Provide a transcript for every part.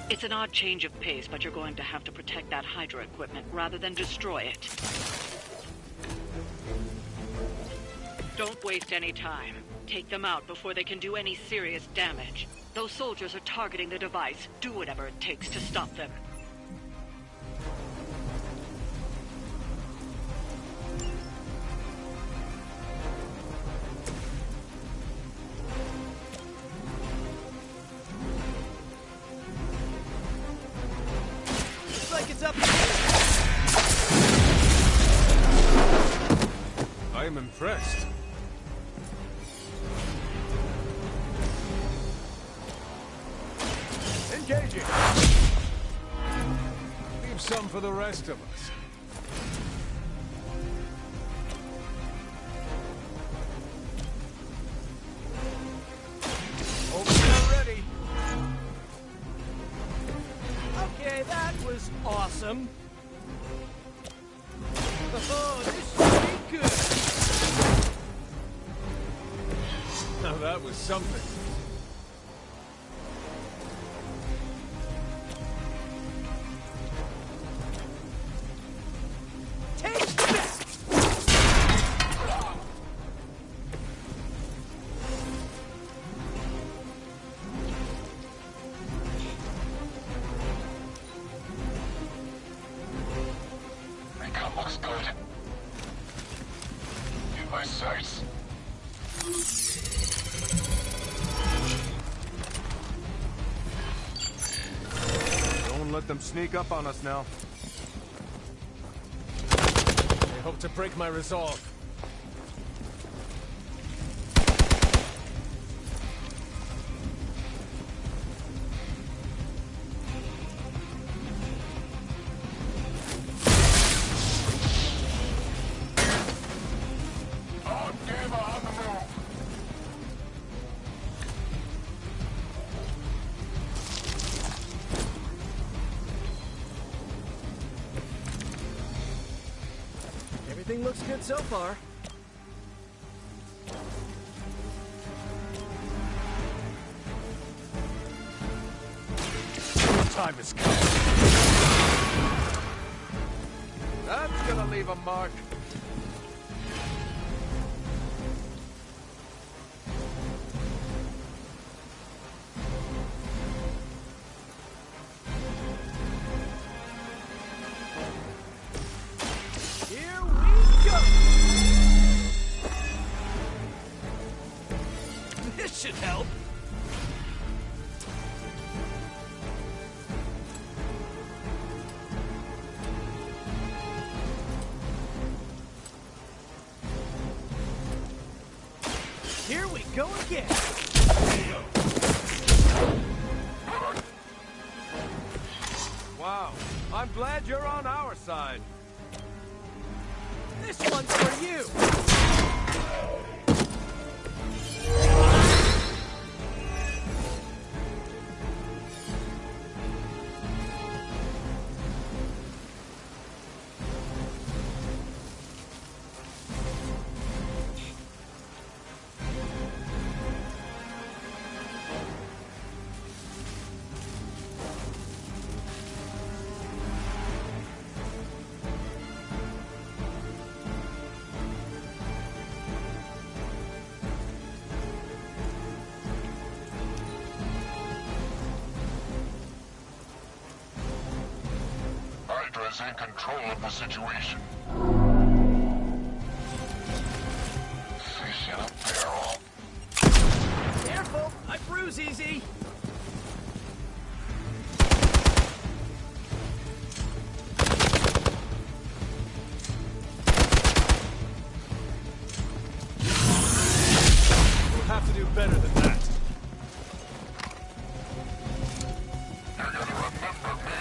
It's an odd change of pace, but you're going to have to protect that Hydra equipment rather than destroy it. Don't waste any time. Take them out before they can do any serious damage. Those soldiers are targeting the device. Do whatever it takes to stop them. Looks like it's up to you. I am impressed. Engaging. Leave some for the rest of us. Over there, ready. Okay, that was awesome. Oh, this should be good. Now that was something. Take this! Recon looks good. In my sights. Don't let them sneak up on us now. I hope to break my resolve. Oh, Deva on the move. Everything looks good so far. Time is coming. That's gonna leave a mark. Here we go! This should help. Here we go again. Wow. I'm glad you're on our side. This one's for you. Hydra is in control of the situation. Fish in a barrel. Careful, I bruise easy. We'll have to do better than that. You're gonna remember me.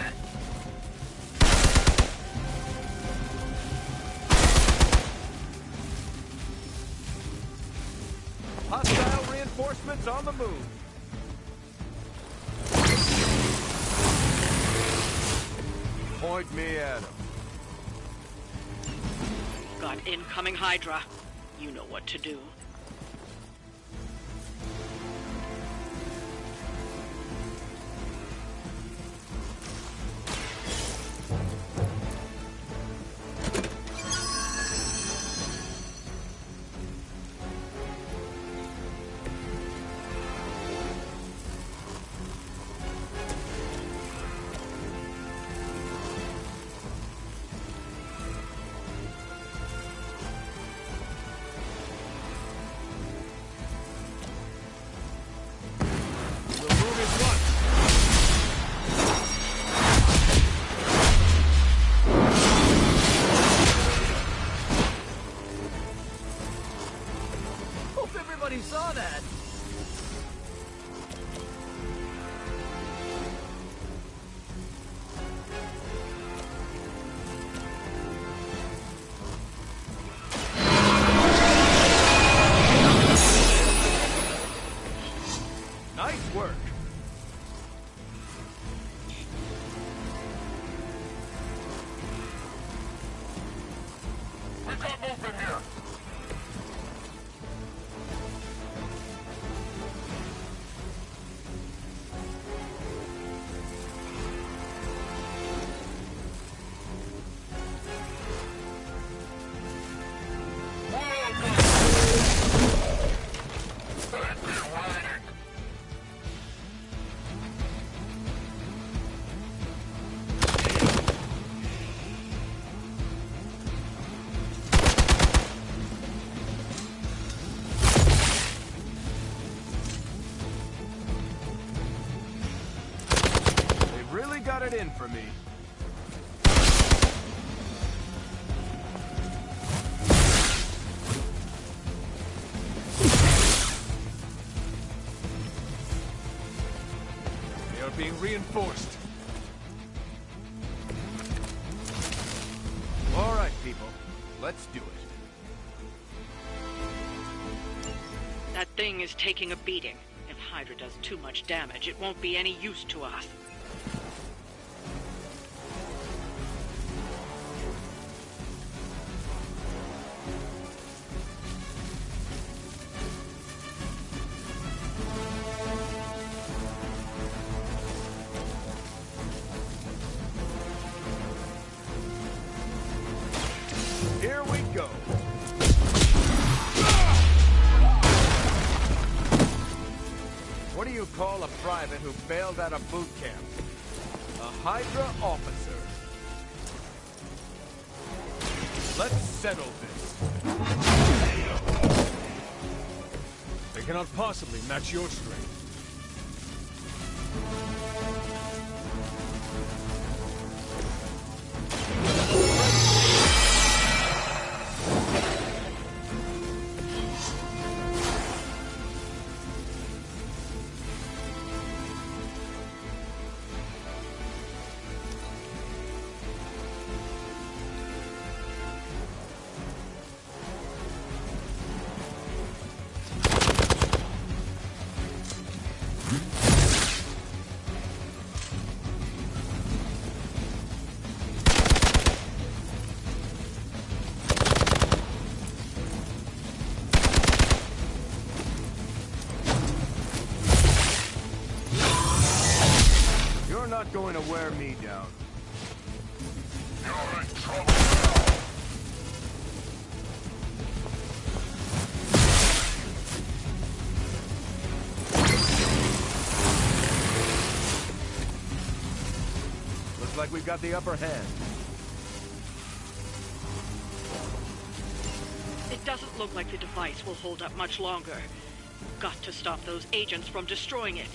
Hostile reinforcements on the move. Point me at him. Got incoming Hydra. You know what to do. right in for me. They are being reinforced. All right, people. Let's do it. That thing is taking a beating. If Hydra does too much damage, it won't be any use to us. Here we go. What do you call a private who failed out of boot camp? A Hydra officer. Let's settle this. They cannot possibly match your strength. You're not going to wear me down. You're in trouble now. Looks like we've got the upper hand. It doesn't look like the device will hold up much longer. Got to stop those agents from destroying it.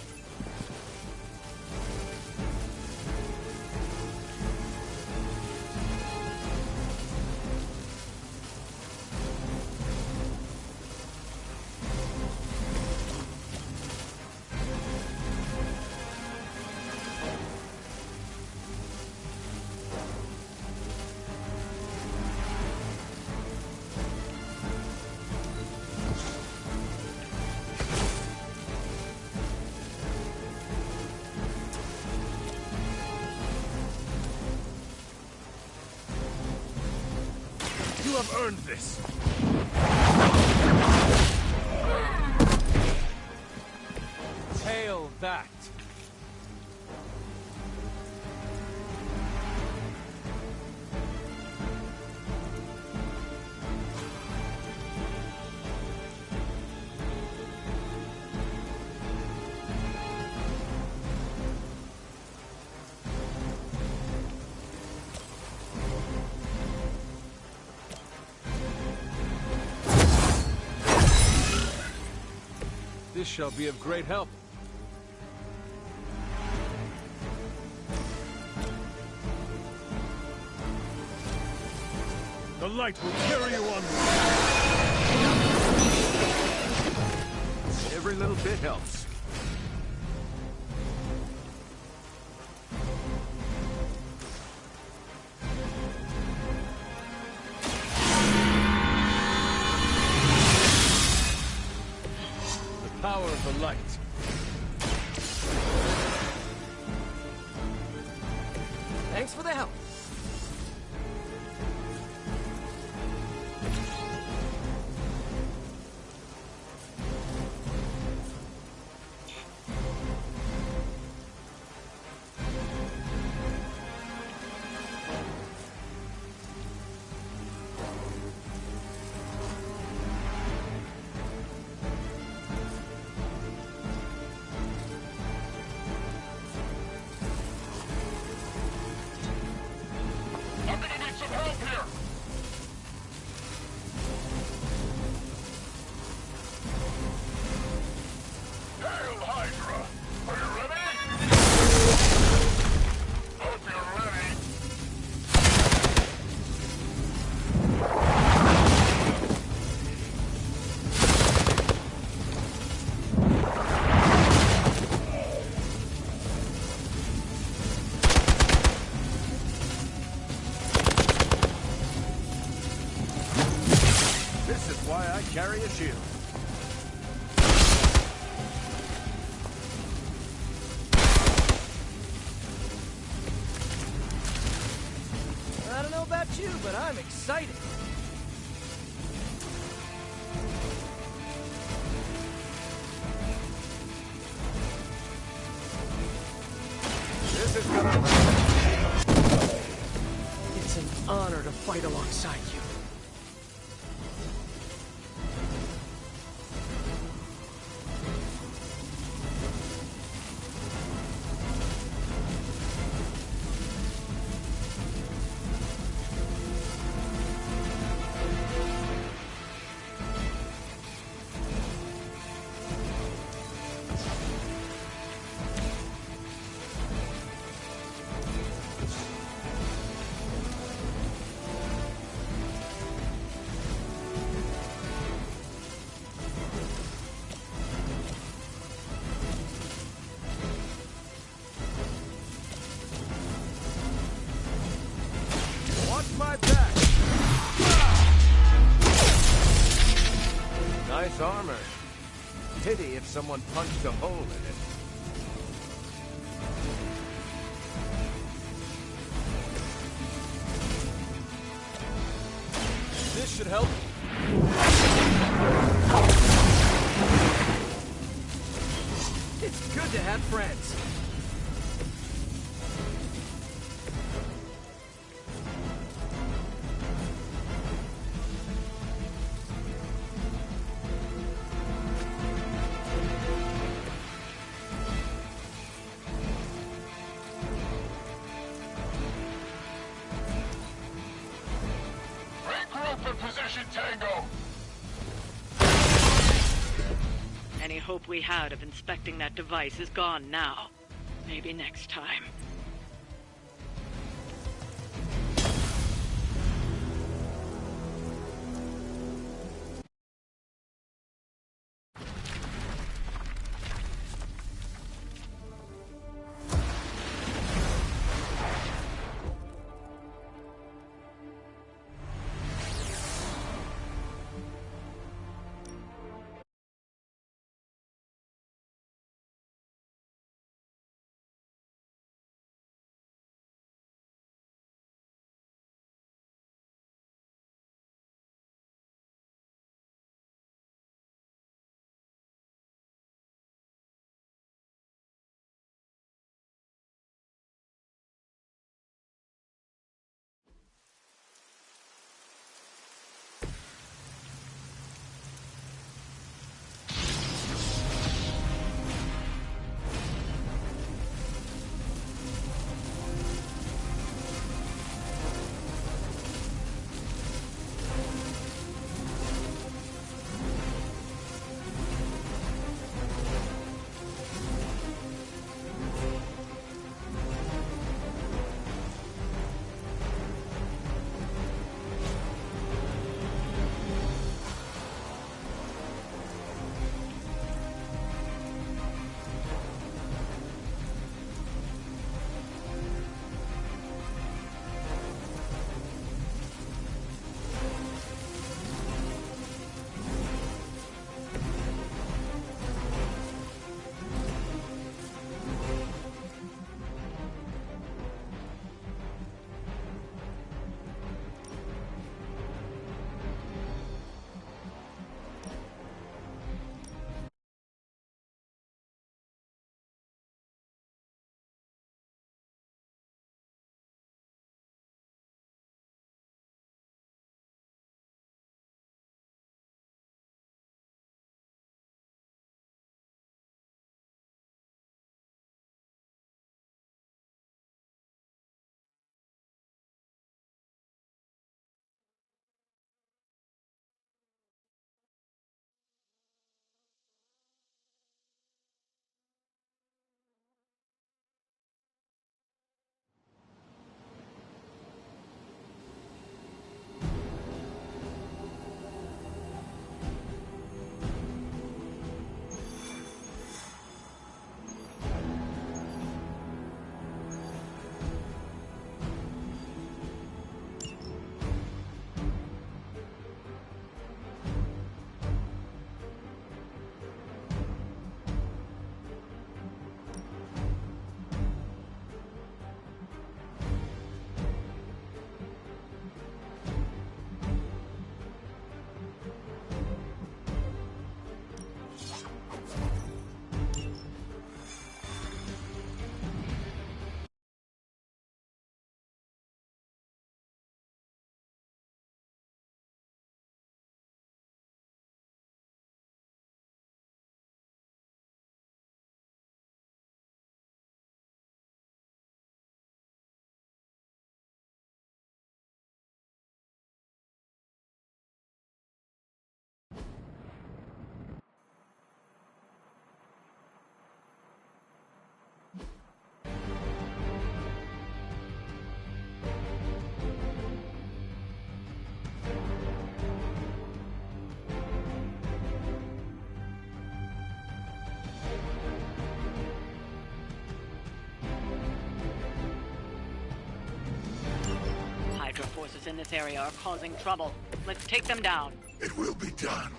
You have earned this. Hail that. This shall be of great help. The light will carry you on. Every little bit helps. Power of the light. Thanks for the help. I'm gonna need some help here. Hail Hydra! Are you ready? This is why I carry a shield. I don't know about you, but I'm excited. This is gonna hurt. It's an honor to fight alongside you. Watch my back. Nice armor. Pity if someone punched a hole in it. This should help. It's good to have friends. Regroup in position, Tango. Any hope we had of inspecting that device is gone now. Maybe next time. forces in this area are causing trouble. Let's take them down. It will be done.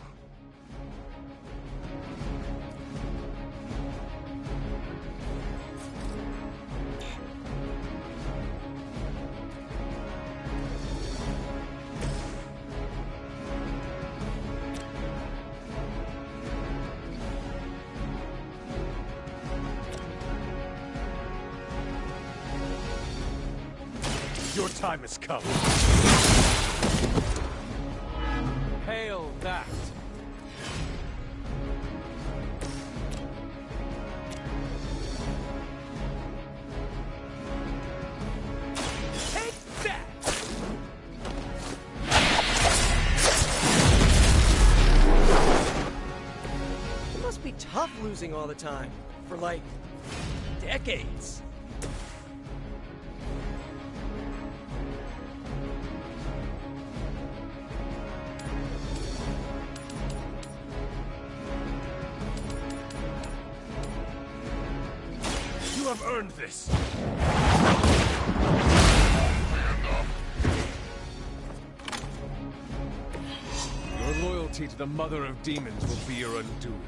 Your time has come. Hail that! Take that! It must be tough losing all the time. For like, decades. You have earned this! Your loyalty to the Mother of Demons will be your undoing.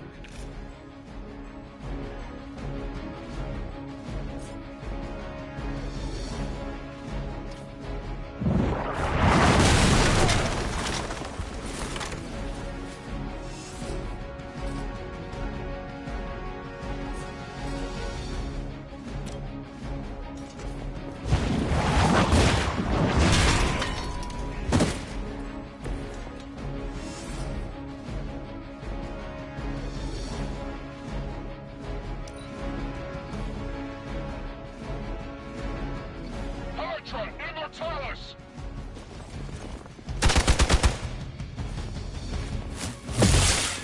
Hydra, Immortalis!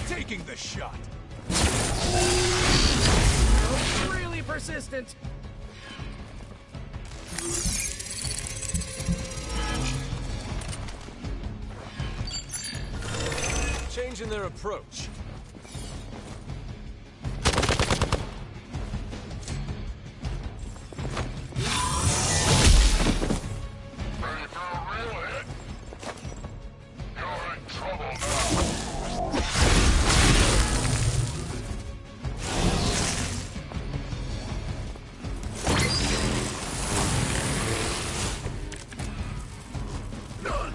Taking the shot! Really persistent. Changing their approach. Ready for a real hit? You're in trouble now. None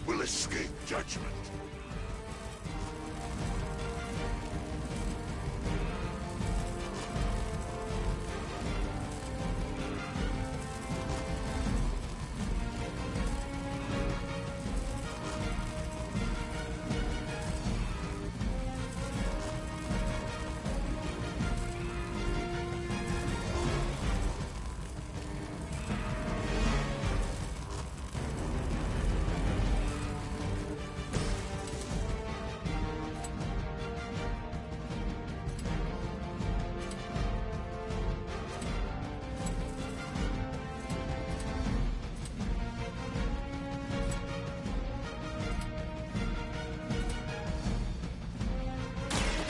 will escape judgment.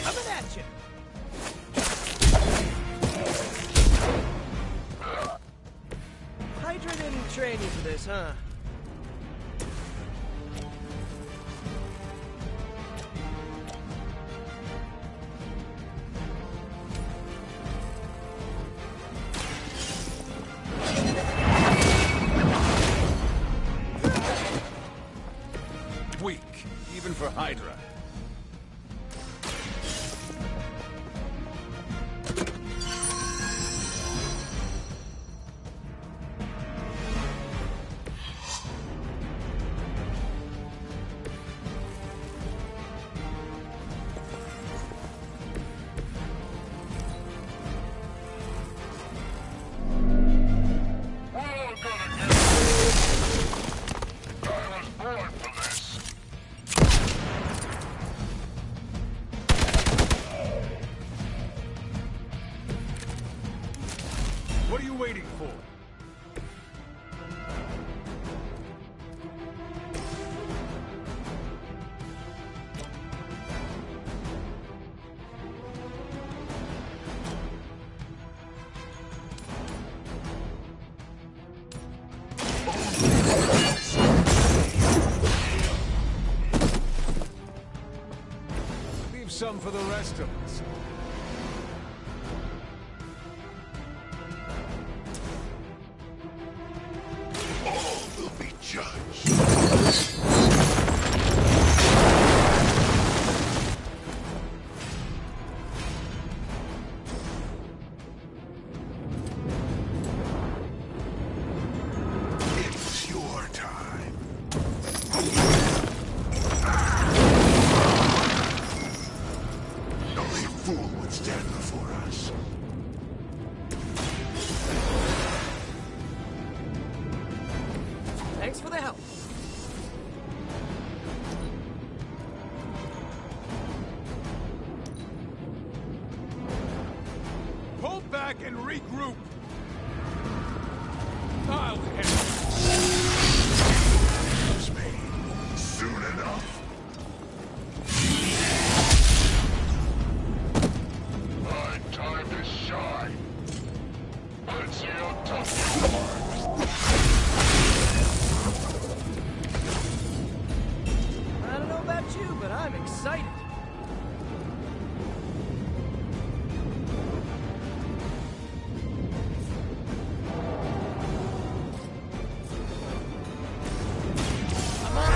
Coming at you. Hydra didn't train you for this, huh? Weak, even for Hydra. We're all gonna get it. I was born for this. some for the rest of us. All will be judged. It's your time. Only a fool would stand before us. Thanks for the help. Pull back and regroup. I'll handle it. Excuse me. Soon enough. My time to shine. Let's see how tough you are. I don't know about you, but I'm excited. I'm on.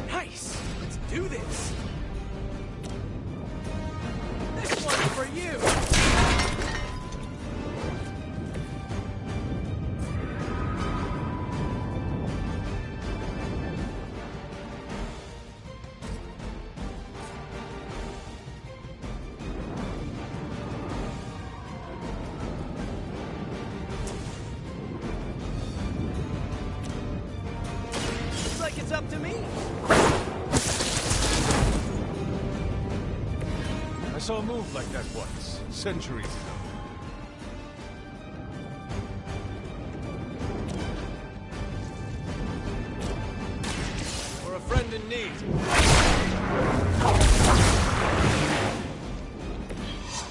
Nice. Let's do this. This one's for you. Looks like it's up to me. I saw a move like that once, centuries ago. For a friend in need.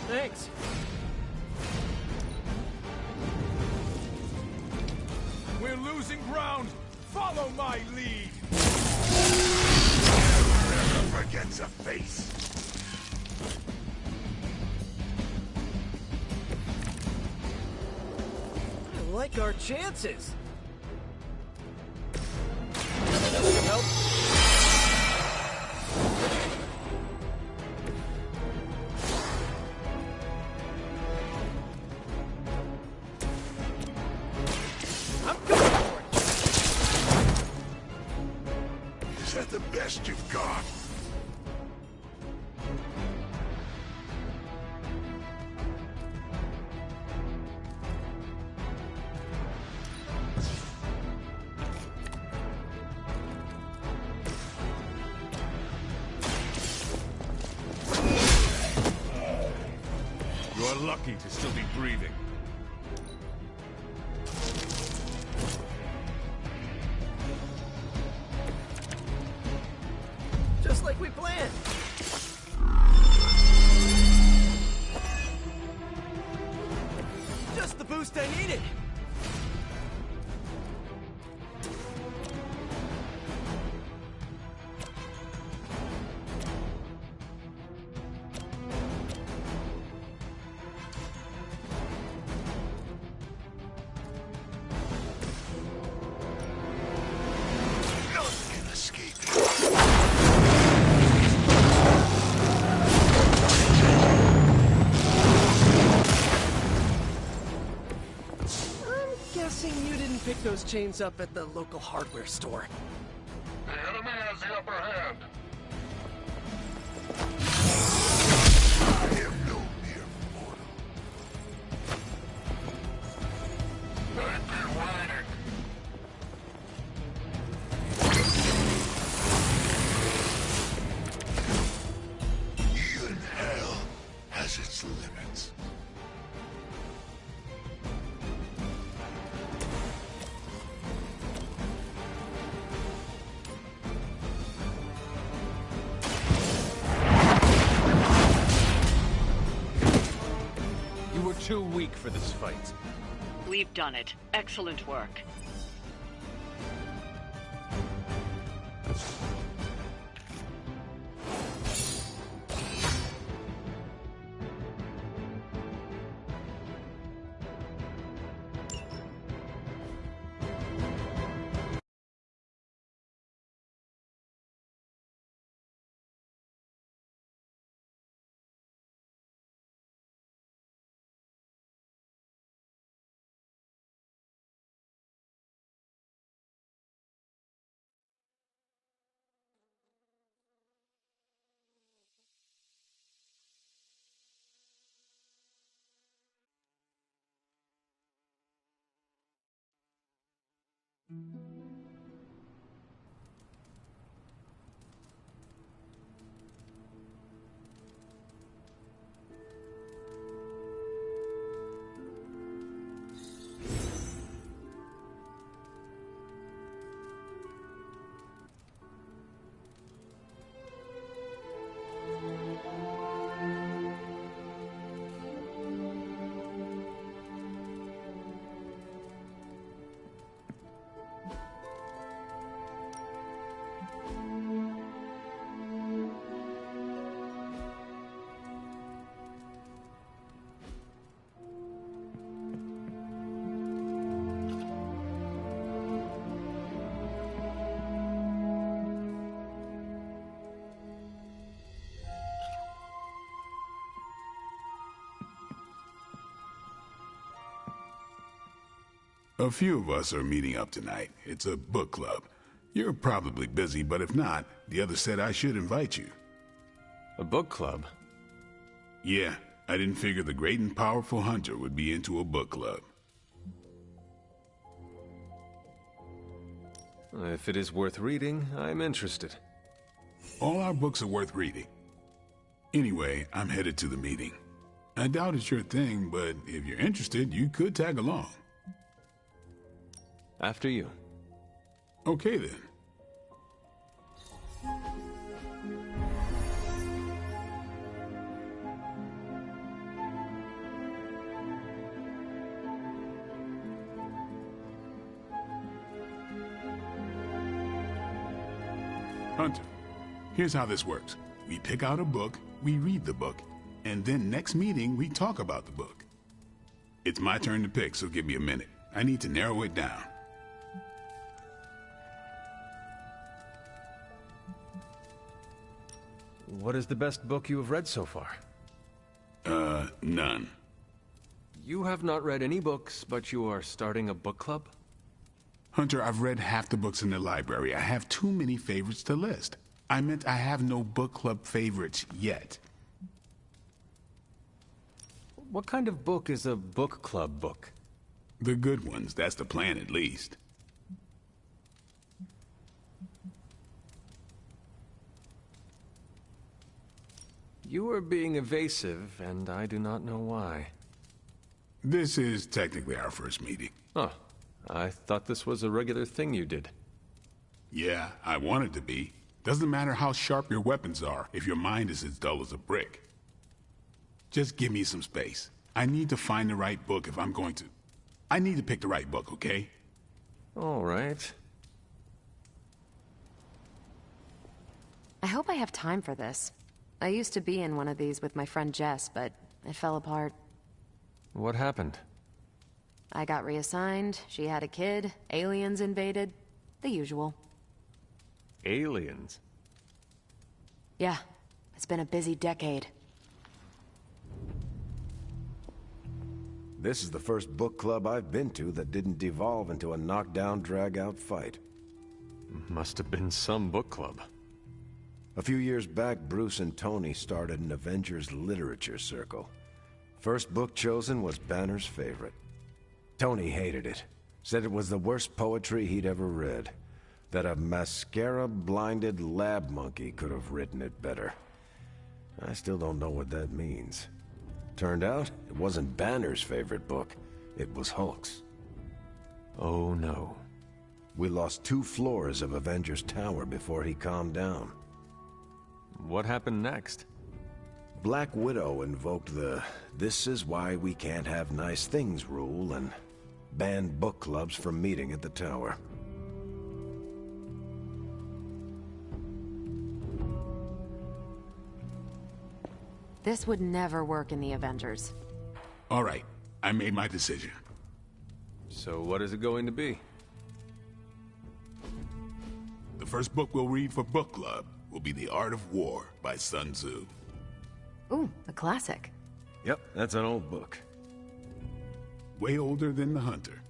Thanks. We're losing ground. Follow my lead. Never forgets a face. I like our chances. Nope. I'm coming for it. Is that the best you've got? You're lucky to still be breathing. Just like we planned. Just the boost I needed. None can escape. I'm guessing you didn't pick those chains up at the local hardware store. The enemy has the upper hand. I am no mere mortal. I've been waiting. Even hell has its limits. You were too weak for this fight. We've done it. Excellent work. A few of us are meeting up tonight. It's a book club. You're probably busy, but if not, the others said I should invite you. A book club? Yeah, I didn't figure the great and powerful Hunter would be into a book club. If it is worth reading, I'm interested. All our books are worth reading. Anyway, I'm headed to the meeting. I doubt it's your thing, but if you're interested, you could tag along. After you. Okay then. Hunter, here's how this works. We pick out a book, we read the book, and then next meeting we talk about the book. It's my turn to pick, so give me a minute. I need to narrow it down. What is the best book you have read so far? None. You have not read any books, but you are starting a book club? Hunter, I've read half the books in the library. I have too many favorites to list. I meant I have no book club favorites yet. What kind of book is a book club book? The good ones, that's the plan at least. You are being evasive, and I do not know why. This is technically our first meeting. Oh, I thought this was a regular thing you did. Yeah, I want it to be. Doesn't matter how sharp your weapons are if your mind is as dull as a brick. Just give me some space. I need to find the right book if I'm going to... I need to pick the right book, okay? All right. I hope I have time for this. I used to be in one of these with my friend Jess, but it fell apart. What happened? I got reassigned, she had a kid, aliens invaded. The usual. Aliens? Yeah, it's been a busy decade. This is the first book club I've been to that didn't devolve into a knockdown, drag-out fight. Must have been some book club. A few years back, Bruce and Tony started an Avengers literature circle. First book chosen was Banner's favorite. Tony hated it. Said it was the worst poetry he'd ever read. That a mascara-blinded lab monkey could have written it better. I still don't know what that means. Turned out, it wasn't Banner's favorite book. It was Hulk's. Oh no. We lost 2 floors of Avengers Tower before he calmed down. What happened next? Black Widow invoked the "this is why we can't have nice things" rule and banned book clubs from meeting at the tower. This would never work in the Avengers. All right, I made my decision. So what is it going to be? The first book we'll read for book club will be The Art of War by Sun Tzu. Ooh, a classic. Yep, that's an old book. Way older than The Hunter.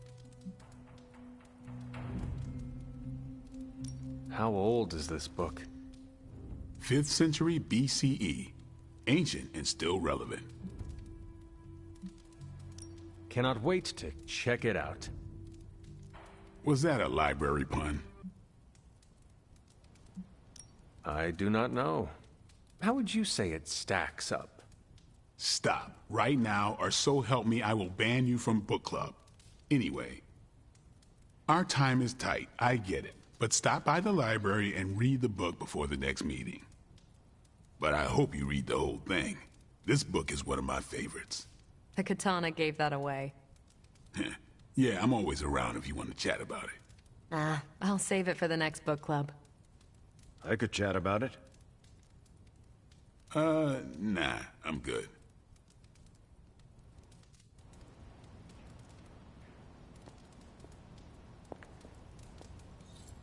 How old is this book? 5th century BCE. Ancient and still relevant. Cannot wait to check it out. Was that a library pun? I do not know. How would you say it stacks up? Stop. Right now, or so help me, I will ban you from book club. Anyway, our time is tight, I get it. But stop by the library and read the book before the next meeting. But I hope you read the whole thing. This book is one of my favorites. The katana gave that away. Yeah, I'm always around if you want to chat about it. Nah, I'll save it for the next book club. I could chat about it. Nah, I'm good.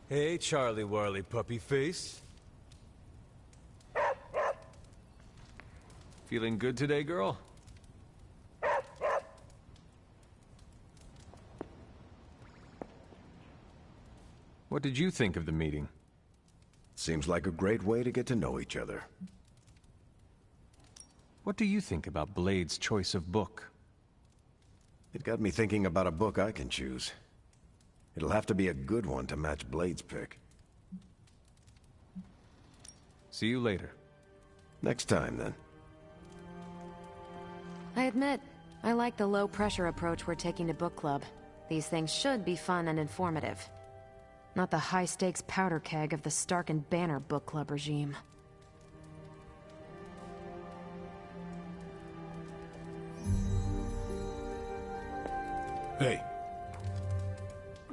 Hey, Charlie Warley puppy face. Feeling good today, girl? What did you think of the meeting? Seems like a great way to get to know each other. What do you think about Blade's choice of book? It got me thinking about a book I can choose. It'll have to be a good one to match Blade's pick. See you later. Next time, then. I admit, I like the low-pressure approach we're taking to book club. These things should be fun and informative. Not the high-stakes powder keg of the Stark and Banner book club regime. Hey.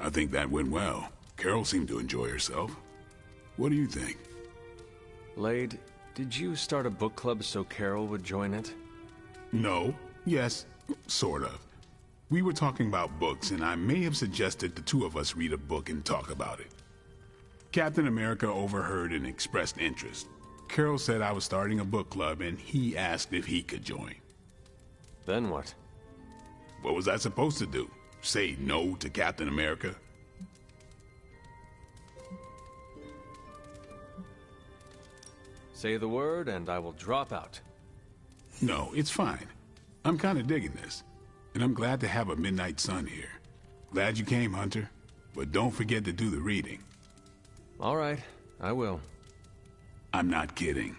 I think that went well. Carol seemed to enjoy herself. What do you think? Blade, did you start a book club so Carol would join it? No. Yes. Sort of. We were talking about books, and I may have suggested the two of us read a book and talk about it. Captain America overheard and expressed interest. Carol said I was starting a book club, and he asked if he could join. Then what? What was I supposed to do? Say no to Captain America? Say the word, and I will drop out. No, it's fine. I'm kind of digging this. And I'm glad to have a Midnight Sun here. Glad you came, Hunter. But don't forget to do the reading. All right, I will. I'm not kidding.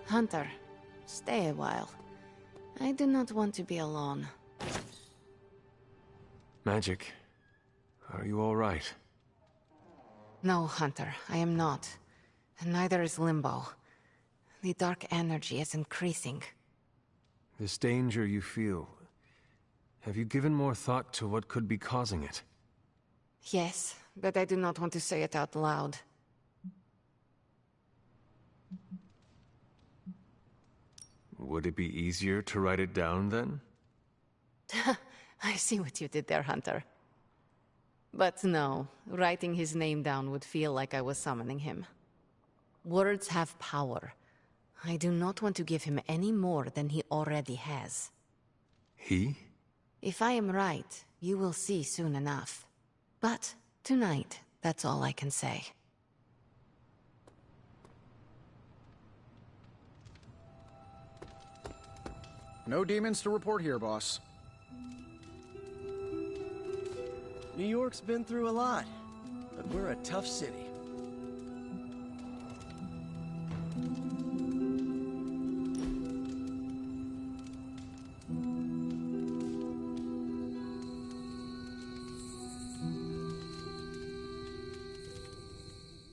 Hunter, stay a while. I do not want to be alone. Magic, are you all right? No, Hunter, I am not. And neither is Limbo. The dark energy is increasing. This danger you feel, have you given more thought to what could be causing it? Yes, but I do not want to say it out loud. Would it be easier to write it down, then? I see what you did there, Hunter. But no, writing his name down would feel like I was summoning him. Words have power. I do not want to give him any more than he already has. He? If I am right, you will see soon enough. But tonight, that's all I can say. No demons to report here, boss. New York's been through a lot, but we're a tough city.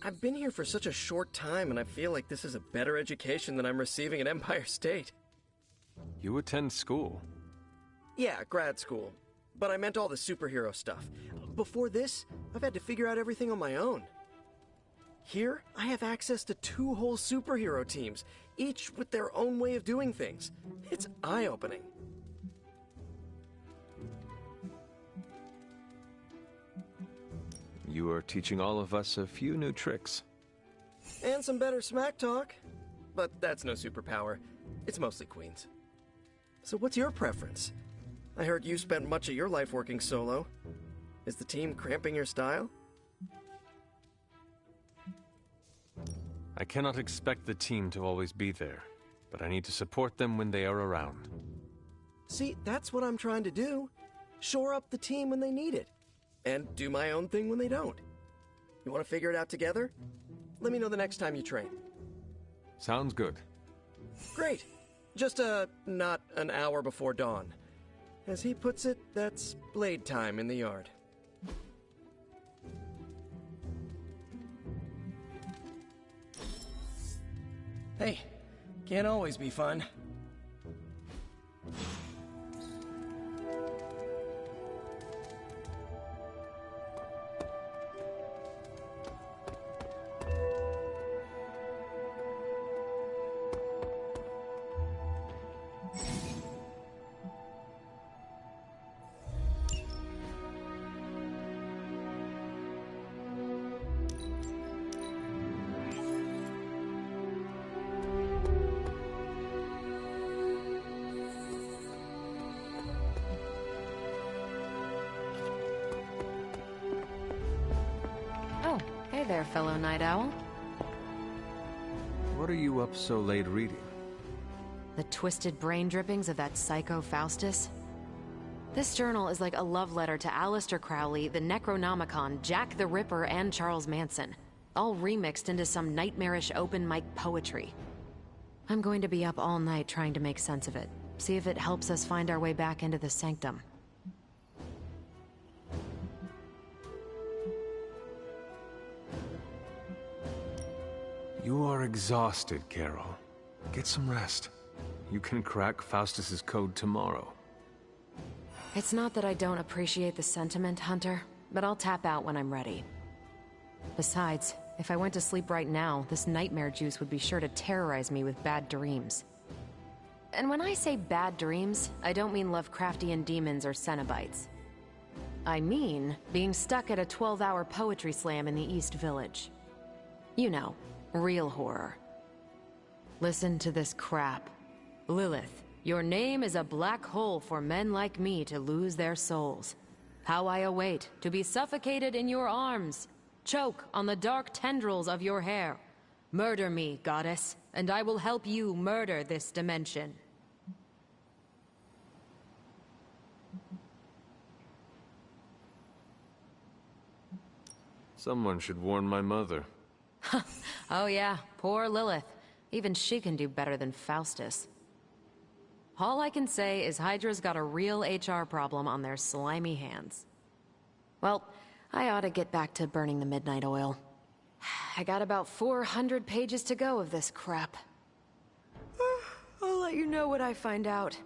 I've been here for such a short time, and I feel like this is a better education than I'm receiving at Empire State. You attend school? Yeah, grad school. But I meant all the superhero stuff. Before this, I've had to figure out everything on my own. Here, I have access to 2 whole superhero teams, each with their own way of doing things. It's eye-opening. You are teaching all of us a few new tricks. And some better smack talk. But that's no superpower. It's mostly Queens. So what's your preference? I heard you spent much of your life working solo. Is the team cramping your style? I cannot expect the team to always be there, but I need to support them when they are around. See, that's what I'm trying to do. Shore up the team when they need it. And do my own thing when they don't. You want to figure it out together? Let me know the next time you train. Sounds good. Great. Just, not an hour before dawn. As he puts it, that's blade time in the yard. Hey, can't always be fun. Hey there, fellow Night Owl. What are you up so late reading? The twisted brain drippings of that psycho Faustus? This journal is like a love letter to Aleister Crowley, the Necronomicon, Jack the Ripper, and Charles Manson. All remixed into some nightmarish open mic poetry. I'm going to be up all night trying to make sense of it. See if it helps us find our way back into the Sanctum. You are exhausted, Carol. Get some rest. You can crack Faustus's code tomorrow. It's not that I don't appreciate the sentiment, Hunter, but I'll tap out when I'm ready. Besides, if I went to sleep right now, this nightmare juice would be sure to terrorize me with bad dreams. And when I say bad dreams, I don't mean Lovecraftian demons or Cenobites. I mean being stuck at a 12-hour poetry slam in the East Village. You know, real horror. Listen to this crap. Lilith, your name is a black hole for men like me to lose their souls. How I await to be suffocated in your arms. Choke on the dark tendrils of your hair. Murder me, goddess, and I will help you murder this dimension. Someone should warn my mother. Oh yeah, poor Lilith. Even she can do better than Faustus. All I can say is Hydra's got a real HR problem on their slimy hands. Well, I ought to get back to burning the midnight oil. I got about 400 pages to go of this crap. I'll let you know what I find out.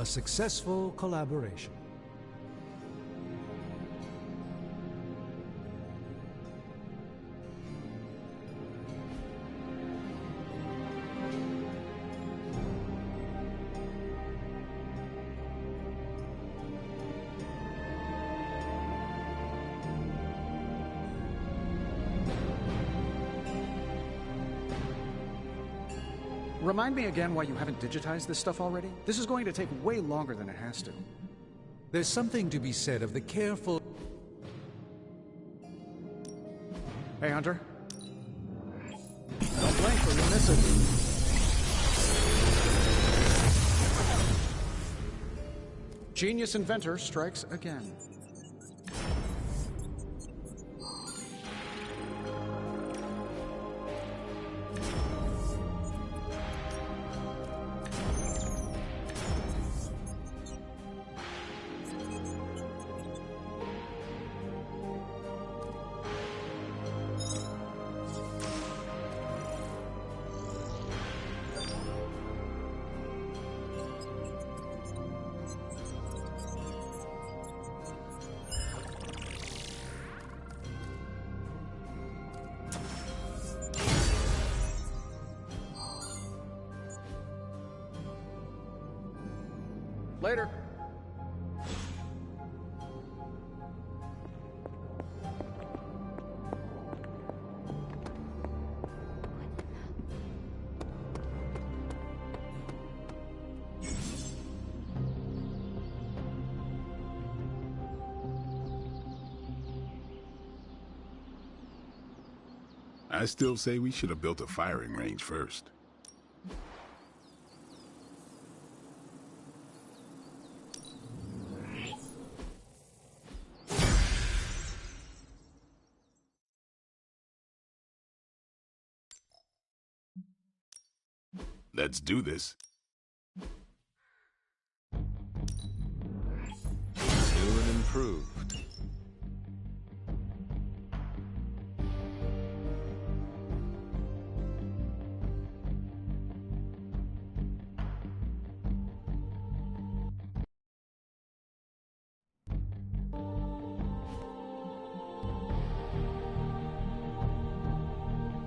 a successful collaboration. Remind me again why you haven't digitized this stuff already? This is going to take way longer than it has to. There's something to be said of the careful... Hey, Hunter. Don't blink or you'll miss it. Genius inventor strikes again. Later. I still say we should have built a firing range first. Let's do this. New and improved.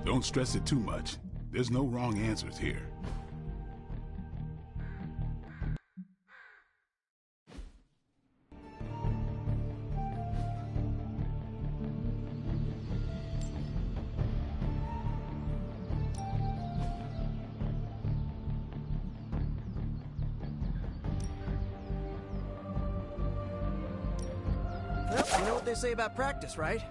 Don't stress it too much. There's no wrong answers here. Well, you know what they say about practice, right?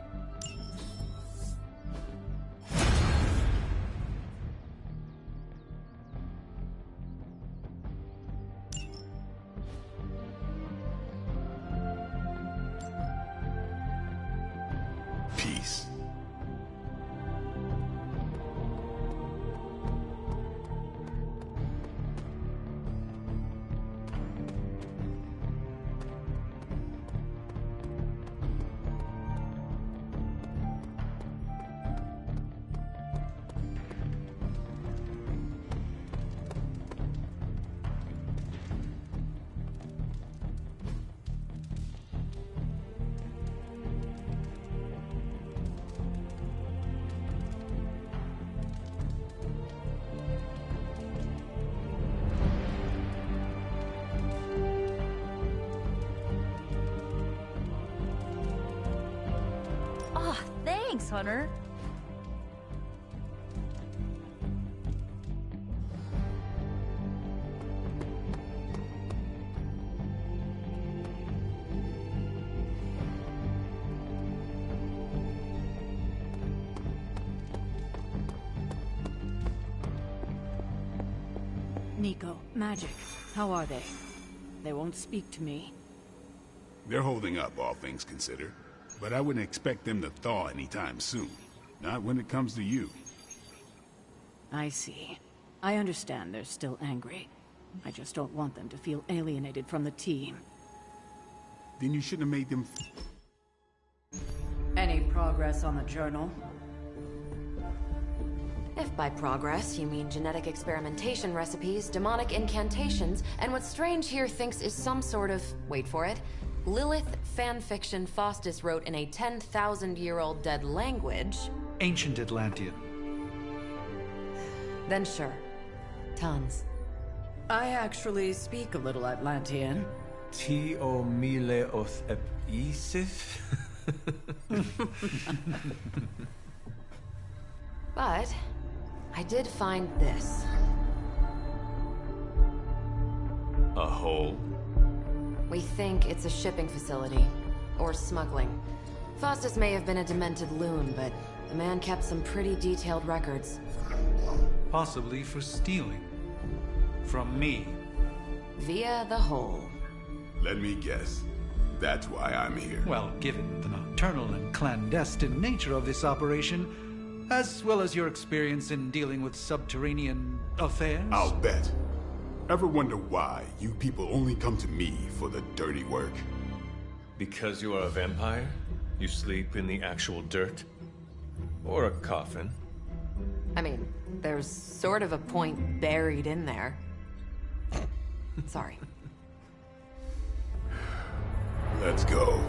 Peace. Oh, thanks, Hunter. Nico, Magic, how are they? They won't speak to me. They're holding up, all things considered. But I wouldn't expect them to thaw anytime soon. Not when it comes to you. I see. I understand they're still angry. I just don't want them to feel alienated from the team. Then you shouldn't have made them... Any progress on the journal? If by progress you mean genetic experimentation recipes, demonic incantations, and what Strange here thinks is some sort of, wait for it, Lilith fanfiction Faustus wrote in a 10,000-year-old dead language... Ancient Atlantean. Then sure. Tons. I actually speak a little Atlantean. Ti o mile oth ep isif? But I did find this. A hole? We think it's a shipping facility. Or smuggling. Faustus may have been a demented loon, but the man kept some pretty detailed records. Possibly for stealing. From me. Via the hole. Let me guess. That's why I'm here. Well, given the nocturnal and clandestine nature of this operation, as well as your experience in dealing with subterranean affairs... I'll bet. Ever wonder why you people only come to me for the dirty work? Because you are a vampire? You sleep in the actual dirt? Or a coffin? I mean, there's sort of a point buried in there. Sorry. Let's go.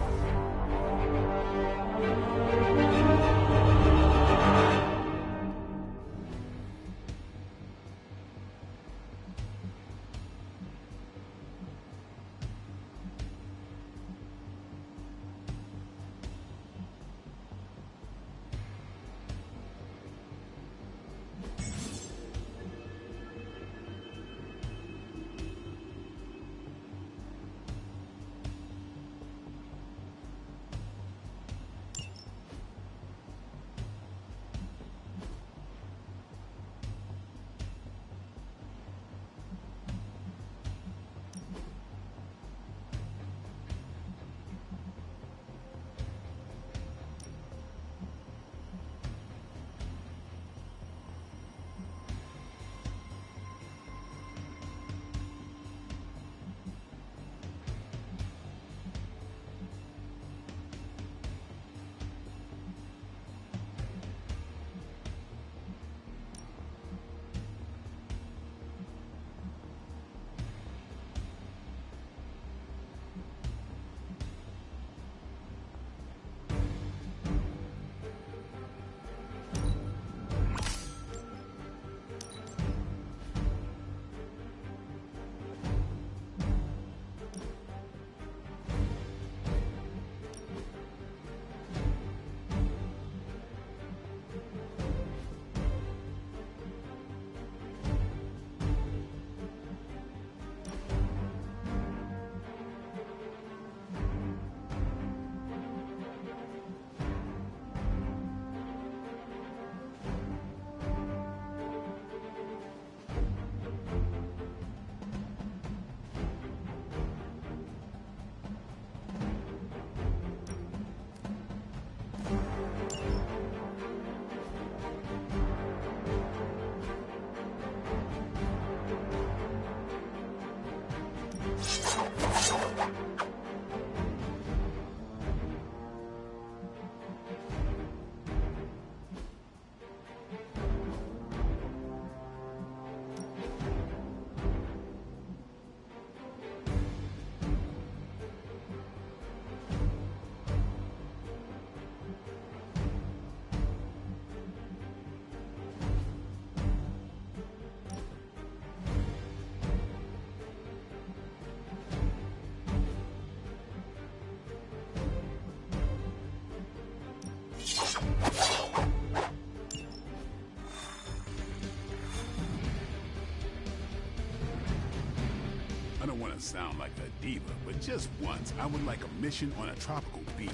I don't want to sound like a diva, but just once, I would like a mission on a tropical beach.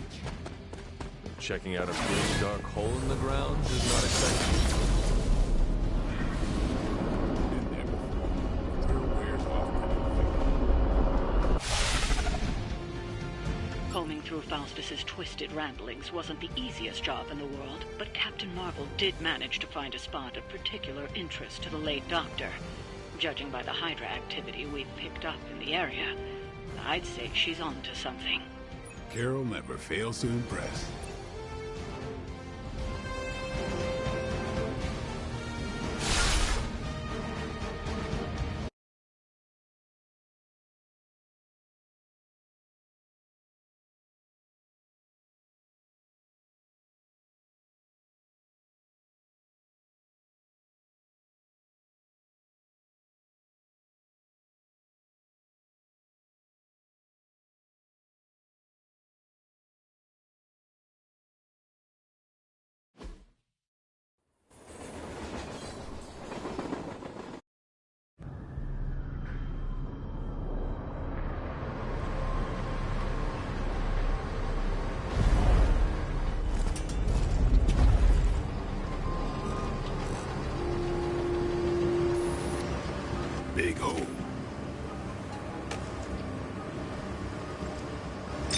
Checking out a big dark hole in the ground does not excite you. Combing through Faustus's twisted ramblings wasn't the easiest job in the world, but Captain Marvel did manage to find a spot of particular interest to the late Doctor. Judging by the Hydra activity we've picked up in the area, I'd say she's onto something. Carol never fails to impress.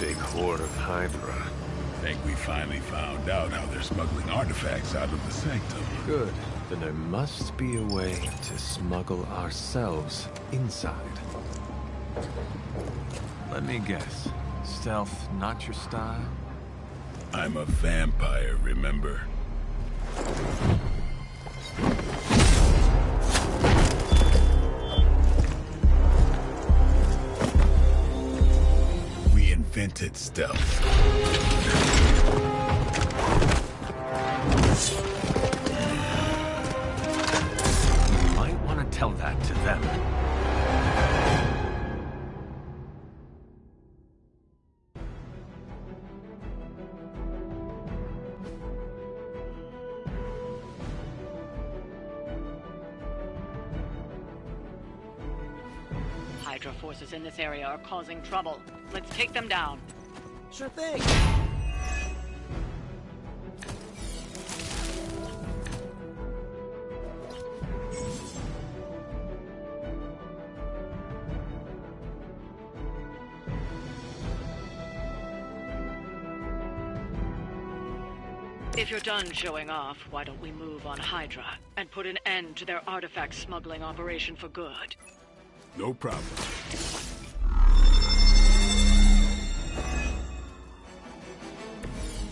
big horde of Hydra. Think we finally found out how they're smuggling artifacts out of the Sanctum. Good. Then there must be a way to smuggle ourselves inside. Let me guess. Stealth not your style? I'm a vampire, remember? We invented stealth. You might want to tell that to them. Hydra forces in this area are causing trouble. Let's take them down. Sure thing. If you're done showing off, why don't we move on Hydra and put an end to their artifact smuggling operation for good? No problem.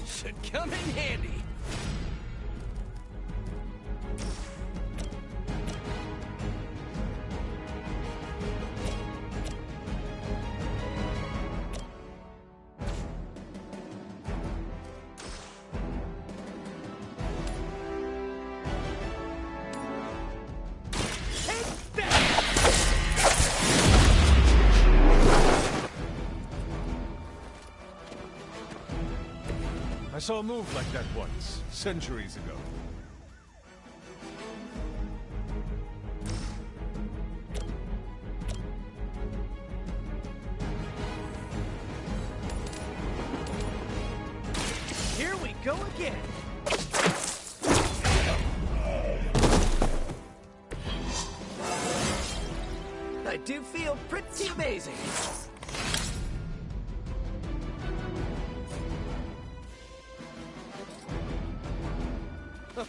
Should come in handy. I saw a move like that once, centuries ago. Here we go again. I do feel pretty amazing.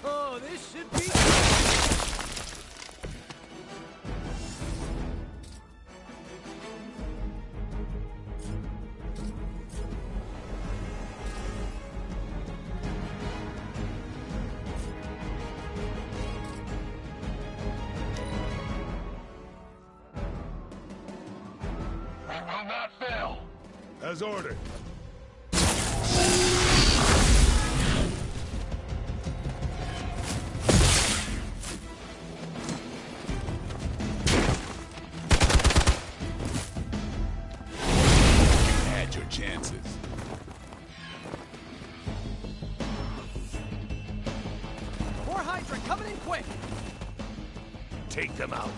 Oh, this should be... We will not fail. As ordered. Had your chances. More Hydra coming in quick. Take them out.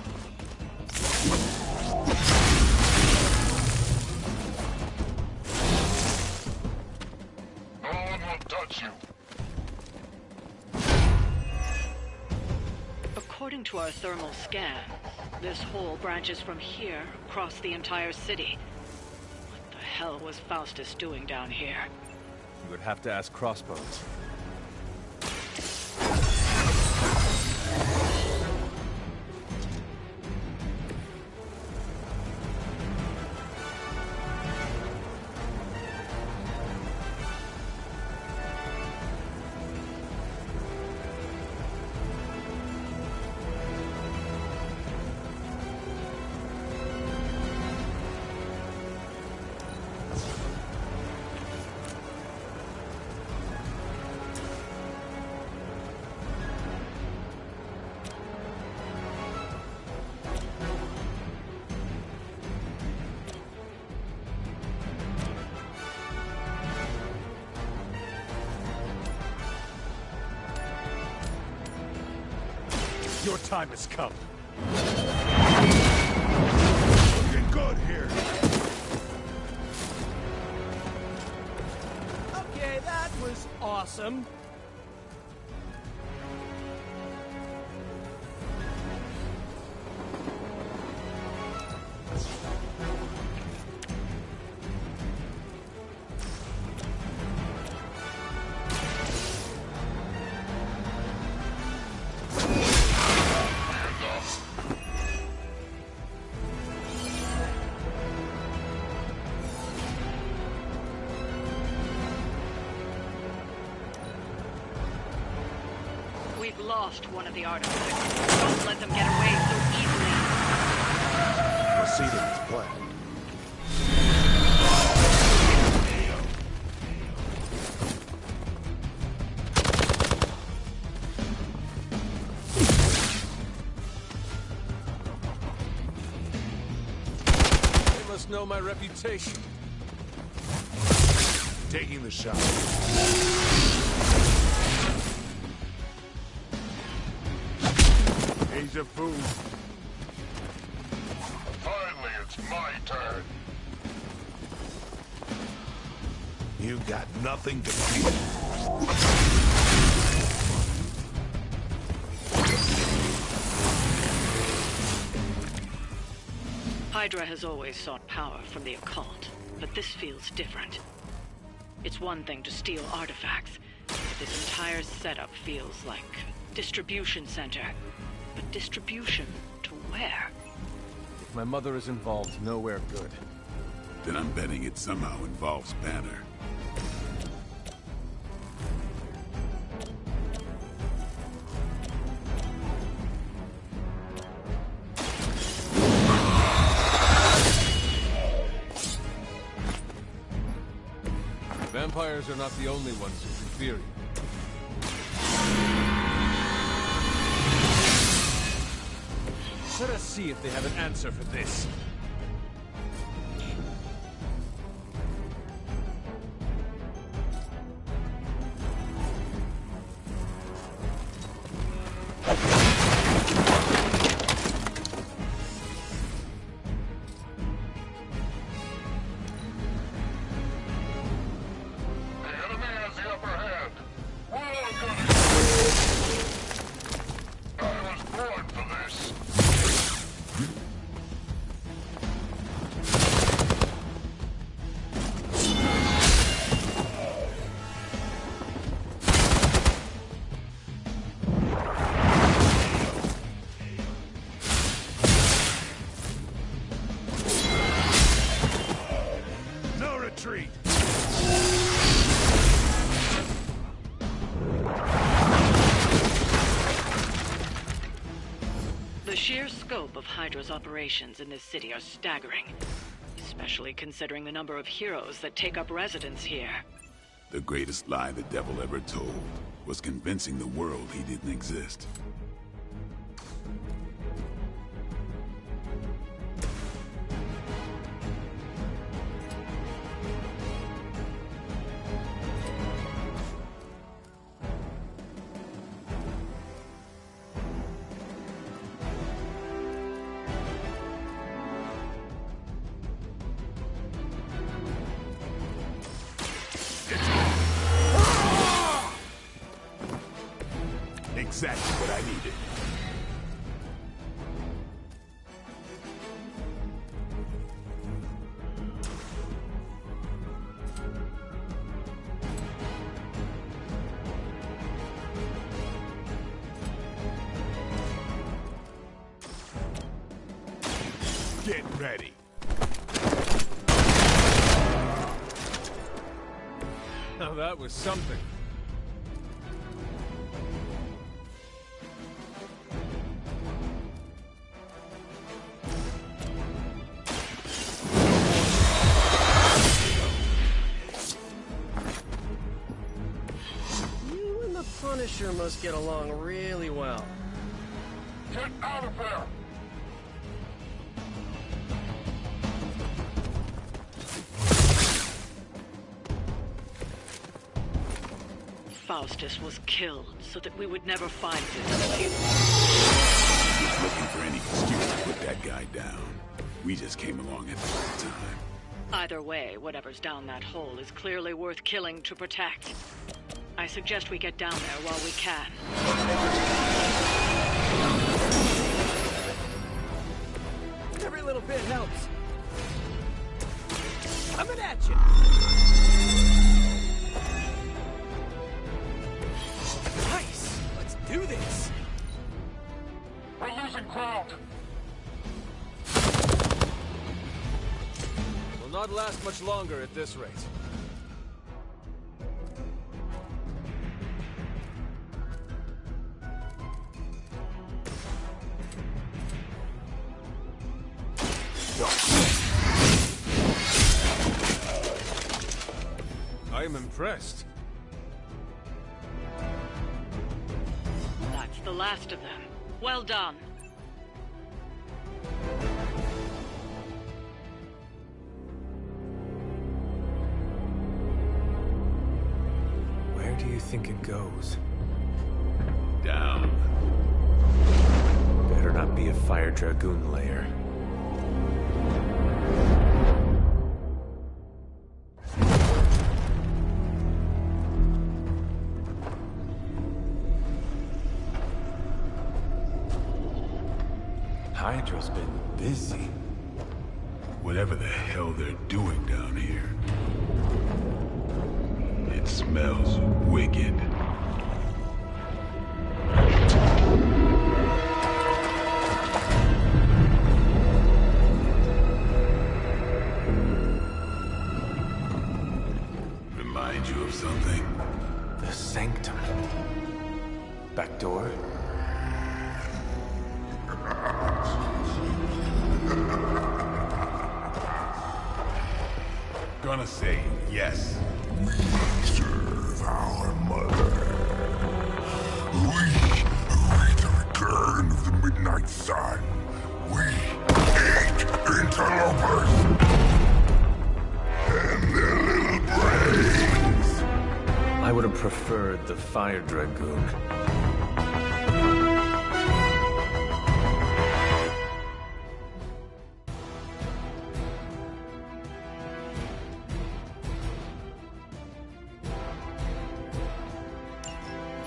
No one will touch you. According to our thermal scan, this hole branches from here across the entire city. What the hell was Faustus doing down here? You would have to ask Crossbones. Your time has come. Looking good here. Okay, that was awesome. We've lost one of the artifacts. Don't let them get away so easily. Proceeding as planned. They must know my reputation. Taking the shot. He's a fool. Finally, it's my turn. You got nothing to fear. Hydra has always sought power from the occult, but this feels different. It's one thing to steal artifacts, but this entire setup feels like a distribution center. But distribution to where? If my mother is involved, nowhere good. Then I'm betting it somehow involves Banner. Vampires are not the only ones who can fear you. Let us see if they have an answer for this. The sheer scope of Hydra's operations in this city are staggering, especially considering the number of heroes that take up residence here. The greatest lie the devil ever told was convincing the world he didn't exist. Exactly what I needed. Get ready. Now that was something. Punisher must get along really well. Get out of there! Faustus was killed so that we would never find this place. He's looking for any excuse to put that guy down. We just came along at the right time. Either way, whatever's down that hole is clearly worth killing to protect. I suggest we get down there while we can. Every little bit helps. Coming at you! Nice! Let's do this! We're losing ground! Will not last much longer at this rate. I am impressed. That's the last of them. Well done. Where do you think it goes? Down. Better not be a Fire Dragoon lair. Hydra's been busy. Whatever the hell they're doing down here. It smells wicked. Remind you of something? The Sanctum. Back door? Gonna say yes. We serve our mother. We await the return of the Midnight Sun. We hate interlopers and their little brains. I would have preferred the Fire Dragoon.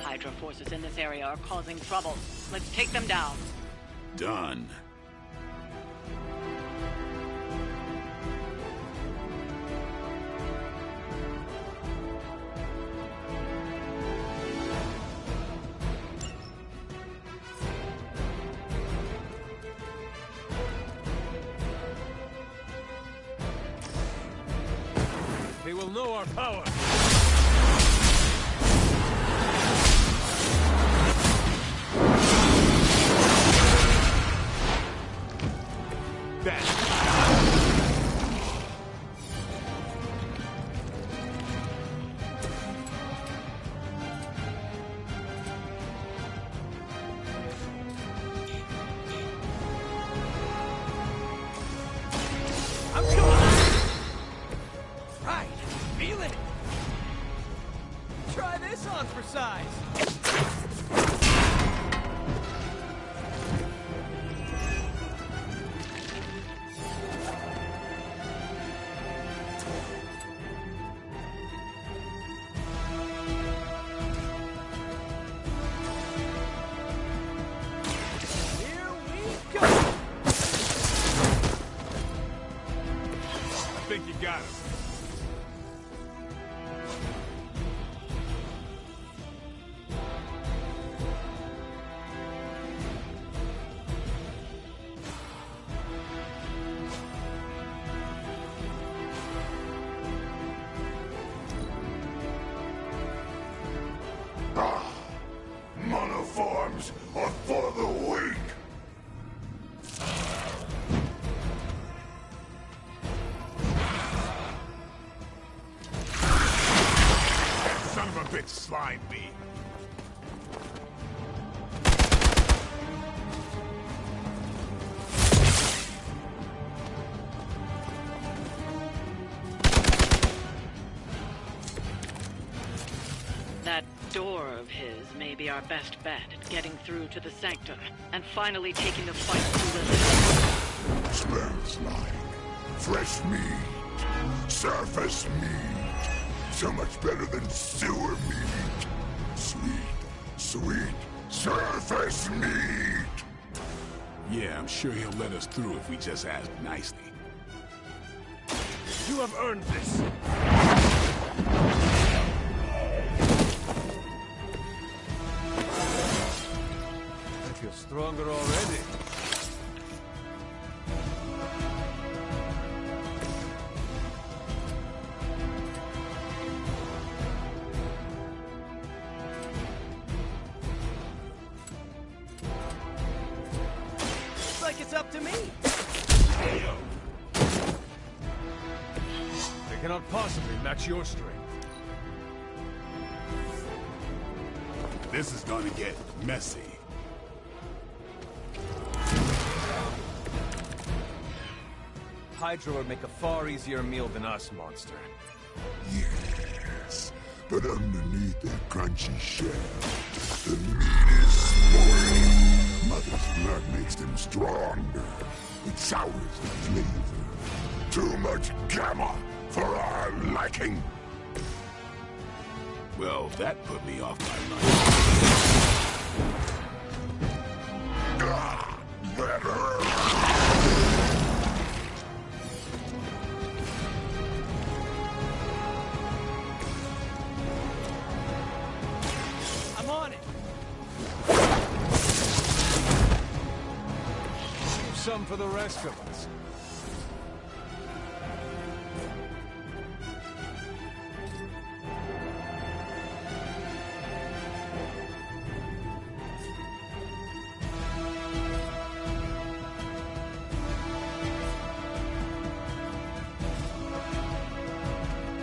Hydra forces in this area are causing trouble. Let's take them down. Done. They will know our power. I'm coming! Right, feeling it! Try this on for size! Here we go! I think you got him. Monoforms are for the weak. Son of a bitch slimed me. That door of his may be our best bet at getting through to the Sanctum and finally taking the fight to Lilith. Smells like fresh meat, surface meat, so much better than sewer meat. Sweet, sweet surface meat. Yeah, I'm sure he'll let us through if we just ask nicely. You have earned this. I feel stronger already. Looks like it's up to me! They cannot possibly match your strength. This is gonna get messy. Hydra would make a far easier meal than us, monster. Yes, but underneath that crunchy shell, the meat is spoiled. Mother's blood makes them stronger. It sours the flavor. Too much gamma for our liking. Well, that put me off my lunch. Better. I'm on it. Leave some for the rest of us.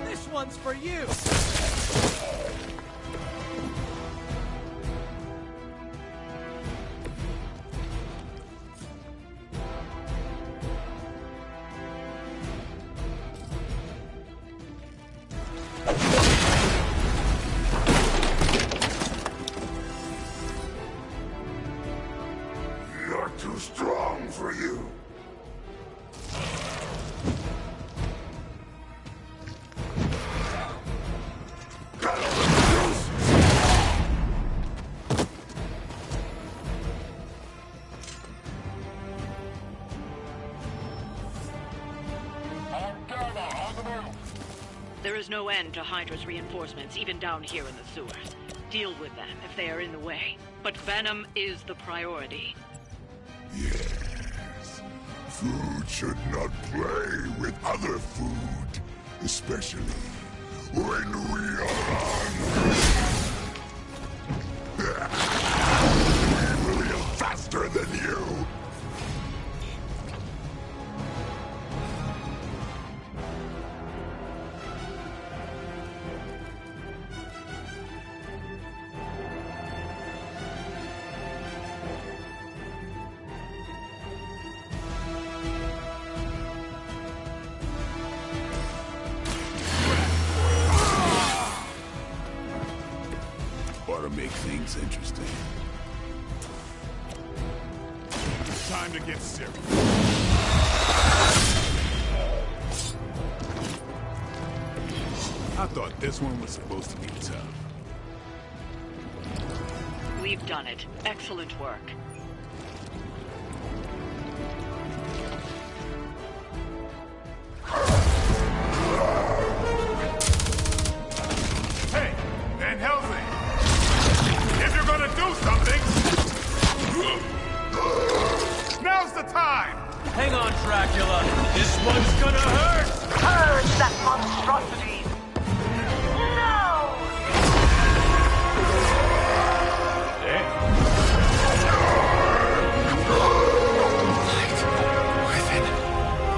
This one's for you. Not too strong for you. There is no end to Hydra's reinforcements, even down here in the sewers. Deal with them if they are in the way. But Venom is the priority. Yes. Food should not play with other food, especially when we are hungry. We will heal faster than you. Ought to make things interesting. Time to get serious. I thought this one was supposed to be tough. We've done it. Excellent work. Hey, Van Helsing! If you're gonna do something, now's the time! Hang on, Dracula. This one's gonna hurt. Purge that monstrosity! No!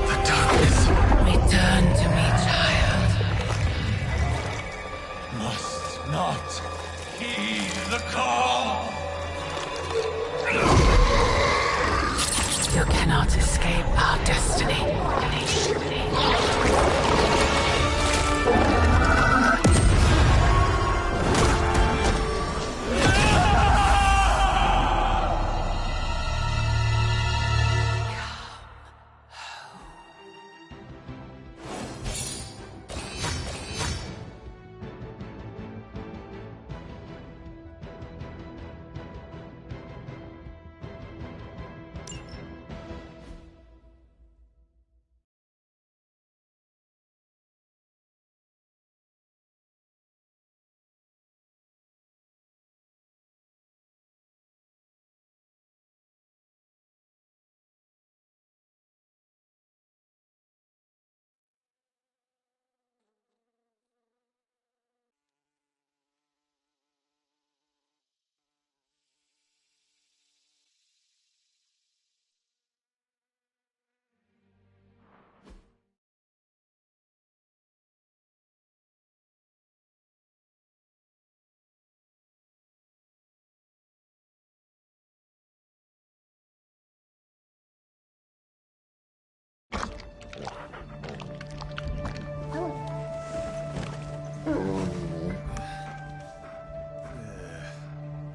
The darkness. Return to me, child. Must not heed the call. You cannot escape our destiny.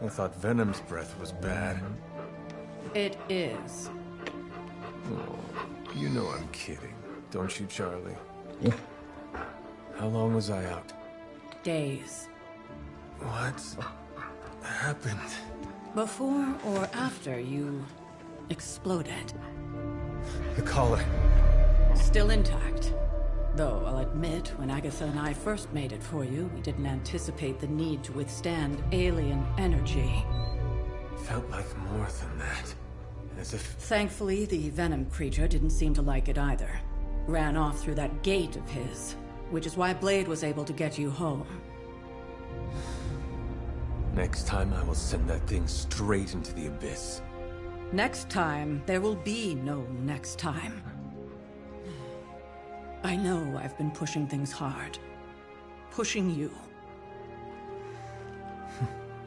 I thought Venom's breath was bad. It is. Oh, you know I'm kidding, don't you, Charlie? How long was I out? Days. What happened? Before or after you exploded. The collar. Still intact. Though, I'll admit, when Agatha and I first made it for you, we didn't anticipate the need to withstand alien energy. Felt like more than that. As if... Thankfully, the Venom creature didn't seem to like it either. Ran off through that gate of his, which is why Blade was able to get you home. Next time I will send that thing straight into the abyss. Next time, there will be no next time. I know I've been pushing things hard. Pushing you.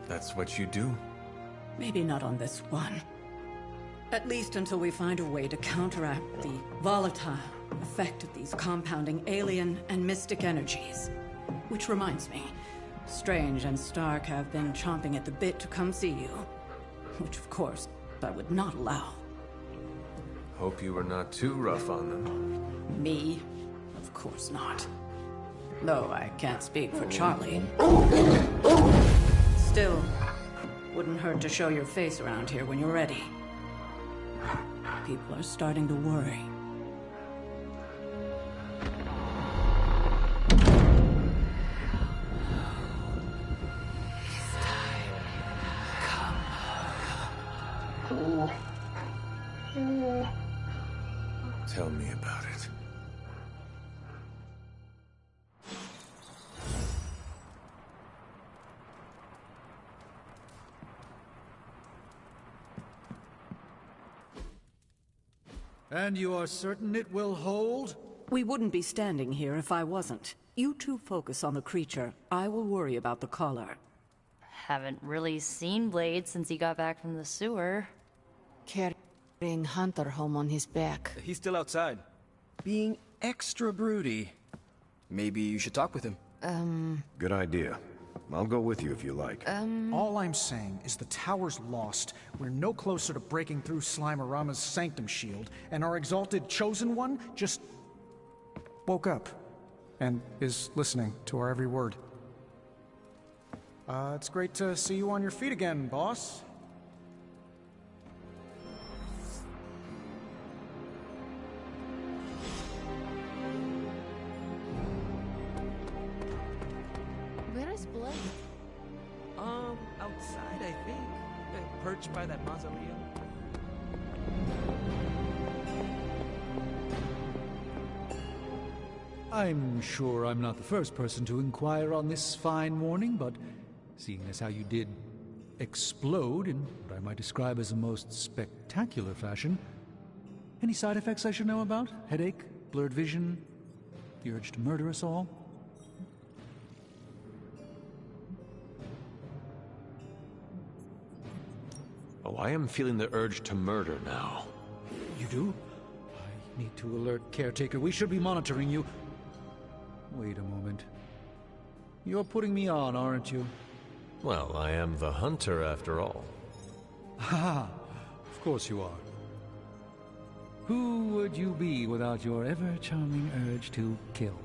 That's what you do? Maybe not on this one. At least until we find a way to counteract the volatile effect of these compounding alien and mystic energies. Which reminds me, Strange and Stark have been chomping at the bit to come see you. Which, of course, I would not allow. Hope you were not too rough on them. Me? Of course not. Though I can't speak for Charlie. Still, wouldn't hurt to show your face around here when you're ready. People are starting to worry. Tell me about it. And you are certain it will hold? We wouldn't be standing here if I wasn't. You two focus on the creature. I will worry about the collar. Haven't really seen Blade since he got back from the sewer. Carrying Hunter home on his back. He's still outside. Being extra broody. Maybe you should talk with him. Good idea. I'll go with you if you like. All I'm saying is the tower's lost. We're no closer to breaking through Slimerama's sanctum shield, and our exalted chosen one just woke up and is listening to our every word. It's great to see you on your feet again, boss. Where is Blade? Outside, I think. Perched by that mausoleum. I'm sure I'm not the first person to inquire on this fine morning, but seeing as how you did explode in what I might describe as a most spectacular fashion, any side effects I should know about? Headache? Blurred vision? The urge to murder us all? Oh, I am feeling the urge to murder now. You do? I need to alert Caretaker. We should be monitoring you. Wait a moment. You're putting me on, aren't you? Well, I am the hunter after all. Ha! Of course you are. Who would you be without your ever-charming urge to kill?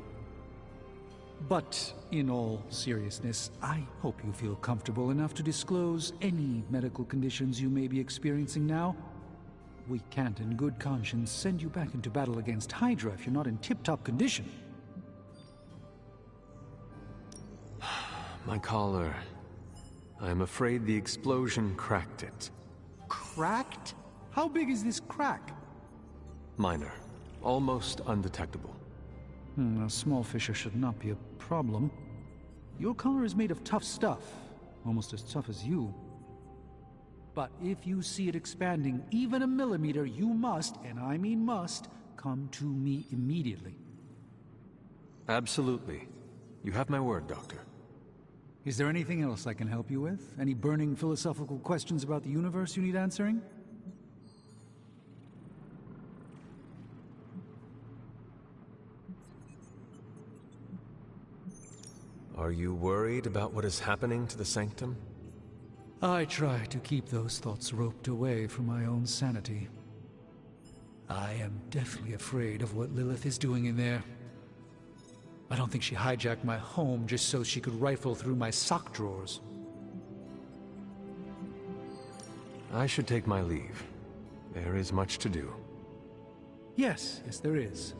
But, in all seriousness, I hope you feel comfortable enough to disclose any medical conditions you may be experiencing now. We can't in good conscience send you back into battle against Hydra if you're not in tip-top condition. My collar. I'm afraid the explosion cracked it. Cracked? How big is this crack? Minor. Almost undetectable. A small fissure should not be a problem. Your collar is made of tough stuff, almost as tough as you. But if you see it expanding even a millimeter, you must, and I mean must, come to me immediately. Absolutely. You have my word, Doctor. Is there anything else I can help you with? Any burning philosophical questions about the universe you need answering? Are you worried about what is happening to the Sanctum? I try to keep those thoughts roped away from my own sanity. I am deathly afraid of what Lilith is doing in there. I don't think she hijacked my home just so she could rifle through my sock drawers. I should take my leave. There is much to do. Yes, there is.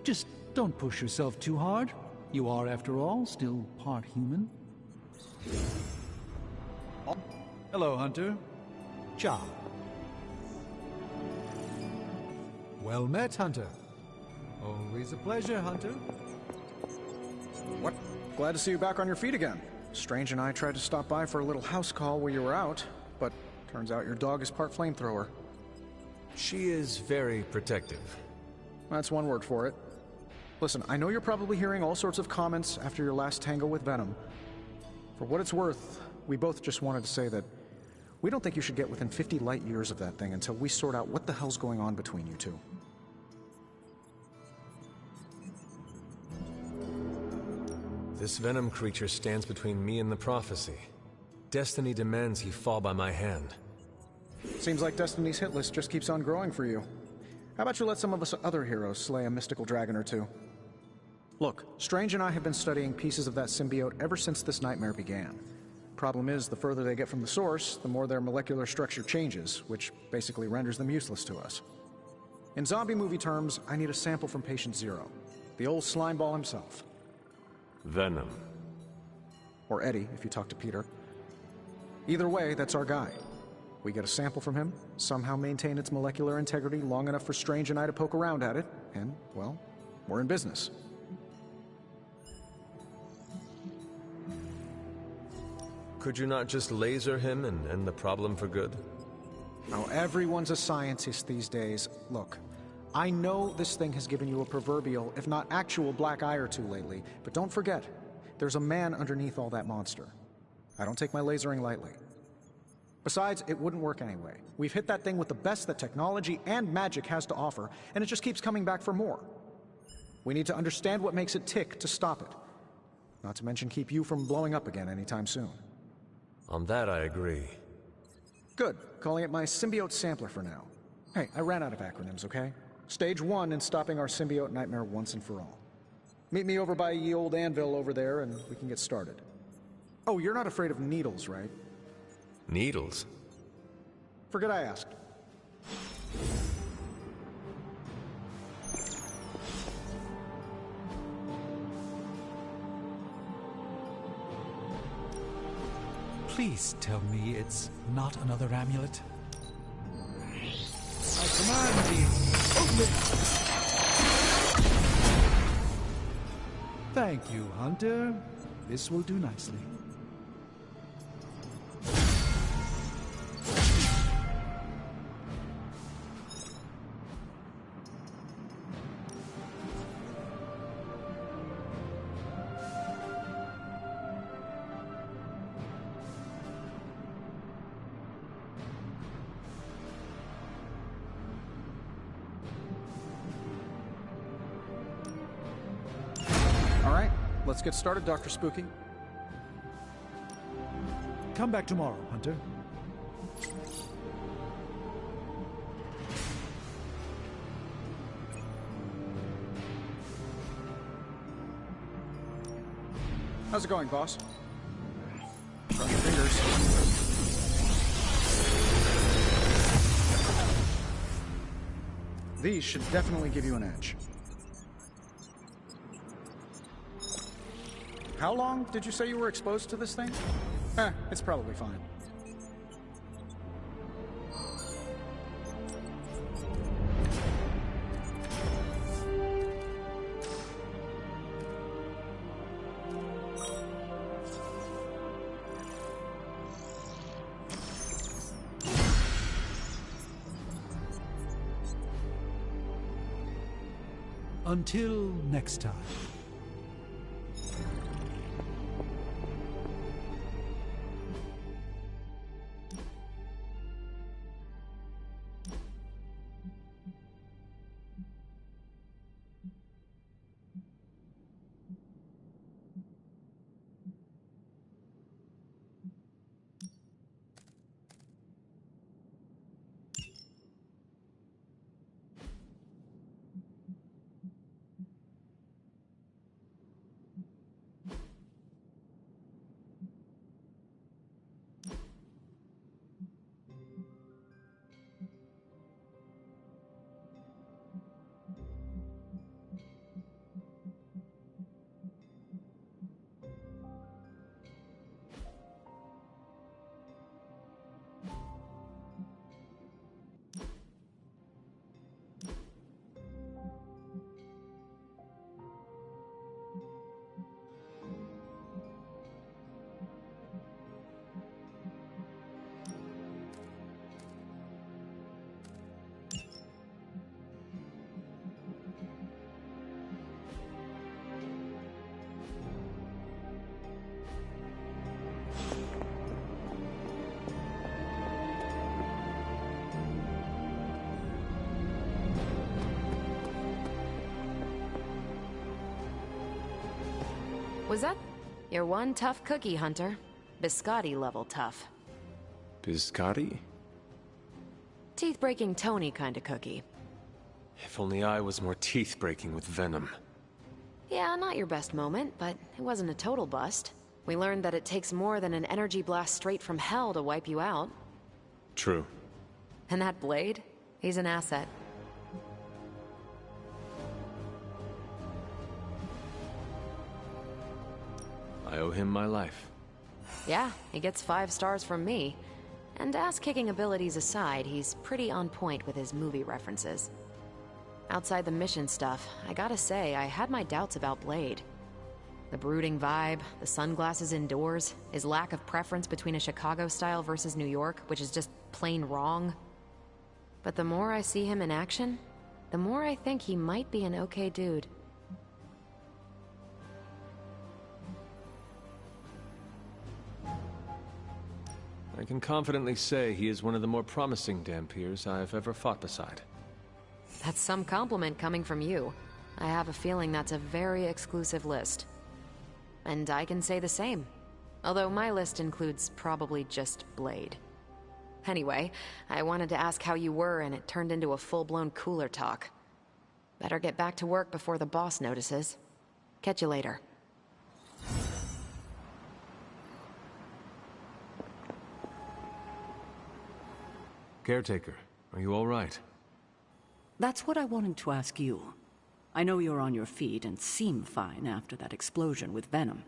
Just don't push yourself too hard. You are, after all, still part human. Hello, Hunter. Ciao. Well met, Hunter. Always a pleasure, Hunter. What? Glad to see you back on your feet again. Strange and I tried to stop by for a little house call while you were out, but turns out your dog is part flamethrower. She is very protective. That's one word for it. Listen, I know you're probably hearing all sorts of comments after your last tango with Venom. For what it's worth, we both just wanted to say that we don't think you should get within 50 light years of that thing until we sort out what the hell's going on between you two. This Venom creature stands between me and the prophecy. Destiny demands he fall by my hand. Seems like Destiny's hit list just keeps on growing for you. How about you let some of us other heroes slay a mystical dragon or two? Look, Strange and I have been studying pieces of that symbiote ever since this nightmare began. Problem is, the further they get from the source, the more their molecular structure changes, which basically renders them useless to us. In zombie movie terms, I need a sample from Patient Zero, the old slime ball himself. Venom. Or Eddie, if you talk to Peter. Either way, that's our guy. We get a sample from him, somehow maintain its molecular integrity long enough for Strange and I to poke around at it, and, well, we're in business. Could you not just laser him and end the problem for good? Now, everyone's a scientist these days. Look, I know this thing has given you a proverbial, if not actual, black eye or two lately, but don't forget, there's a man underneath all that monster. I don't take my lasering lightly. Besides, it wouldn't work anyway. We've hit that thing with the best that technology and magic has to offer, and it just keeps coming back for more. We need to understand what makes it tick to stop it. Not to mention keep you from blowing up again anytime soon. On that, I agree. Good. Calling it my symbiote sampler for now. Hey, I ran out of acronyms, okay? Stage 1 in stopping our symbiote nightmare once and for all. Meet me over by ye old anvil over there, and we can get started. Oh, you're not afraid of needles, right? Needles? Forget I asked. Please tell me it's not another amulet. I command thee, open! Thank you, Hunter. This will do nicely. Let's get started, Dr. Spooky. Come back tomorrow, Hunter. How's it going, boss? Cross your fingers. These should definitely give you an edge. How long did you say you were exposed to this thing? It's probably fine. Until next time. Was that your one tough cookie, Hunter? Biscotti level tough. Biscotti? Teeth-breaking Tony kind of cookie. If only I was more teeth-breaking with venom. Yeah, not your best moment, but it wasn't a total bust. We learned that it takes more than an energy blast straight from hell to wipe you out. True. And that Blade? He's an asset. I owe him my life. Yeah, he gets 5 stars from me. And ass-kicking abilities aside, he's pretty on point with his movie references. Outside the mission stuff, I gotta say, I had my doubts about Blade. The brooding vibe, the sunglasses indoors, his lack of preference between a Chicago style versus New York, which is just plain wrong. But the more I see him in action, the more I think he might be an okay dude. I can confidently say he is one of the more promising Dhampirs I have ever fought beside. That's some compliment coming from you. I have a feeling that's a very exclusive list. And I can say the same. Although my list includes probably just Blade. Anyway, I wanted to ask how you were, and it turned into a full-blown cooler talk. Better get back to work before the boss notices. Catch you later. Caretaker, are you all right? That's what I wanted to ask you. I know you're on your feet and seem fine after that explosion with Venom.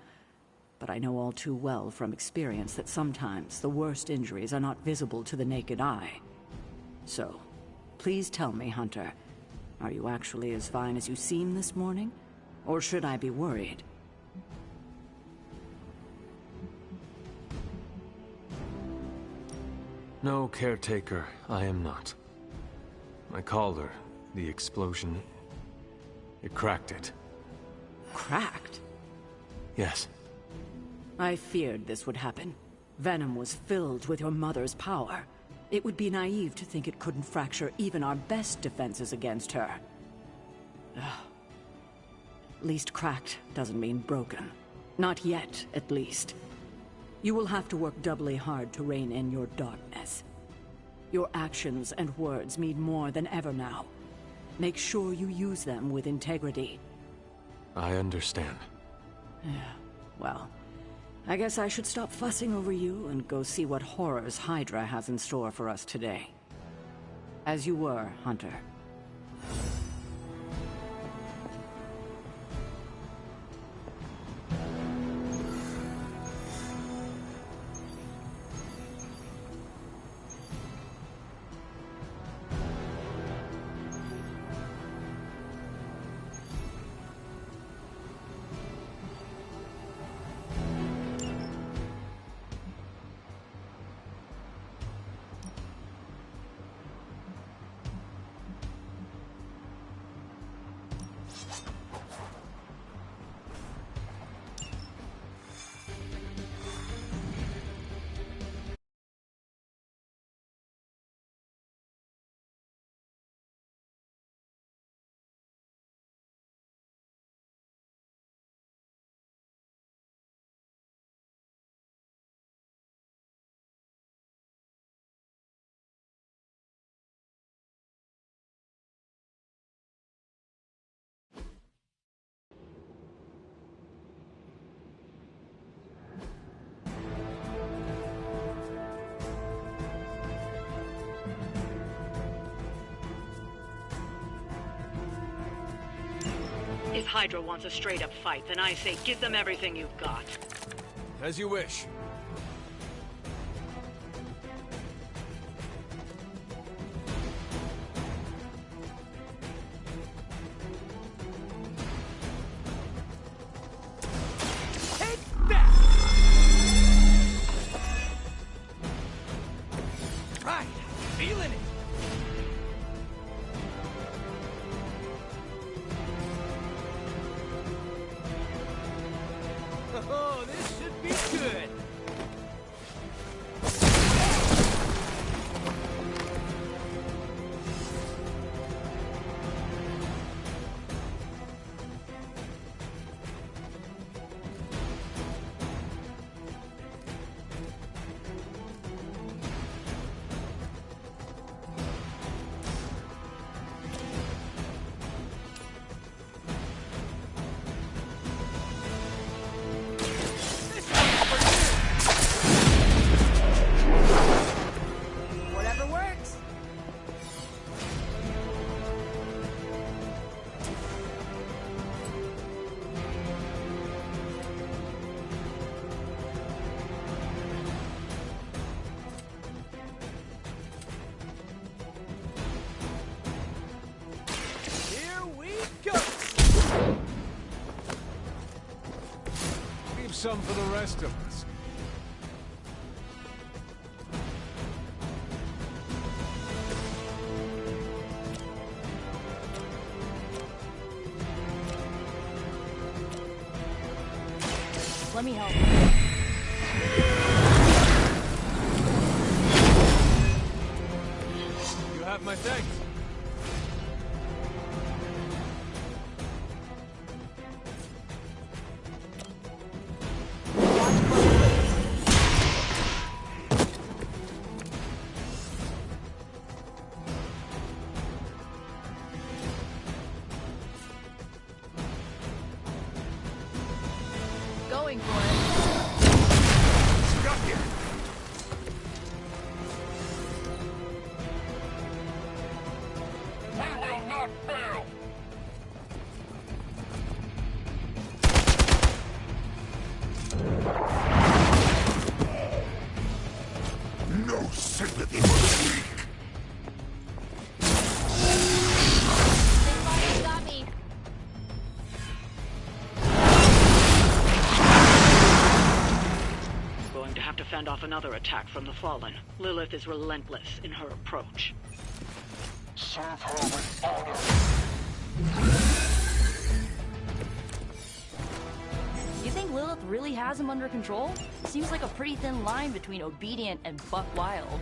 But I know all too well from experience that sometimes the worst injuries are not visible to the naked eye. So, please tell me, Hunter, are you actually as fine as you seem this morning? Or should I be worried? No, Caretaker, I am not. My collar, the explosion, it cracked it. Cracked? Yes. I feared this would happen. Venom was filled with your mother's power. It would be naive to think it couldn't fracture even our best defenses against her. Ugh. At least cracked doesn't mean broken. Not yet, at least. You will have to work doubly hard to rein in your darkness. Your actions and words mean more than ever now. Make sure you use them with integrity. I understand. Well, I guess I should stop fussing over you and go see what horrors Hydra has in store for us today. As you were, Hunter. If Hydra wants a straight-up fight, then I say give them everything you've got. As you wish. Take that! Right, feeling it. Oh, this should be good. some for the rest of us. Let me help. You have my thanks. Going for it. Stuck here. We will not fail! No sympathy for the weak! They got me. Going to have to fend off another attack from the Fallen. Lilith is relentless in her approach. Serve her with honor! You think Lilith really has him under control? Seems like a pretty thin line between obedient and buck wild.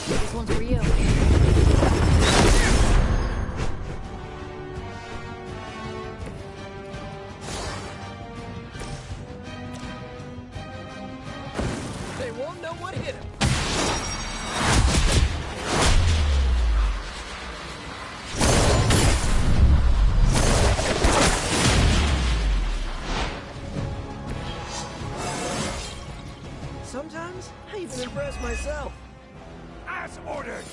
This one's for you. They won't know what hit him. Sometimes I even impress myself. As ordered!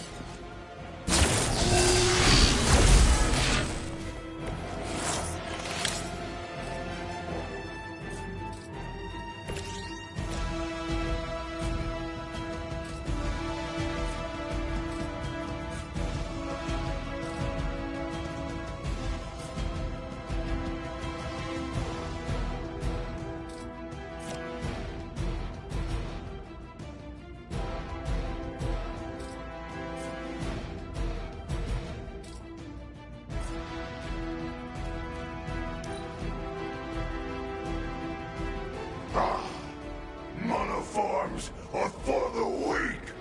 Monoforms are for the weak!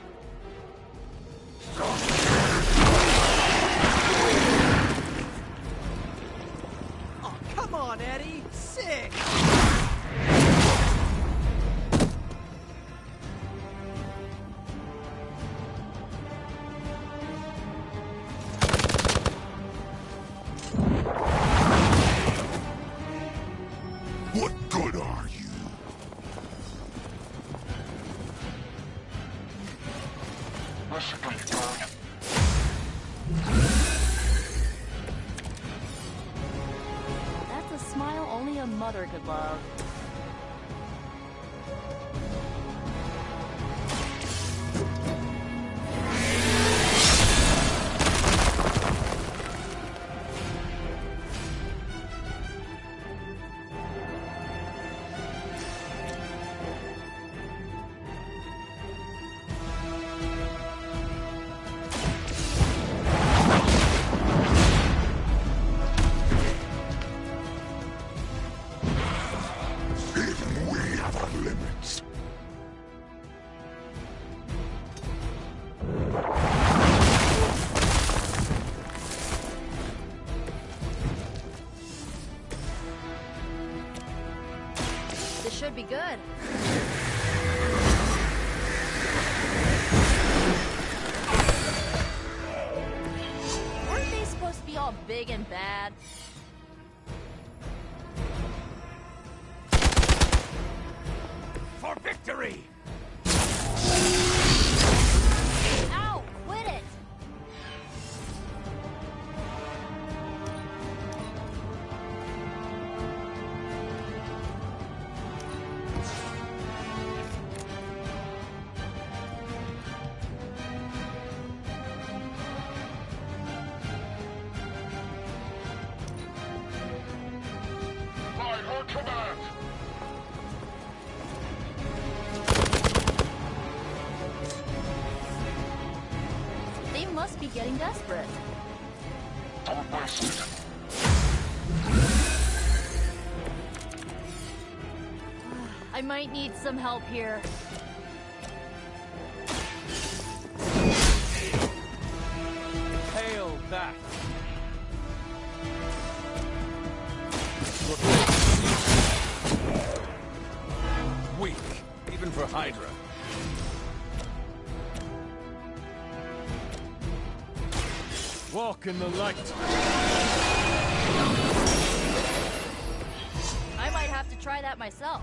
Oh, come on, Eddie! Sick! What good are you? Listen to me, bird. That's a smile only a mother could love. Even we have our limits. This should be good. Weren't they supposed to be all big and bad? Hurry! Ow! Quit it! By her command! They must be getting desperate. Don't waste it. I might need some help here. Hail that! Weak, even for Hydra. Walk in the light. I might have to try that myself.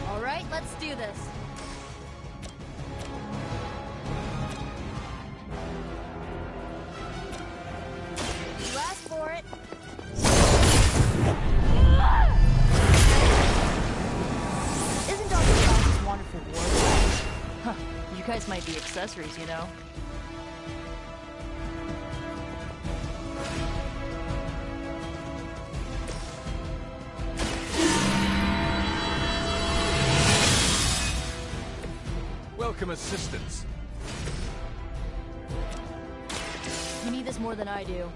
All right, let's do this. You asked for it. Isn't Dr. Fausti's wonderful wardrobe? Huh. You guys might be accessories, you know. Welcome assistance. You need this more than I do.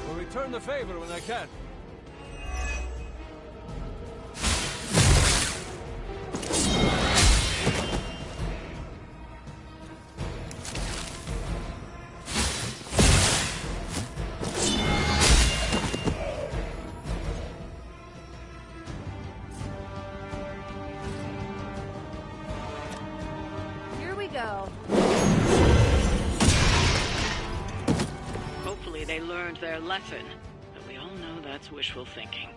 Will return the favor when I can. Here we go. Hopefully they learned their lesson, but we all know that's wishful thinking.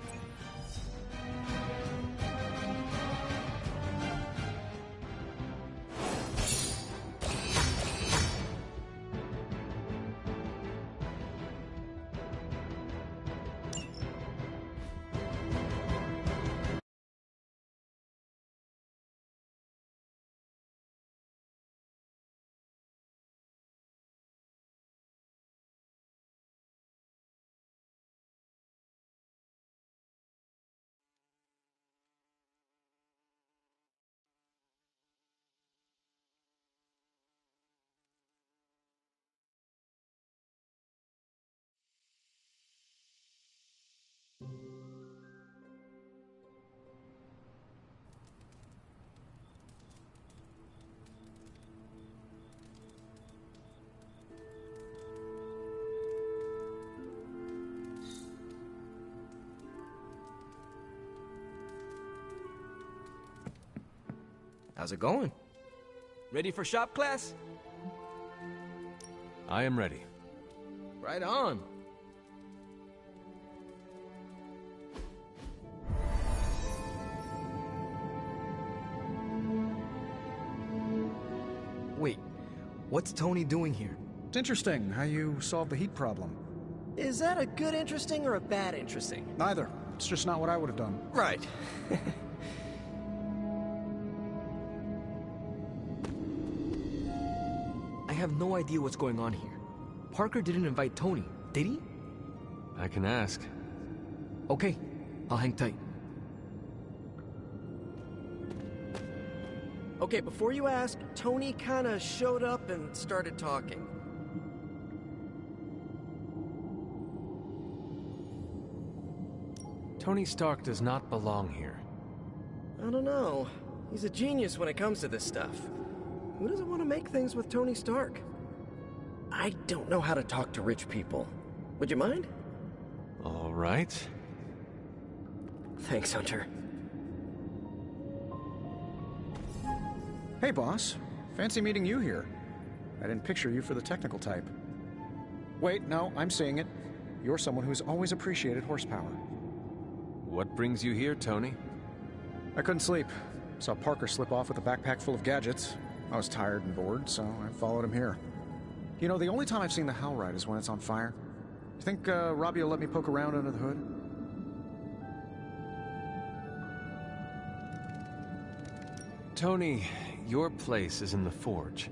How's it going? Ready for shop class? I am ready. Right on. Wait, what's Tony doing here? It's interesting how you solved the heat problem. Is that a good interesting or a bad interesting? Neither. It's just not what I would have done. Right. have no idea what's going on here. Parker didn't invite Tony, did he? I can ask. Okay, I'll hang tight. Okay, before you ask, Tony kinda showed up and started talking. Tony Stark does not belong here. I don't know. He's a genius when it comes to this stuff. Who doesn't want to make things with Tony Stark? I don't know how to talk to rich people. Would you mind? All right. Thanks, Hunter. Hey, boss. Fancy meeting you here. I didn't picture you for the technical type. Wait, no, I'm seeing it. You're someone who's always appreciated horsepower. What brings you here, Tony? I couldn't sleep. Saw Parker slip off with a backpack full of gadgets. I was tired and bored, so I followed him here. You know, the only time I've seen the Hellride is when it's on fire. You think Robbie will let me poke around under the hood? Tony, your place is in the Forge.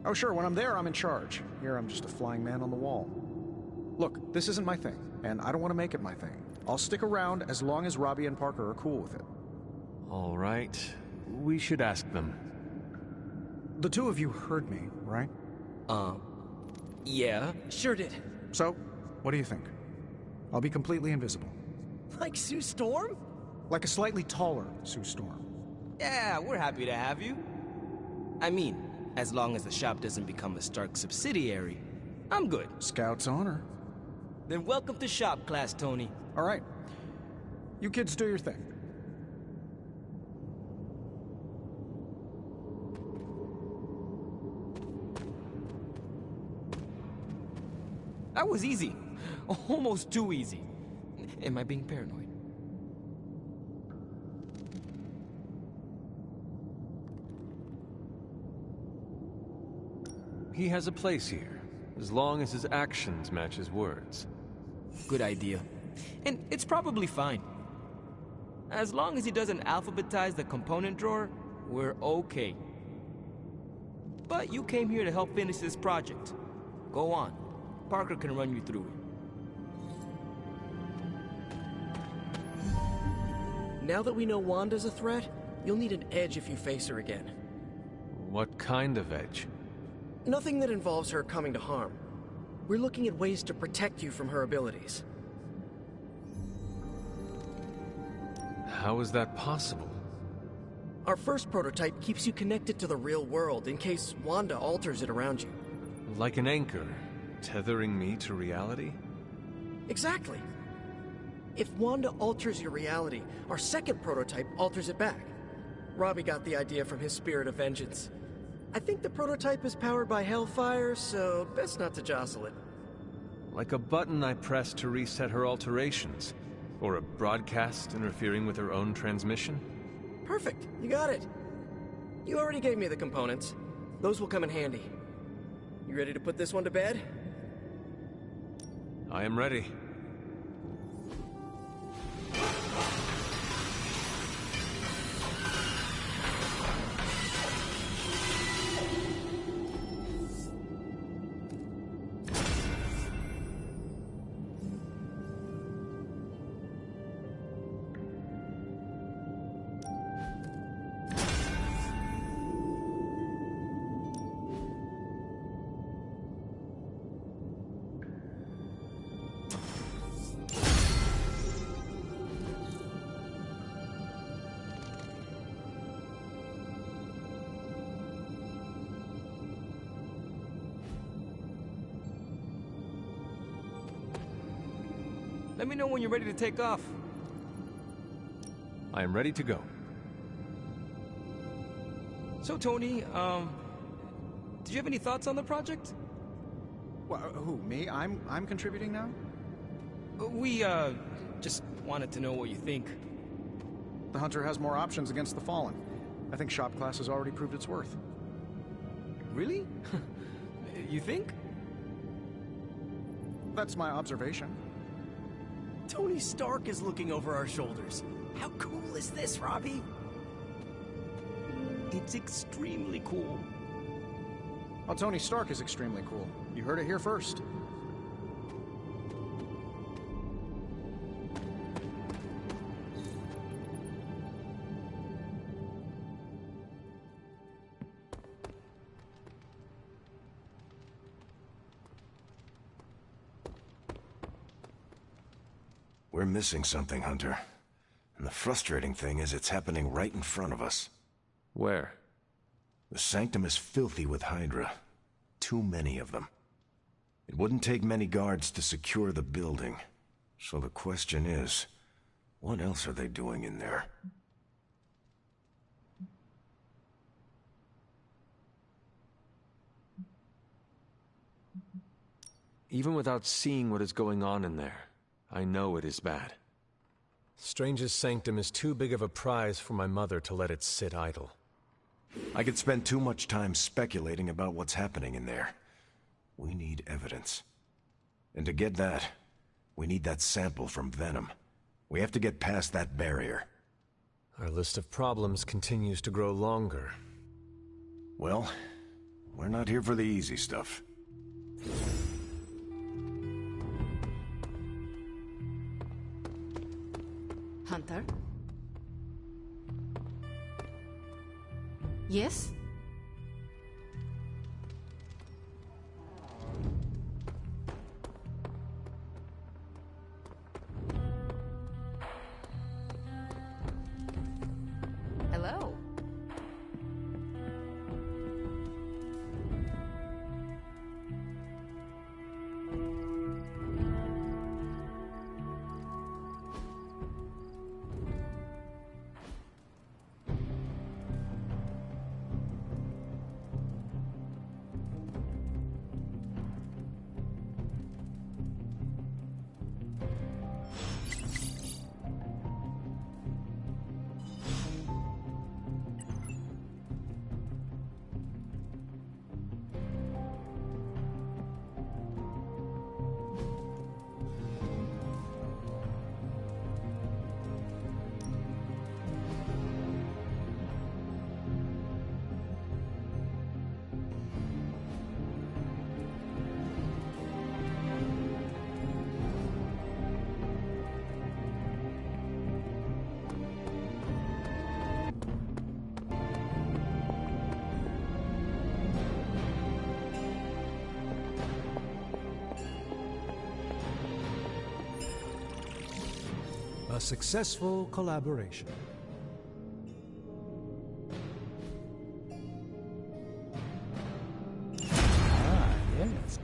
Oh, sure, when I'm there, I'm in charge. Here, I'm just a flying man on the wall. Look, this isn't my thing, and I don't want to make it my thing. I'll stick around as long as Robbie and Parker are cool with it. All right. We should ask them. The two of you heard me, right? Yeah. Sure did. So, what do you think? I'll be completely invisible. Like Sue Storm? Like a slightly taller Sue Storm. Yeah, we're happy to have you. I mean, as long as the shop doesn't become a Stark subsidiary, I'm good. Scout's honor. Then welcome to shop class, Tony. All right. You kids do your thing. That was easy. Almost too easy. Am I being paranoid? He has a place here, as long as his actions match his words. Good idea. And it's probably fine. As long as he doesn't alphabetize the component drawer, we're okay. But you came here to help finish this project. Go on. Parker can run you through it. Now that we know Wanda's a threat, you'll need an edge if you face her again. What kind of edge? Nothing that involves her coming to harm. We're looking at ways to protect you from her abilities. How is that possible? Our first prototype keeps you connected to the real world in case Wanda alters it around you. Like an anchor, tethering me to reality? Exactly. If Wanda alters your reality, our second prototype alters it back. Robbie got the idea from his spirit of vengeance. I think the prototype is powered by Hellfire, so best not to jostle it. Like a button I press to reset her alterations, or a broadcast interfering with her own transmission? Perfect, you got it. You already gave me the components. Those will come in handy. You ready to put this one to bed? I am ready. Let me know when you're ready to take off. I am ready to go. So, Tony, did you have any thoughts on the project? Well, who, me? I'm contributing now? We, just wanted to know what you think. The Hunter has more options against the Fallen. I think shop class has already proved its worth. Really? You think? That's my observation. Tony Stark is looking over our shoulders. How cool is this, Robbie? It's extremely cool. Oh, Tony Stark is extremely cool. You heard it here first. We're missing something, Hunter. And the frustrating thing is it's happening right in front of us. Where? The Sanctum is filthy with Hydra. Too many of them. It wouldn't take many guards to secure the building. So the question is, what else are they doing in there? Even without seeing what is going on in there, I know it is bad. Strange's Sanctum is too big of a prize for my mother to let it sit idle. I could spend too much time speculating about what's happening in there. We need evidence. And to get that, we need that sample from Venom. We have to get past that barrier. Our list of problems continues to grow longer. Well, we're not here for the easy stuff. Hunter? Yes? Hello? A successful collaboration. Ah, yes.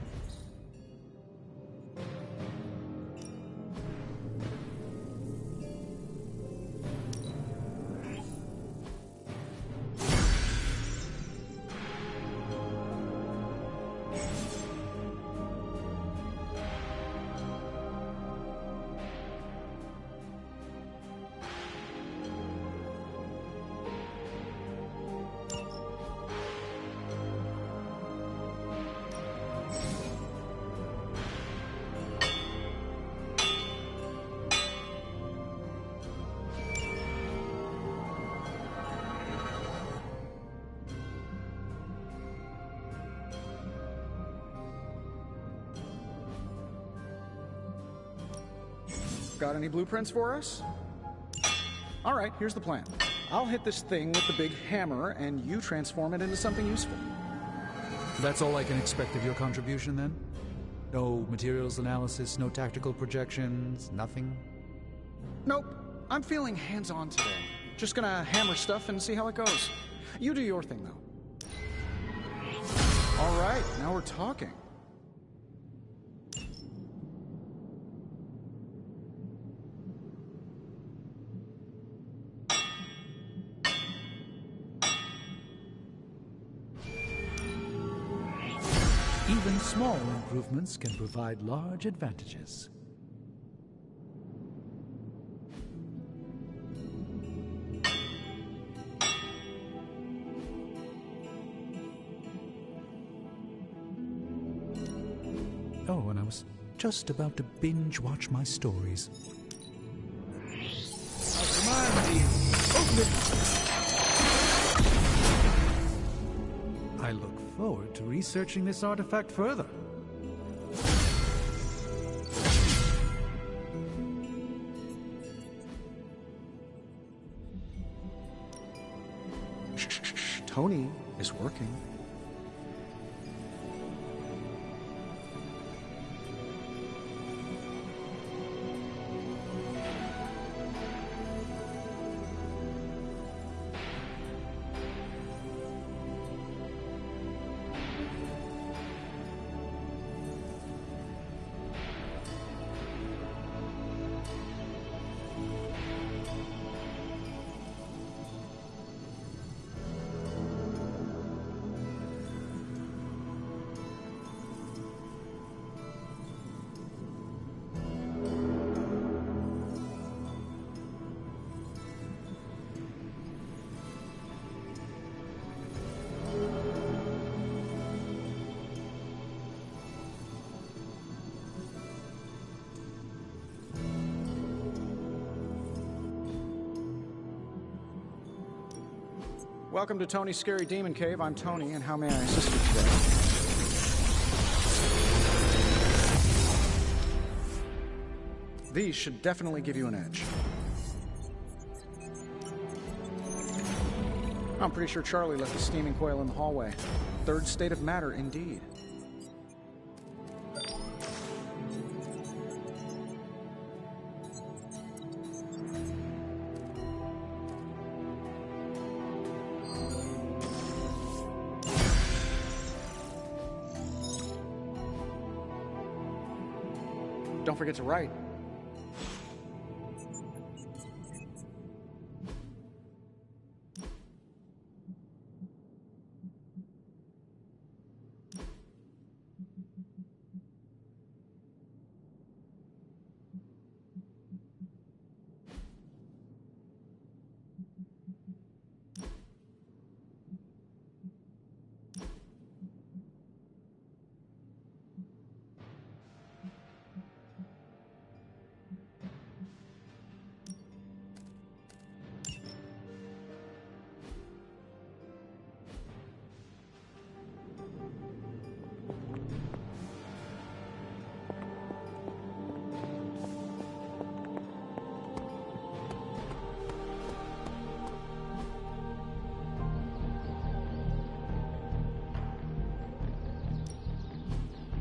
Got any blueprints for us? All right, here's the plan. I'll hit this thing with the big hammer, and you transform it into something useful. That's all I can expect of your contribution, then? No materials analysis, no tactical projections, nothing? Nope. I'm feeling hands-on today. Just gonna hammer stuff and see how it goes. You do your thing, though. All right, now we're talking. Even small improvements can provide large advantages. Oh, and I was just about to binge watch my stories. I look forward to researching this artifact further. Tony is working. Welcome to Tony's Scary Demon Cave. I'm Tony, and how may I assist you today? These should definitely give you an edge. I'm pretty sure Charlie left a steaming coil in the hallway. Third state of matter, indeed. Don't forget to write.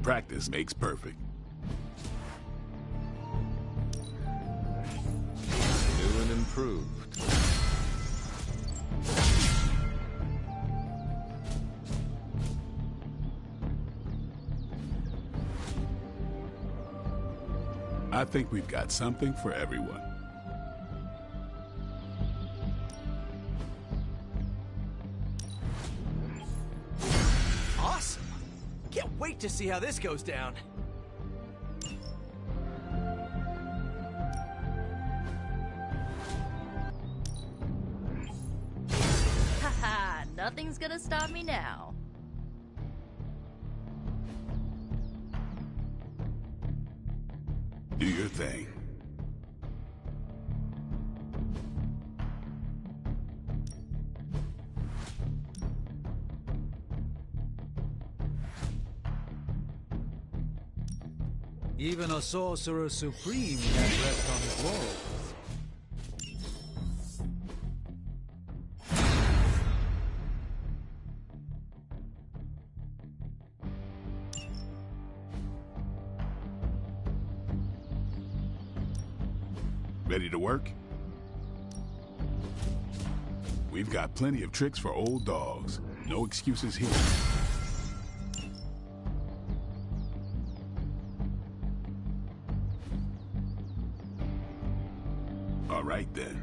Practice makes perfect. New and improved. I think we've got something for everyone. Awesome! Can't wait to see how this goes down. Haha, nothing's gonna stop me now. Do your thing. Even a sorcerer supreme can't rest on his laurels. Ready to work? We've got plenty of tricks for old dogs. No excuses here. All right, then.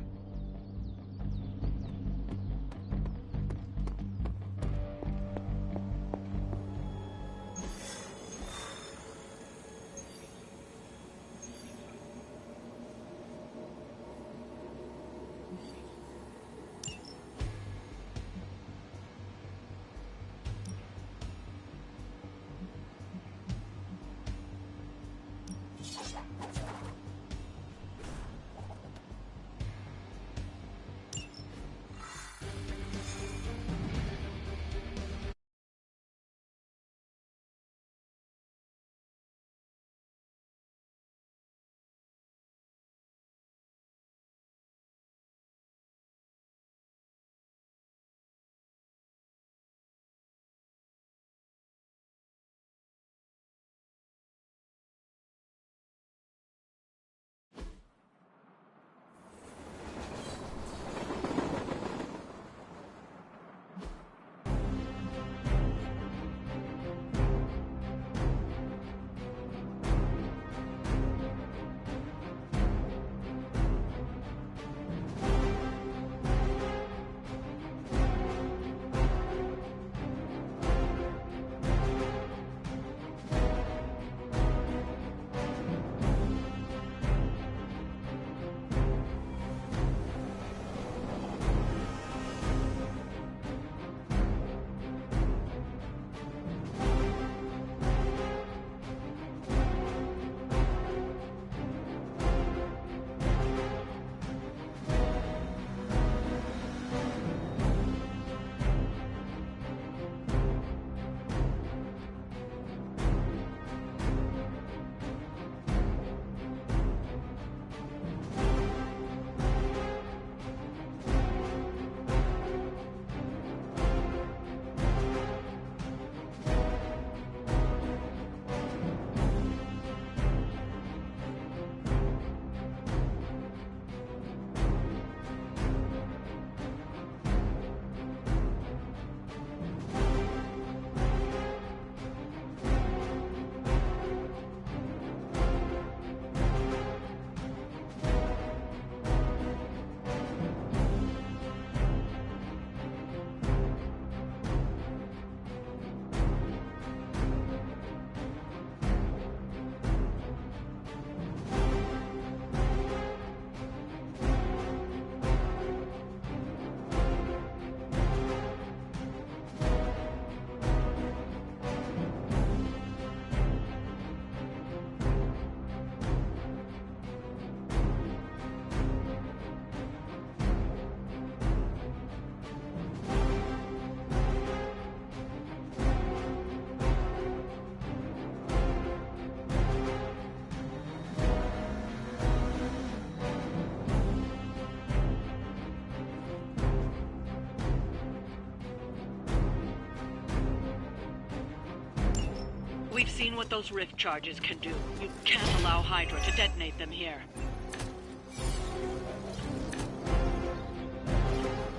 We've seen what those rift charges can do. You can't allow Hydra to detonate them here.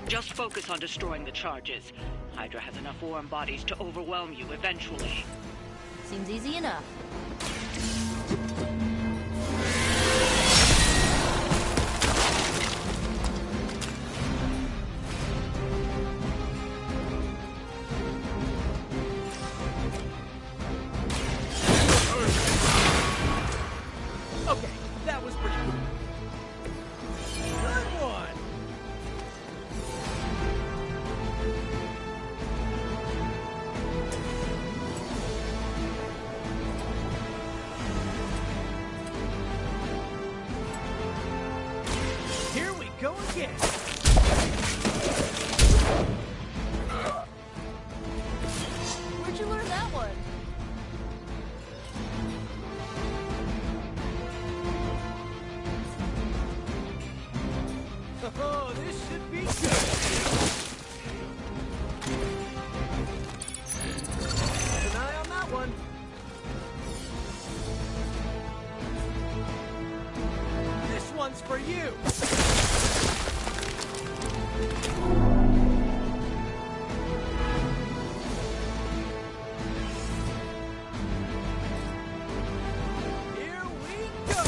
Just focus on destroying the charges. Hydra has enough warm bodies to overwhelm you eventually. Seems easy enough. Okay, that was pretty cool. Good one! Here we go again. Where'd you learn that one? Oh, this should be good. Keep an eye on that one. This one's for you. Here we go.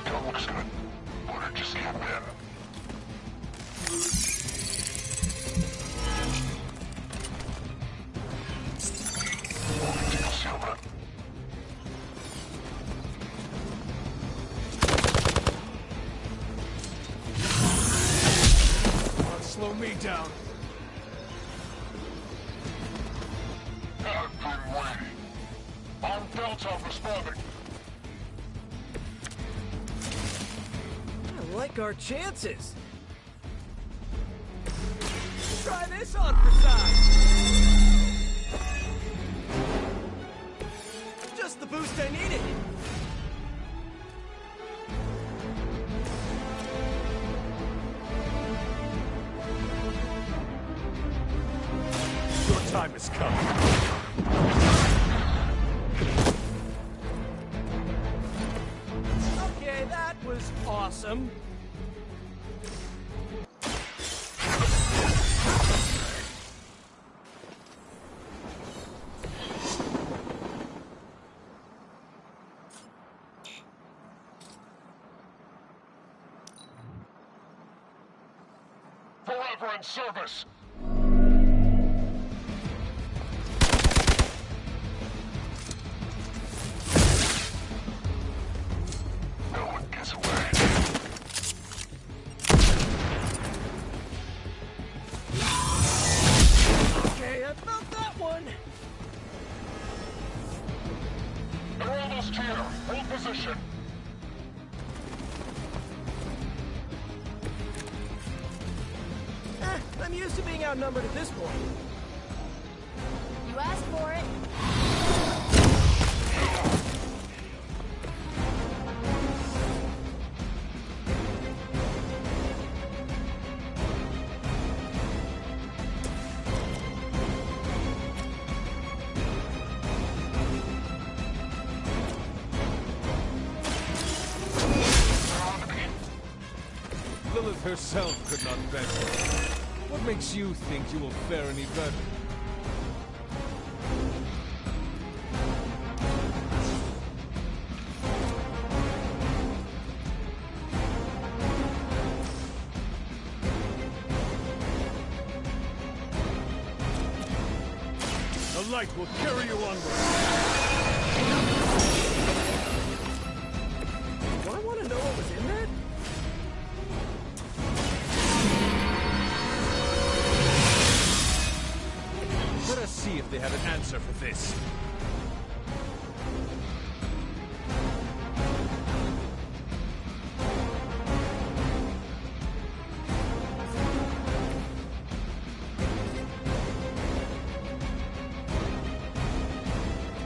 Don't looks good. Order just came in. Deal, Silver. Slow me down. I've been waiting. On Delta responding. I like our chances. Try this on for size. Just the boost I needed. Your time has come. Okay, that was awesome. Forever in service. No one gets away. Okay, I felt that one. They're almost here. Hold position. I'm used to being outnumbered at this point. You asked for it. Lilith herself could not best. What makes you think you will fare any better? The light will carry you onward. Do I want to know what was in that? Let us see if they have an answer for this.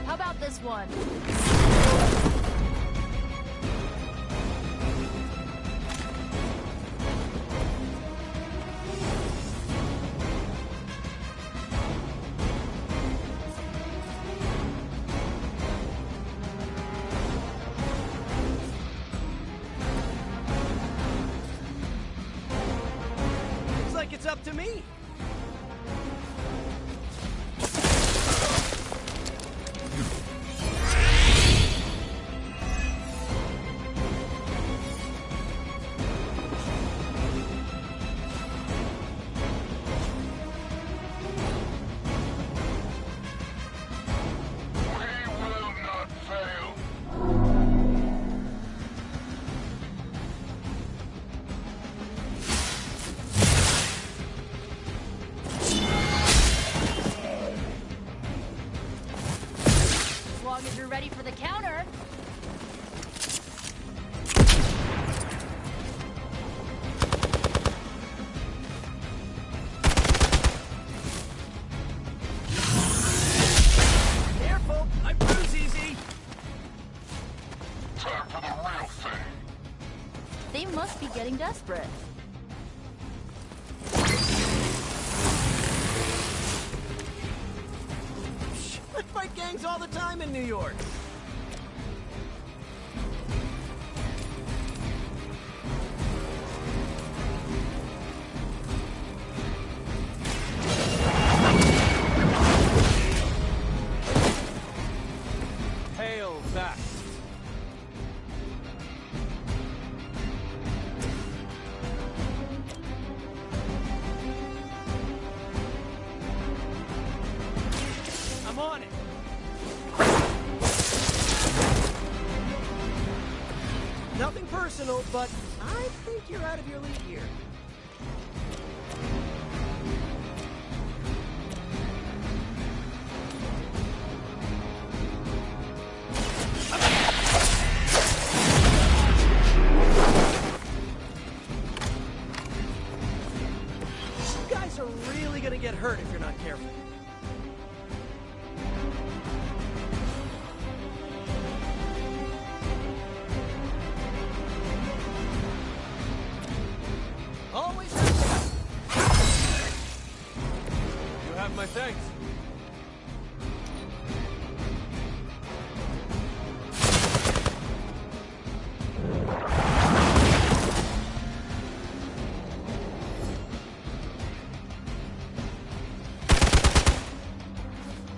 How about this one? up to me. As long as you're ready for the counter. Careful, I bruise easy. Time for the real thing. They must be getting desperate. I fight gangs all the time in New York. Hail back. I'm on it. Nothing personal, but I think you're out of your league here. You guys are really gonna get hurt if you're not careful. Always have You have my thanks.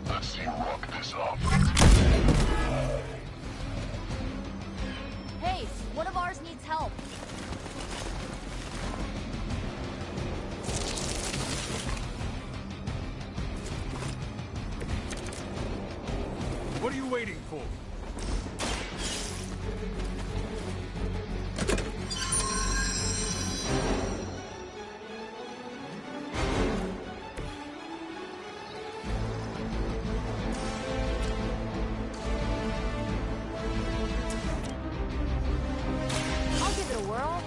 Let's see you rock this up. Hey, one of ours needs help. What are you waiting for? I'll give it a whirl.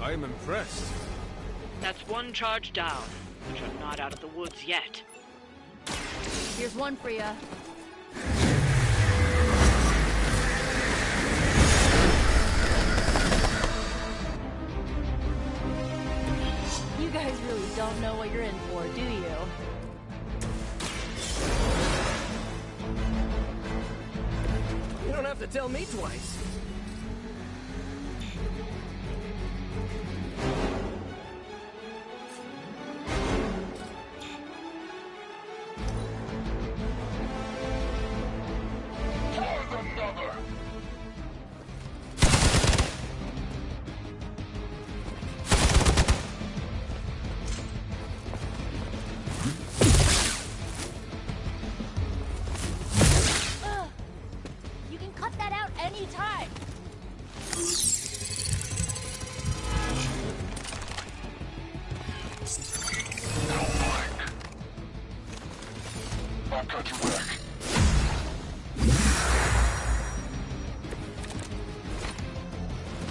I am impressed. That's one charge down, but you're not out of the woods yet. Here's one for ya. You guys really don't know what you're in for, do you? You don't have to tell me twice. For the mother. Ugh. You can cut that out anytime. I've got your back.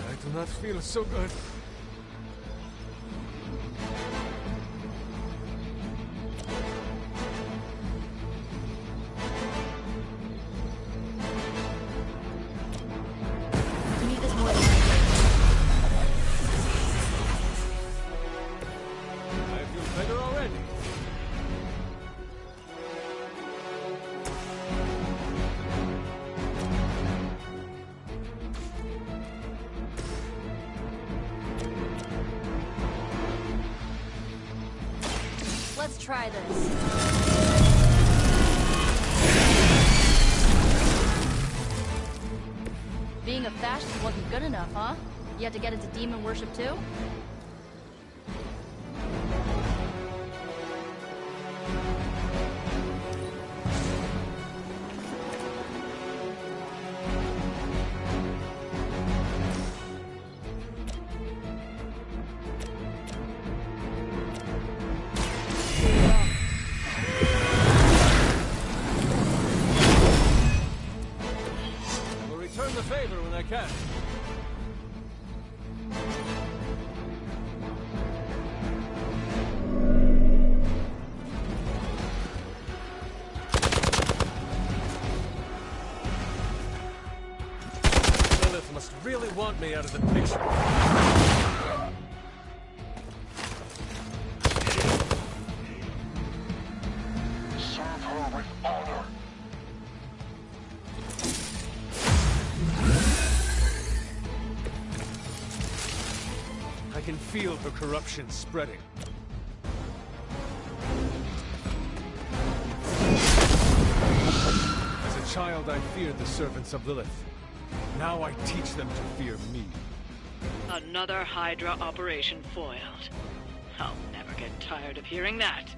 I do not feel so good. You need this more than I feel better already. Let's try this. Being a fascist wasn't good enough, huh? You had to get into demon worship too? Will return the favor when I can. Lilith must really want me out of the picture. Serve her with honor. I can feel her corruption spreading. As a child, I feared the servants of Lilith. Now I teach them to fear me. Another Hydra operation foiled. I'll never get tired of hearing that.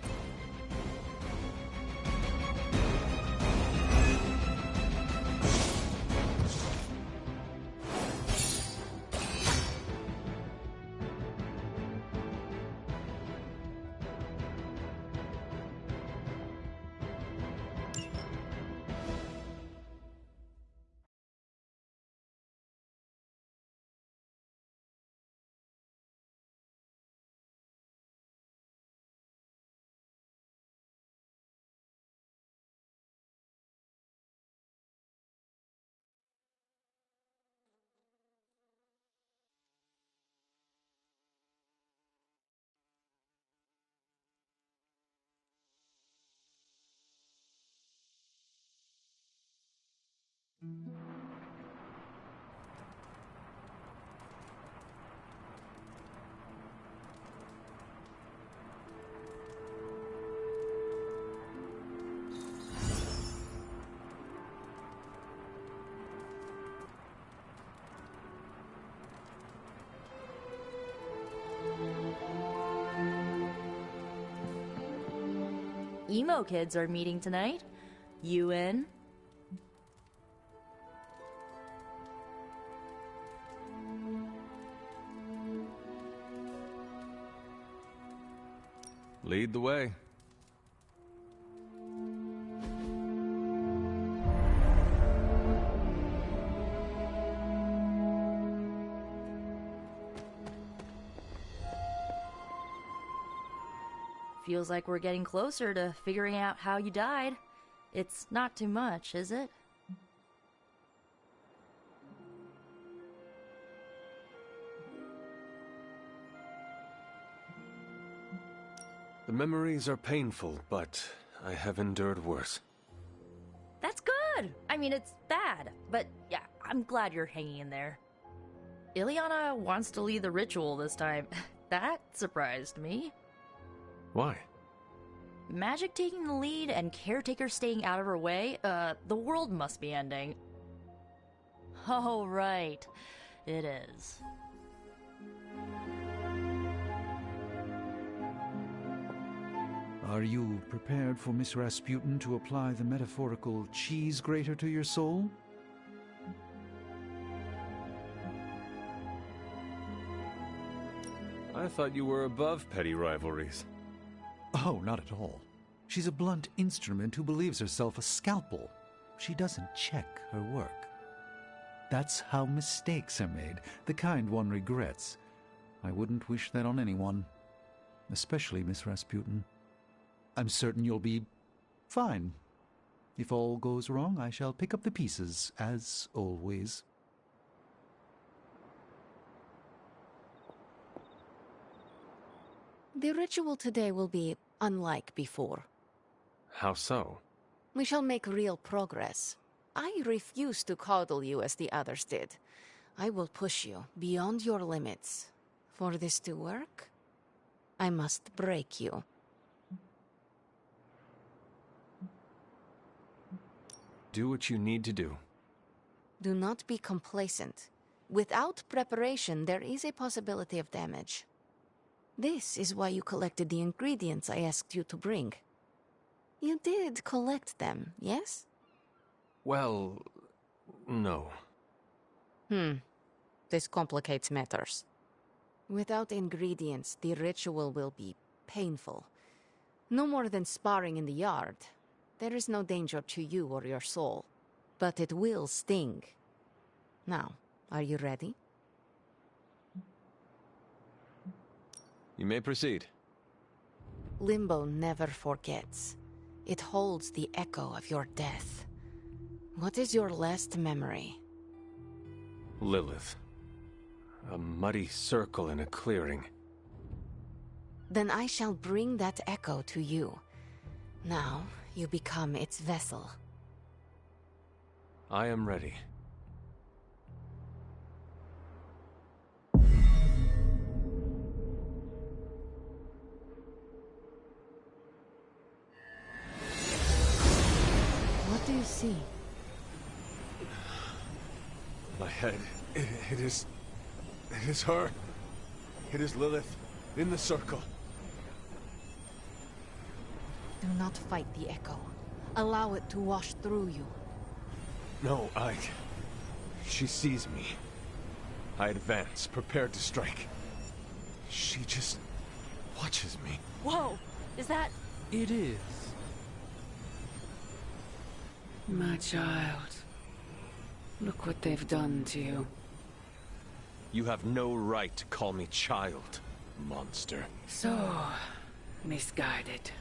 Emo kids are meeting tonight. You in? Lead the way. Feels like we're getting closer to figuring out how you died. It's not too much, is it? The memories are painful, but I have endured worse. That's good! I mean, it's bad, but yeah, I'm glad you're hanging in there. Ileana wants to lead the ritual this time. That surprised me. Why? Magic taking the lead and Caretaker staying out of her way? The world must be ending. Oh, right. It is. Are you prepared for Miss Rasputin to apply the metaphorical cheese grater to your soul? I thought you were above petty rivalries. Oh, not at all. She's a blunt instrument who believes herself a scalpel. She doesn't check her work. That's how mistakes are made, the kind one regrets. I wouldn't wish that on anyone, especially Miss Rasputin. I'm certain you'll be fine. If all goes wrong, I shall pick up the pieces, as always. The ritual today will be unlike before. How so? We shall make real progress. I refuse to coddle you as the others did. I will push you beyond your limits. For this to work, I must break you. Do what you need to do. Do not be complacent. Without preparation, there is a possibility of damage. This is why you collected the ingredients I asked you to bring. You did collect them, yes? Well, no. This complicates matters. Without ingredients, the ritual will be painful. No more than sparring in the yard. There is no danger to you or your soul. But it will sting. Now, are you ready? You may proceed. Limbo never forgets. It holds the echo of your death. What is your last memory? Lilith. A muddy circle in a clearing. Then I shall bring that echo to you. Now, you become its vessel. I am ready. What do you see? My head. It is her. It is Lilith. In the circle. Do not fight the echo. Allow it to wash through you. No, she sees me. I advance, prepared to strike. She just watches me. Whoa! Is that... It is. My child. Look what they've done to you. You have no right to call me child, monster. So... misguided.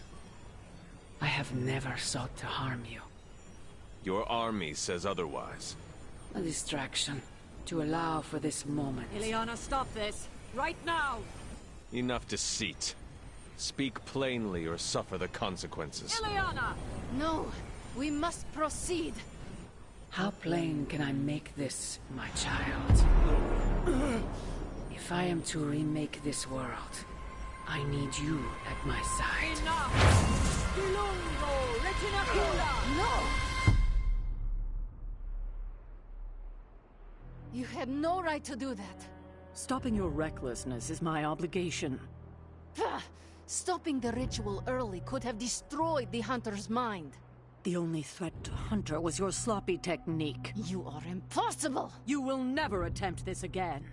I have never sought to harm you. Your army says otherwise. A distraction. To allow for this moment. Ileana, stop this! Right now! Enough deceit. Speak plainly or suffer the consequences. Ileana! No! We must proceed! How plain can I make this, my child? If I am to remake this world, I need you at my side. Enough! Dilungo! Retinacula! No! You had no right to do that. Stopping your recklessness is my obligation. Stopping the ritual early could have destroyed the Hunter's mind. The only threat to Hunter was your sloppy technique. You are impossible! You will never attempt this again.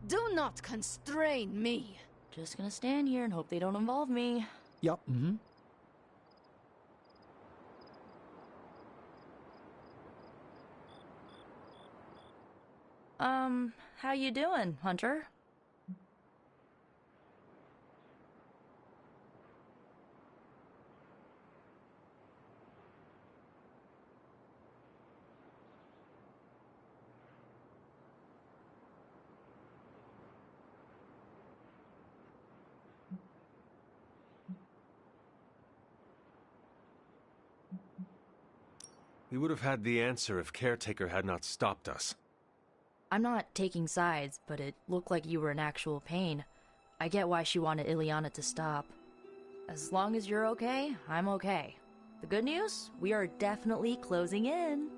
Do not constrain me. Just gonna stand here and hope they don't involve me. Yup. Mm-hmm. How you doing, Hunter? We would have had the answer if Caretaker had not stopped us. I'm not taking sides, but it looked like you were in actual pain. I get why she wanted Ileana to stop. As long as you're okay, I'm okay. The good news? We are definitely closing in.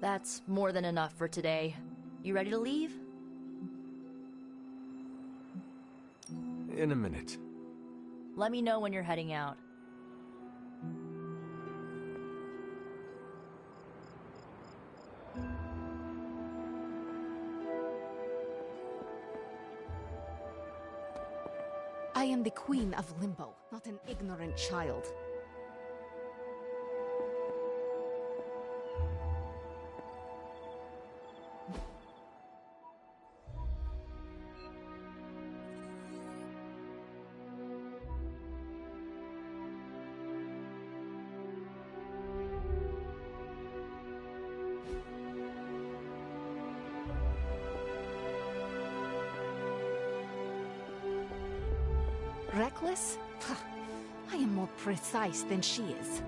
That's more than enough for today. You ready to leave? In a minute. Let me know when you're heading out. I am the Queen of Limbo, not an ignorant child. Reckless? I am more precise than she is.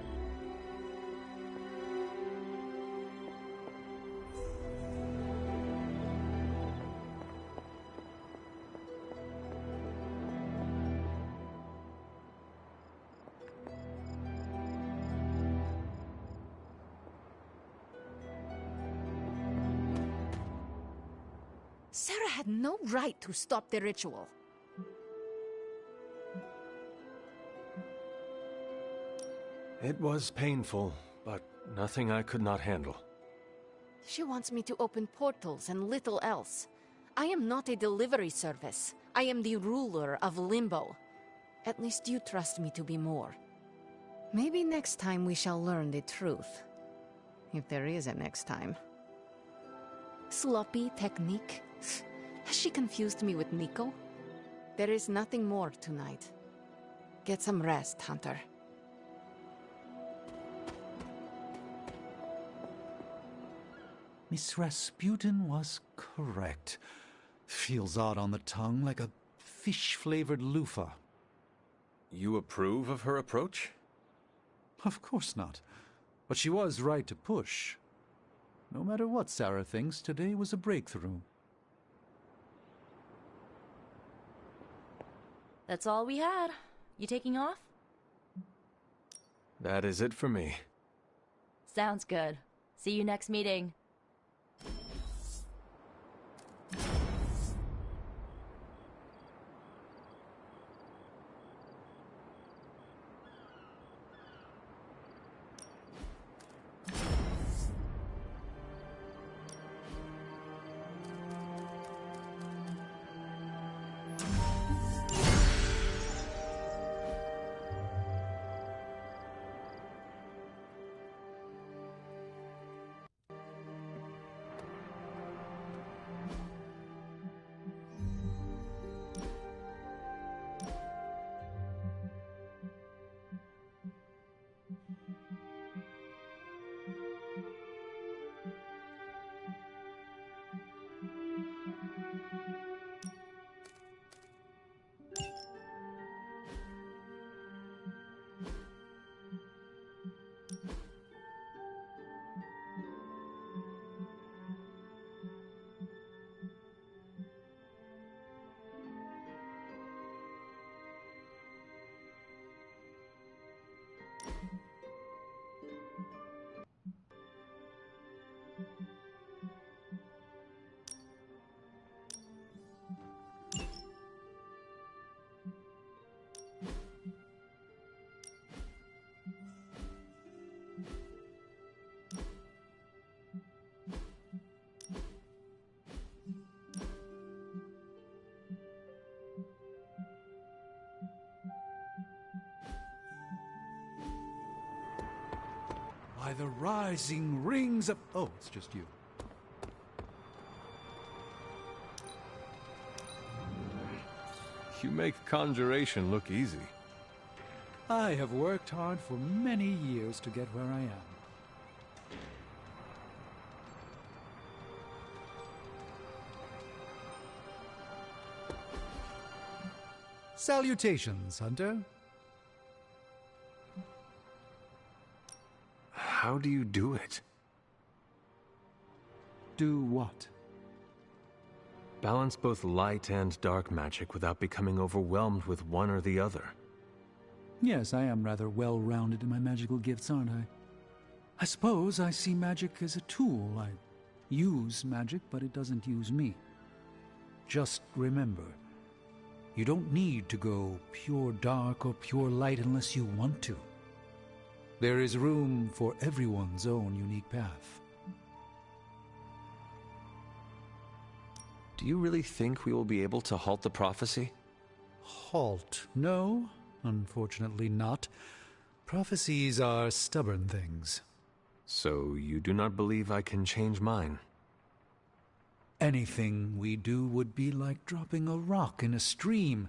Sarah had no right to stop the ritual. It was painful, but nothing I could not handle. She wants me to open portals and little else. I am not a delivery service. I am the ruler of Limbo. At least you trust me to be more. Maybe next time we shall learn the truth. If there is a next time. Sloppy technique? Has she confused me with Nico? There is nothing more tonight. Get some rest, Hunter. Miss Rasputin was correct. Feels odd on the tongue, like a fish-flavored loofah. You approve of her approach? Of course not. But she was right to push. No matter what Sarah thinks, today was a breakthrough. That's all we had. You taking off? That is it for me. Sounds good. See you next meeting. By the rising rings of... Oh, it's just you. You make conjuration look easy. I have worked hard for many years to get where I am. Salutations, Hunter. How do you do it? Do what? Balance both light and dark magic without becoming overwhelmed with one or the other. Yes, I am rather well-rounded in my magical gifts, aren't I? I suppose I see magic as a tool. I use magic, but it doesn't use me. Just remember, you don't need to go pure dark or pure light unless you want to. There is room for everyone's own unique path. Do you really think we will be able to halt the prophecy? Halt? No, unfortunately not. Prophecies are stubborn things. So you do not believe I can change mine? Anything we do would be like dropping a rock in a stream.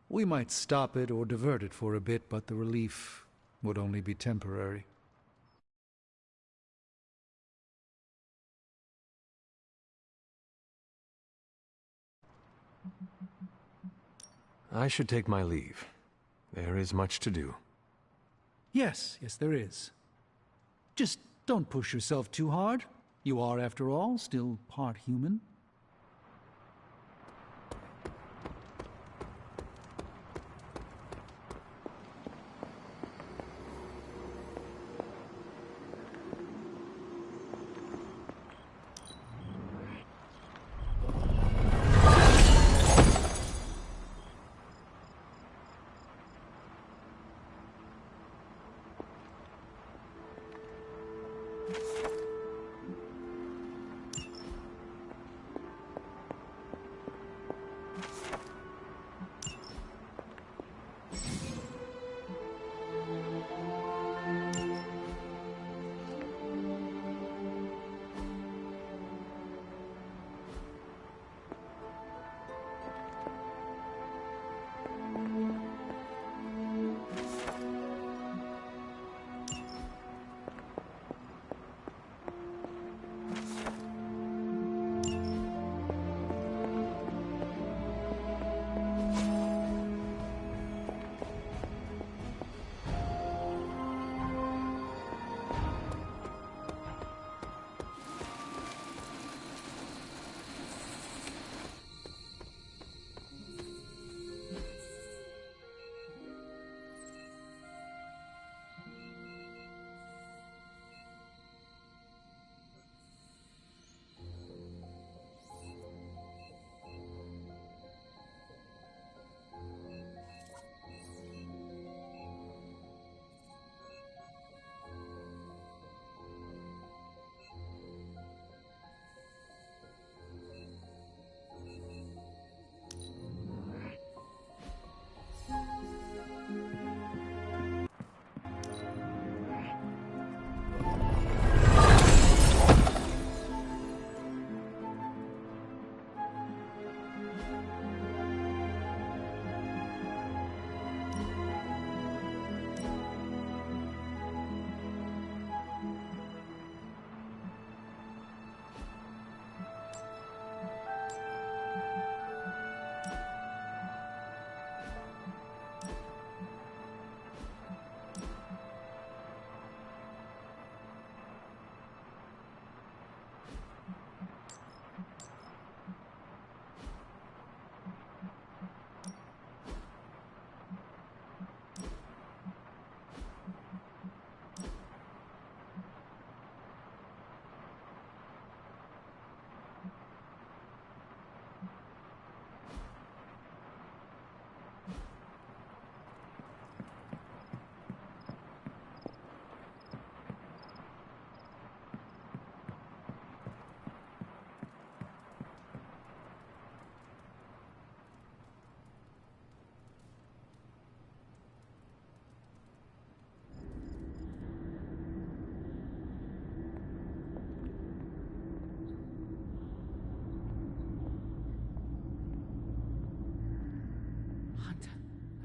We might stop it or divert it for a bit, but the relief would only be temporary. I should take my leave. There is much to do. Yes, there is. Just don't push yourself too hard. You are, after all, still part human.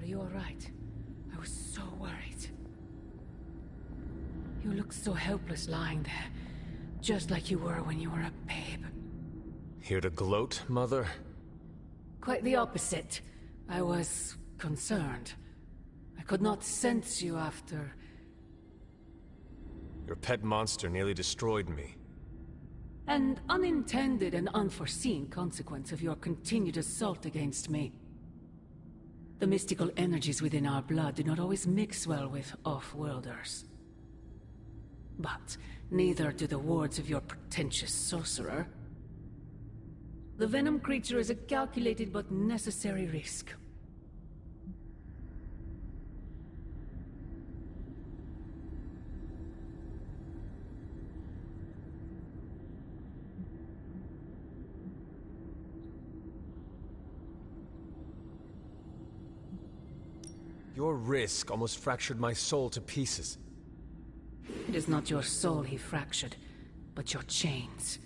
Are you alright? I was so worried. You look so helpless lying there. Just like you were when you were a babe. Here to gloat, Mother? Quite the opposite. I was concerned. I could not sense you after... Your pet monster nearly destroyed me. An unintended and unforeseen consequence of your continued assault against me. The mystical energies within our blood do not always mix well with off-worlders. But neither do the wards of your pretentious sorcerer. The venom creature is a calculated but necessary risk. Your risk almost fractured my soul to pieces. It is not your soul he fractured, but your chains.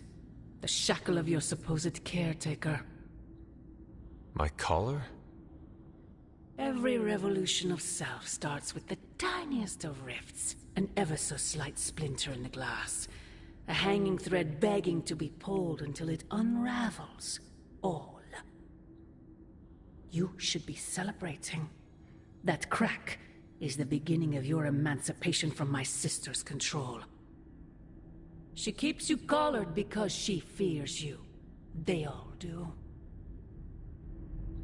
The shackle of your supposed caretaker. My collar? Every revolution of self starts with the tiniest of rifts. An ever so slight splinter in the glass. A hanging thread begging to be pulled until it unravels. All. You should be celebrating. That crack is the beginning of your emancipation from my sister's control. She keeps you collared because she fears you. They all do.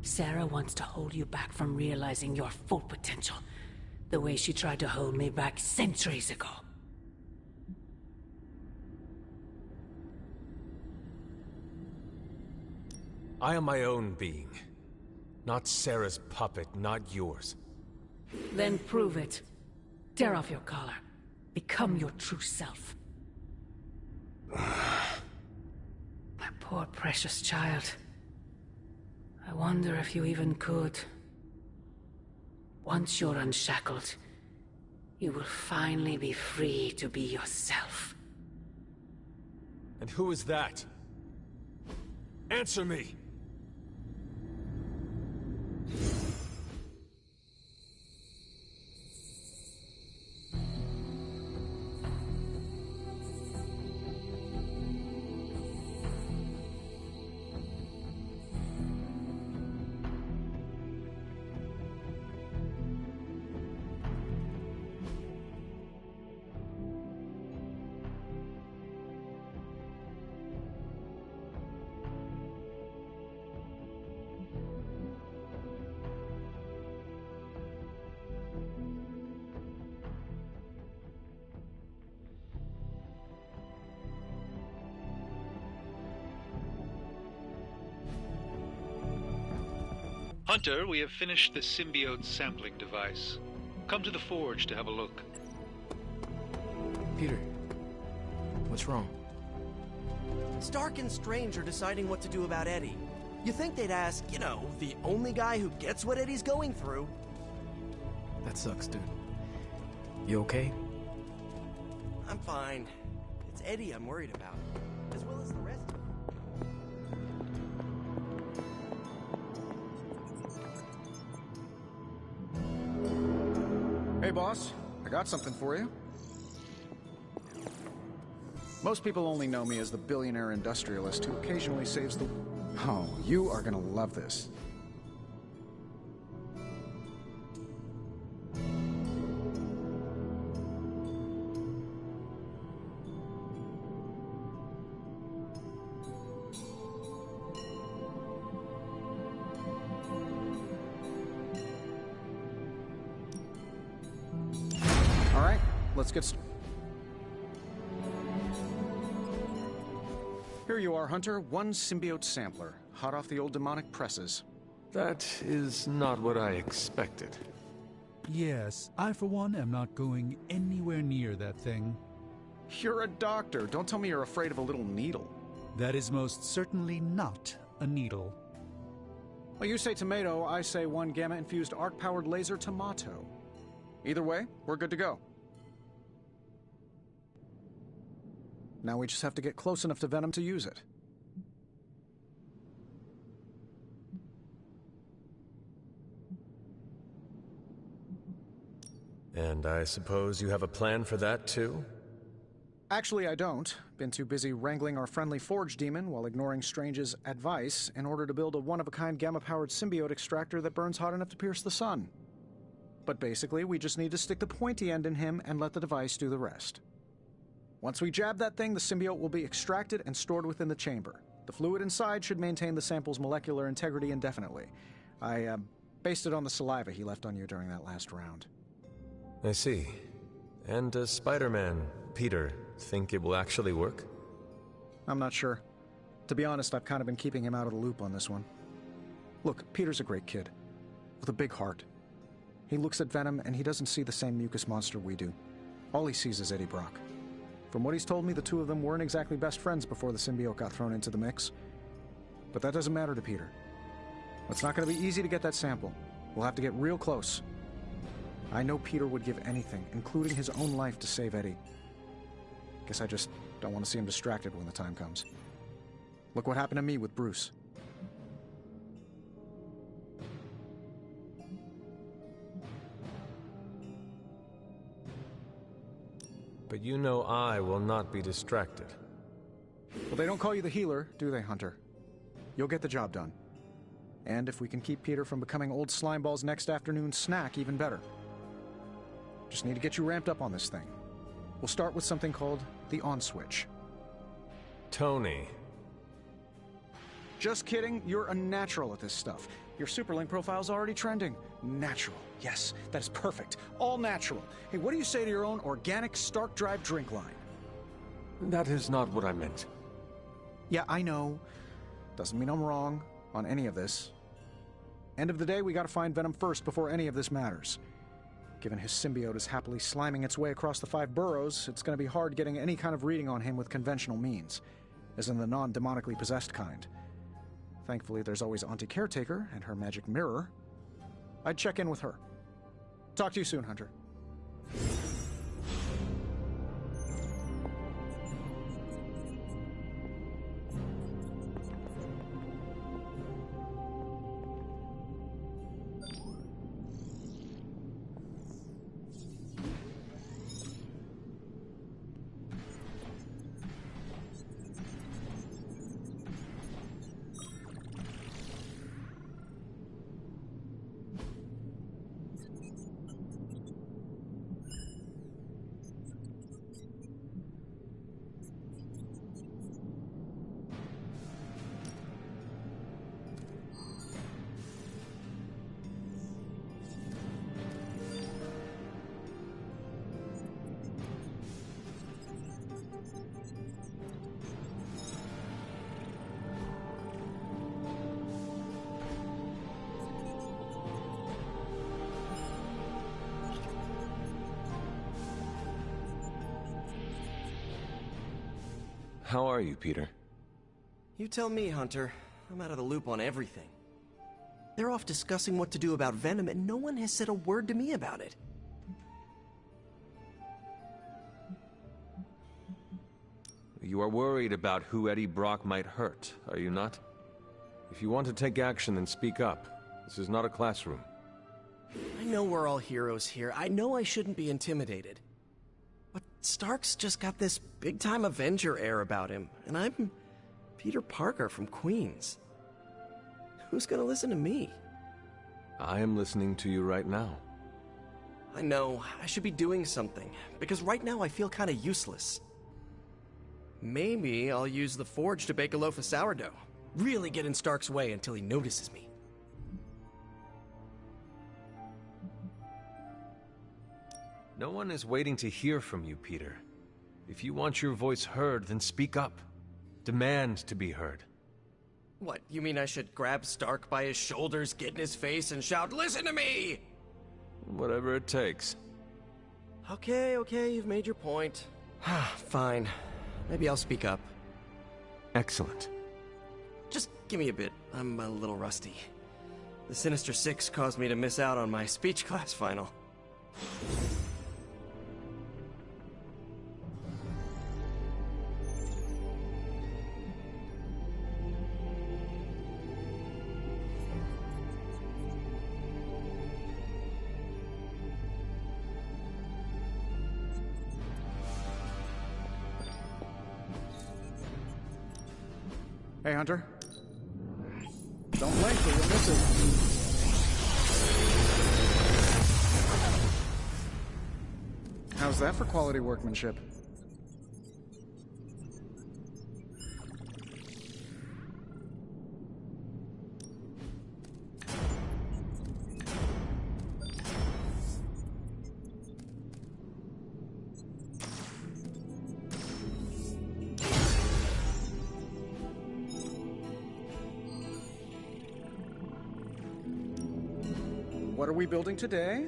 Sarah wants to hold you back from realizing your full potential, the way she tried to hold me back centuries ago. I am my own being. Not Sarah's puppet, not yours. Then prove it. Tear off your collar. Become your true self. My poor precious child. I wonder if you even could. Once you're unshackled, you will finally be free to be yourself. And who is that? Answer me! Hunter, we have finished the symbiote sampling device. Come to the forge to have a look. Peter, what's wrong? Stark and Strange are deciding what to do about Eddie. You think they'd ask, you know, the only guy who gets what Eddie's going through. That sucks, dude. You okay? I'm fine. It's Eddie I'm worried about, as well as the rest of them. Hey, boss. I got something for you. Most people only know me as the billionaire industrialist who occasionally saves the... Oh, you are gonna love this. All right, let's get started. Here you are, Hunter. One symbiote sampler, hot off the old demonic presses. That is not what I expected. Yes, I for one am not going anywhere near that thing. You're a doctor. Don't tell me you're afraid of a little needle. That is most certainly not a needle. Well, you say tomato, I say one gamma-infused arc-powered laser tomato. Either way, we're good to go. Now we just have to get close enough to Venom to use it. And I suppose you have a plan for that, too? Actually, I don't. Been too busy wrangling our friendly Forge demon while ignoring Strange's advice in order to build a one-of-a-kind gamma-powered symbiote extractor that burns hot enough to pierce the sun. But basically, we just need to stick the pointy end in him and let the device do the rest. Once we jab that thing, the symbiote will be extracted and stored within the chamber. The fluid inside should maintain the sample's molecular integrity indefinitely. I based it on the saliva he left on you during that last round. I see. And does Spider-Man, Peter, think it will actually work? I'm not sure. To be honest, I've kind of been keeping him out of the loop on this one. Look, Peter's a great kid. With a big heart. He looks at Venom and he doesn't see the same mucus monster we do. All he sees is Eddie Brock. From what he's told me, the two of them weren't exactly best friends before the symbiote got thrown into the mix. But that doesn't matter to Peter. It's not going to be easy to get that sample. We'll have to get real close. I know Peter would give anything, including his own life, to save Eddie. Guess I just don't want to see him distracted when the time comes. Look what happened to me with Bruce. But you know I will not be distracted. Well, they don't call you the healer, do they, Hunter? You'll get the job done. And if we can keep Peter from becoming old Slimeball's next afternoon snack, even better. Just need to get you ramped up on this thing. We'll start with something called the on switch. Tony. Just kidding, you're a natural at this stuff. Your Superlink profile's already trending. Natural. Yes, that is perfect. All natural. Hey, what do you say to your own organic Stark Drive drink line? That is not what I meant. Yeah, I know. Doesn't mean I'm wrong on any of this. End of the day, we gotta find Venom first before any of this matters. Given his symbiote is happily sliming its way across the 5 boroughs, it's going to be hard getting any kind of reading on him with conventional means, as in the non-demonically possessed kind. Thankfully, there's always Auntie Caretaker and her magic mirror. I'd check in with her. Talk to you soon, Hunter. How are you, Peter? You tell me, Hunter. I'm out of the loop on everything. They're off discussing what to do about Venom, and no one has said a word to me about it. You are worried about who Eddie Brock might hurt, are you not? If you want to take action, then speak up. This is not a classroom. I know we're all heroes here. I know I shouldn't be intimidated. But Stark's just got this big-time Avenger air about him, and I'm Peter Parker from Queens. Who's gonna listen to me? I am listening to you right now. I know, I should be doing something, because right now I feel kinda useless. Maybe I'll use the forge to bake a loaf of sourdough. Really get in Stark's way until he notices me. No one is waiting to hear from you, Peter. If you want your voice heard, then speak up. Demand to be heard. What, you mean I should grab Stark by his shoulders, get in his face, and shout, "Listen to me!" Whatever it takes. Okay, you've made your point. Fine. Maybe I'll speak up. Excellent. Just give me a bit. I'm a little rusty. The Sinister Six caused me to miss out on my speech class final. Hey, Hunter. Don't blink or you'll miss it. How's that for quality workmanship? What are we building today?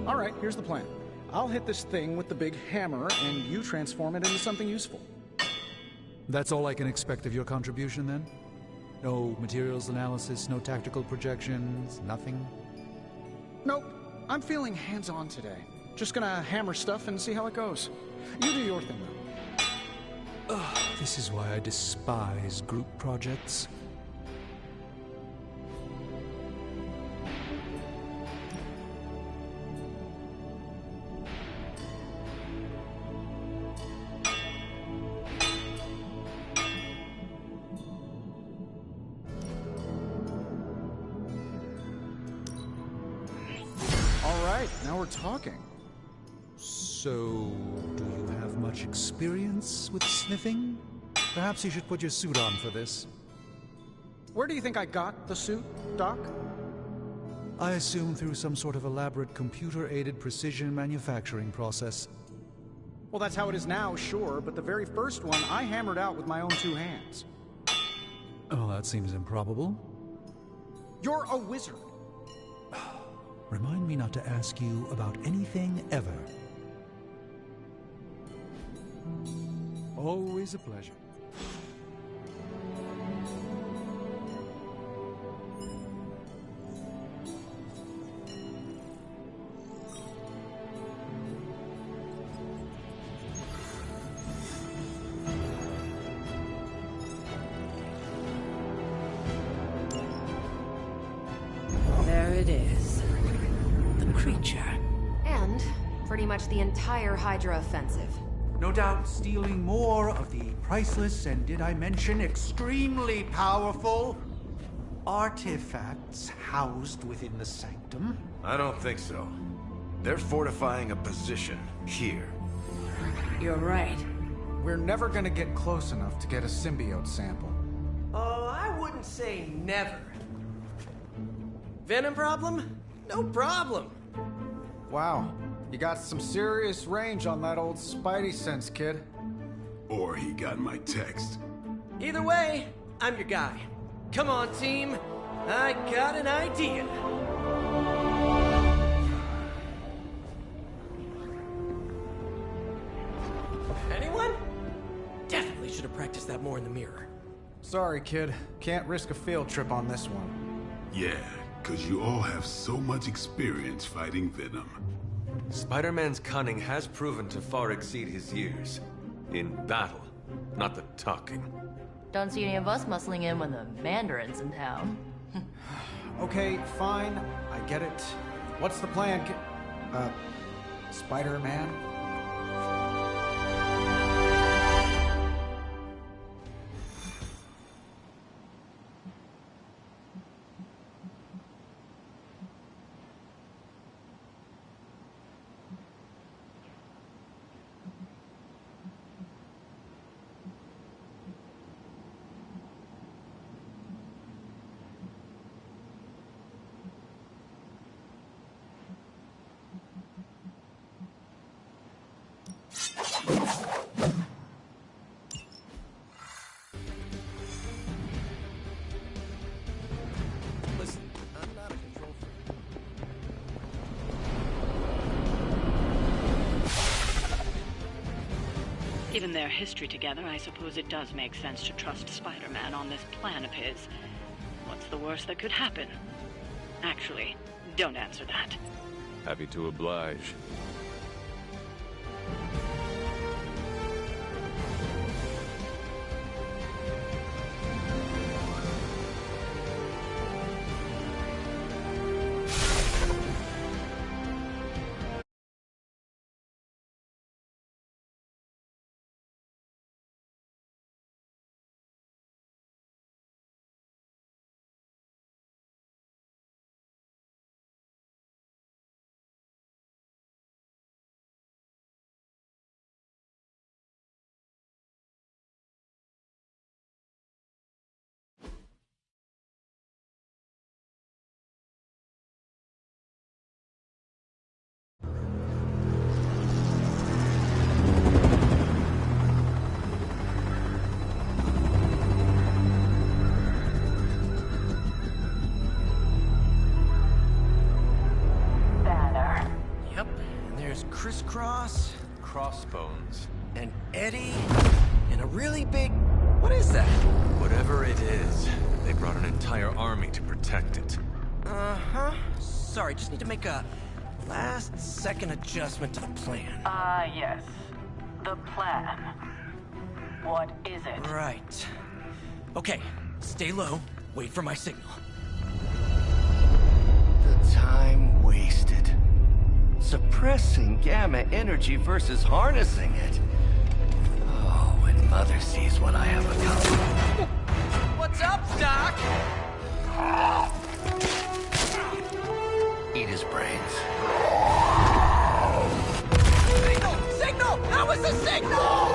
All right, here's the plan. I'll hit this thing with the big hammer, and you transform it into something useful. That's all I can expect of your contribution, then? No materials analysis, no tactical projections, nothing? Nope. I'm feeling hands-on today. Just gonna hammer stuff and see how it goes. You do your thing, though. Ugh, this is why I despise group projects. Now we're talking. So, do you have much experience with sniffing? Perhaps you should put your suit on for this. Where do you think I got the suit, Doc? I assume through some sort of elaborate computer-aided precision manufacturing process. Well, that's how it is now, sure, but the very first one I hammered out with my own 2 hands. Oh, that seems improbable. You're a wizard. Remind me not to ask you about anything ever. Always a pleasure. There it is. The creature. And pretty much the entire Hydra offensive. No doubt stealing more of the priceless and, did I mention, extremely powerful artifacts housed within the sanctum. I don't think so. They're fortifying a position here. You're right. We're never gonna get close enough to get a symbiote sample. Oh, I wouldn't say never. Venom problem? No problem. Wow. You got some serious range on that old Spidey sense, kid. Or he got my text. Either way, I'm your guy. Come on, team. I got an idea. Anyone? Definitely should have practiced that more in the mirror. Sorry, kid. Can't risk a field trip on this one. Yeah, 'cause you all have so much experience fighting Venom. Spider-Man's cunning has proven to far exceed his years. In battle, not the talking. Don't see any of us muscling in when the Mandarin's in town. Okay, fine. I get it. What's the plan, Spider-Man? Listen, I'm not a control freak. Given their history together, I suppose it does make sense to trust Spider-Man on this plan of his. What's the worst that could happen? Actually, don't answer that. Happy to oblige. Crisscross, Crossbones. and Eddie, and a really big... What is that? Whatever it is, they brought an entire army to protect it. Uh-huh. Sorry, just need to make a last-second adjustment to the plan. Yes. The plan. What is it? Right. Okay, stay low. Wait for my signal. The time wasted. Suppressing gamma energy versus harnessing it. Oh, when Mother sees what I have accomplished. What's up, Doc? Eat his brains. Signal! Signal! That was the signal!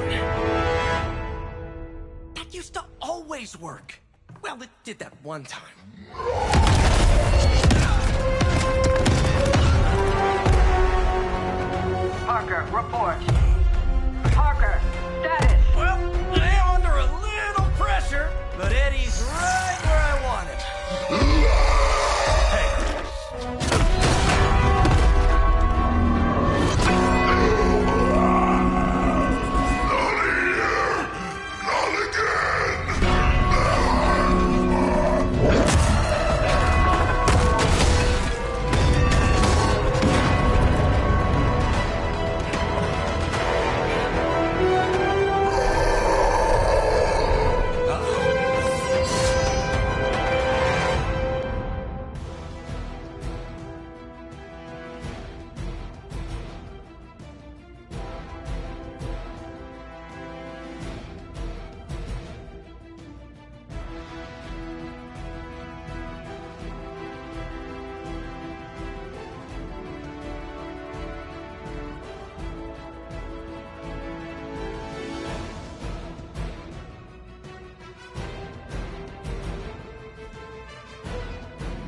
on! That used to always work. Well, it did that one time. Parker, report. Parker, status. Well, I am under a little pressure, but Eddie's right where I want him. Hey.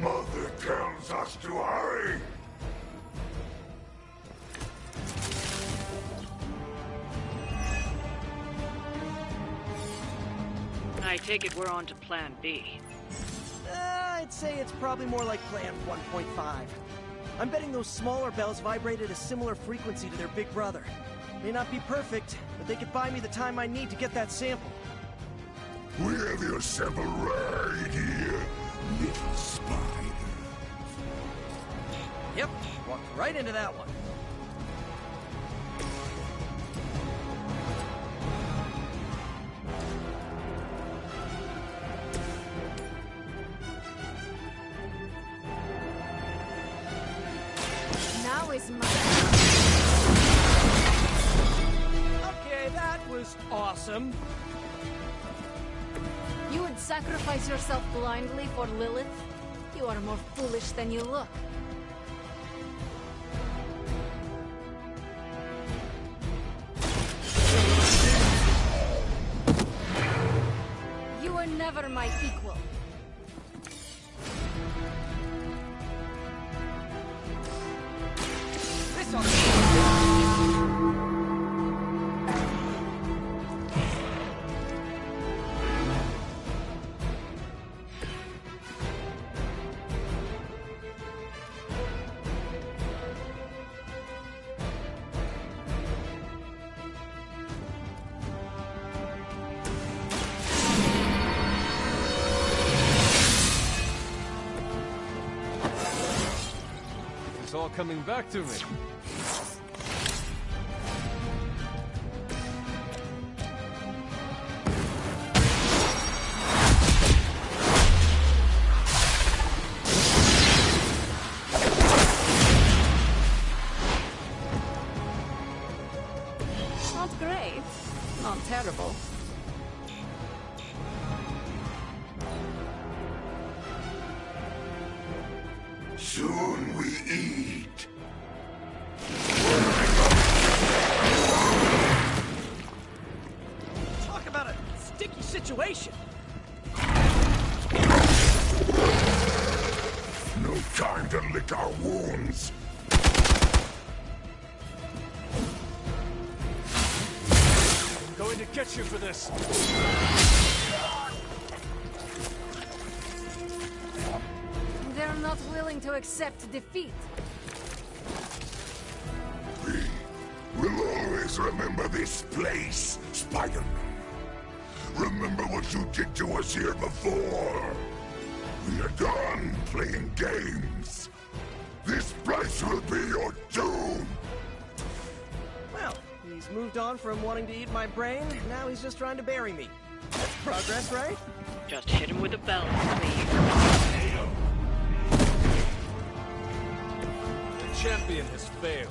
Mother tells us to hurry. I take it we're on to Plan B. I'd say it's probably more like Plan 1.5. I'm betting those smaller bells vibrate at a similar frequency to their big brother. May not be perfect, but they could buy me the time I need to get that sample. We have your sample right here, little spider. Yep, walked right into that one. Now is my... Okay, that was awesome. You would sacrifice yourself blindly for Lilith? You are more foolish than you look. You were never my equal. This ought It's all coming back to me. Not great. Not terrible. Soon we eat. Talk about a sticky situation. No time to lick our wounds. I'm going to get you for this. They're not willing to accept defeat. We'll always remember this place, Spider-Man. Remember what you did to us here before. We are done playing games. This place will be your doom. Well, he's moved on from wanting to eat my brain. Now he's just trying to bury me. That's progress, right? Just hit him with a bell, please. The champion has failed.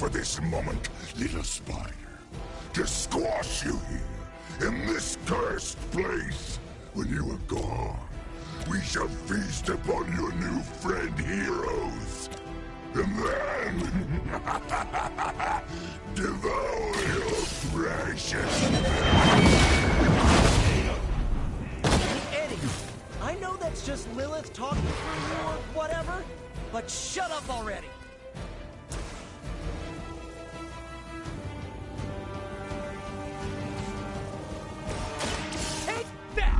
for this moment, little spider. To squash you here, in this cursed place. When you are gone, we shall feast upon your new friend heroes. And then... devour your precious... Eddie, I know that's just Lilith talking through you or whatever, but shut up already! Take that!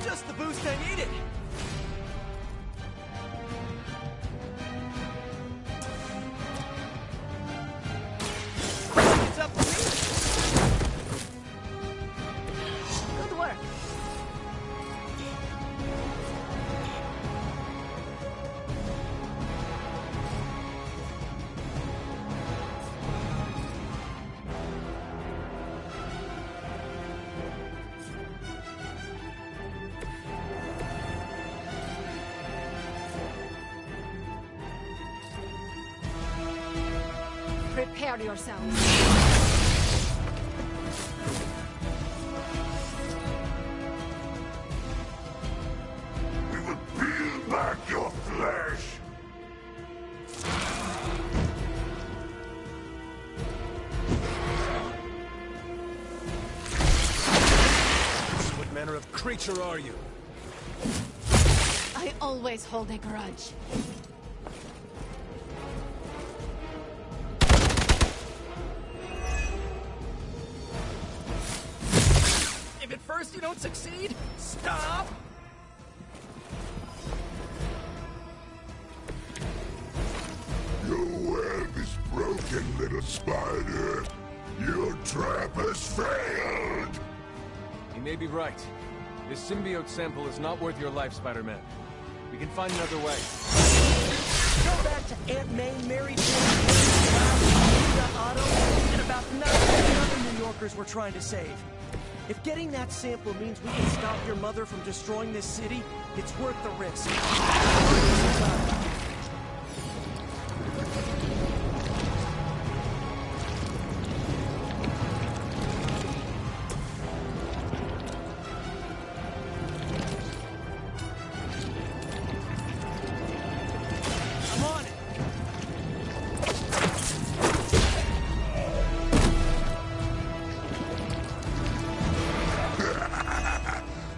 Just the boost I needed! It's up to me! Good work. Prepare yourselves. We will peel back your flesh. What manner of creature are you? I always hold a grudge. If at first you don't succeed, stop! Your web is broken, little spider. Your trap has failed. He may be right. This symbiote sample is not worth your life, Spider-Man. We can find another way. Go back to Aunt May, Mary Jane, Rita Otto, and about 9 other New Yorkers we're trying to save. If getting that sample means we can stop your mother from destroying this city, it's worth the risk. I'm on it!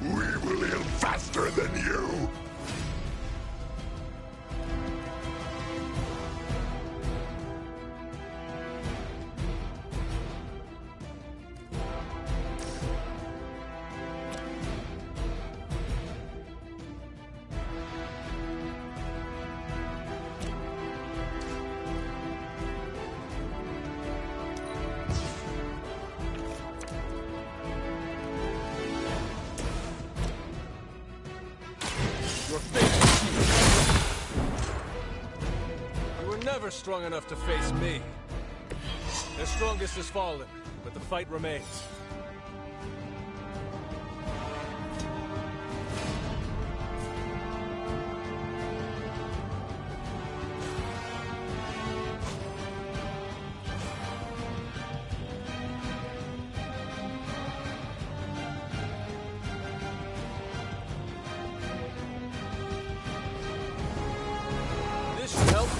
We will heal faster than you. Your fate. You were never strong enough to face me. The strongest has fallen, but the fight remains. This should help.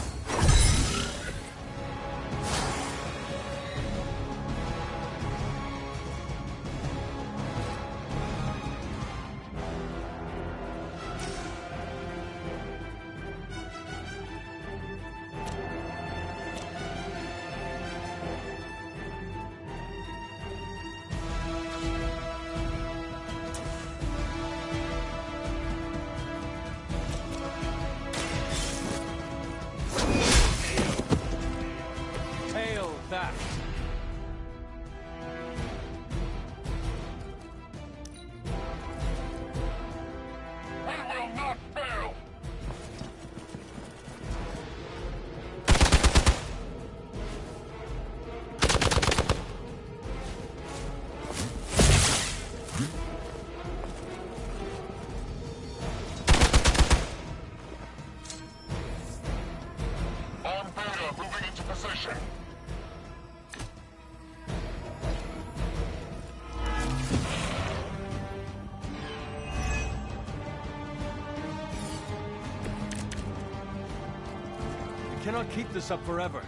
cannot keep this up forever.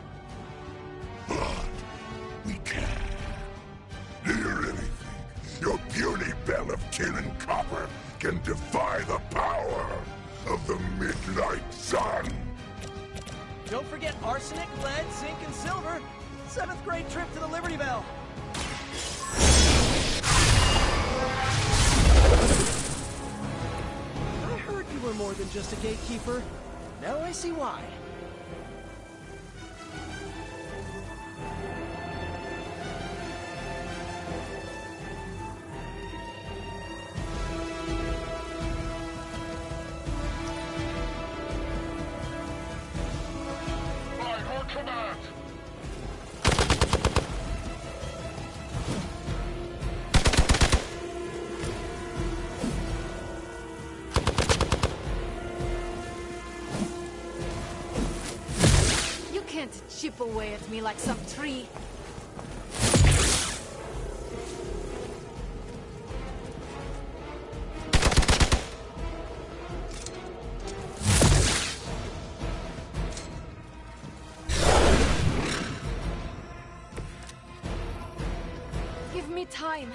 We can. Do you really think your puny bell of tin and copper can defy the power of the Midnight Sun? Don't forget arsenic, lead, zinc, and silver. 7th grade trip to the Liberty Bell. I heard you were more than just a gatekeeper. Now I see why. Chip away at me like some tree. Give me time.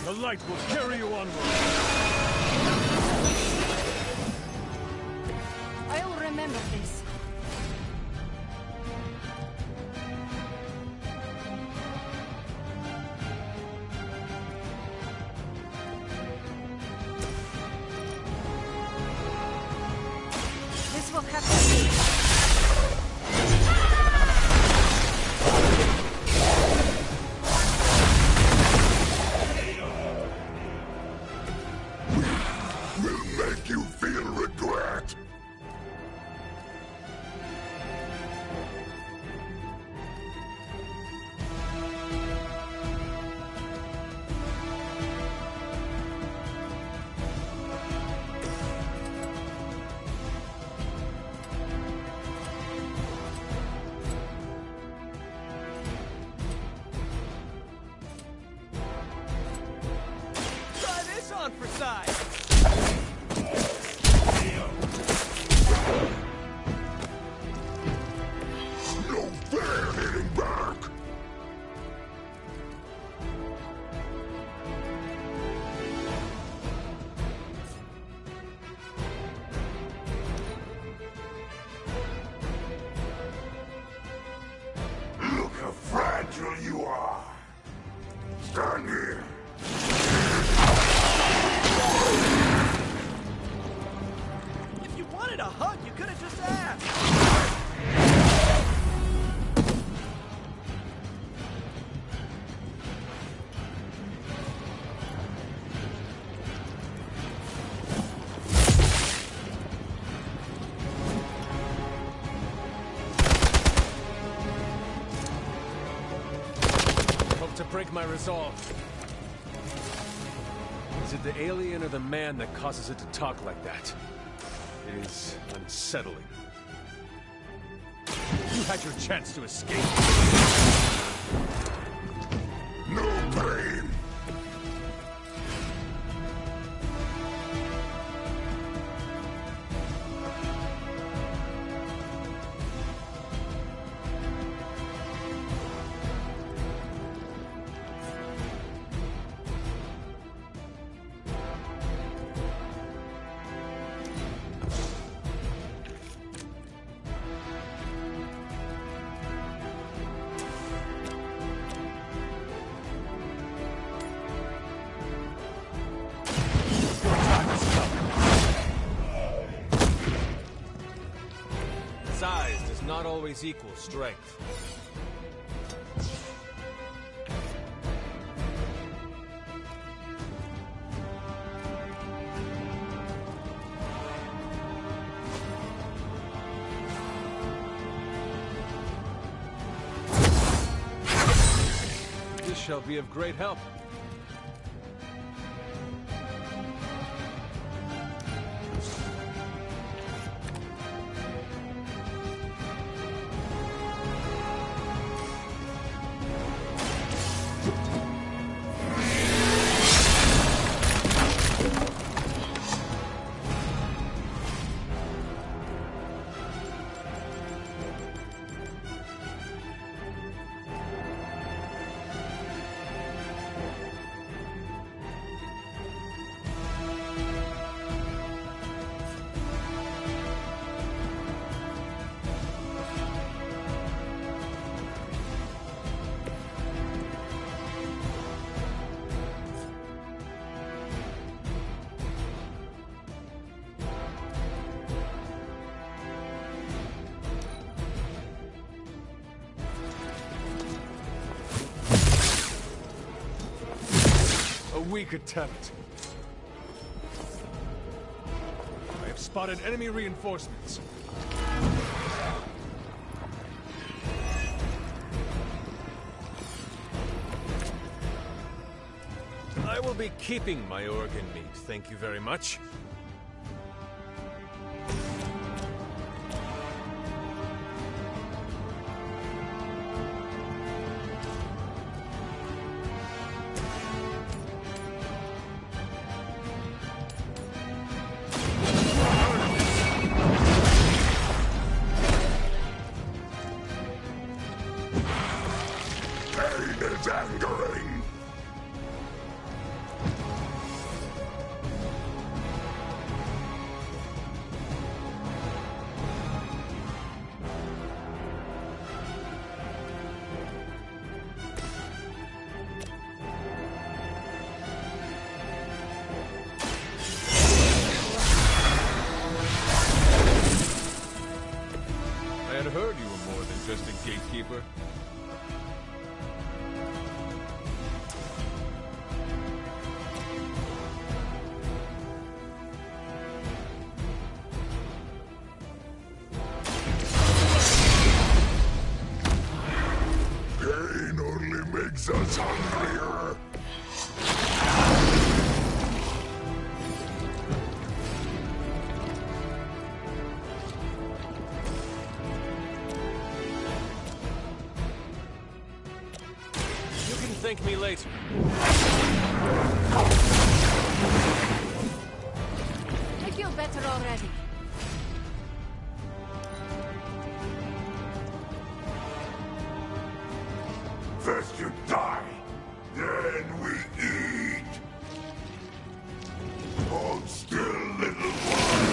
The light will carry you onward. I'll remember this. This will have to be. For size. No fair hitting back. Look how fragile you are. Stand here. A hug, you could have just asked. Hope to break my resolve. Is it the alien or the man that causes it to talk like that? It is unsettling. You had your chance to escape. No pain. Size does not always equal strength. This shall be of great help. weak attempt. I have spotted enemy reinforcements. I will be keeping my organ meat, thank you very much. Pain is angering. I had heard you were more than just a gatekeeper. Pain only makes us hungrier. You can thank me later. I feel better already. First you die, then we eat. Hold still, little one.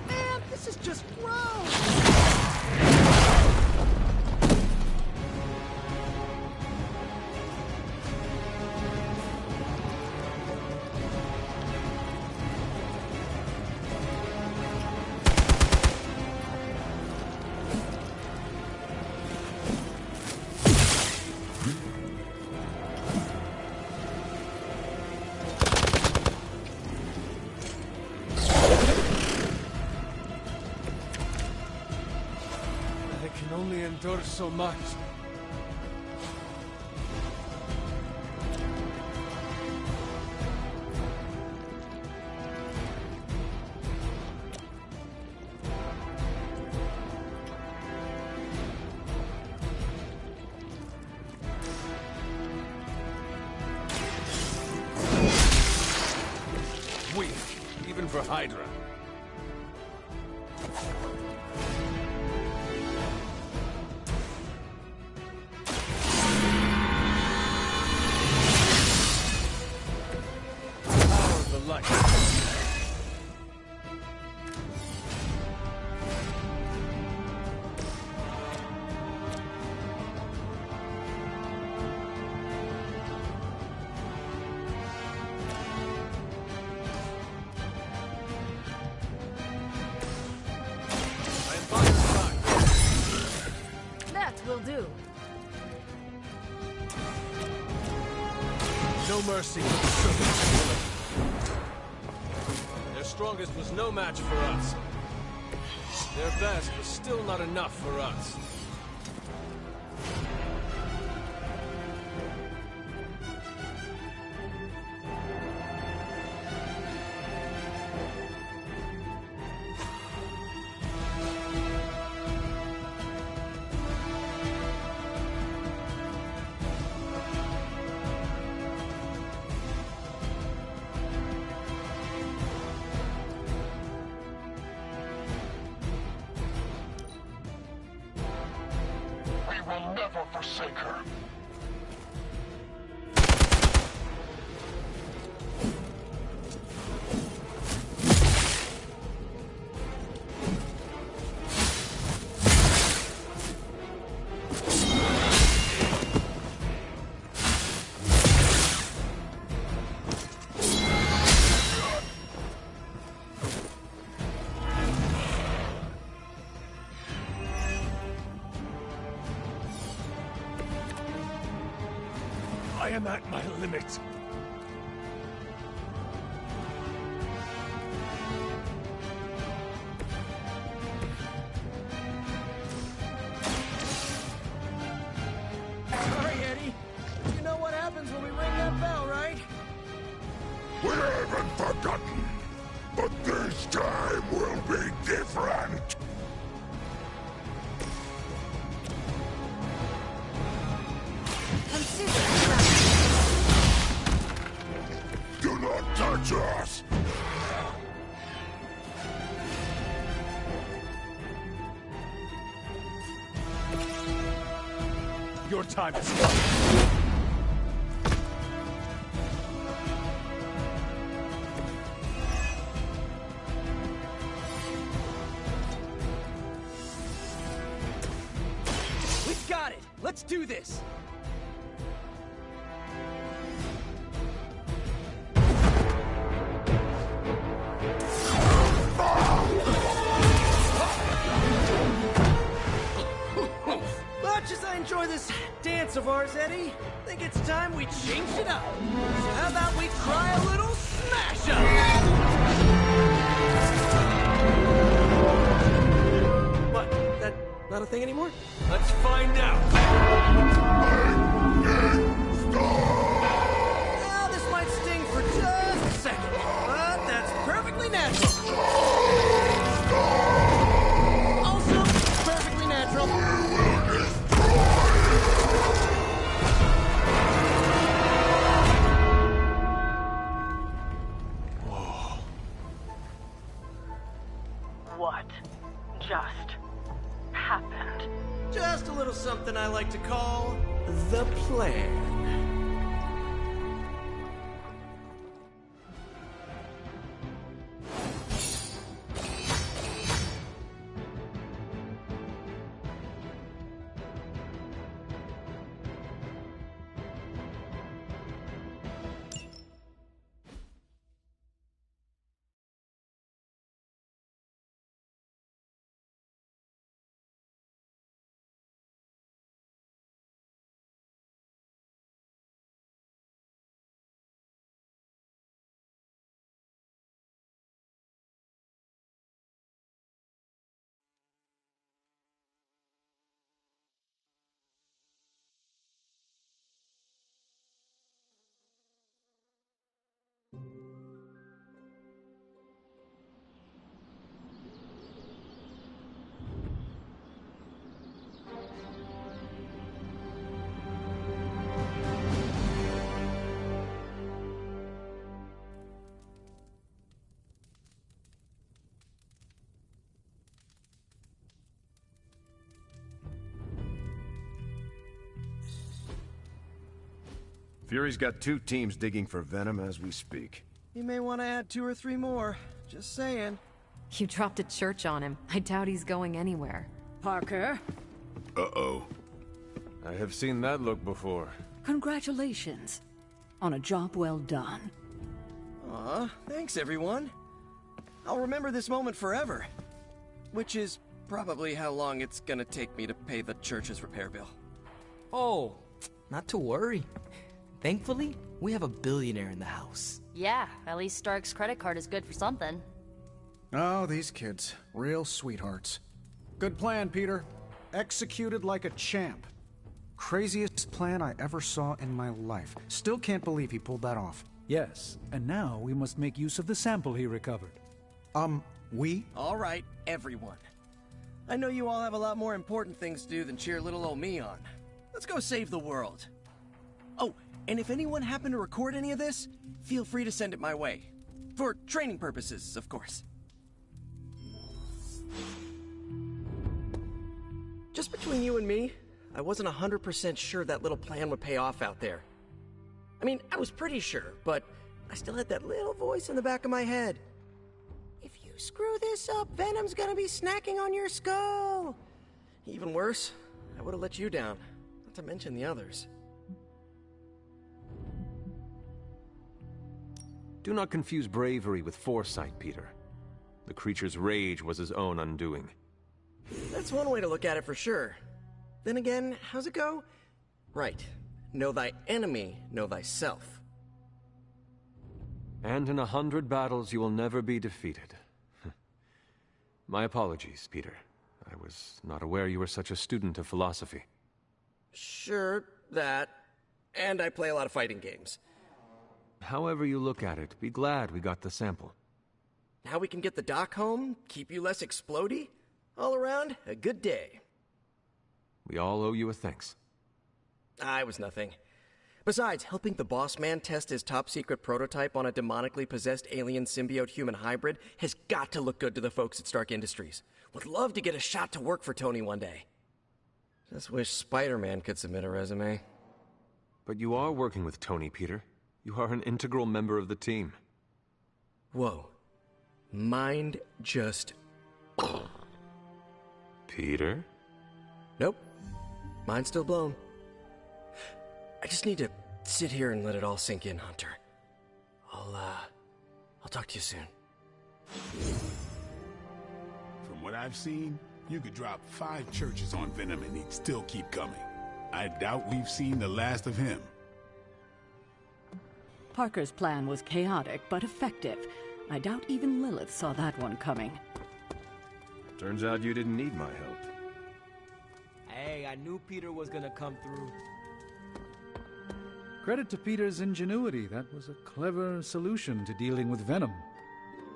Man, this is just gross! I can only endure so much. Weak, even for Hydra. Power of the light. I am by your side. That will do. No mercy for the servants of Lilith. Their strongest was no match for us. Their best was still not enough for us. We will never forsake her. I am at my limit. Sorry, Eddie. But you know what happens when we ring that bell, right? We haven't forgotten, but this time will be different. Do not touch us! Your time is up. We've got it! Let's do this! Much as I enjoy this dance of ours, Eddie, I think it's time we changed it up. So how about we try a little smash up? What? That not a thing anymore? Let's find out. Well, this might sting for just a second, but that's perfectly natural. Also, perfectly natural. What just happened? Just a little something I like to call the plan. Fury's got 2 teams digging for Venom as we speak. You may want to add 2 or 3 more. Just saying. You dropped a church on him. I doubt he's going anywhere. Parker, Uh-oh. I have seen that look before. congratulations on a job well done. Aw, thanks everyone. I'll remember this moment forever. Which is probably how long it's gonna take me to pay the church's repair bill. Oh, not to worry. Thankfully, we have a billionaire in the house. Yeah, at least Stark's credit card is good for something. Oh, these kids. Real sweethearts. Good plan, Peter. Executed like a champ. Craziest plan I ever saw in my life. Still can't believe he pulled that off. Yes, and now we must make use of the sample he recovered. We? All right, everyone. I know you all have a lot more important things to do than cheer little old me on. Let's go save the world. Oh, and if anyone happened to record any of this, feel free to send it my way. For training purposes, of course. Just between you and me, I wasn't 100% sure that little plan would pay off out there. I mean, I was pretty sure, but I still had that little voice in the back of my head. If you screw this up, Venom's gonna be snacking on your skull. Even worse, I would have let you down, not to mention the others. Do not confuse bravery with foresight, Peter. The creature's rage was his own undoing. That's one way to look at it for sure. Then again, how's it go? Right. know thy enemy, know thyself. And in 100 battles you will never be defeated. My apologies, Peter. I was not aware you were such a student of philosophy. Sure, that. And I play a lot of fighting games. However you look at it, be glad we got the sample. Now we can get the doc home, keep you less explodey. All around, a good day. We all owe you a thanks. I was nothing. Besides, helping the boss man test his top-secret prototype on a demonically possessed alien symbiote-human hybrid has got to look good to the folks at Stark Industries. Would love to get a shot to work for Tony one day. Just wish Spider-Man could submit a resume. But you are working with Tony, Peter. You are an integral member of the team. Whoa. Mind just... Peter? Nope. Mind's still blown. I just need to sit here and let it all sink in, Hunter. I'll talk to you soon. From what I've seen, you could drop 5 churches on Venom and he'd still keep coming. I doubt we've seen the last of him. Parker's plan was chaotic, but effective. I doubt even Lilith saw that one coming. Turns out you didn't need my help. Hey, I knew Peter was gonna come through. Credit to Peter's ingenuity. That was a clever solution to dealing with Venom.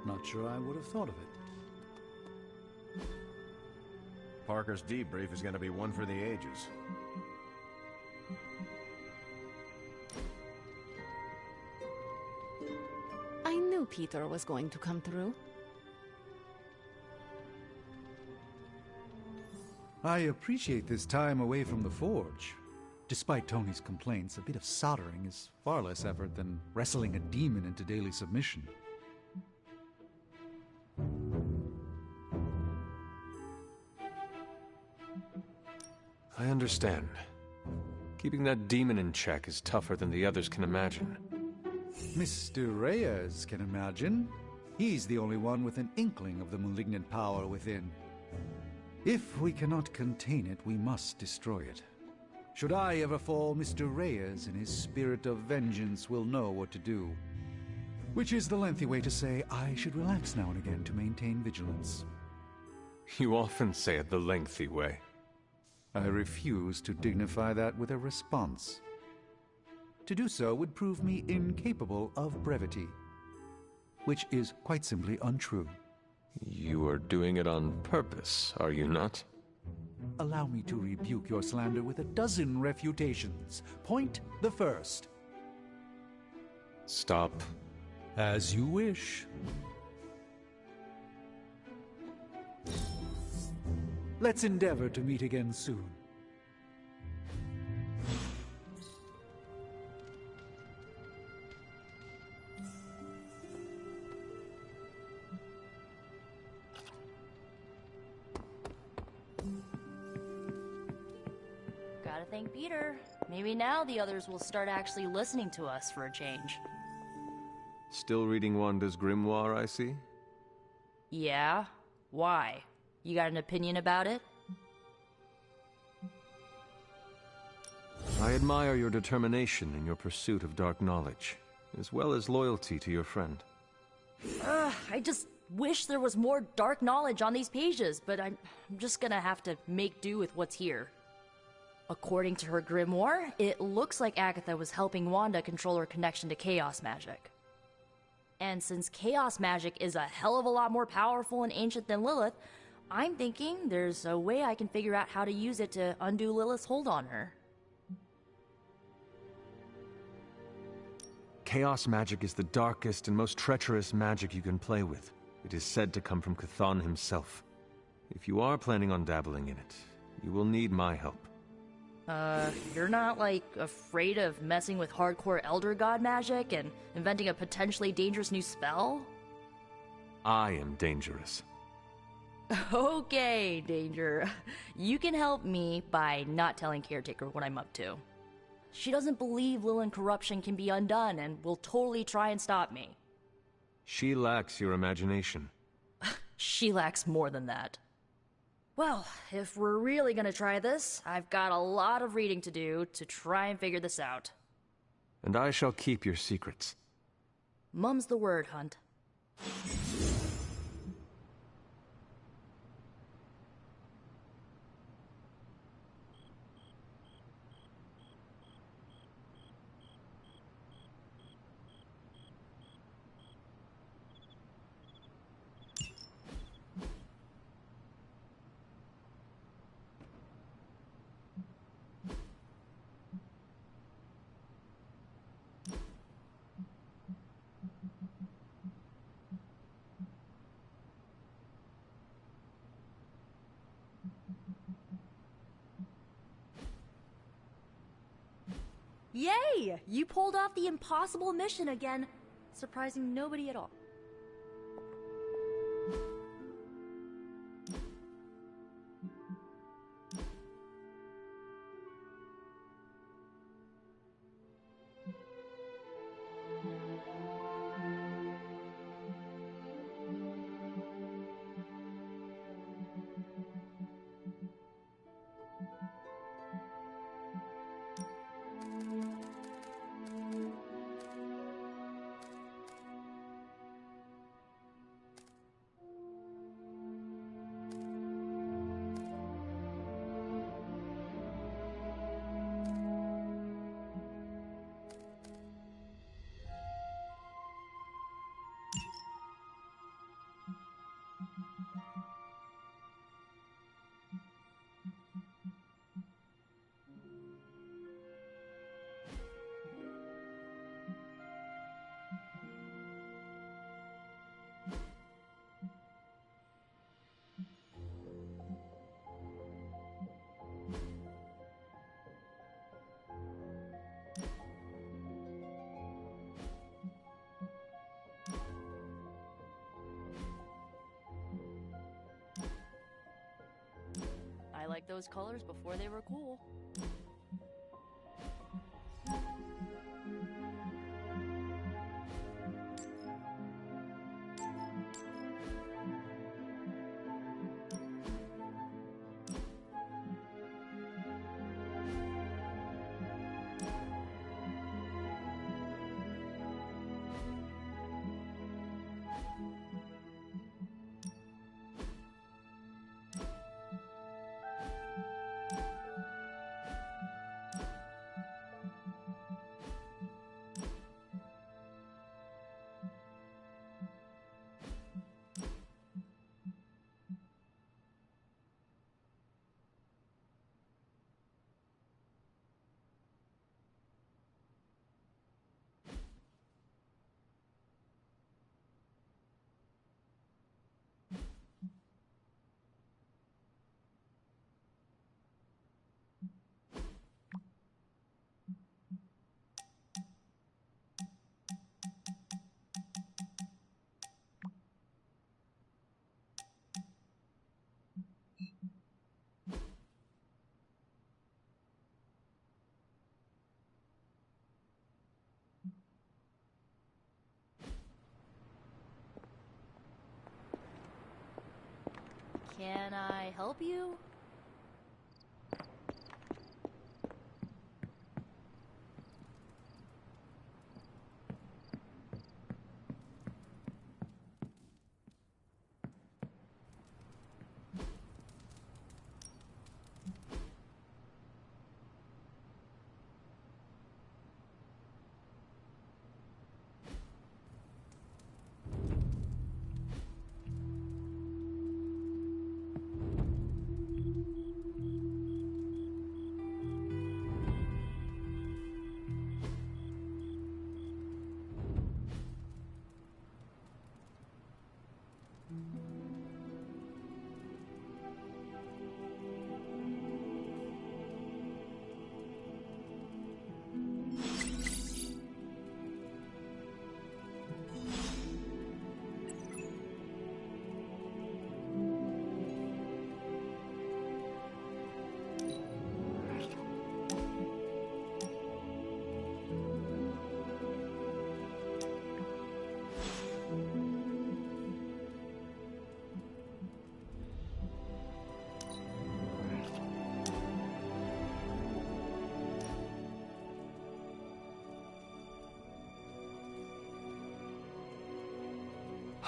Not sure I would have thought of it. Parker's debrief is going to be one for the ages. I knew Peter was going to come through. I appreciate this time away from the Forge. Despite Tony's complaints, a bit of soldering is far less effort than wrestling a demon into daily submission. I understand. Keeping that demon in check is tougher than the others can imagine. Mr. Reyes can imagine. He's the only one with an inkling of the malignant power within. If we cannot contain it, we must destroy it. Should I ever fall, Mr. Reyes, in his spirit of vengeance, will know what to do. Which is the lengthy way to say I should relax now and again to maintain vigilance. You often say it the lengthy way. I refuse to dignify that with a response. To do so would prove me incapable of brevity, which is quite simply untrue. You are doing it on purpose, are you not? Allow me to rebuke your slander with a dozen refutations. Point the first. Stop. As you wish. Let's endeavor to meet again soon. Gotta thank Peter. Maybe now the others will start actually listening to us for a change. Still reading Wanda's grimoire, I see? Yeah? Why? You got an opinion about it? I admire your determination in your pursuit of dark knowledge, as well as loyalty to your friend. I just wish there was more dark knowledge on these pages, but I'm just gonna have to make do with what's here. According to her grimoire, it looks like Agatha was helping Wanda control her connection to chaos magic. And since chaos magic is a hell of a lot more powerful and ancient than Lilith, I'm thinking there's a way I can figure out how to use it to undo Lilith's hold on her. Chaos magic is the darkest and most treacherous magic you can play with. It is said to come from Chthon himself. If you are planning on dabbling in it, you will need my help. You're not, like, afraid of messing with hardcore Elder God magic and inventing a potentially dangerous new spell? I am dangerous. Okay, Danger. You can help me by not telling Caretaker what I'm up to. She doesn't believe Lilin corruption can be undone and will totally try and stop me. She lacks your imagination. She lacks more than that. Well, if we're really gonna try this, I've got a lot of reading to do to try and figure this out. And I shall keep your secrets. Mum's the word, Hunt. Yay! You pulled off the impossible mission again, surprising nobody at all. I liked those colors before they were cool. Can I help you?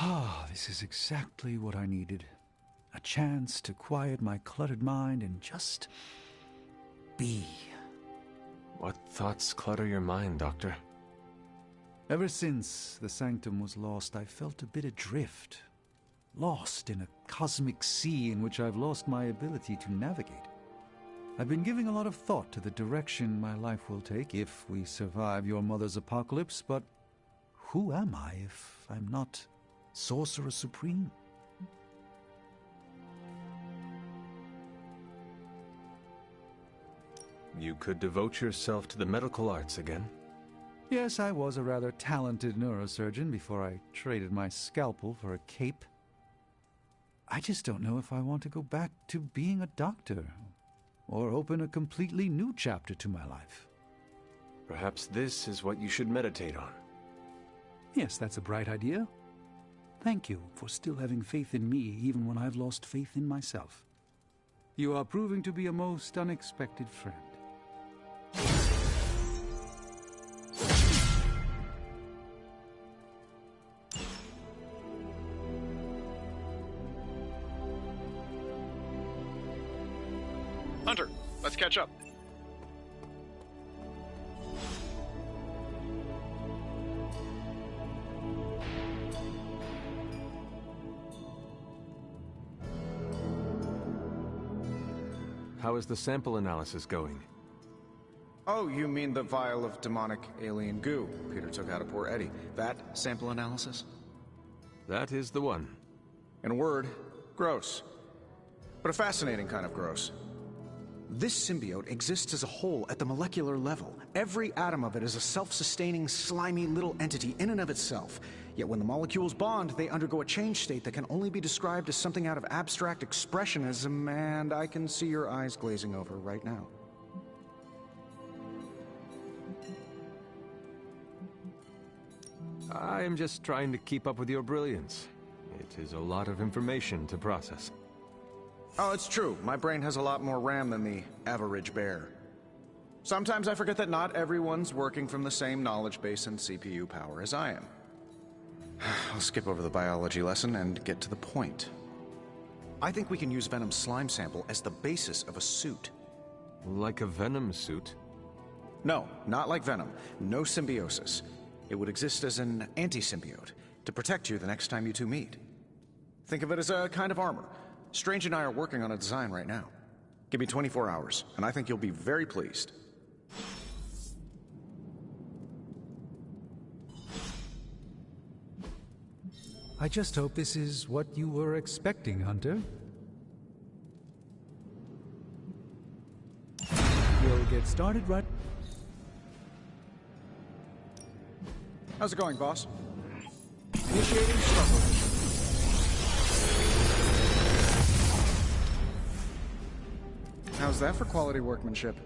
Ah, this is exactly what I needed. A chance to quiet my cluttered mind and just be. What thoughts clutter your mind, Doctor? Ever since the Sanctum was lost, I felt a bit adrift. Lost in a cosmic sea in which I've lost my ability to navigate. I've been giving a lot of thought to the direction my life will take if we survive your mother's apocalypse, but who am I if I'm not Sorcerer Supreme? You could devote yourself to the medical arts again. Yes, I was a rather talented neurosurgeon before I traded my scalpel for a cape. I just don't know if I want to go back to being a doctor, or open a completely new chapter to my life. Perhaps this is what you should meditate on. Yes, that's a bright idea. Thank you for still having faith in me even when I've lost faith in myself. You are proving to be a most unexpected friend. Hunter, let's catch up. How is the sample analysis going? Oh, you mean the vial of demonic alien goo Peter took out of poor Eddie. That sample analysis? That is the one. In a word, gross. But a fascinating kind of gross. This symbiote exists as a whole at the molecular level. Every atom of it is a self-sustaining, slimy little entity in and of itself. Yet when the molecules bond, they undergo a change state that can only be described as something out of abstract expressionism, and I can see your eyes glazing over right now. I am just trying to keep up with your brilliance. It is a lot of information to process. Oh, it's true. My brain has a lot more RAM than the average bear. Sometimes I forget that not everyone's working from the same knowledge base and CPU power as I am. I'll skip over the biology lesson and get to the point. I think we can use Venom's slime sample as the basis of a suit. Like a Venom suit? No, not like Venom. No symbiosis. It would exist as an anti-symbiote, to protect you the next time you two meet. Think of it as a kind of armor. Strange and I are working on a design right now. Give me 24 hours, and I think you'll be very pleased. I just hope this is what you were expecting, Hunter. We'll get started right... How's it going, boss? Initiating struggle. How's that for quality workmanship?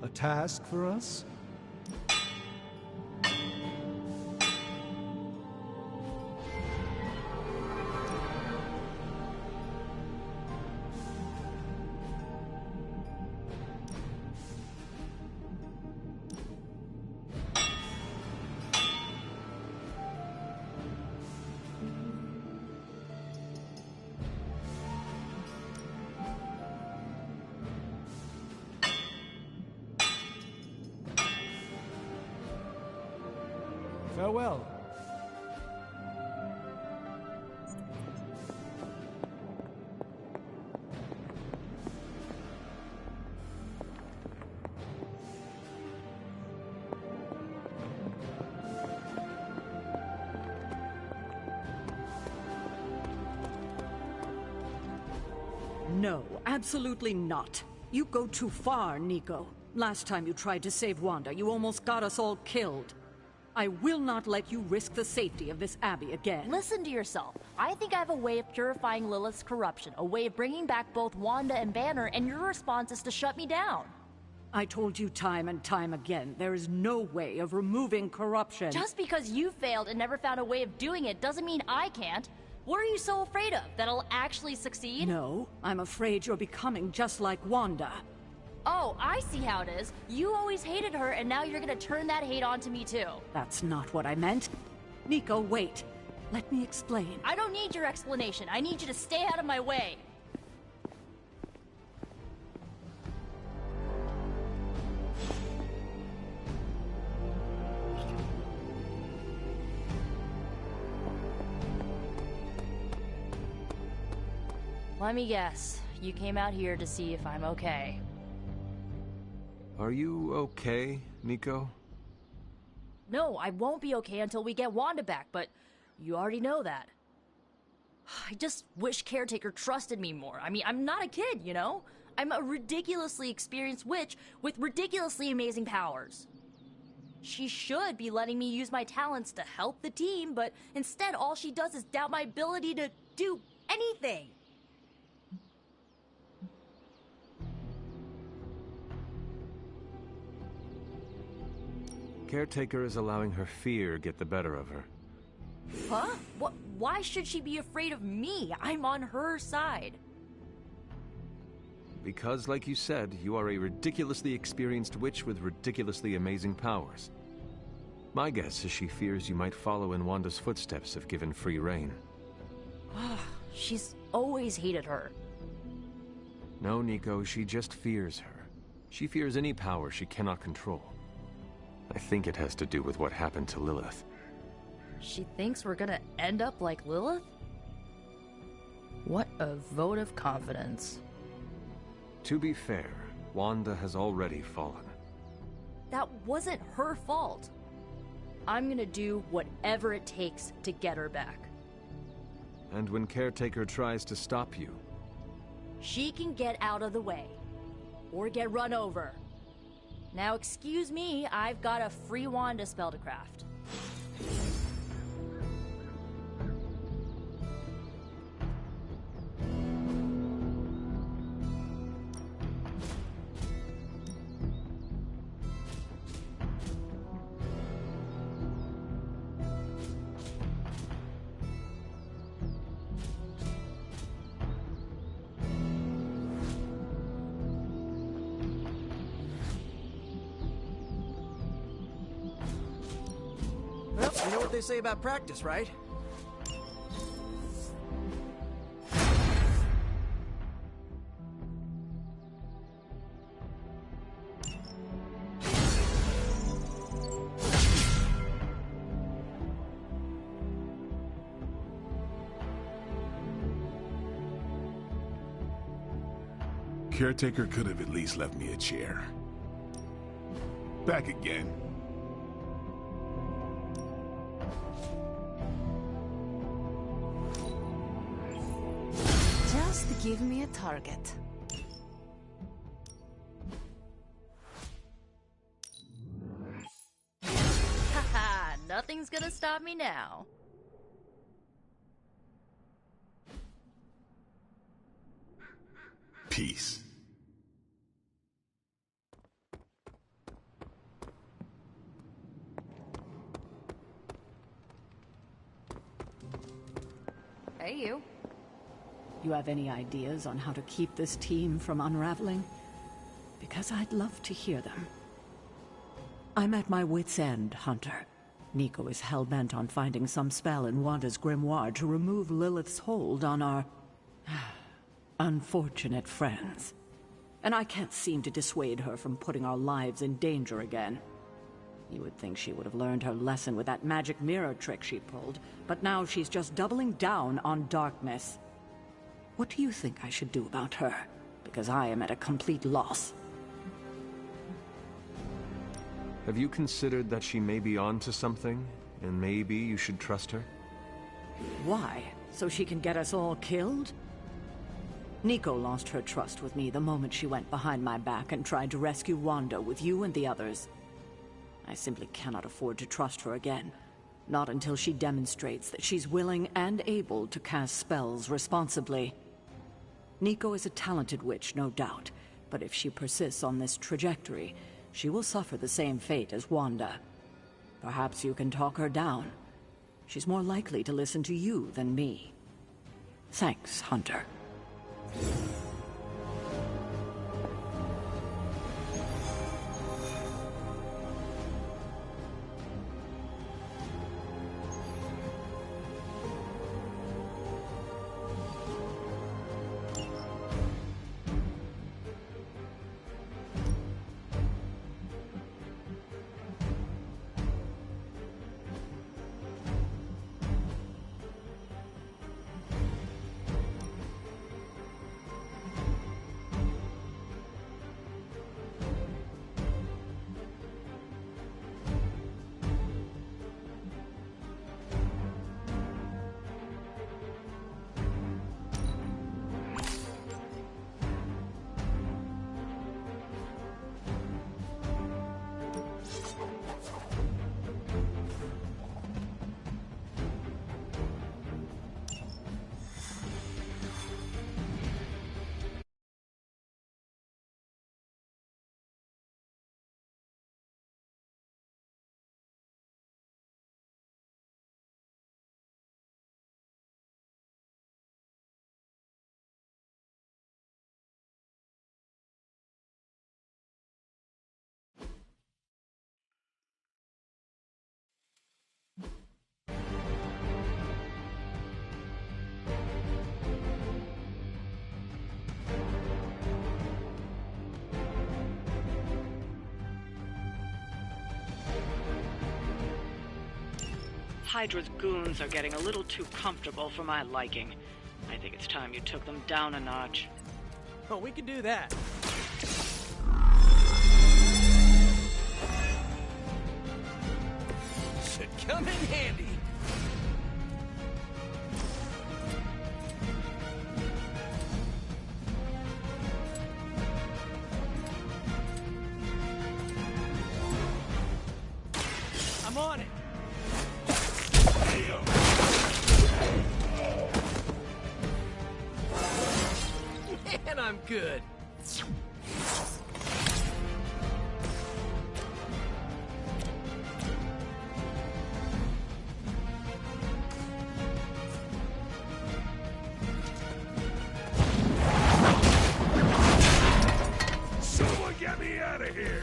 A task for us? Farewell. No, absolutely not. You go too far, Nico. Last time you tried to save Wanda, you almost got us all killed. I will not let you risk the safety of this Abbey again. Listen to yourself. I think I have a way of purifying Lilith's corruption, a way of bringing back both Wanda and Banner, and your response is to shut me down. I told you time and time again, there is no way of removing corruption. Just because you failed and never found a way of doing it doesn't mean I can't. What are you so afraid of? That I'll actually succeed? No, I'm afraid you're becoming just like Wanda. Oh, I see how it is. You always hated her, and now you're gonna turn that hate onto me too. That's not what I meant. Nico, wait. Let me explain. I don't need your explanation. I need you to stay out of my way. Let me guess. You came out here to see if I'm okay. Are you okay, Nico? No, I won't be okay until we get Wanda back, but you already know that. I just wish Caretaker trusted me more. I mean, I'm not a kid, you know? I'm a ridiculously experienced witch with ridiculously amazing powers. She should be letting me use my talents to help the team, but instead all she does is doubt my ability to do anything. Caretaker is allowing her fear get the better of her. Huh? What? Why should she be afraid of me? I'm on her side. Because, like you said, you are a ridiculously experienced witch with ridiculously amazing powers. My guess is she fears you might follow in Wanda's footsteps if given free rein. She's always hated her. No, Nico, she just fears her. She fears any power she cannot control. I think it has to do with what happened to Lilith. She thinks we're gonna end up like Lilith? What a vote of confidence. To be fair, Wanda has already fallen. That wasn't her fault. I'm gonna do whatever it takes to get her back. And when Caretaker tries to stop you, she can get out of the way. Or get run over. Now excuse me, I've got a free Wanda spell to craft. Well, you know what they say about practice, right? Caretaker could have at least left me a chair. Back again. Just give me a target. Haha, nothing's gonna stop me now. Peace. Hey, you. You have any ideas on how to keep this team from unraveling? Because I'd love to hear them. I'm at my wit's end, Hunter. Nico is hell-bent on finding some spell in Wanda's grimoire to remove Lilith's hold on our unfortunate friends. And I can't seem to dissuade her from putting our lives in danger again. You would think she would have learned her lesson with that magic mirror trick she pulled, but now she's just doubling down on darkness. What do you think I should do about her? Because I am at a complete loss. Have you considered that she may be onto something, and maybe you should trust her? Why? So she can get us all killed? Nico lost her trust with me the moment she went behind my back and tried to rescue Wanda with you and the others. I simply cannot afford to trust her again. Not until she demonstrates that she's willing and able to cast spells responsibly. Nico is a talented witch, no doubt, but if she persists on this trajectory, she will suffer the same fate as Wanda. Perhaps you can talk her down. She's more likely to listen to you than me. Thanks, Hunter. Hydra's goons are getting a little too comfortable for my liking. I think it's time you took them down a notch. Oh, we can do that. Should come in handy. I'm on it. And I'm good. Someone get me out of here!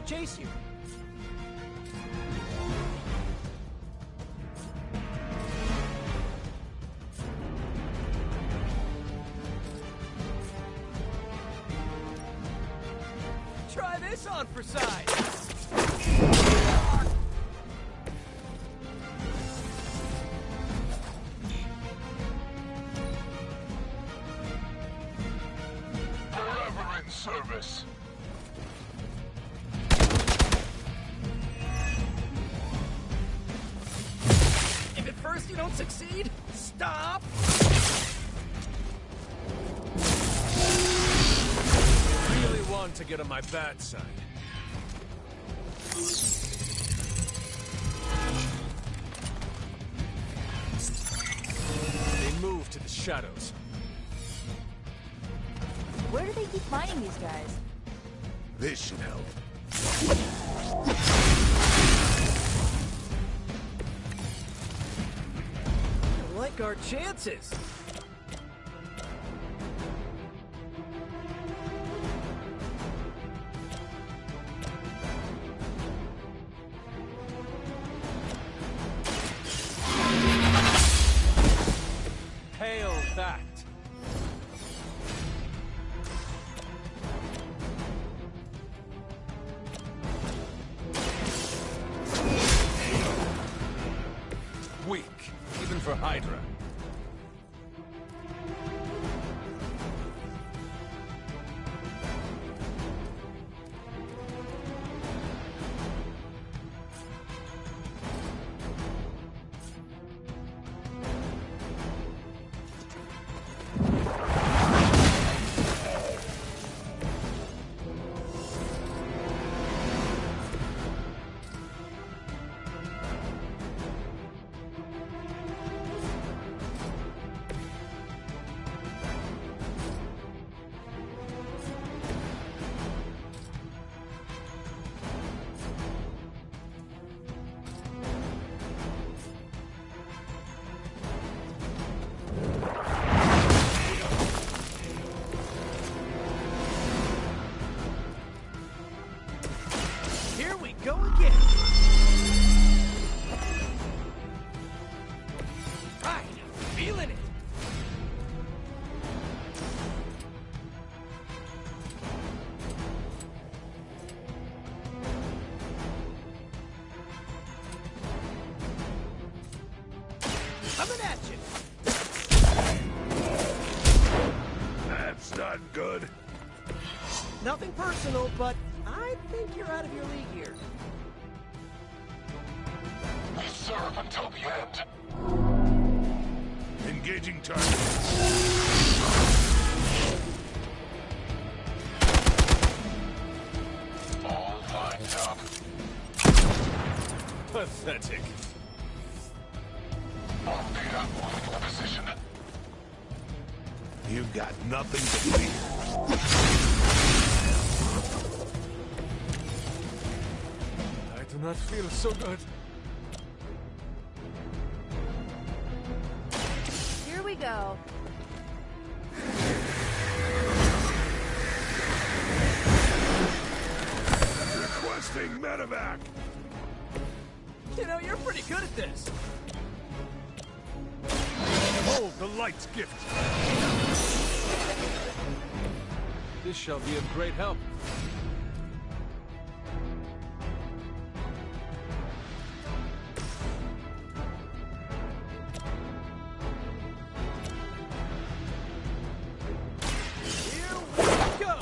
Chase you. Try this on for size. Deliverance service. If at first you don't succeed, stop! on to get on my bad side. They move to the shadows. Where do they keep finding these guys? This should help. I like our chances. Hail that! Weak, even for Hydra. Here we go again. Right, feeling it. Coming at you. That's not good. Nothing personal, but I think you're out of your league here. We serve until the end. Engaging target. All lined up. Pathetic. Peter, moving into position. You've got nothing to fear. I do not feel so good. Here we go. Requesting medevac. You know, you're pretty good at this. Hold the light's gift. This shall be of great help. Here we go!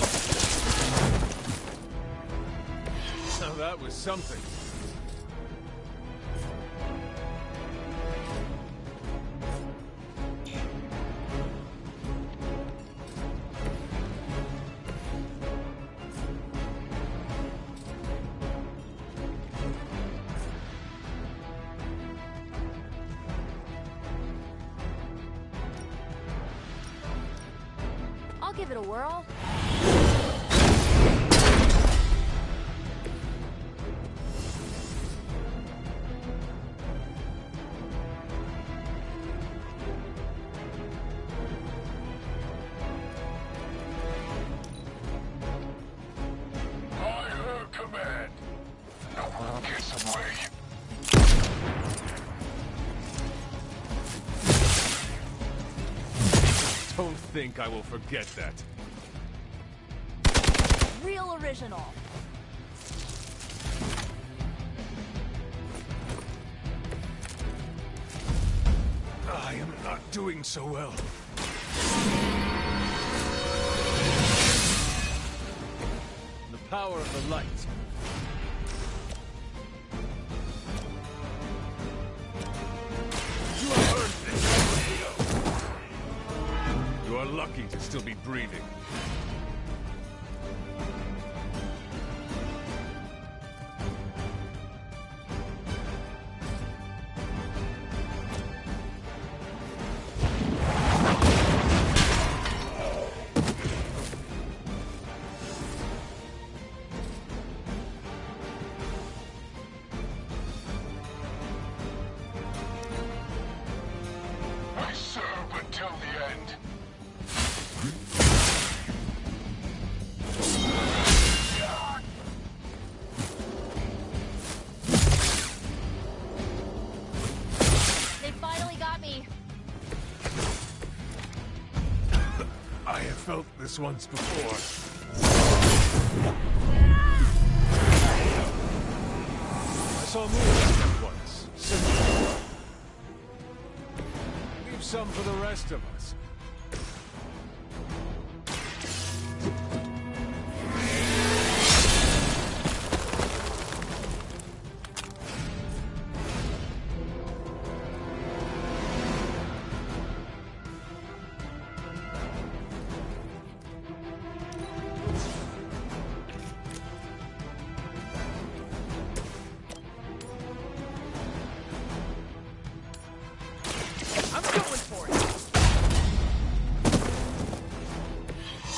Now that was something. I'll give it a whirl. By her command. No one gets away. Don't think I will forget that. Real original. I am not doing so well. The power of the light. You have earned this. You are lucky to still be breathing. felt this once before. I saw moonlight once. Similar. Leave some for the rest of us.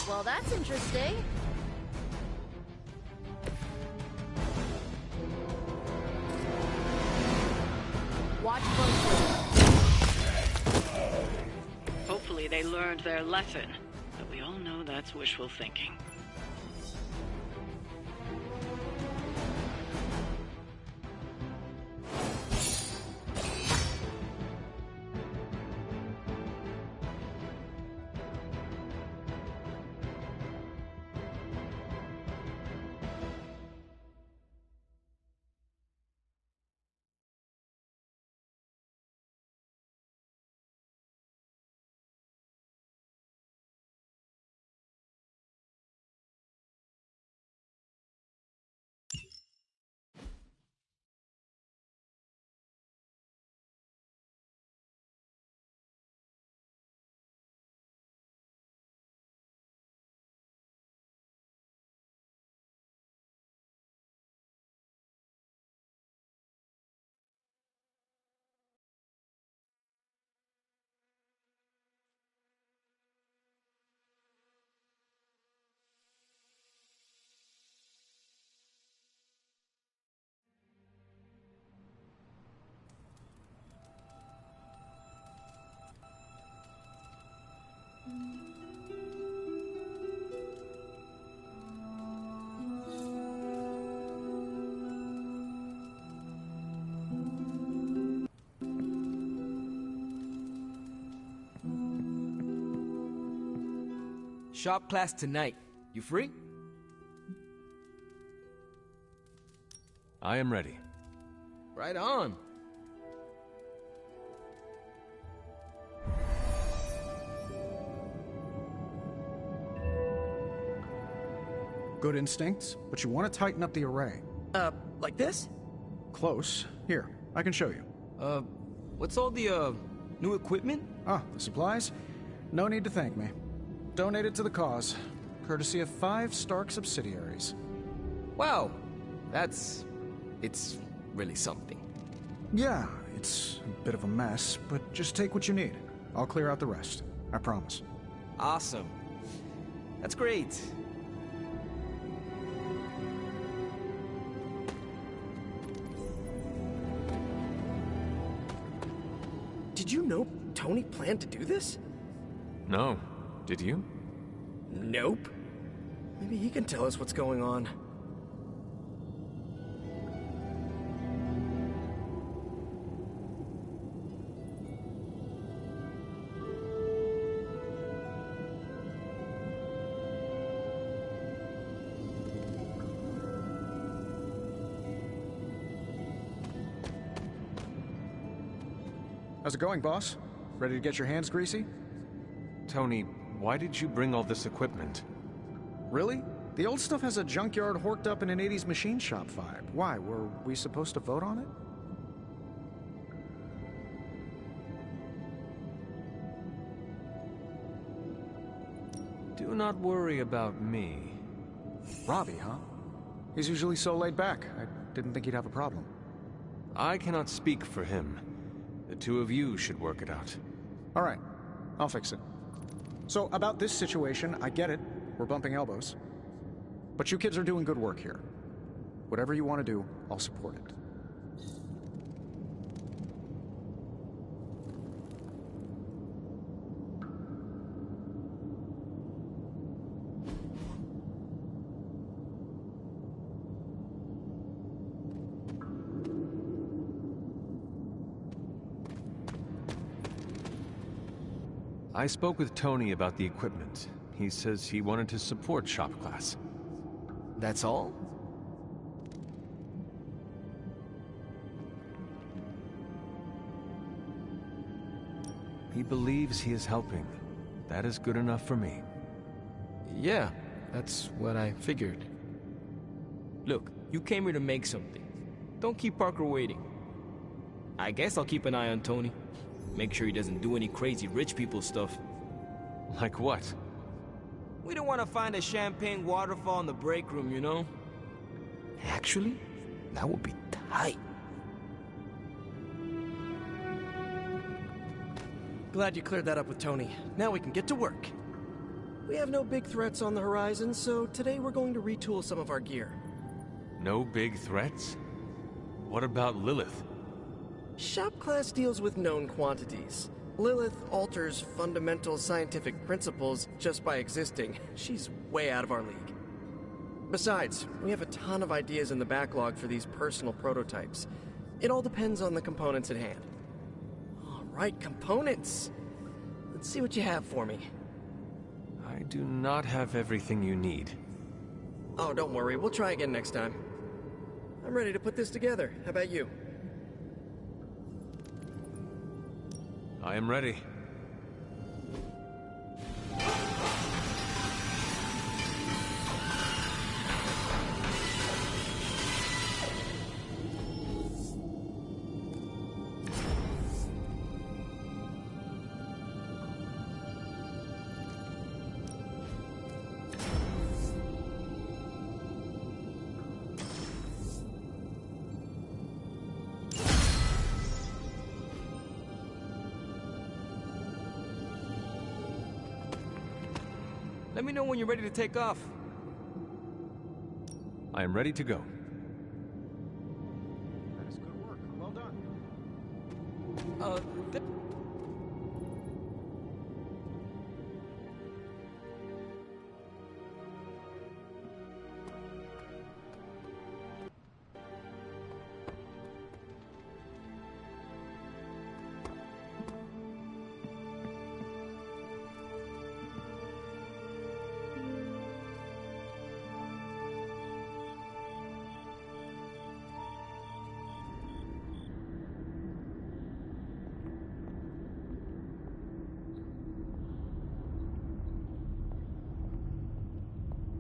Well, that's interesting. Watch closely. Hopefully they learned their lesson, but we all know that's wishful thinking. Shop class tonight. You free? I am ready. Right on. Good instincts, but you want to tighten up the array. Like this? Close. Here, I can show you. What's all the, new equipment? Ah, the supplies? No need to thank me. Donated to the cause, courtesy of 5 Stark subsidiaries. Wow, it's really something. Yeah, it's a bit of a mess, but just take what you need. I'll clear out the rest. I promise. Awesome. That's great. Did you know Tony planned to do this? No. Did you? Nope. Maybe he can tell us what's going on. How's it going, boss? Ready to get your hands greasy? Tony, why did you bring all this equipment? Really? The old stuff has a junkyard horked up in an 80s machine shop vibe. Why? Were we supposed to vote on it? Do not worry about me. Robbie, huh? He's usually so laid back. I didn't think he'd have a problem. I cannot speak for him. The two of you should work it out. All right. I'll fix it. So, about this situation, I get it. We're bumping elbows. But you kids are doing good work here. Whatever you want to do, I'll support it. I spoke with Tony about the equipment. He says he wanted to support shop class. That's all? He believes he is helping. That is good enough for me. Yeah, that's what I figured. Look, you came here to make something. Don't keep Parker waiting. I guess I'll keep an eye on Tony. Make sure he doesn't do any crazy rich people stuff. Like what? We don't want to find a champagne waterfall in the break room, you know? Actually, that would be tight. Glad you cleared that up with Tony. Now we can get to work. We have no big threats on the horizon, so today we're going to retool some of our gear. No big threats? What about Lilith? Shop class deals with known quantities. Lilith alters fundamental scientific principles just by existing. She's way out of our league. Besides, we have a ton of ideas in the backlog for these personal prototypes. It all depends on the components at hand. All right, components. Let's see what you have for me. I do not have everything you need. Oh, don't worry. We'll try again next time. I'm ready to put this together. How about you? I am ready. Let me know when you're ready to take off. I am ready to go. That is good work. Well done.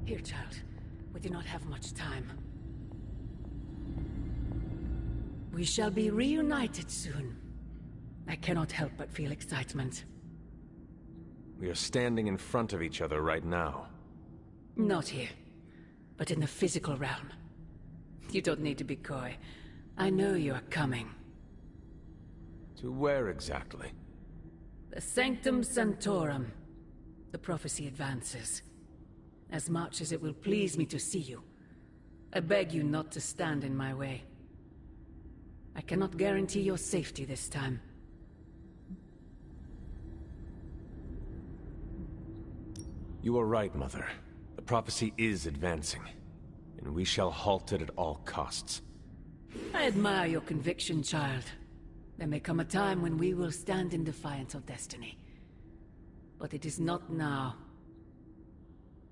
Here, child. We do not have much time. We shall be reunited soon. I cannot help but feel excitement. We are standing in front of each other right now. Not here, but in the physical realm. You don't need to be coy. I know you are coming. To where exactly? The Sanctum Sanctorum. The prophecy advances. As much as it will please me to see you, I beg you not to stand in my way. I cannot guarantee your safety this time. You are right, Mother. The prophecy is advancing, and we shall halt it at all costs. I admire your conviction, child. There may come a time when we will stand in defiance of destiny. But it is not now.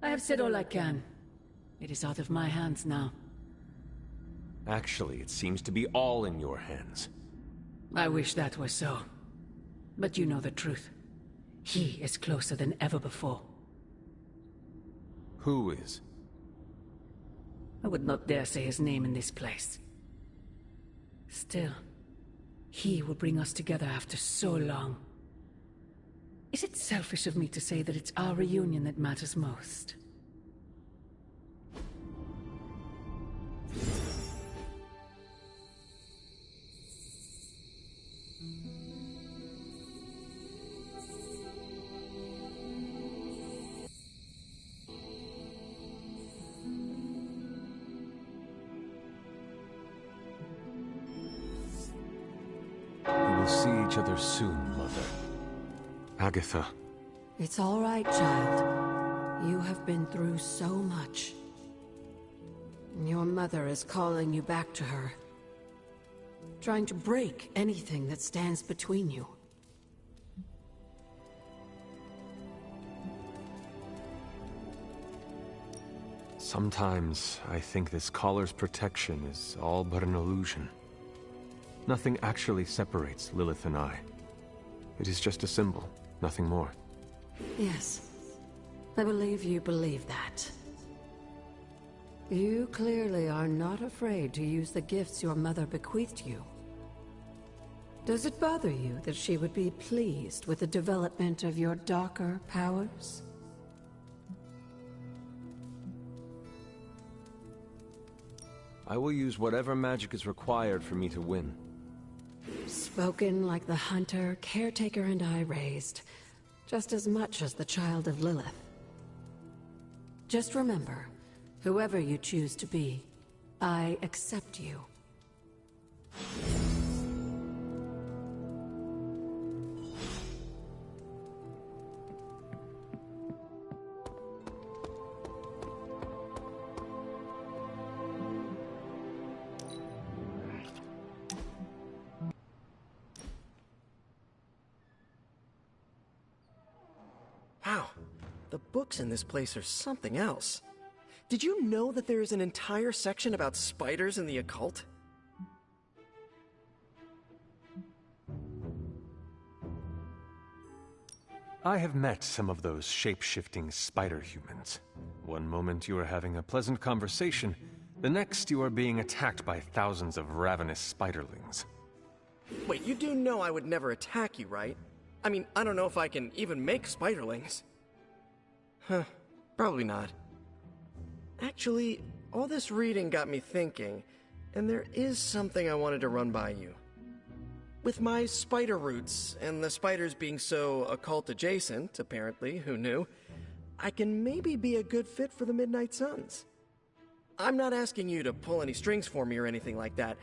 I have said all I can. It is out of my hands now. Actually, it seems to be all in your hands. I wish that were so. But you know the truth. He is closer than ever before. Who is? I would not dare say his name in this place. Still, he will bring us together after so long. Is it selfish of me to say that it's our reunion that matters most? We will see each other soon, Mother. Agatha. It's all right, child. You have been through so much. Your mother is calling you back to her. Trying to break anything that stands between you. Sometimes I think this collar's protection is all but an illusion. Nothing actually separates Lilith and I. It is just a symbol, nothing more. Yes. I believe you believe that. You clearly are not afraid to use the gifts your mother bequeathed you. Does it bother you that she would be pleased with the development of your darker powers? I will use whatever magic is required for me to win. Spoken like the hunter, caretaker, and I raised, just as much as the child of Lilith. Just remember, whoever you choose to be, I accept you. Wow, the books in this place are something else. Did you know that there is an entire section about spiders and the occult? I have met some of those shape-shifting spider humans. One moment you are having a pleasant conversation, the next you are being attacked by thousands of ravenous spiderlings. Wait, you do know I would never attack you, right? I mean, I don't know if I can even make spiderlings. Huh, probably not. Actually, all this reading got me thinking, and there is something I wanted to run by you. With my spider roots, and the spiders being so occult adjacent, apparently, who knew, I can maybe be a good fit for the Midnight Suns. I'm not asking you to pull any strings for me or anything like that.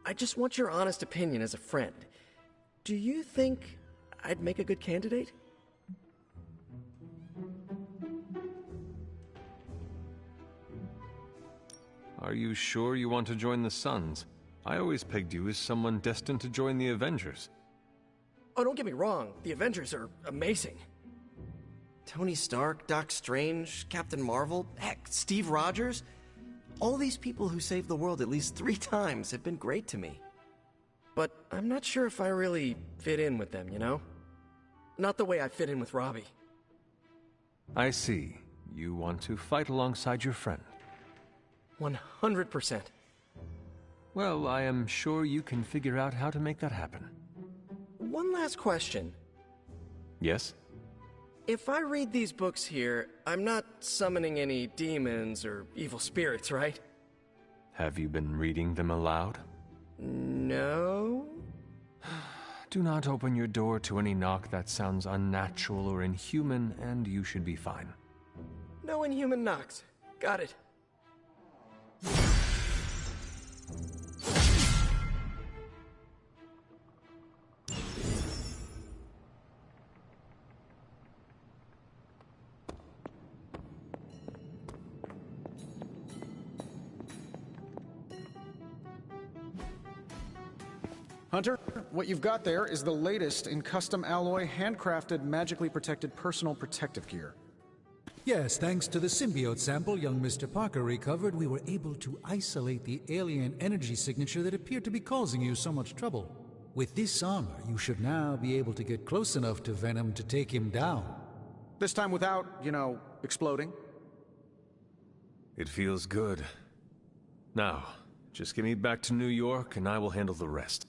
I just want your honest opinion as a friend. Do you think I'd make a good candidate? Are you sure you want to join the Suns? I always pegged you as someone destined to join the Avengers. Oh, don't get me wrong. The Avengers are amazing. Tony Stark, Doc Strange, Captain Marvel, heck, Steve Rogers. All these people who saved the world at least 3 times have been great to me. But I'm not sure if I really fit in with them, you know? Not the way I fit in with Robbie. I see. You want to fight alongside your friend. 100%. Well, I am sure you can figure out how to make that happen. One last question. Yes? If I read these books here, I'm not summoning any demons or evil spirits, right? Have you been reading them aloud? No. Do not open your door to any knock that sounds unnatural or inhuman, and you should be fine. No inhuman knocks. Got it. Hunter, what you've got there is the latest in custom alloy, handcrafted, magically protected personal protective gear. Yes, thanks to the symbiote sample young Mr. Parker recovered, we were able to isolate the alien energy signature that appeared to be causing you so much trouble. With this armor, you should now be able to get close enough to Venom to take him down. This time without, you know, exploding? It feels good. Now, just get me back to New York and I will handle the rest.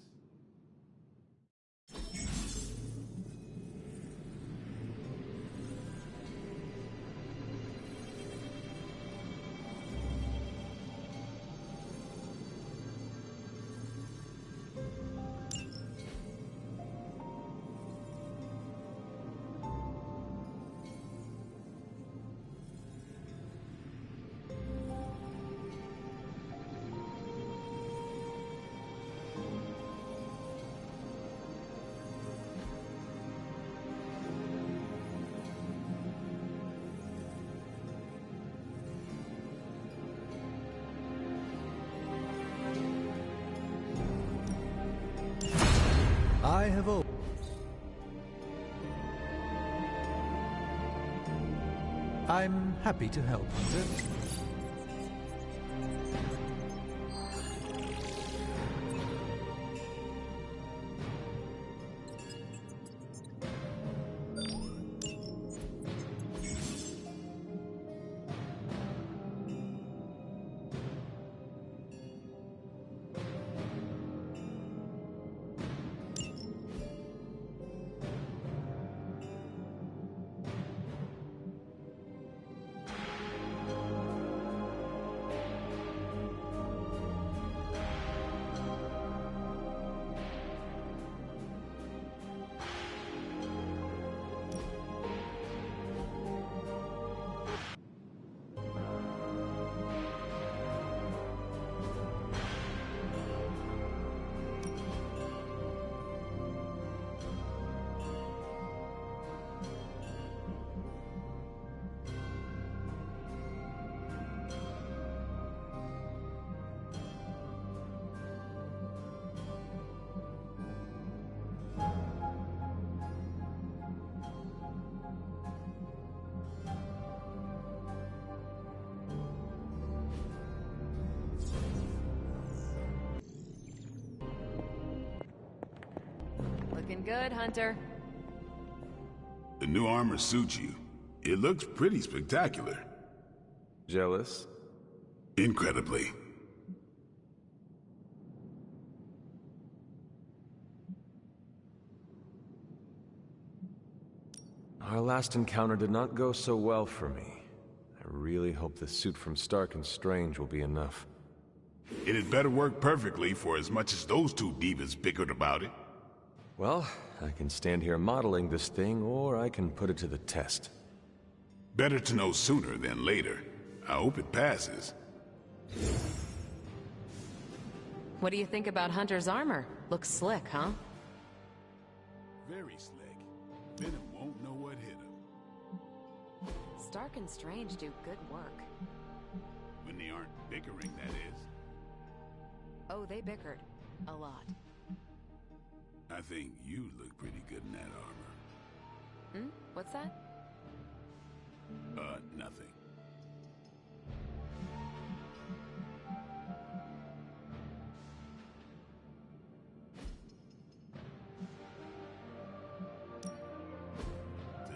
I have I'm happy to help, Hunter. Looking good, Hunter. The new armor suits you. It looks pretty spectacular. Jealous? Incredibly. Our last encounter did not go so well for me. I really hope the suit from Stark and Strange will be enough. It had better work perfectly for as much as those two divas bickered about it. Well, I can stand here modeling this thing, or I can put it to the test. Better to know sooner than later. I hope it passes. What do you think about Hunter's armor? Looks slick, huh? Very slick. Venom won't know what hit him. Stark and Strange do good work. When they aren't bickering, that is. Oh, they bickered. A lot. I think you look pretty good in that armor. What's that? Nothing.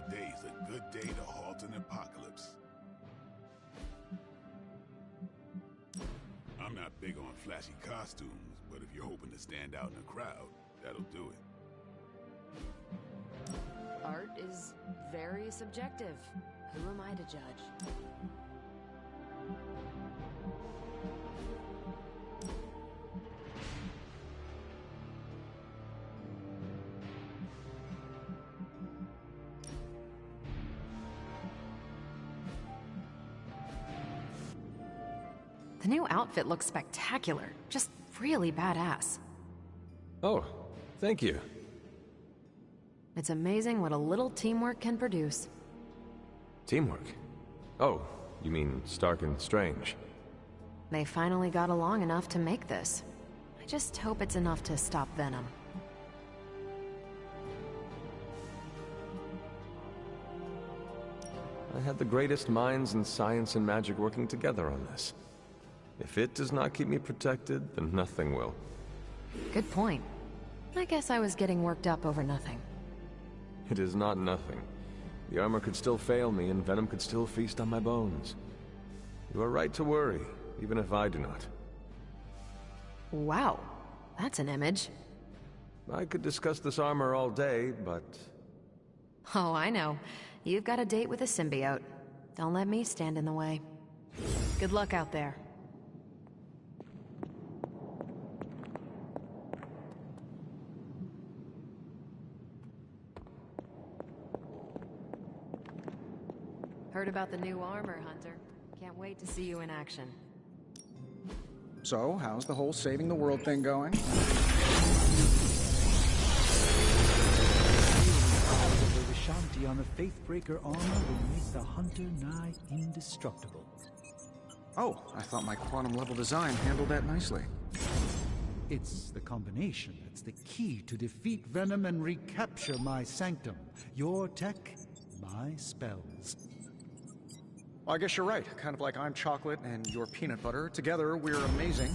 Today's a good day to halt an apocalypse. I'm not big on flashy costumes, but if you're hoping to stand out in a crowd, that'll do it. Art is very subjective. Who am I to judge? The new outfit looks spectacular. Just really badass. Oh, thank you. It's amazing what a little teamwork can produce. Teamwork? Oh, you mean Stark and Strange. They finally got along enough to make this. I just hope it's enough to stop Venom. I had the greatest minds in science and magic working together on this. If it does not keep me protected, then nothing will. Good point. I guess I was getting worked up over nothing. It is not nothing. The armor could still fail me, and Venom could still feast on my bones. You are right to worry, even if I do not. Wow, that's an image. I could discuss this armor all day, but... Oh, I know. You've got a date with a symbiote. Don't let me stand in the way. Good luck out there. Heard about the new armor, Hunter. Can't wait to see you in action. So, how's the whole saving the world thing going? The Vishanti on the Faithbreaker armor will make the Hunter nigh indestructible. Oh, I thought my quantum level design handled that nicely. It's the combination that's the key to defeat Venom and recapture my sanctum. Your tech, my spells. Well, I guess you're right. Kind of like I'm chocolate and you're peanut butter. Together, we're amazing.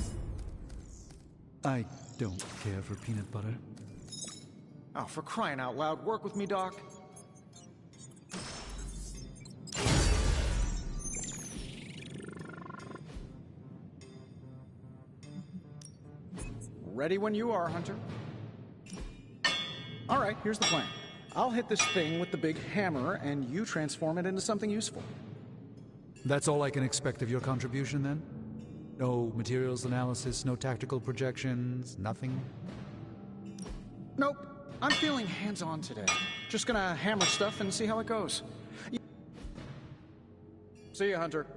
I don't care for peanut butter. Oh, for crying out loud, work with me, Doc. Ready when you are, Hunter. All right, here's the plan. I'll hit this thing with the big hammer, and you transform it into something useful. That's all I can expect of your contribution, then? No materials analysis, no tactical projections, nothing? Nope. I'm feeling hands-on today. Just gonna hammer stuff and see how it goes. See ya, Hunter.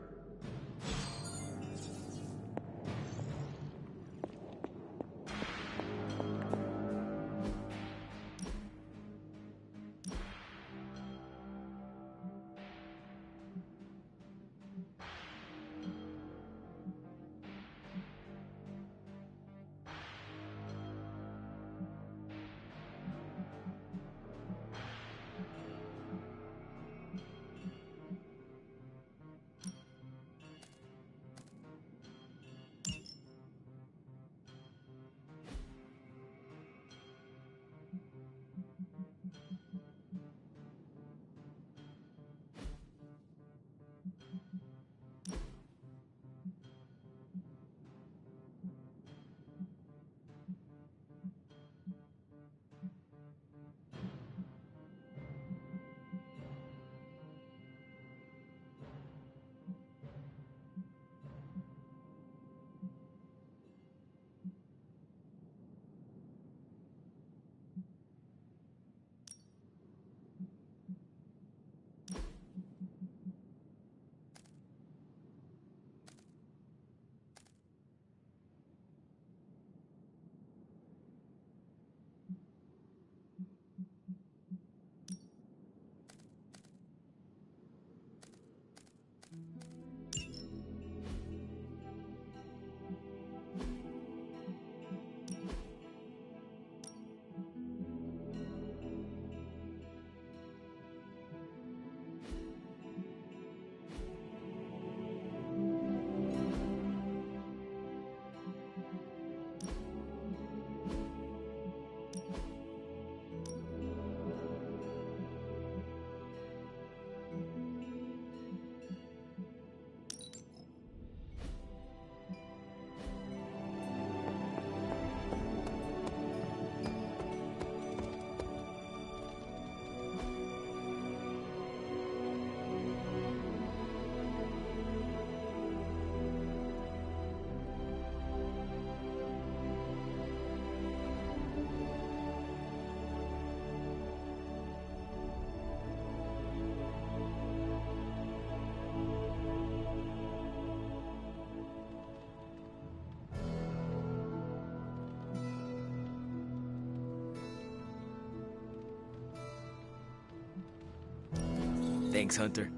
Thanks, Hunter.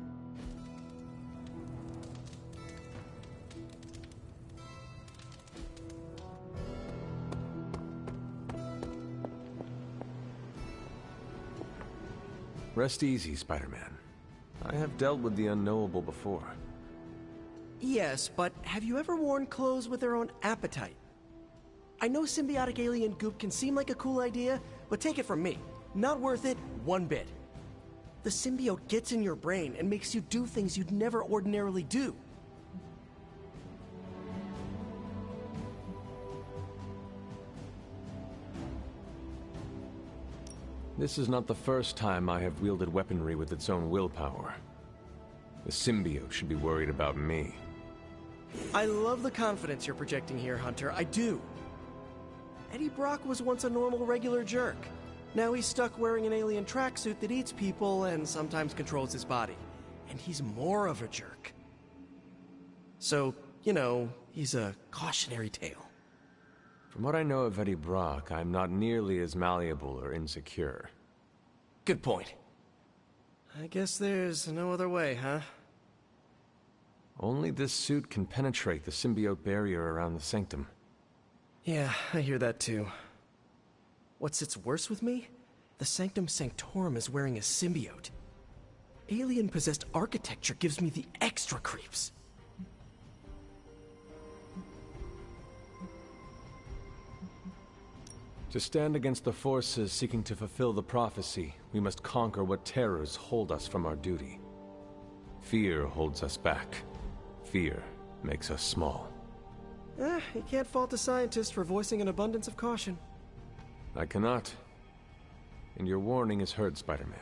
Rest easy, Spider-Man. I have dealt with the unknowable before. Yes, but have you ever worn clothes with their own appetite? I know symbiotic alien goop can seem like a cool idea, but take it from me. Not worth it one bit. The symbiote gets in your brain and makes you do things you'd never ordinarily do. This is not the first time I have wielded weaponry with its own willpower. The symbiote should be worried about me. I love the confidence you're projecting here, Hunter. I do. Eddie Brock was once a normal, regular jerk. Now he's stuck wearing an alien tracksuit that eats people and sometimes controls his body. And he's more of a jerk. So, you know, he's a cautionary tale. From what I know of Eddie Brock, I'm not nearly as malleable or insecure. Good point. I guess there's no other way, huh? Only this suit can penetrate the symbiote barrier around the sanctum. Yeah, I hear that too. What sits worse with me? The Sanctum Sanctorum is wearing a symbiote. Alien-possessed architecture gives me the extra creeps. To stand against the forces seeking to fulfill the prophecy, we must conquer what terrors hold us from our duty. Fear holds us back. Fear makes us small. You can't fault a scientist for voicing an abundance of caution. I cannot. And your warning is heard, Spider-Man.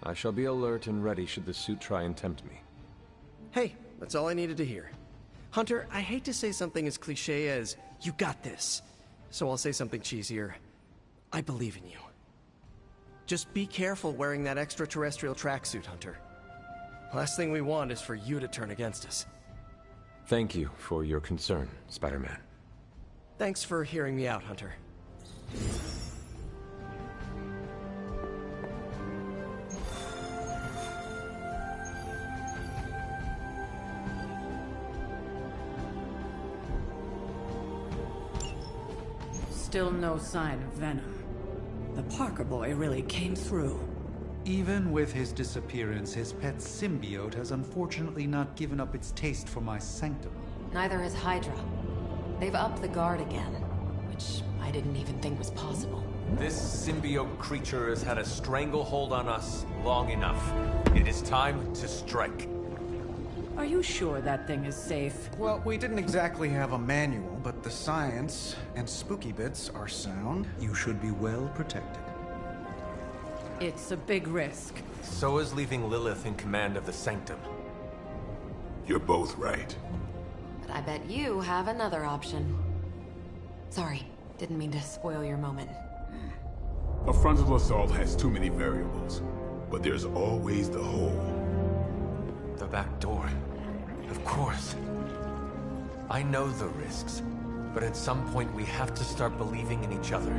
I shall be alert and ready should the suit try and tempt me. Hey, that's all I needed to hear. Hunter, I hate to say something as cliché as, "You got this," so I'll say something cheesier. I believe in you. Just be careful wearing that extraterrestrial tracksuit, Hunter. Last thing we want is for you to turn against us. Thank you for your concern, Spider-Man. Thanks for hearing me out, Hunter. Still no sign of Venom. The Parker boy really came through. Even with his disappearance, his pet symbiote has unfortunately not given up its taste for my sanctum. Neither has Hydra. They've upped the guard again, which I didn't even think was possible. This symbiote creature has had a stranglehold on us long enough. It is time to strike. Are you sure that thing is safe? Well, we didn't exactly have a manual, but the science and spooky bits are sound. You should be well protected. It's a big risk. So is leaving Lilith in command of the Sanctum. You're both right. But I bet you have another option. Sorry, didn't mean to spoil your moment. A frontal assault has too many variables, but there's always the hole. The back door. Of course. I know the risks, but at some point we have to start believing in each other.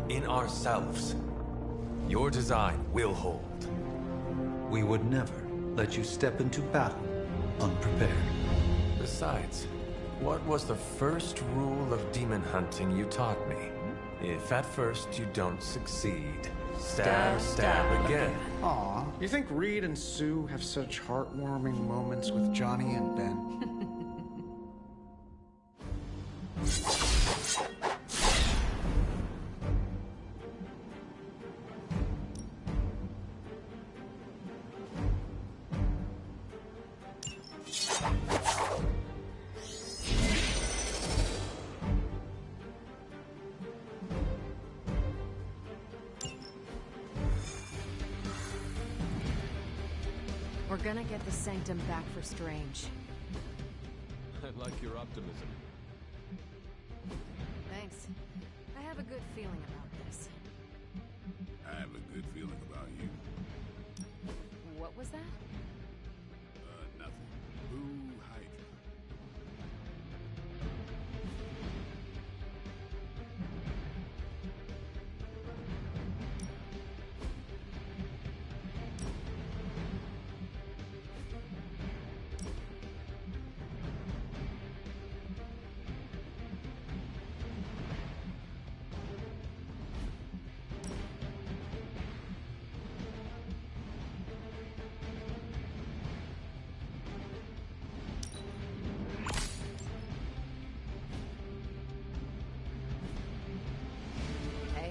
In ourselves. Your design will hold. We would never let you step into battle unprepared. Besides, what was the first rule of demon hunting you taught me? If at first you don't succeed, stab again. Aw, you think Reed and Sue have such heartwarming moments with Johnny and Ben? We're gonna get the Sanctum back for Strange. I like your optimism. Thanks. I have a good feeling about this. I have a good feeling about you. What was that? Nothing. Boo, Hydra.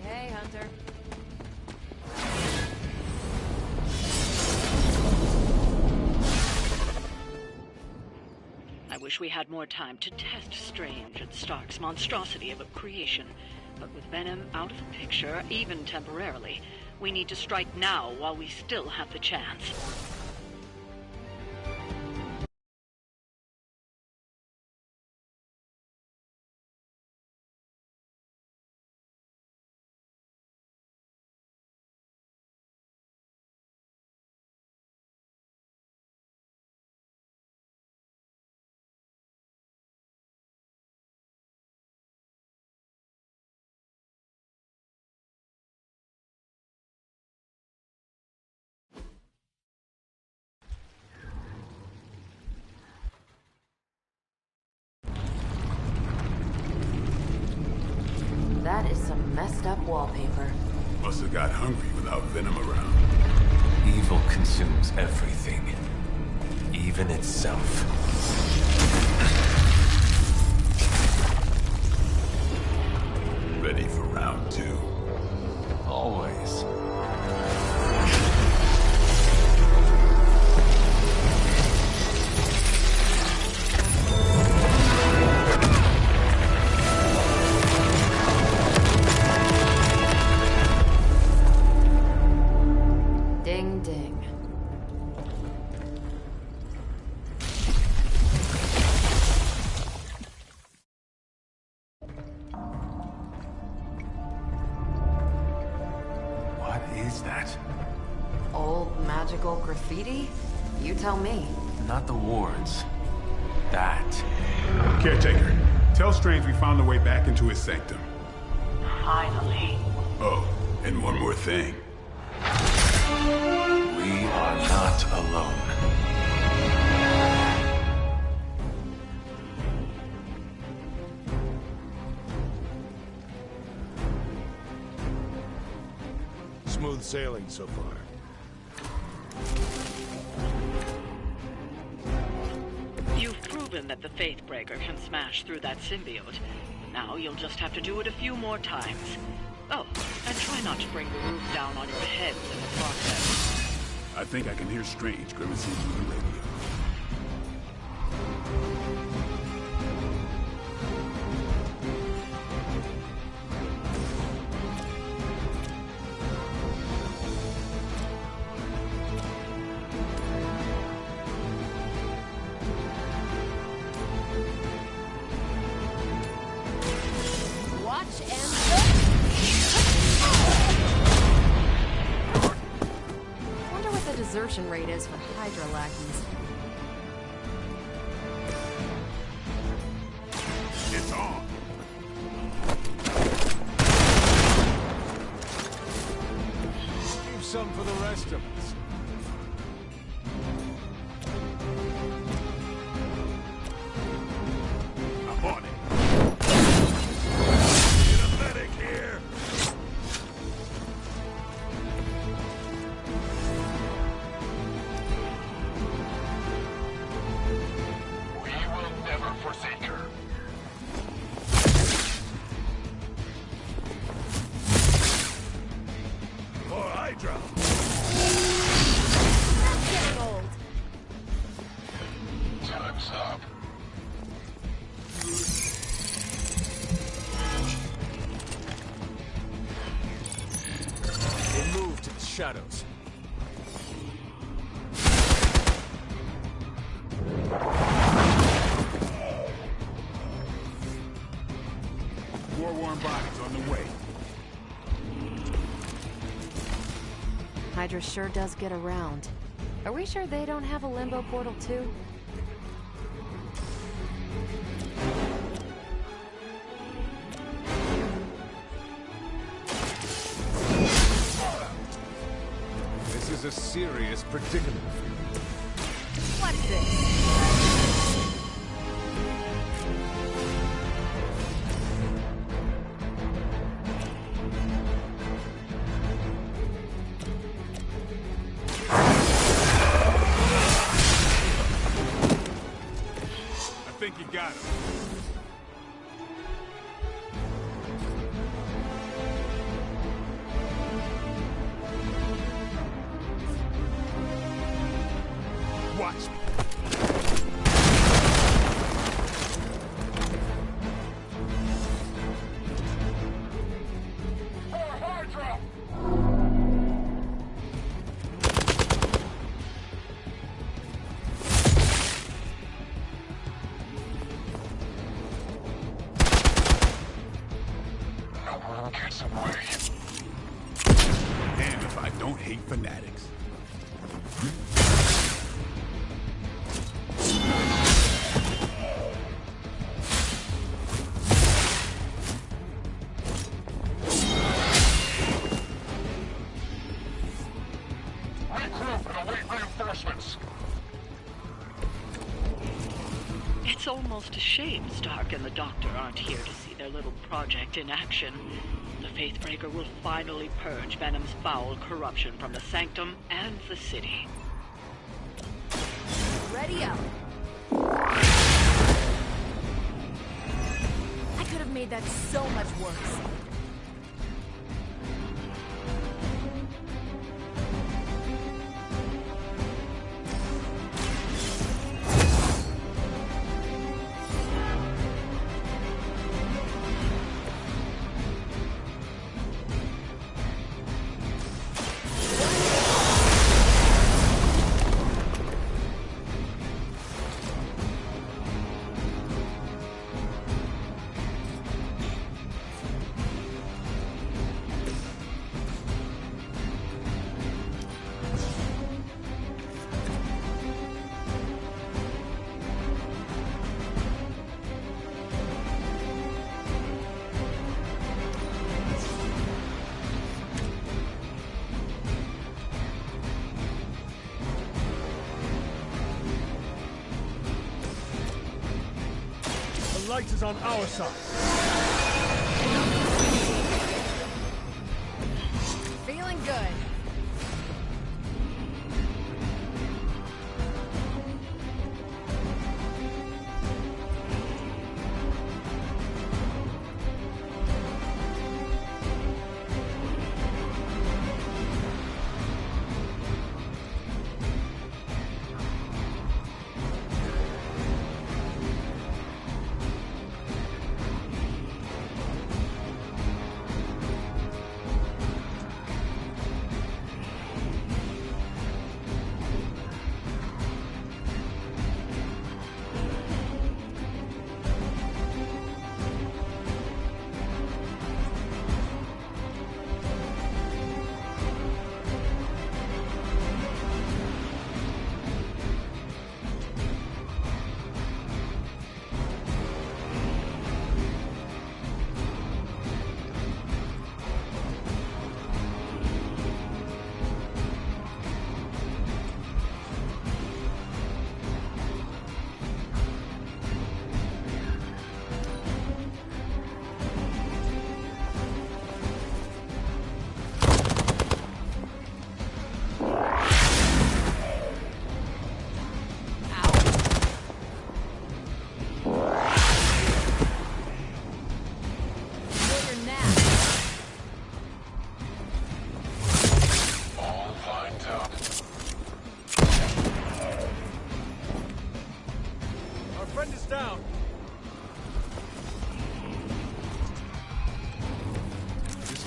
Hey, Hunter. I wish we had more time to test Strange and Stark's monstrosity of a creation. But with Venom out of the picture, even temporarily, we need to strike now while we still have the chance. That is some messed up wallpaper. Must have got hungry without Venom around. Evil consumes everything. Even itself. Ready for round two? Always. Ding ding. What is that? Old magical graffiti? You tell me. Not the wards. That. Caretaker, tell Strange we found a way back into his sanctum. Finally. Oh, and one more thing. We are not alone. Smooth sailing so far. You've proven that the Faithbreaker can smash through that symbiote. now, you'll just have to do it a few more times. Oh, and try not to bring the roof down on your heads in the process. I think I can hear Strange grimacing through the radio. Desertion rate is for Hydra lackeys. It's on! Leave some for the rest of us. I'm on it. Get a medic here! Forsake her. For Hydra! That's getting old. Time's up. They move to the shadows. War-worn bodies on the way. Hydra sure does get around. Are we sure they don't have a limbo portal too? This is a serious predicament. What's this? I think you got him. Watch me. Damn if I don't hate fanatics. Regroup and await reinforcements. It's almost a shame Stark and the Doctor aren't here to see their little project in action. The Faithbreaker will finally purge Venom's foul corruption from the Sanctum and the city. Ready up. I could have made that so much worse. The light is on our side. Feeling good.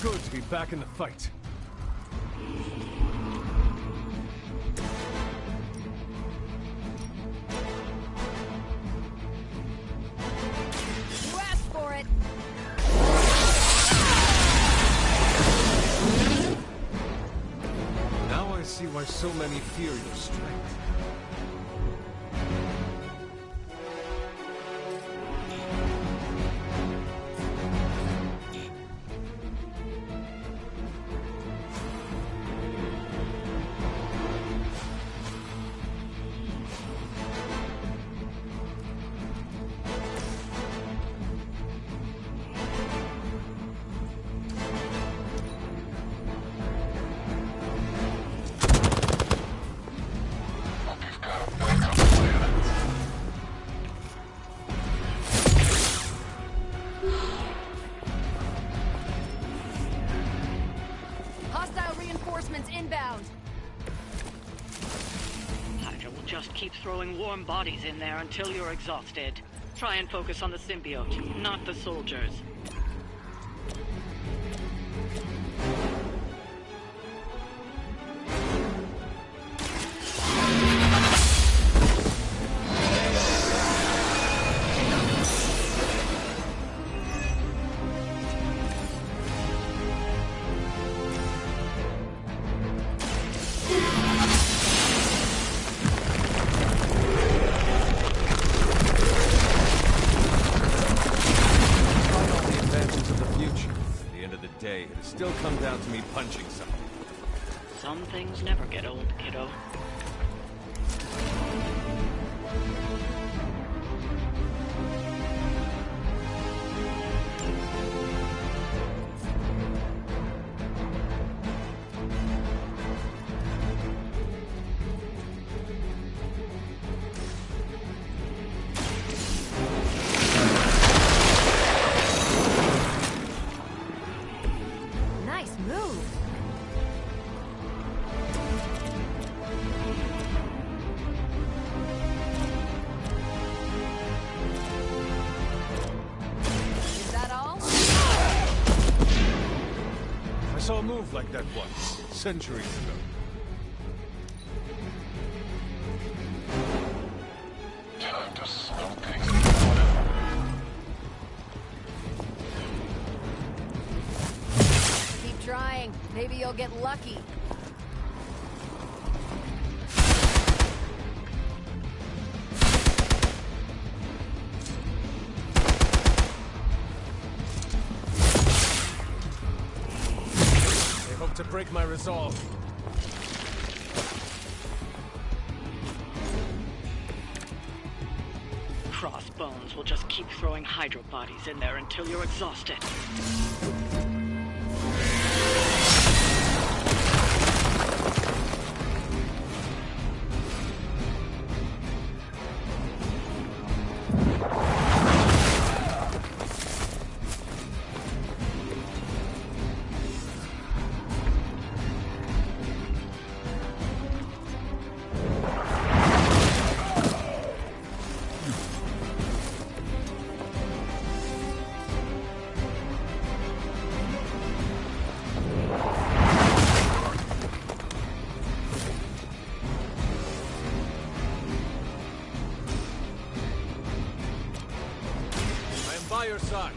good to be back in the fight. You asked for it. Now I see why so many fear your strength. Hostile reinforcements inbound. Hydra will just keep throwing warm bodies in there until you're exhausted. Try and focus on the symbiote, not the soldiers. It still comes down to me punching someone. Some things never get old, kiddo. Nice move. Is that all? I saw a move like that once, centuries ago. Time to slow things down. Keep trying. Maybe you'll get lucky. They hope to break my resolve. Crossbones will just keep throwing Hydra bodies in there until you're exhausted. By your side.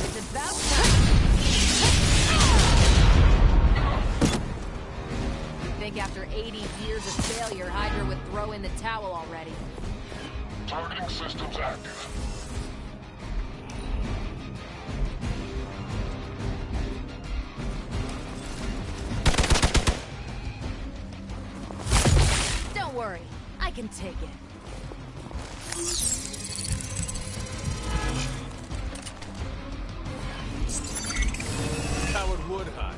It's about time. Think after 80 years of failure, Hydra would throw in the towel already. Targeting systems active. Don't worry, I can take it. Coward would hide.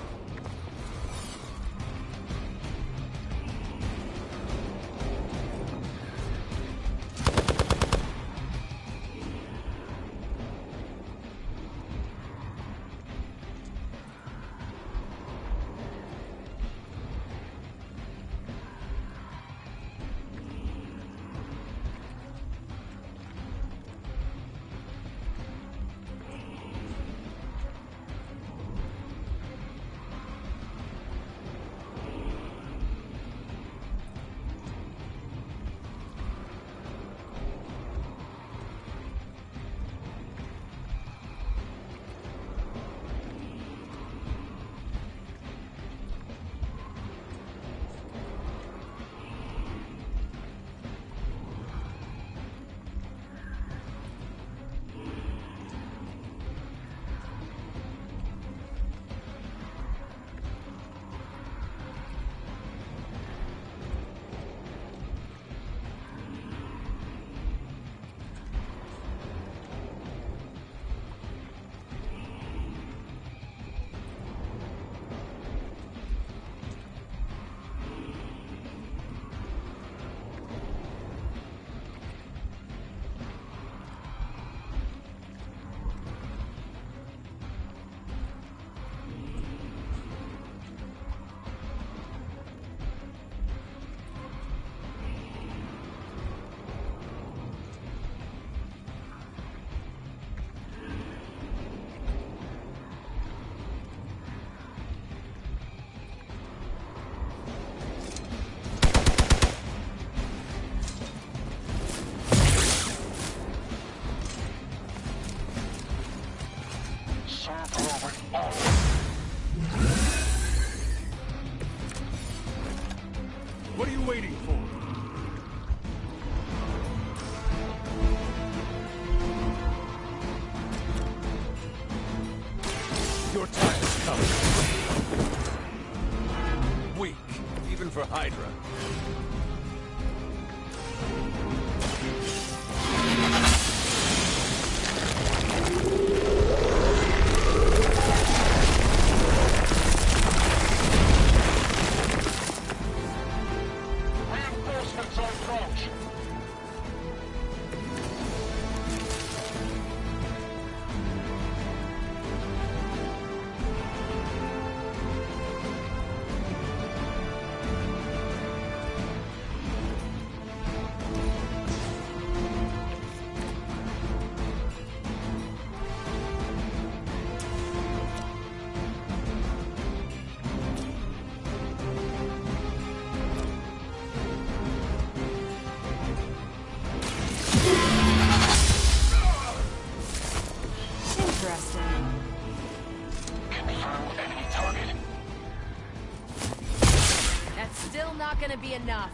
What are you waiting for? Your time is coming. Weak, even for Hydra. Reinforcements on approach. Interesting. Confirm enemy target. That's still not gonna be enough.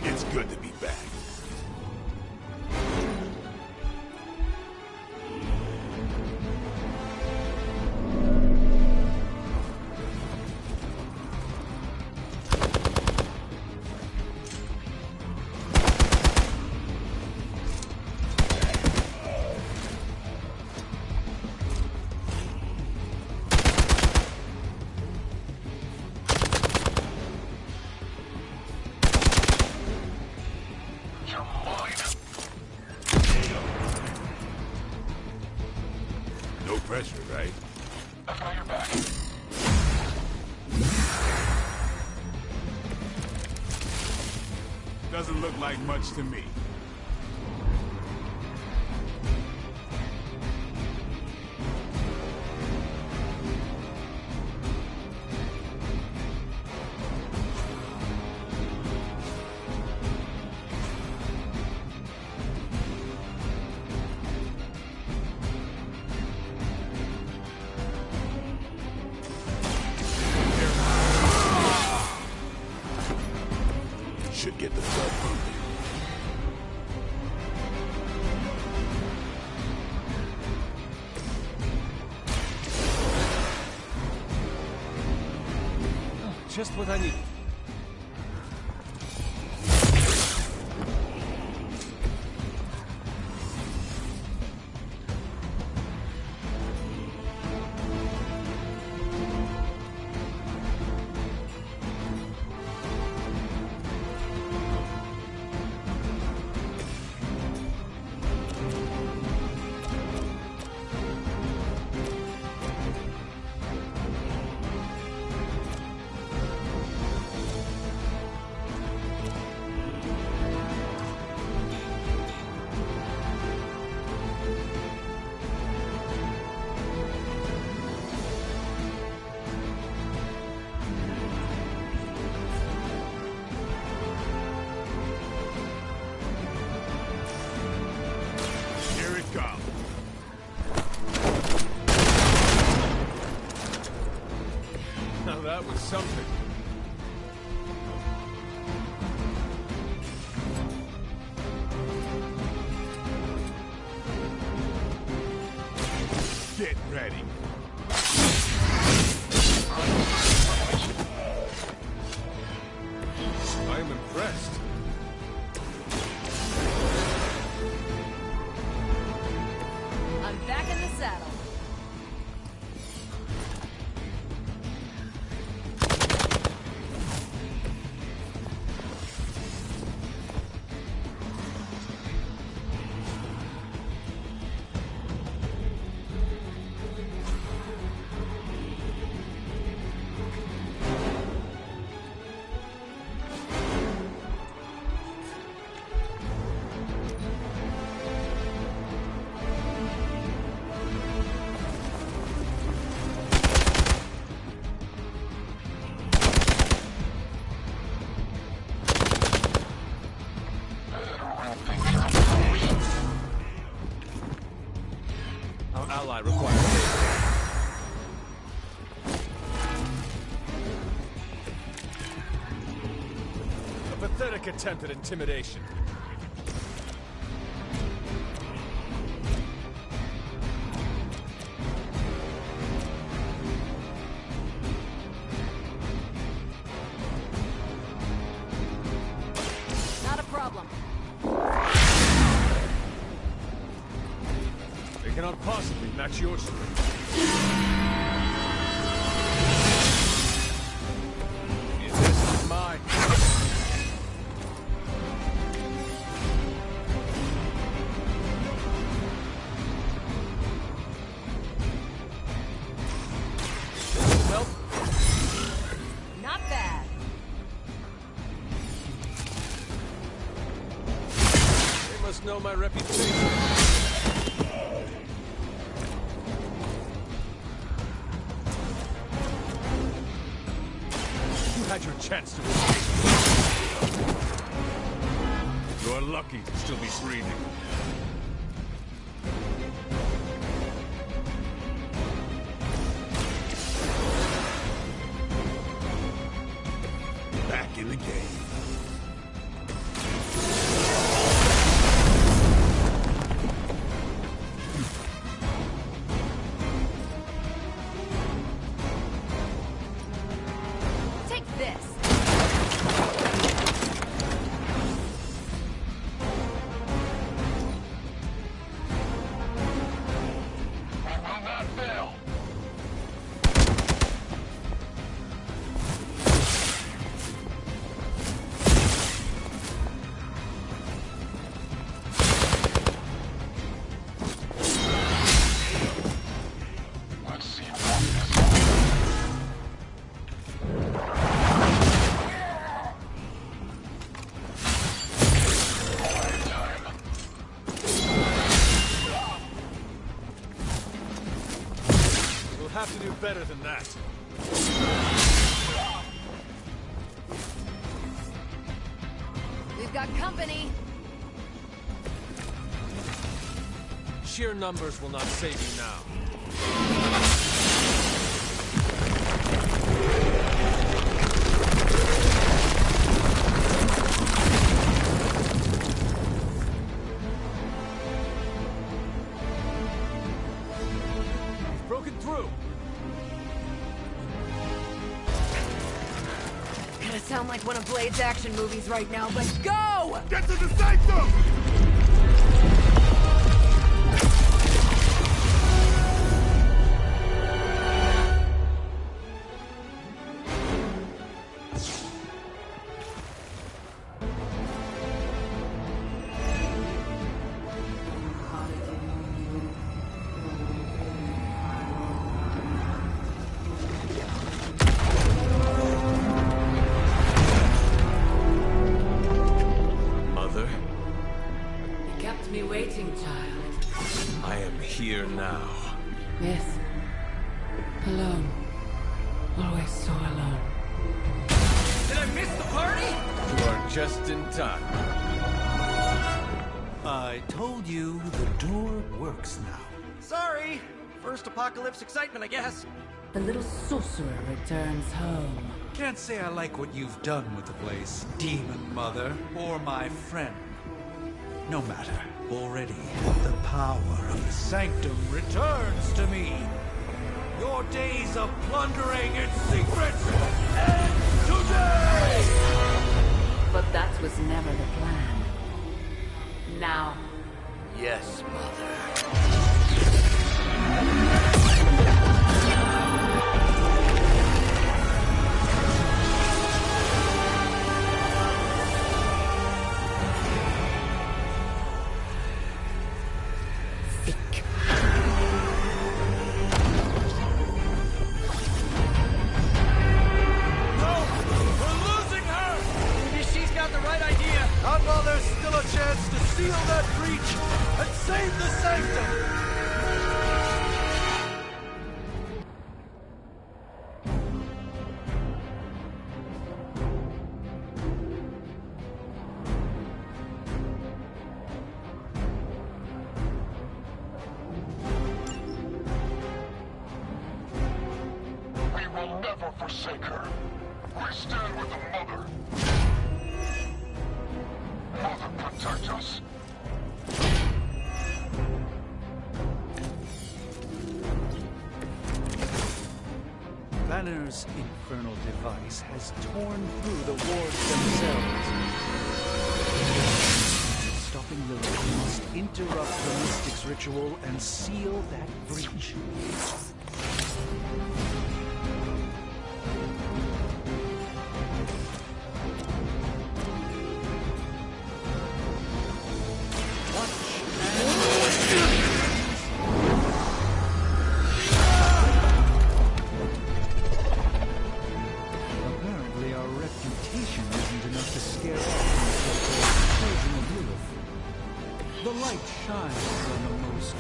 It's good to be back. You're mine. No pressure, right? I've got your back. Doesn't look like much to me. Should get the blood pumping. Just what I need. Here it comes. Now that was something. Get ready. I am impressed. I'm back in the saddle. pathetic attempt at intimidation. Not a problem. They cannot possibly match your strength. This is mine. Help? Not bad. They must know my reputation. You had your chance to escape. You're lucky to still be breathing. Back in the game. Take this. We'll have to do better than that. We've got company. Sheer numbers will not save you now. We've broken through. Gonna sound like one of Blade's action movies right now, but go! Get to the sanctum! Mother, You kept me waiting, child. I am here now. Yes. Alone. Always so alone. Did I miss the party? You are just in time. I told you the door works now. Sorry! First apocalypse excitement, I guess. The little sorcerer returns home. Can't say I like what you've done with the place, Demon Mother, or my friend. No matter. Already, the power of the Sanctum returns to me. Your days of plundering its secrets end today! But that was never the plan. Now, Yes, Mother. Not while there's still a chance to seal that breach and save the Sanctum! We will never forsake her. We stand with the Mother. Mother, protect us! Banner's infernal device has torn through the wards themselves. Stopping Lilith must interrupt the Mystic's ritual and seal that breach. Apparently our reputation isn't enough to scare off the so-called Children of Lilith. The light shines on the most.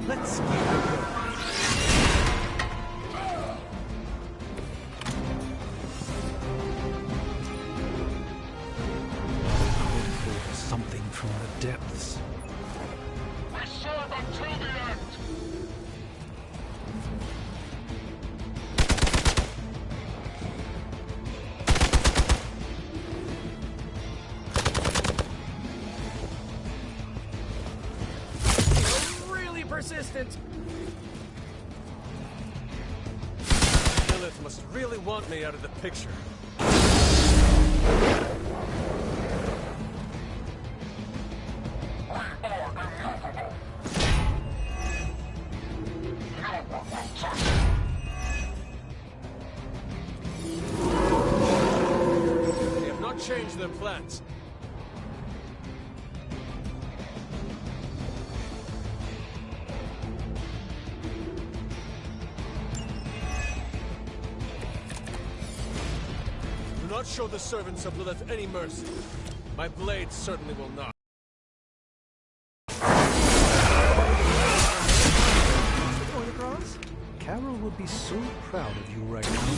Let's keep it going. Something from the depths. We serve until the end! Really persistent. Lilith must really want me out of the picture. They have not changed their plans. Do not show the servants of Lilith any mercy. My blade certainly will not. Going across? Carol would be so proud of you right now.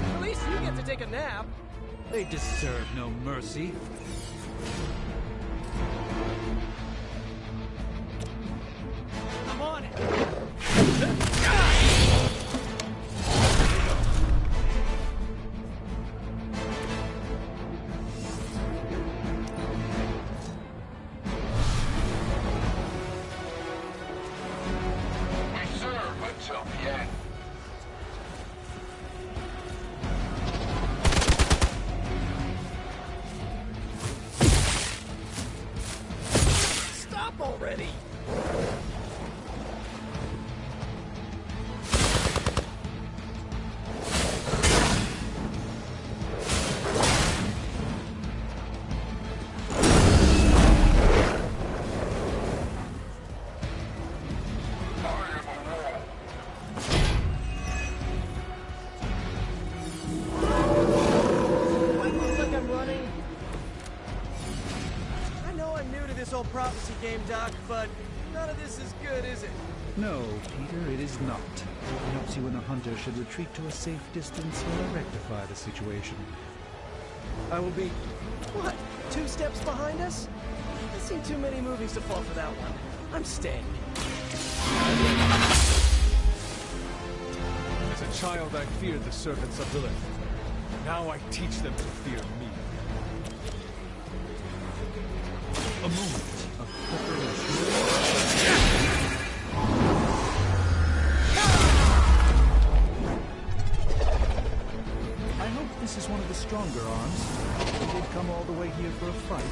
At least you get to take a nap. They deserve no mercy. I'm on it. We serve until the end. Stop already. Do I look like I'm running? I know I'm new to this old prophecy game, Doc, but none of this is good, is it? No, Peter, it is not. Perhaps you and the hunter should retreat to a safe distance while I rectify the situation. I will be, what, 2 steps behind us? I've seen too many movies to fall for that one. I'm staying. As a child, I feared the servants of Lilith. Now I teach them to fear me. A moment of preparation. I hope this is one of the stronger arms. You did come all the way here for a fight.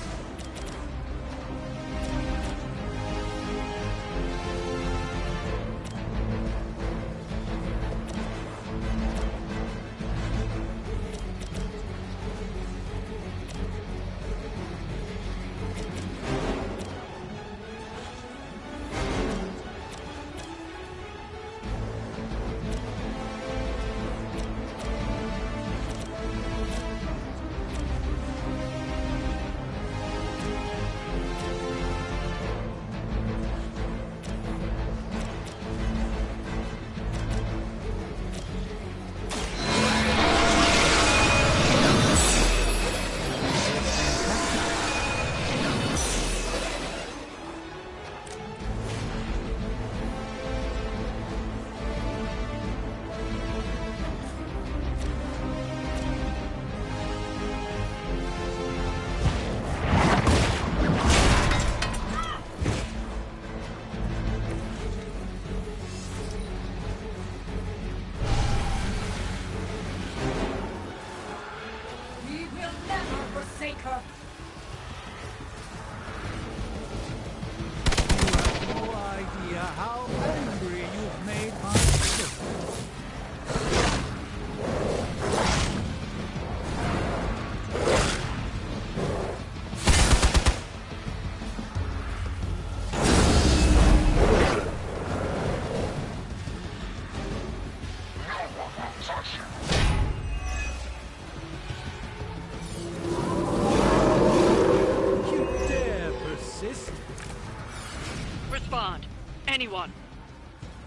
anyone.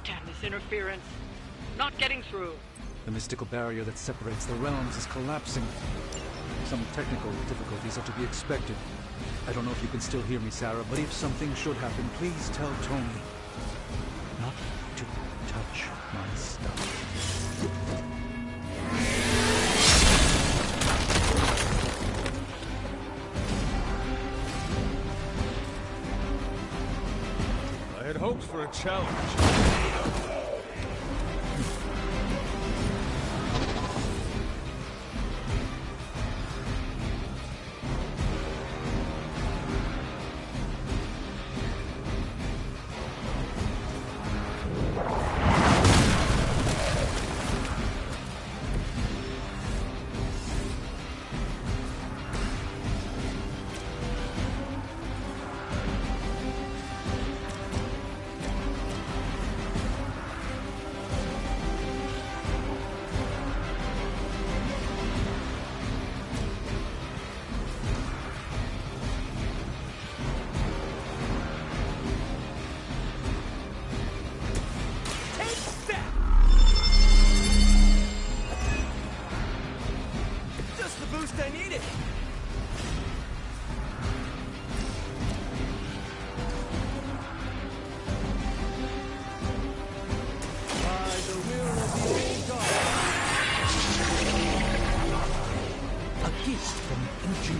Damn this interference. Not getting through. The mystical barrier that separates the realms is collapsing. Some technical difficulties are to be expected. I don't know if you can still hear me, Sarah, but if something should happen, please tell Tony not to touch my stuff. I had hoped for a challenge.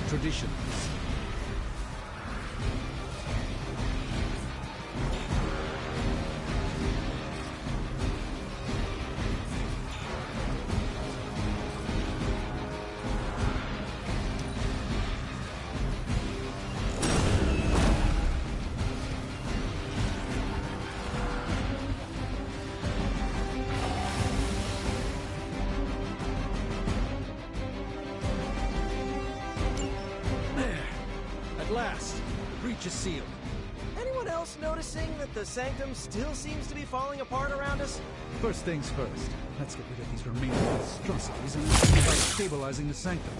Traditions. Breach is sealed. Anyone else noticing that the Sanctum still seems to be falling apart around us? First things first. Let's get rid of these remaining monstrosities and see about stabilizing the Sanctum.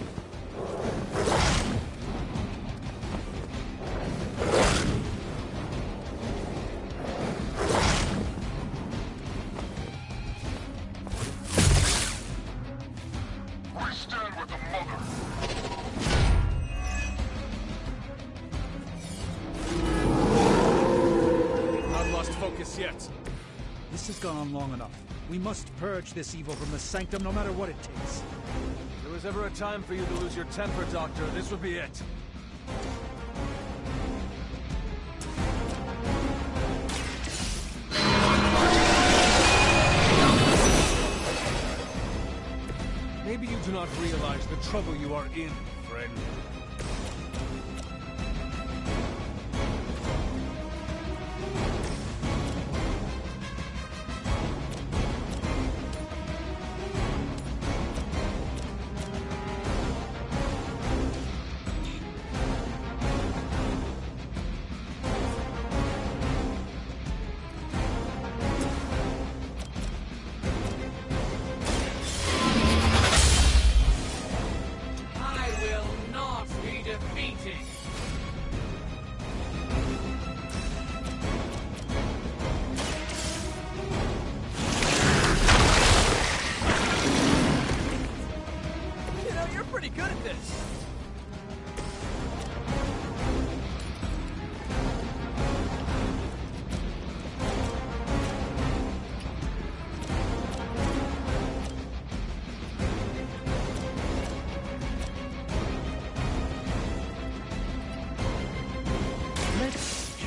Yet. This has gone on long enough. We must purge this evil from the Sanctum no matter what it takes. If there was ever a time for you to lose your temper, Doctor, this would be it. Maybe you do not realize the trouble you are in, friend.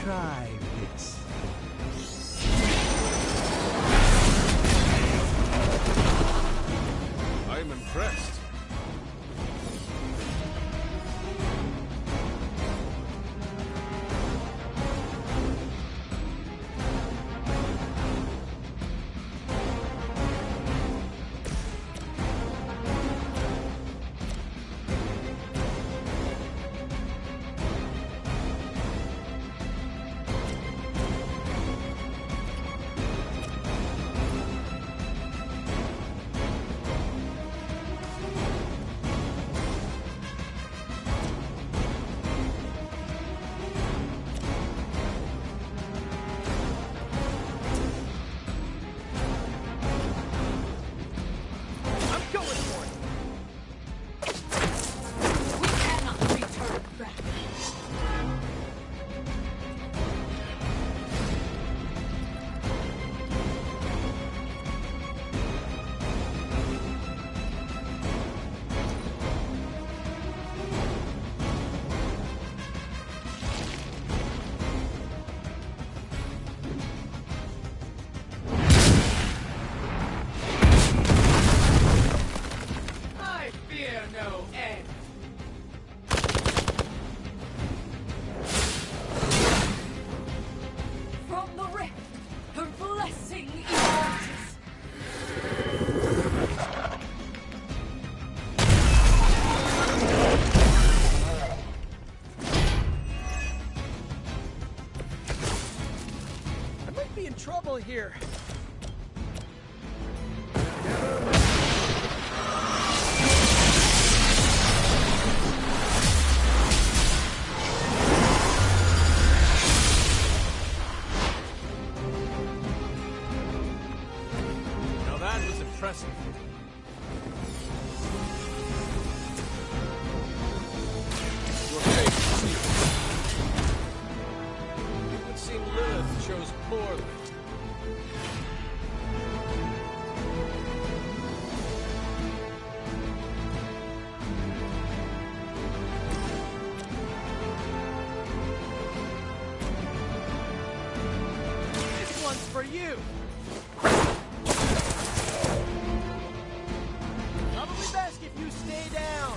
Try this. I am impressed. careful here. Now that was impressive. Your fate is sealed. It would seem Lilith chose poorly. This one's for you. Probably best if you stay down.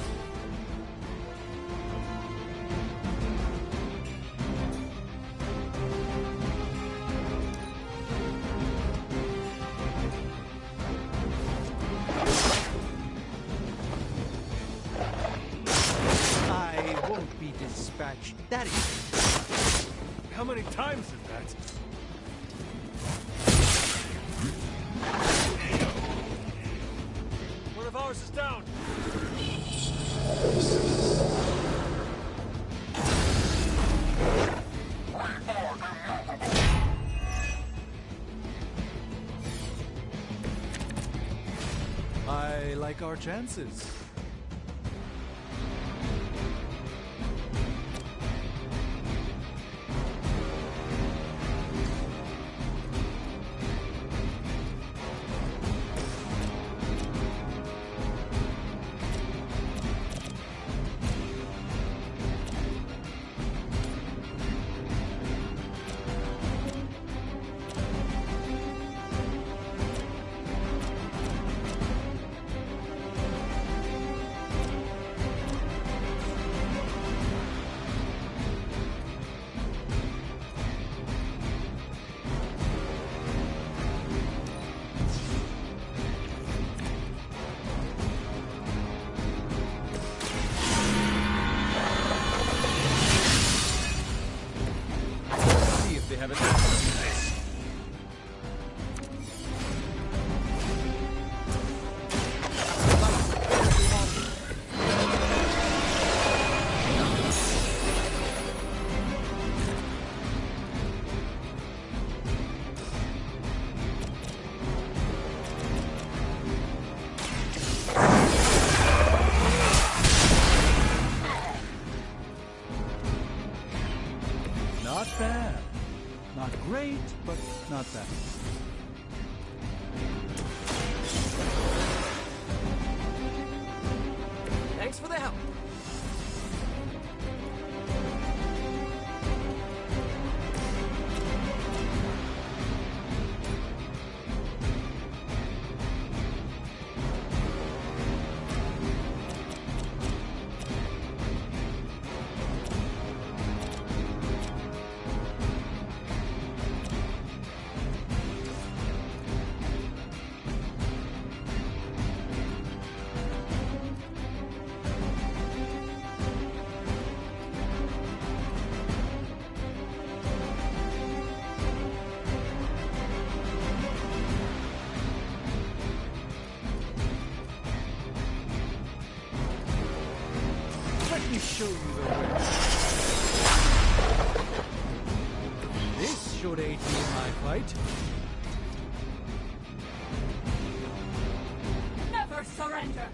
I won't be dispatched that easy. How many times is that? One of ours is down. I like our chances. See if they have it. Not bad. Not great, but not bad. Thanks for the help. Let me show you the way. This should aid me in my fight. Never surrender!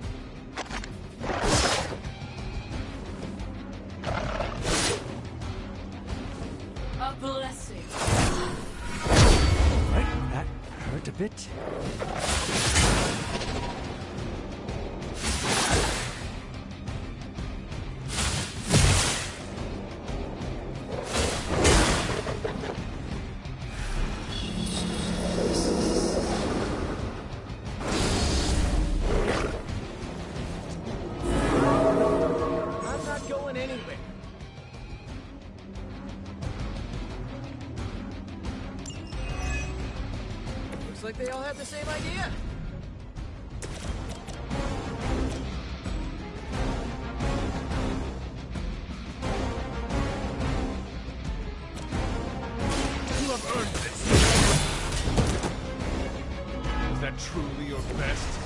A blessing. Right, that hurt a bit. I'm not going anywhere. Looks like they all had the same idea. You have earned this. truly your best?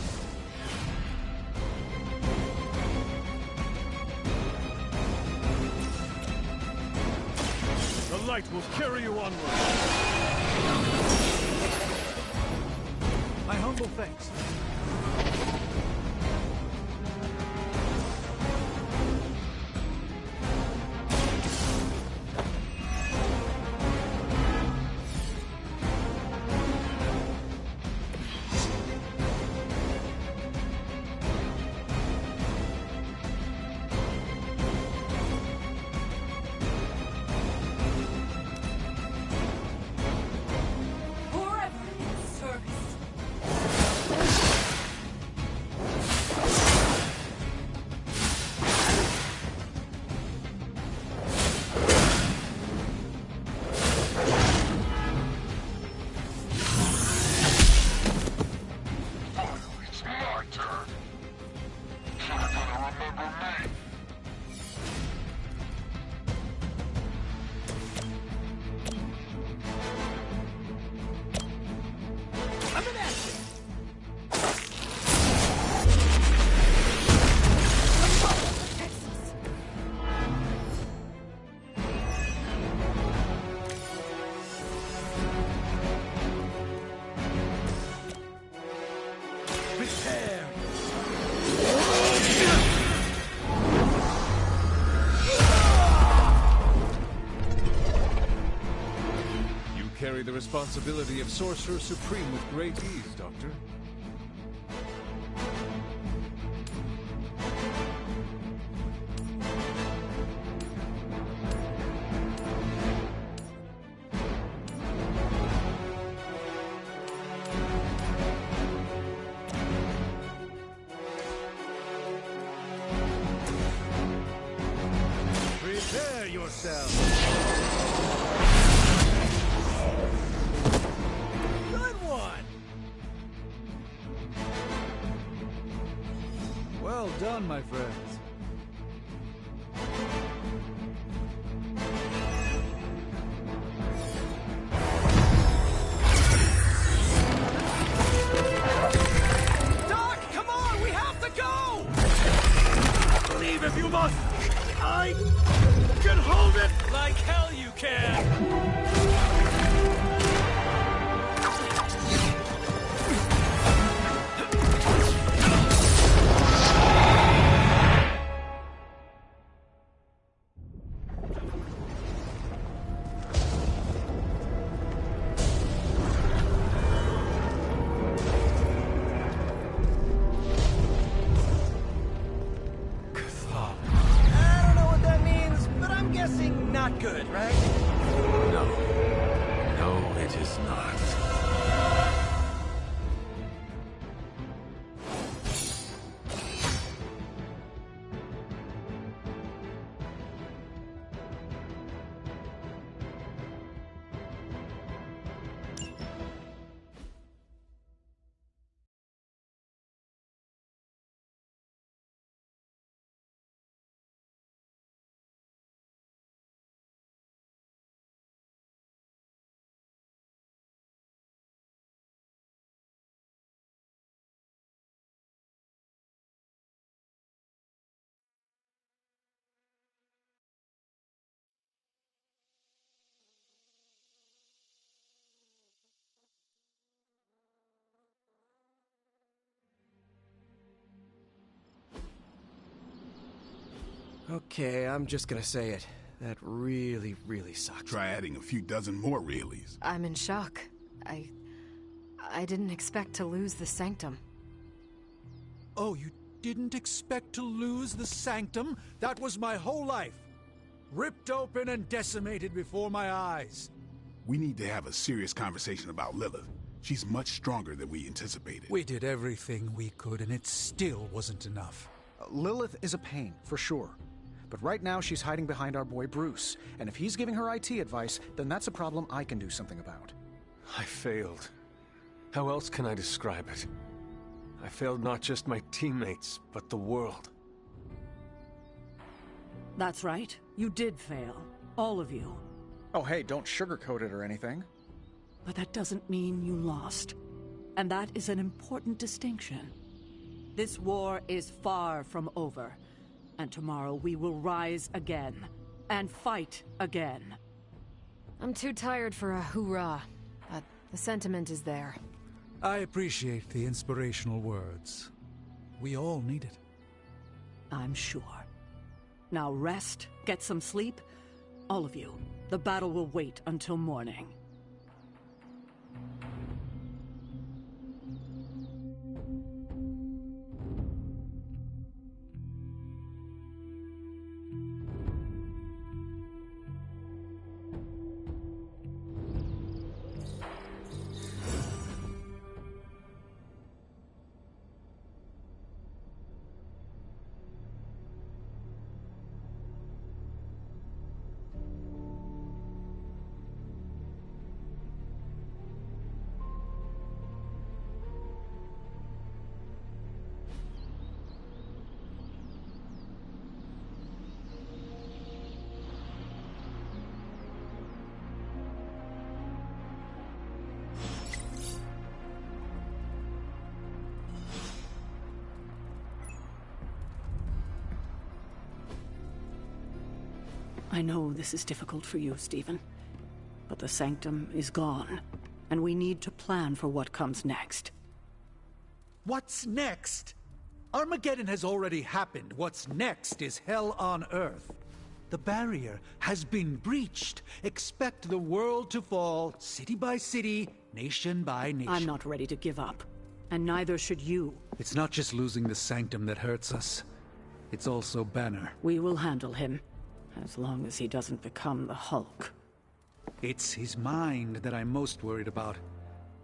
The light will carry you onward. My humble thanks. Carry the responsibility of Sorcerer Supreme with great ease, Doctor. Prepare yourself. Well done, my friends. Doc, come on! We have to go! Leave if you must! I can hold it! Like hell you can! Not good, right? No. No, it is not. Okay, I'm just gonna say it. That really, really sucked. Try adding a few dozen more reallys. I'm in shock. I didn't expect to lose the Sanctum. Oh, you didn't expect to lose the Sanctum? That was my whole life. Ripped open and decimated before my eyes. We need to have a serious conversation about Lilith. She's much stronger than we anticipated. We did everything we could, and it still wasn't enough. Lilith is a pain, for sure. But right now she's hiding behind our boy Bruce, and if he's giving her IT advice, then that's a problem I can do something about. I failed. How else can I describe it? I failed not just my teammates, but the world. That's right. You did fail. All of you. Oh hey, don't sugarcoat it or anything. But that doesn't mean you lost. And that is an important distinction. This war is far from over, and tomorrow we will rise again, and fight again. I'm too tired for a hoorah, but the sentiment is there. I appreciate the inspirational words. We all need it. I'm sure. Now rest, get some sleep. All of you. The battle will wait until morning. I know this is difficult for you, Stephen, but the Sanctum is gone, and we need to plan for what comes next. What's next? Armageddon has already happened. What's next is hell on Earth. The barrier has been breached. Expect the world to fall, city by city, nation by nation. I'm not ready to give up, and neither should you. It's not just losing the Sanctum that hurts us. It's also Banner. We will handle him. As long as he doesn't become the Hulk. It's his mind that I'm most worried about.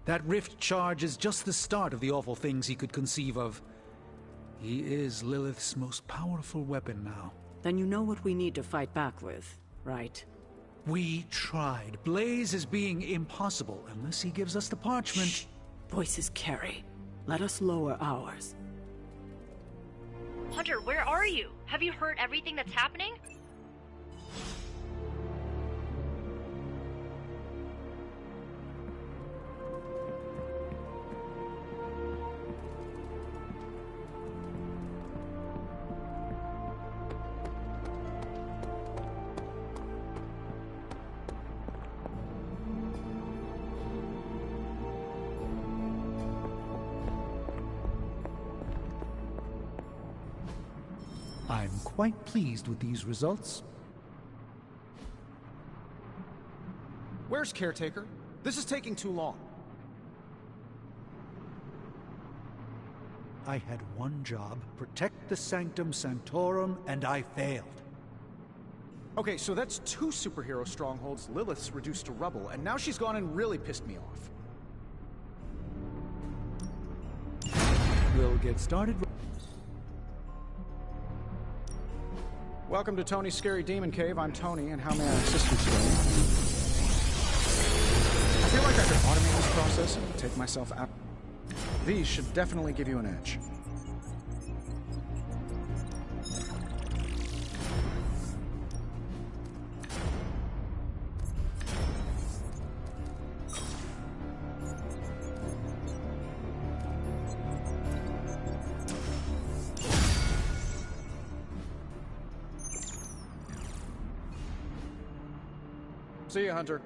That rift charge is just the start of the awful things he could conceive of. He is Lilith's most powerful weapon now. Then you know what we need to fight back with, right? We tried. Blaze is being impossible unless he gives us the parchment. Shh. Voices carry. Let us lower ours. Hunter, where are you? Have you heard everything that's happening? I'm quite pleased with these results. Where's Caretaker? This is taking too long. I had one job, protect the Sanctum Sanctorum, and I failed. Okay, so that's 2 superhero strongholds Lilith's reduced to rubble, and now she's gone and really pissed me off. We'll get started. Welcome to Tony's Scary Demon Cave. I'm Tony, and how may I assist you today? I feel like I could automate this process and take myself out. These should definitely give you an edge. See ya, Hunter.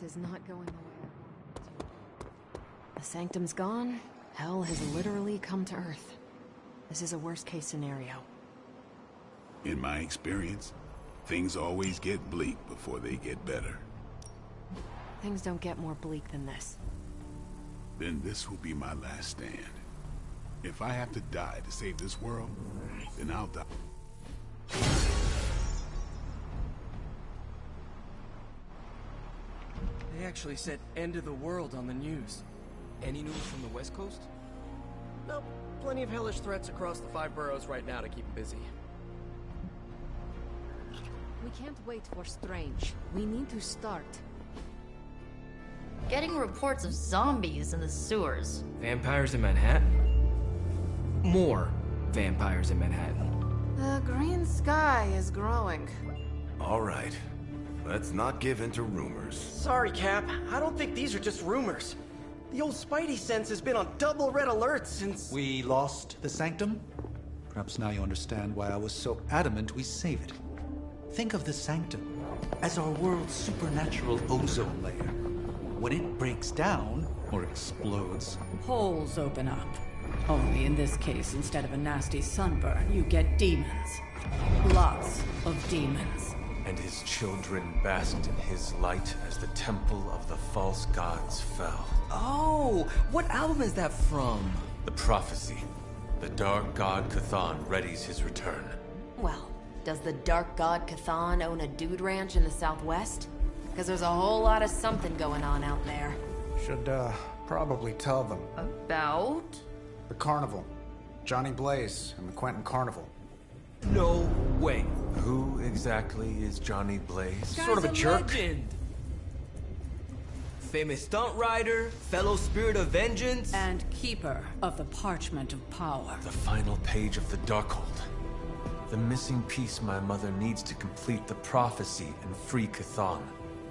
is not going away. The Sanctum's gone. Hell has literally come to Earth. This is a worst-case scenario. In my experience, things always get bleak before they get better. Things don't get more bleak than this. Then this will be my last stand. If I have to die to save this world, then I'll die. They actually said end of the world on the news. Any news from the West Coast? Nope. Plenty of hellish threats across the 5 boroughs right now to keep them busy. We can't wait for Strange. We need to start. Getting reports of zombies in the sewers. Vampires in Manhattan? More vampires in Manhattan. The green sky is growing. All right. Let's not give in to rumors. Sorry, Cap. I don't think these are just rumors. The old Spidey sense has been on double red alert since... We lost the Sanctum? Perhaps now you understand why I was so adamant we save it. Think of the Sanctum as our world's supernatural ozone layer. When it breaks down, or explodes... Holes open up. Only in this case, instead of a nasty sunburn, you get demons. Lots of demons. And his children basked in his light as the temple of the false gods fell. Oh, what album is that from? The Prophecy. The dark god Cthon readies his return. Well, does the dark god Cthon own a dude ranch in the Southwest? Because there's a whole lot of something going on out there. Should, probably tell them. About? The carnival. Johnny Blaze and the Quentin Carnival. No way. Who exactly is Johnny Blaze? Sort of a jerk. Legend. Famous stunt rider, fellow spirit of vengeance, and keeper of the Parchment of Power. The final page of the Darkhold. The missing piece my mother needs to complete the prophecy and free Cthon.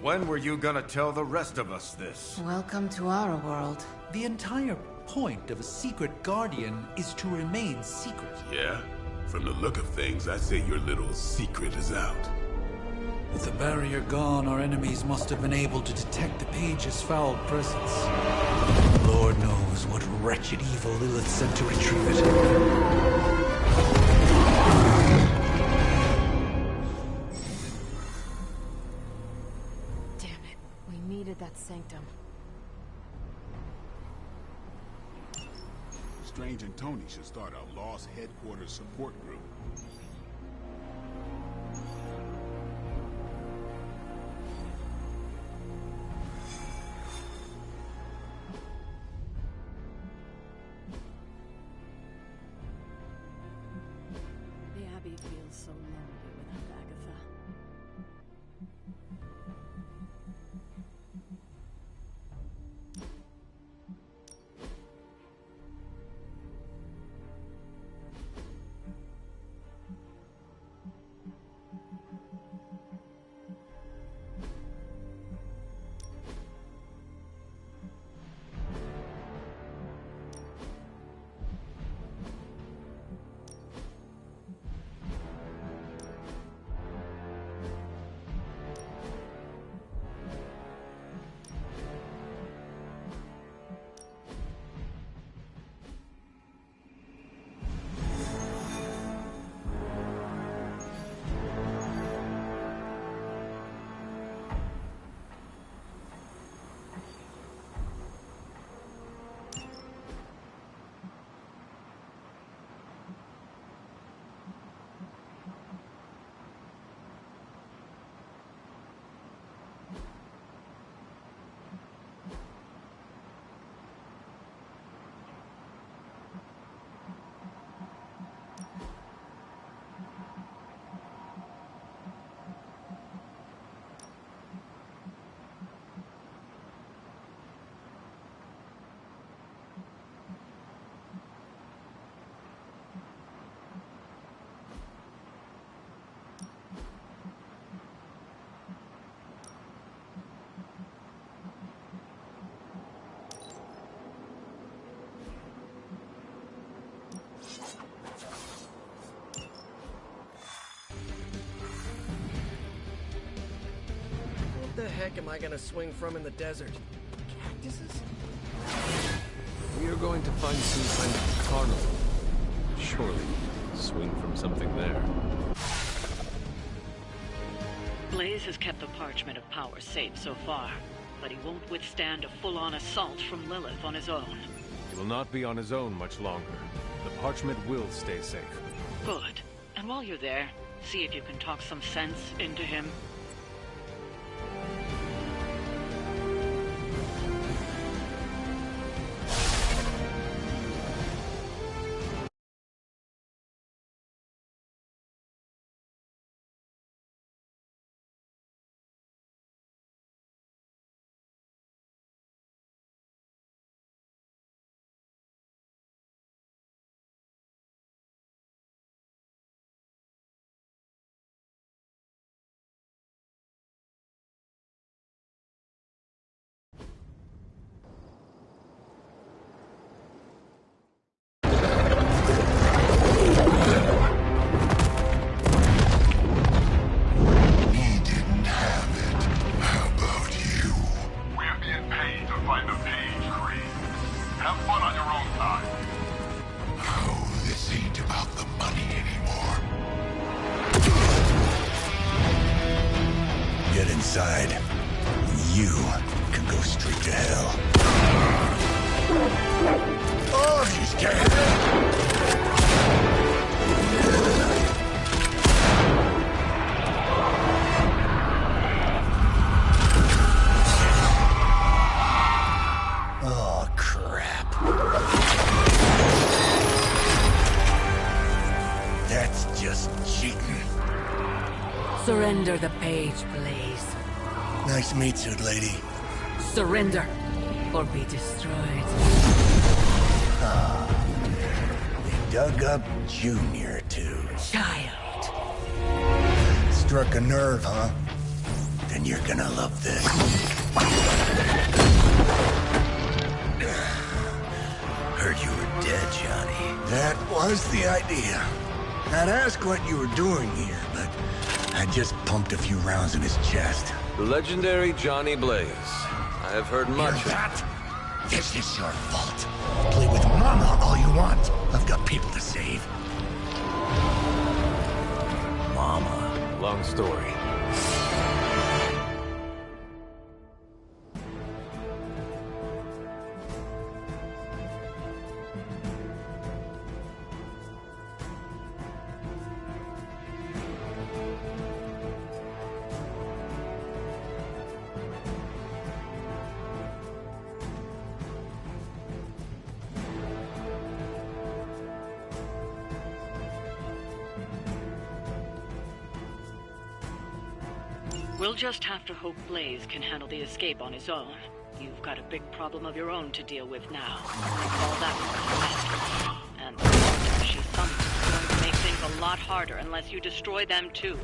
When were you gonna tell the rest of us this? Welcome to our world. The entire point of a secret guardian is to remain secret. Yeah? From the look of things, I'd say your little secret is out. With the barrier gone, our enemies must have been able to detect the page's foul presence. Lord knows what wretched evil Lilith sent to retrieve it. Damn it. We needed that Sanctum. Strange and Tony should start a Lost Headquarters support group. The Abbey feels so lonely without Agatha. heck am I gonna swing from in the desert? Cactuses? We are going to find some kind of carnival. Surely, swing from something there. Blaze has kept the Parchment of Power safe so far, but he won't withstand a full-on assault from Lilith on his own. He will not be on his own much longer. The Parchment will stay safe. Good. And while you're there, see if you can talk some sense into him. You can go straight to hell. Oh, she's scared. Oh, crap. That's just cheating. Surrender the page, Blaze. Nice meat suit, lady. Surrender, or be destroyed. Ah, they dug up Junior, too. Child. Struck a nerve, huh? Then you're gonna love this. Heard you were dead, Johnny. That was the idea. I'd ask what you were doing here, but I just pumped a few rounds in his chest. The legendary Johnny Blaze. I have heard much of that. This is your fault. Play with Mama all you want. I've got people to save. Mama. Long story. We'll just have to hope Blaze can handle the escape on his own. You've got a big problem of your own to deal with now. All that was and the monster she summoned is going to make things a lot harder unless you destroy them too.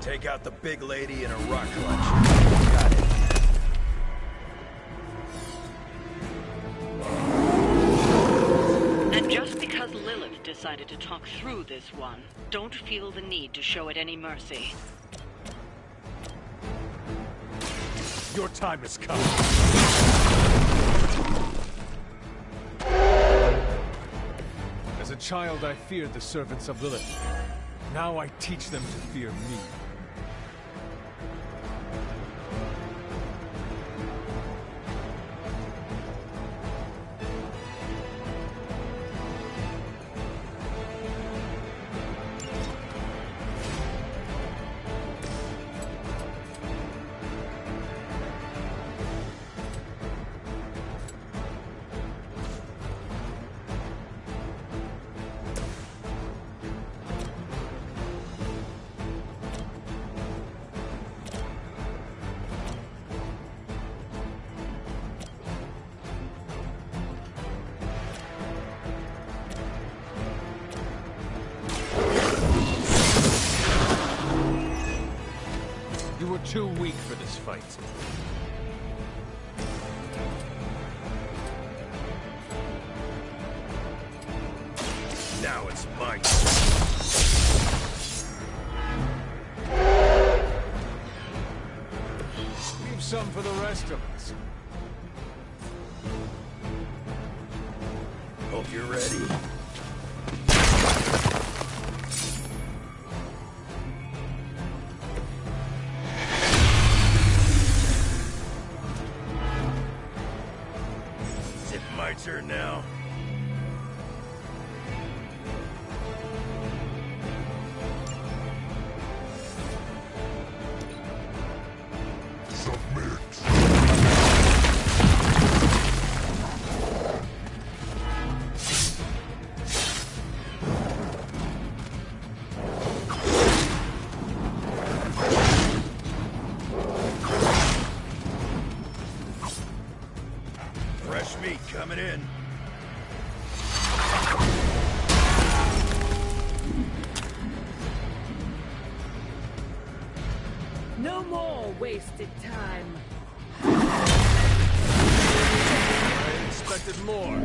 Take out the big lady in a rock clutch. Got it. And just because Lilith decided to talk through this one, don't feel the need to show it any mercy. Your time has come. As a child, I feared the servants of Lilith. Now I teach them to fear me. You were too weak for this fight. Now it's my We've some for the rest of us. Hope you're ready. Is it my turn now? Fresh meat coming in. No more wasted time. I expected more.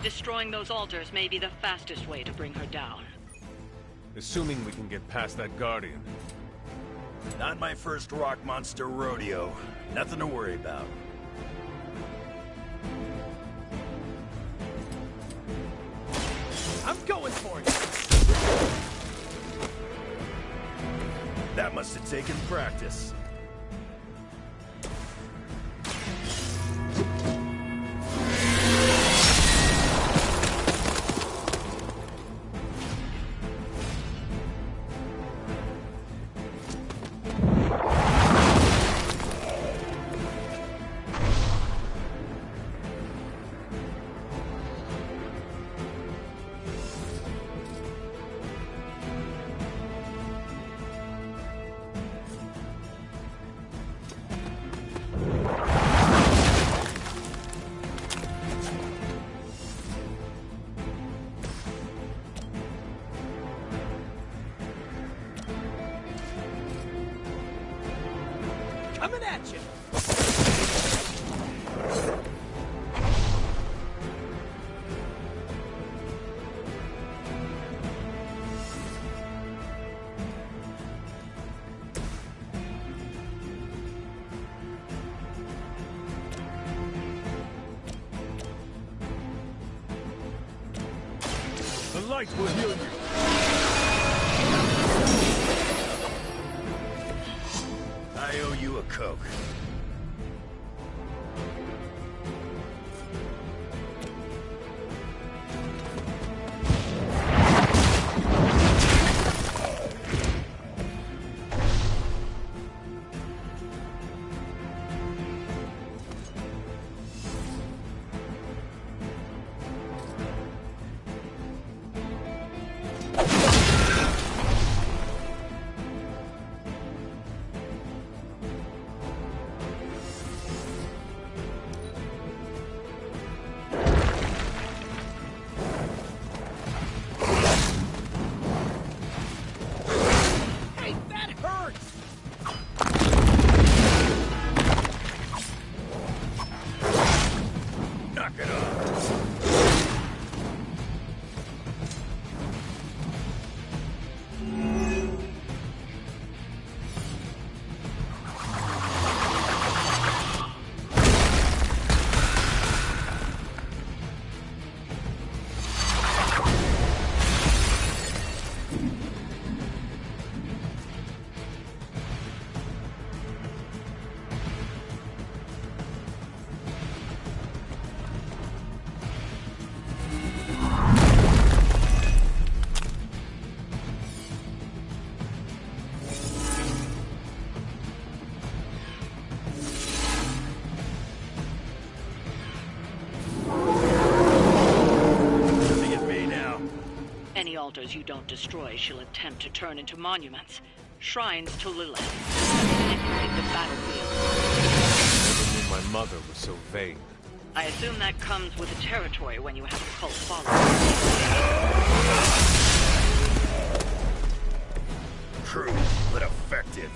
Destroying those altars may be the fastest way to bring her down. Assuming we can get past that Guardian. Not my first rock monster rodeo. Nothing to worry about. I'm going for it! That must have taken practice. Coming at you! The light will heal you. I owe you a Coke. Any altars you don't destroy, she'll attempt to turn into monuments. Shrines to Lilith. Manipulate the battlefield. Never knew my mother was so vain. I assume that comes with the territory when you have a cult following. Crude, but effective.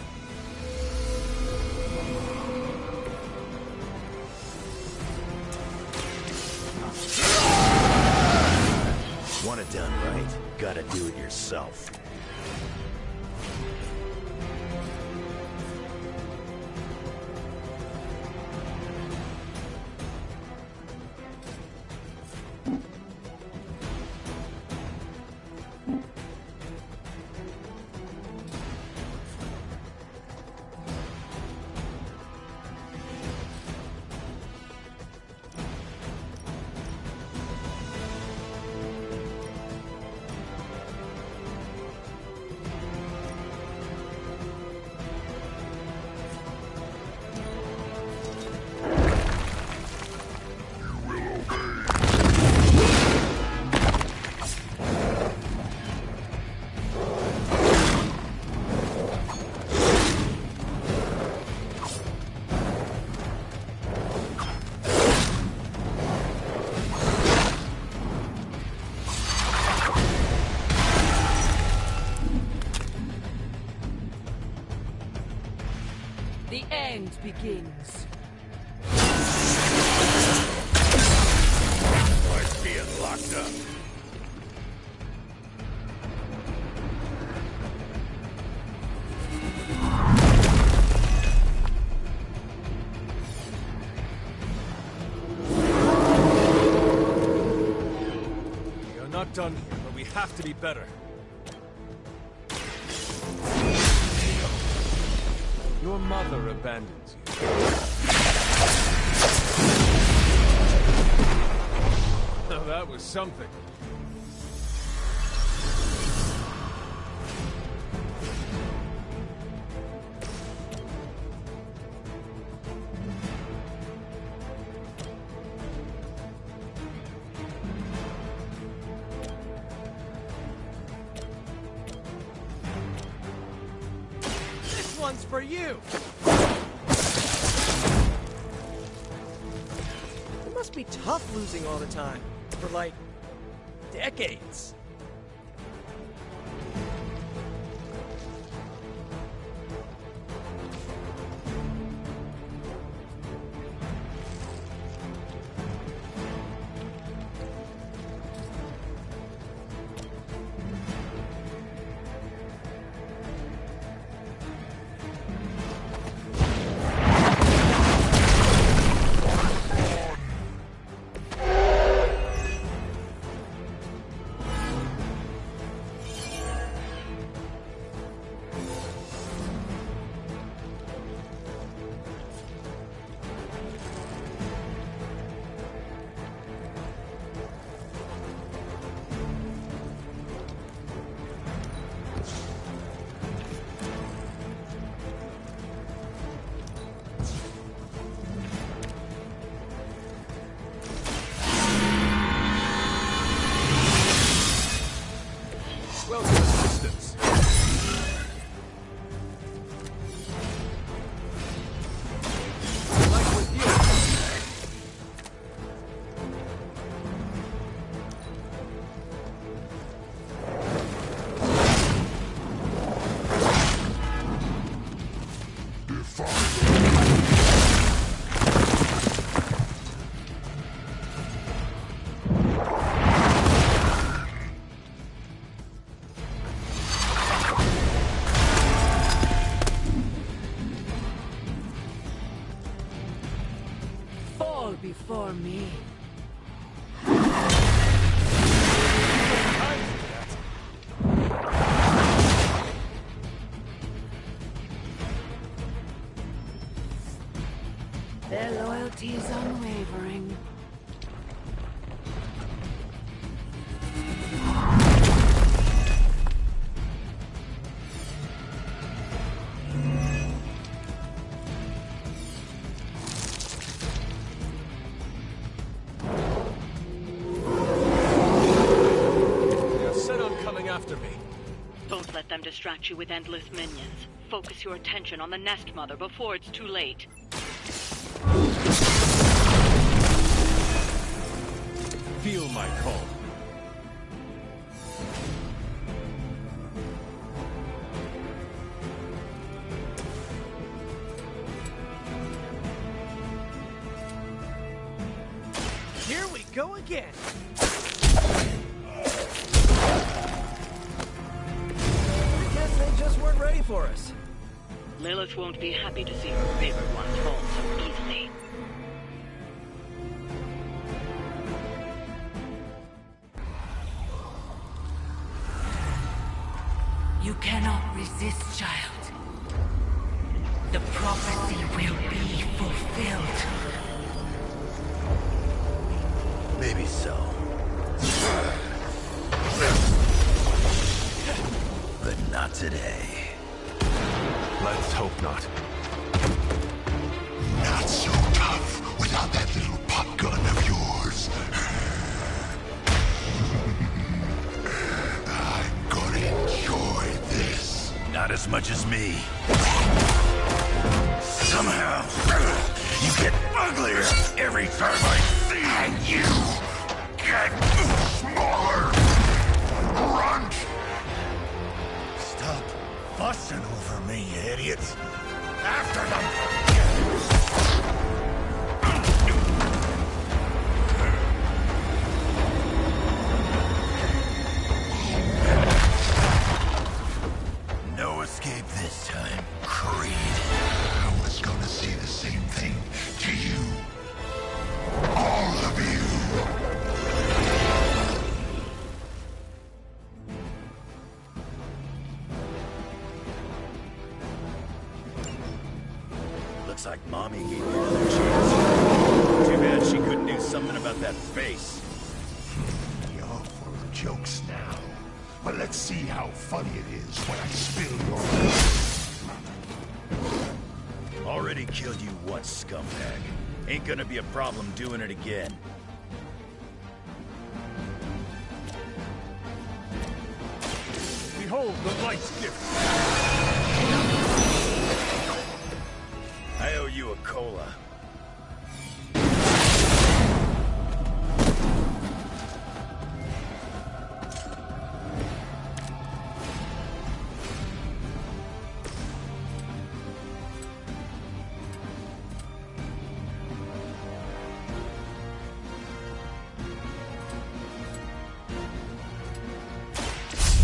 Want it done right, gotta do it yourself. The end begins. Like being locked up. We are not done here, but we have to be better. Your mother abandons you. Now that was something. This one's for you! It must be tough losing all the time. For like, decades. Welcome, assistants. Like with you. Fall before me. Their loyalty is unwavering. They're set on coming after me. Don't let them distract you with endless minions. Focus your attention on the Nest Mother before it's too late. feel my call. Here we go again. I guess they just weren't ready for us. Lilith won't be happy to see her favored ones fall so easily. You cannot resist, child. The prophecy will be fulfilled. Maybe so. But not today. Let's hope not. Not so tough without that little pop gun of yours. I'm gonna enjoy this. Not as much as me. Somehow, you get uglier every time I see you. And you get smaller. Grunt. Stop fussing over me, you idiots. After them. No escape this time, Creed. I was gonna say the same thing to you. All of you. Looks like Mommy gave you another chance. Too bad she couldn't do something about that face. You're full of jokes now. But let's see how funny it is when I spill your... Already killed you once, scumbag. Ain't gonna be a problem doing it again. Behold the light's gift. I owe you a cola.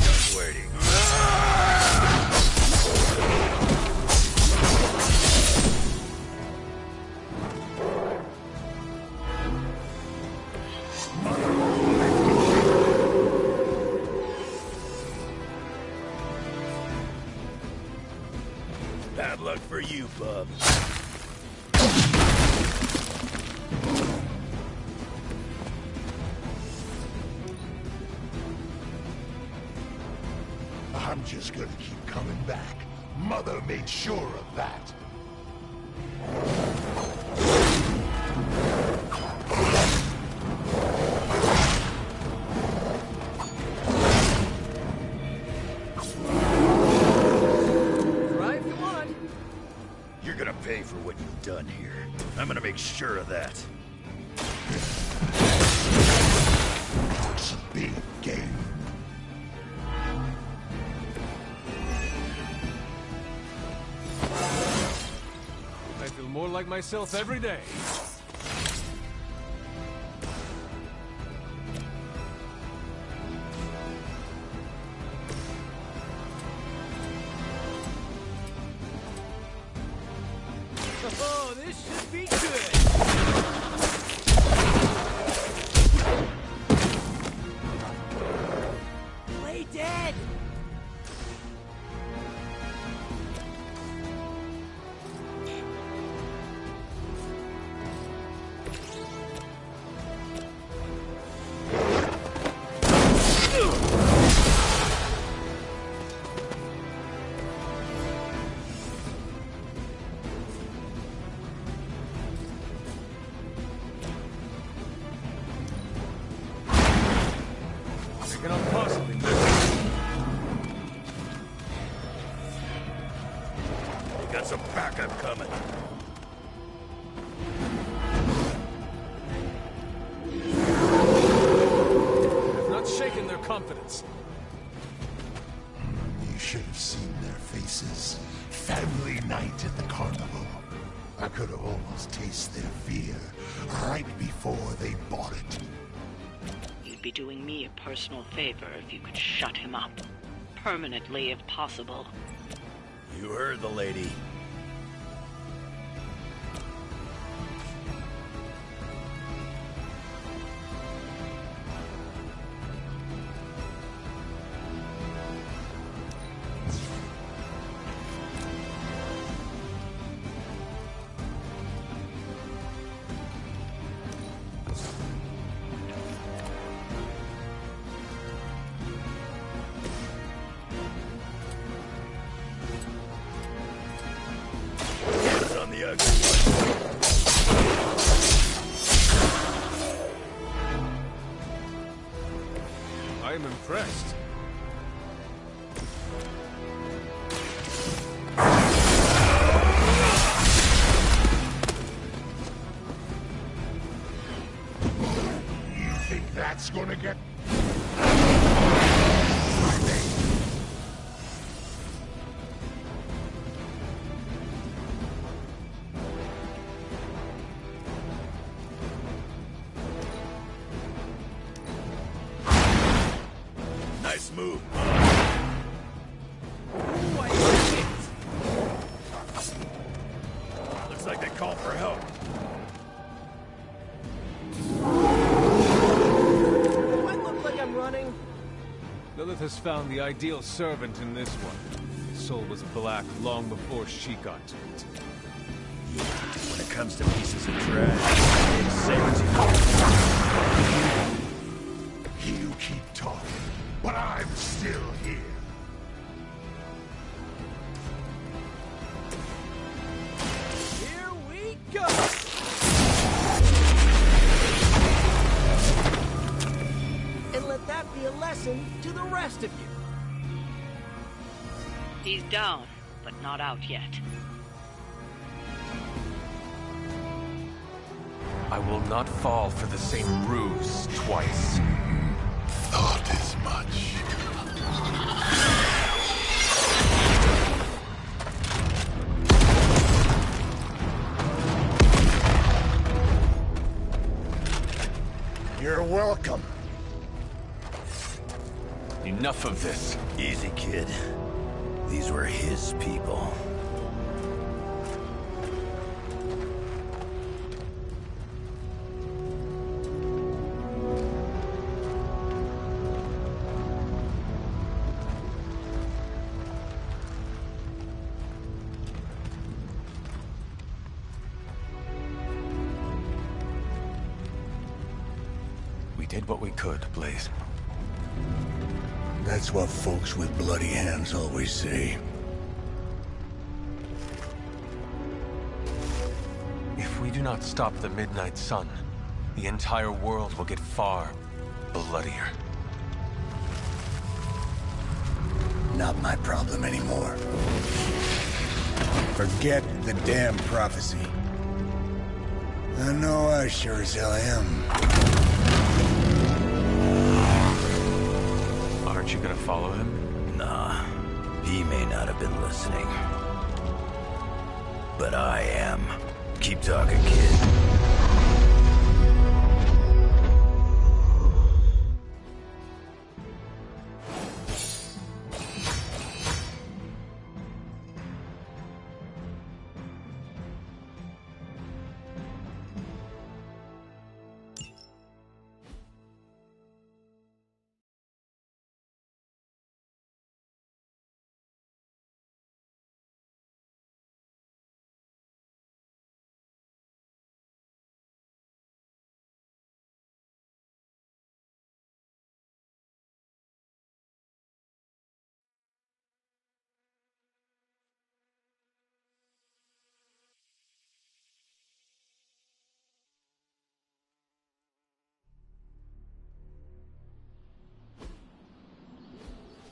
Just waiting. Bad luck for you, bub. I'm just gonna keep coming back. Mother made sure of that. Try if you want. You're gonna pay for what you've done here. I'm gonna make sure of that. It's a big game. I feel more like myself every day. Oh, this should be good. Play dead. I cannot possibly miss it. Got some backup coming. confidence. You should have seen their faces. Family night at the carnival. I could have almost tasted their fear right before they bought it. You'd be doing me a personal favor if you could shut him up. Permanently, if possible. You heard the lady. I am impressed. You think that's gonna get... Nice move. Looks like they called for help. Do I look like I'm running? Lilith has found the ideal servant in this one. His soul was black long before she got to it. Yeah, when it comes to pieces of trash, it's safe. You keep talking, but I'm still here. Here we go! And let that be a lesson to the rest of you. He's down, but not out yet. I will not fall for the same ruse twice. Thought as much. You're welcome. Enough of this. Easy, kid. These were his people. We did what we could, Blaze. That's what folks with bloody hands always say. If we do not stop the Midnight Sun, the entire world will get far bloodier. Not my problem anymore. Forget the damn prophecy. I know I sure as hell am. Aren't you gonna follow him? Nah, he may not have been listening. But I am. Keep talking, kid.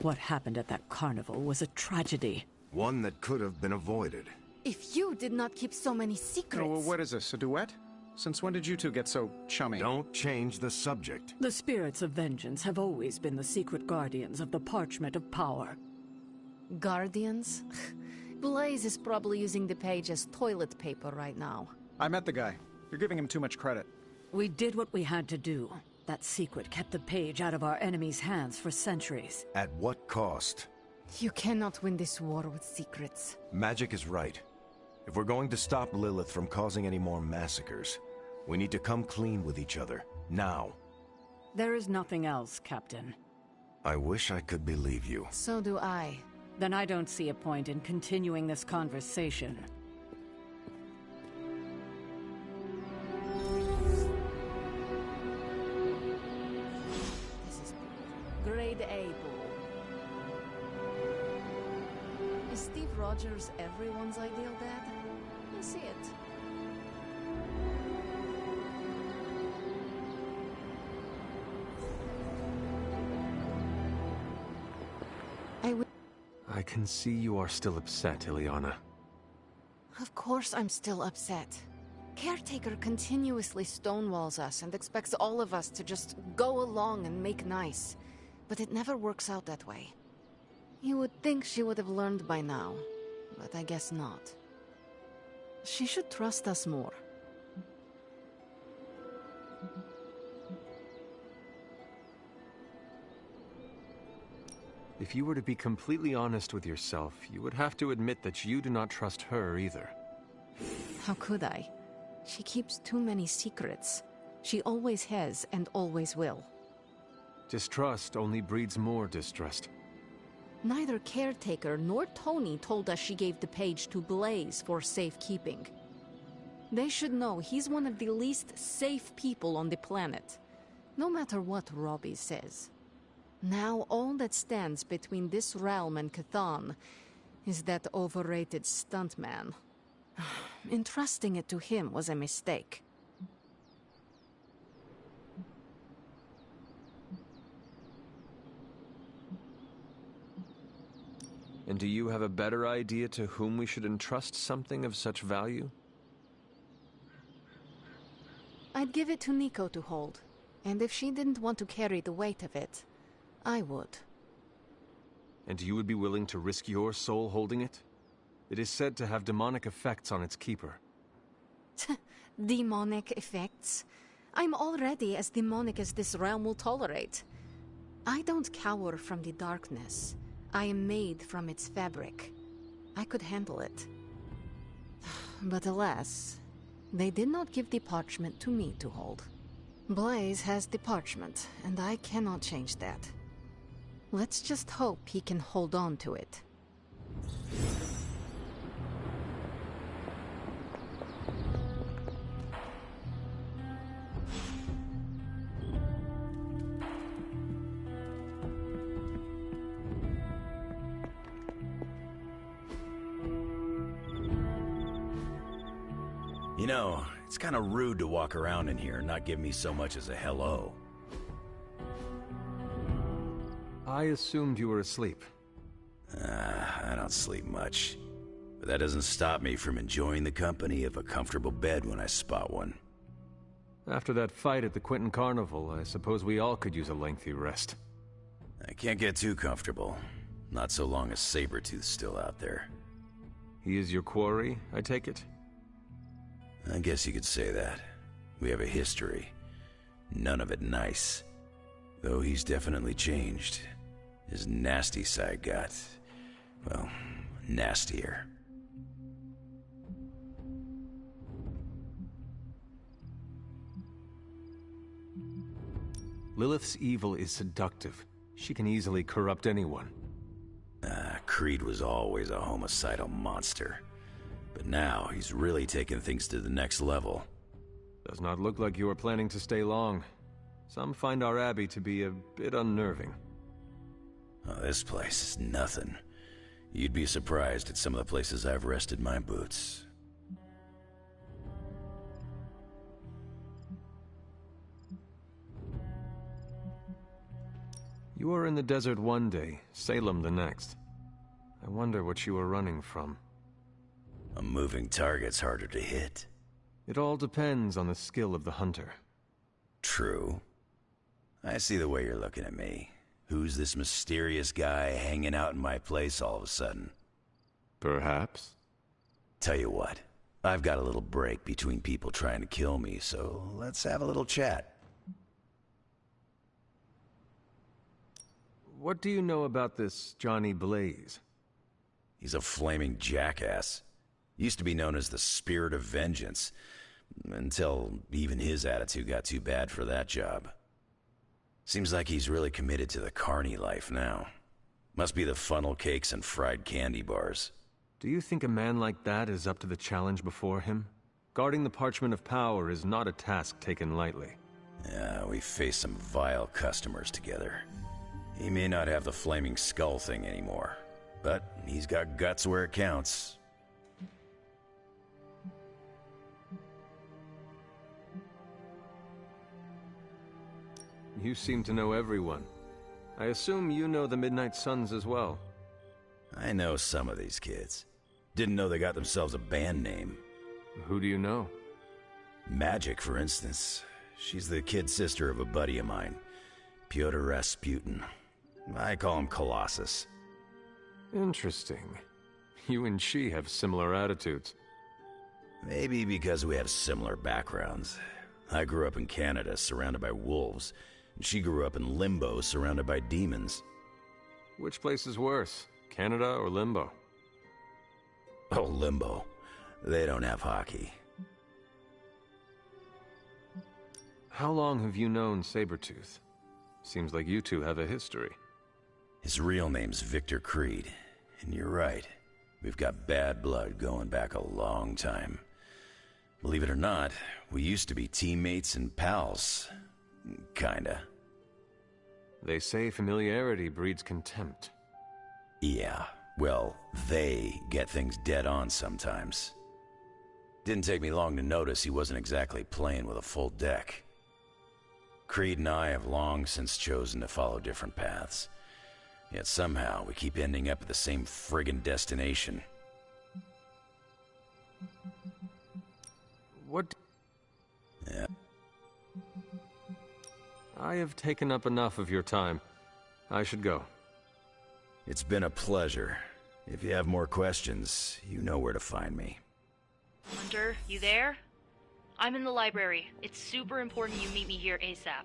What happened at that carnival was a tragedy. One that could have been avoided. If you did not keep so many secrets... Oh, what is this, a duet? Since when did you two get so chummy? Don't change the subject. The spirits of vengeance have always been the secret guardians of the Parchment of Power. Guardians? Blaze is probably using the page as toilet paper right now. I met the guy. You're giving him too much credit. We did what we had to do. That secret kept the page out of our enemies' hands for centuries. At what cost? You cannot win this war with secrets. Magic is right. If we're going to stop Lilith from causing any more massacres, we need to come clean with each other, now. There is nothing else, Captain. I wish I could believe you. So do I. Then I don't see a point in continuing this conversation. This is grade A bull. Is Steve Rogers everyone's ideal dad? I see it. I can see you are still upset, Ileana. Of course I'm still upset. Caretaker continuously stonewalls us and expects all of us to just go along and make nice. But it never works out that way. You would think she would have learned by now, but I guess not. She should trust us more. If you were to be completely honest with yourself, you would have to admit that you do not trust her either. How could I? She keeps too many secrets. She always has and always will. Distrust only breeds more distrust. Neither Caretaker nor Tony told us she gave the page to Blaze for safekeeping. They should know he's one of the least safe people on the planet, no matter what Robbie says. Now all that stands between this realm and Chthon is that overrated stuntman. Entrusting it to him was a mistake. And do you have a better idea to whom we should entrust something of such value? I'd give it to Nico to hold, and if she didn't want to carry the weight of it, I would. And you would be willing to risk your soul holding it? It is said to have demonic effects on its keeper. Demonic effects? I'm already as demonic as this realm will tolerate. I don't cower from the darkness. I am made from its fabric. I could handle it. But alas, they did not give the parchment to me to hold. Blaze has the parchment, and I cannot change that. Let's just hope he can hold on to it. You know, it's kind of rude to walk around in here and not give me so much as a hello. I assumed you were asleep. I don't sleep much. But that doesn't stop me from enjoying the company of a comfortable bed when I spot one. After that fight at the Quentin Carnival, I suppose we all could use a lengthy rest. I can't get too comfortable. Not so long as Sabretooth's still out there. He is your quarry, I take it? I guess you could say that. We have a history. None of it nice. Though he's definitely changed. His nasty side got, well, nastier. Lilith's evil is seductive. She can easily corrupt anyone. Creed was always a homicidal monster. But now he's really taken things to the next level. Does not look like you are planning to stay long. Some find our abbey to be a bit unnerving. Oh, this place is nothing. You'd be surprised at some of the places I've rested my boots. You were in the desert one day, Salem the next. I wonder what you were running from. A moving target's harder to hit. It all depends on the skill of the hunter. True. I see the way you're looking at me. Who's this mysterious guy hanging out in my place all of a sudden? Perhaps. Tell you what, I've got a little break between people trying to kill me, so let's have a little chat. What do you know about this Johnny Blaze? He's a flaming jackass. Used to be known as the Spirit of Vengeance, until even his attitude got too bad for that job. Seems like he's really committed to the carny life now. Must be the funnel cakes and fried candy bars. Do you think a man like that is up to the challenge before him? Guarding the Parchment of Power is not a task taken lightly. Yeah, we faced some vile customers together. He may not have the flaming skull thing anymore, but he's got guts where it counts. You seem to know everyone. I assume you know the Midnight Suns as well. I know some of these kids. Didn't know they got themselves a band name. Who do you know? Magic, for instance. She's the kid sister of a buddy of mine, Pyotr Rasputin. I call him Colossus. Interesting. You and she have similar attitudes. Maybe because we have similar backgrounds. I grew up in Canada, surrounded by wolves. She grew up in Limbo, surrounded by demons. Which place is worse, Canada or Limbo? Oh, Limbo. They don't have hockey. How long have you known Sabretooth? Seems like you two have a history. His real name's Victor Creed. And you're right. We've got bad blood going back a long time. Believe it or not, we used to be teammates and pals. Kinda. They say familiarity breeds contempt. Yeah, well, they get things dead on sometimes. Didn't take me long to notice he wasn't exactly playing with a full deck. Creed and I have long since chosen to follow different paths. Yet somehow we keep ending up at the same friggin' destination. What? Yeah. I have taken up enough of your time. I should go. It's been a pleasure. If you have more questions, you know where to find me. Hunter, you there? I'm in the library. It's super important you meet me here ASAP.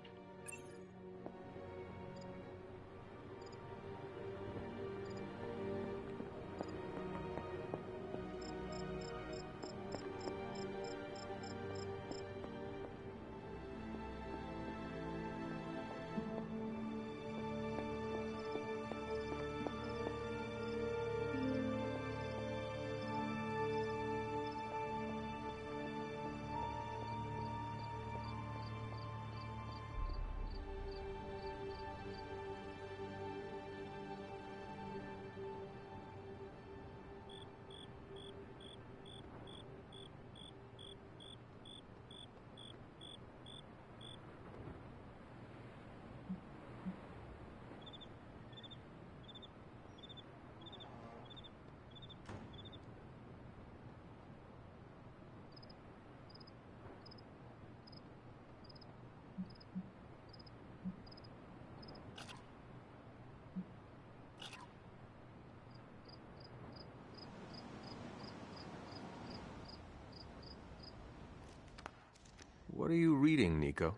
What are you reading, Nico?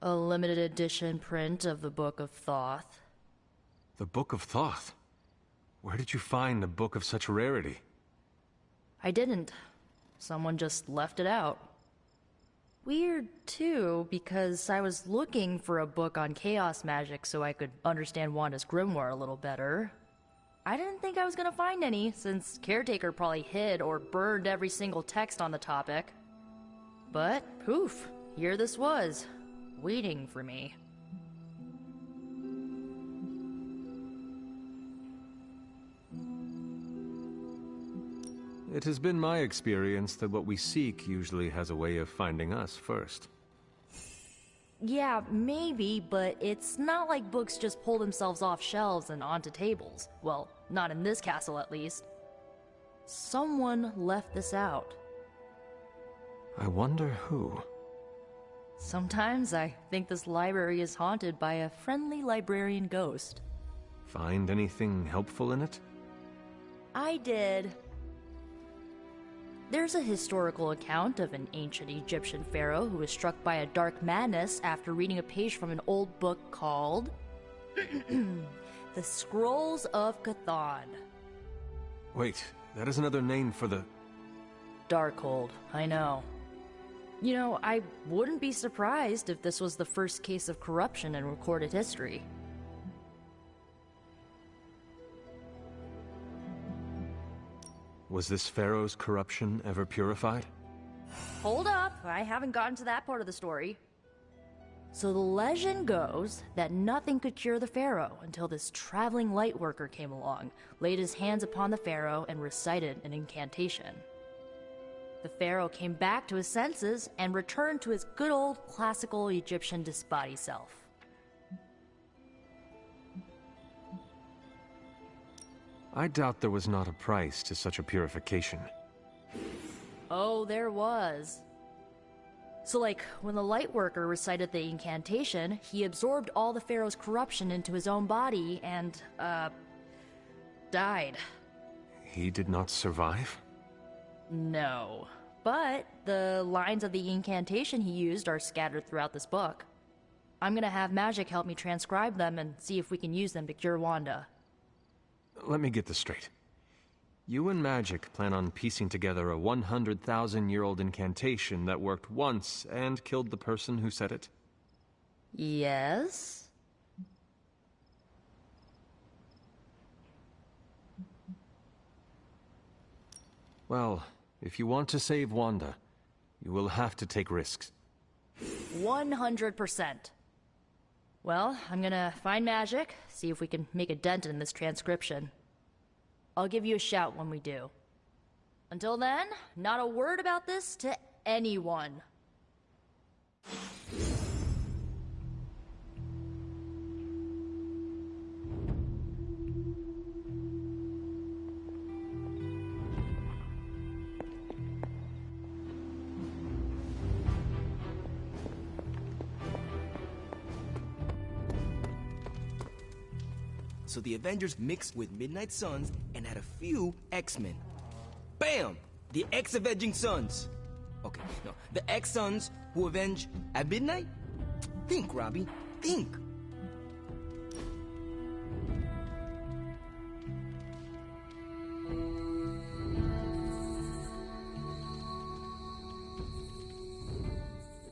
A limited edition print of the Book of Thoth. The Book of Thoth? Where did you find a book of such rarity? I didn't. Someone just left it out. Weird, too, because I was looking for a book on chaos magic so I could understand Wanda's grimoire a little better. I didn't think I was gonna find any, since Caretaker probably hid or burned every single text on the topic. But, poof, here this was, waiting for me. It has been my experience that what we seek usually has a way of finding us first. Yeah, maybe, but it's not like books just pull themselves off shelves and onto tables. Well, not in this castle at least. Someone left this out. I wonder who. Sometimes I think this library is haunted by a friendly librarian ghost. Find anything helpful in it? I did. There's a historical account of an ancient Egyptian pharaoh who was struck by a dark madness after reading a page from an old book called The Scrolls of Chthon. Wait, that is another name for the... Darkhold, I know. You know, I wouldn't be surprised if this was the first case of corruption in recorded history. Was this pharaoh's corruption ever purified? Hold up, I haven't gotten to that part of the story. So the legend goes that nothing could cure the pharaoh until this traveling lightworker came along, laid his hands upon the pharaoh, and recited an incantation. The pharaoh came back to his senses and returned to his good old classical Egyptian disbody self. I doubt there was not a price to such a purification. Oh, there was. So like, when the lightworker recited the incantation, he absorbed all the pharaoh's corruption into his own body and, died. He did not survive? No. But the lines of the incantation he used are scattered throughout this book. I'm gonna have Magic help me transcribe them and see if we can use them to cure Wanda. Let me get this straight. You and Magic plan on piecing together a 100,000-year-old incantation that worked once and killed the person who said it? Yes? Well, if you want to save Wanda, you will have to take risks. 100%. Well, I'm gonna find Magic, see if we can make a dent in this transcription. I'll give you a shout when we do. Until then, not a word about this to anyone. So the Avengers mixed with Midnight Suns and had a few X-Men. Bam! The X-Avenging Suns. Okay, no, the X-Suns who avenge at midnight? Think, Robbie, think.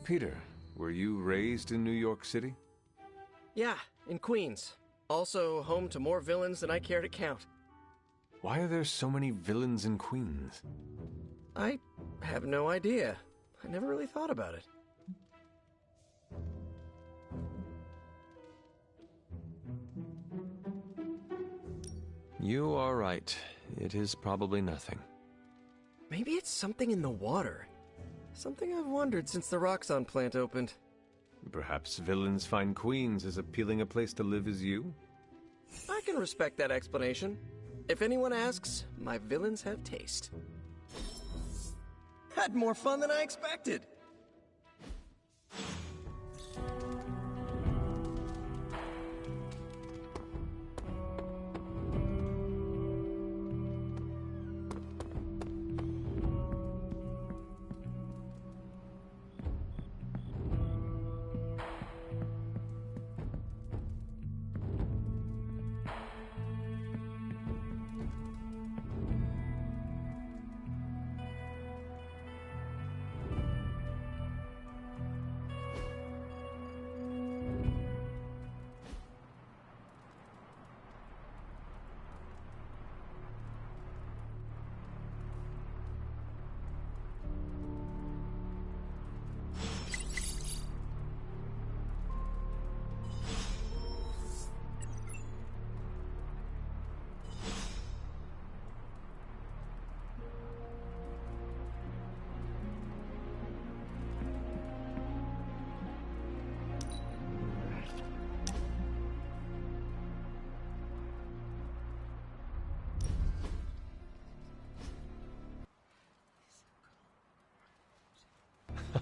Peter, were you raised in New York City? Yeah, in Queens. Also home to more villains than I care to count. Why are there so many villains in Queens? I have no idea. I never really thought about it. You are right. It is probably nothing. Maybe it's something in the water. Something I've wondered since the Roxxon plant opened. Perhaps villains find Queens as appealing a place to live as you? I can respect that explanation. If anyone asks, my villains have taste. Had more fun than I expected.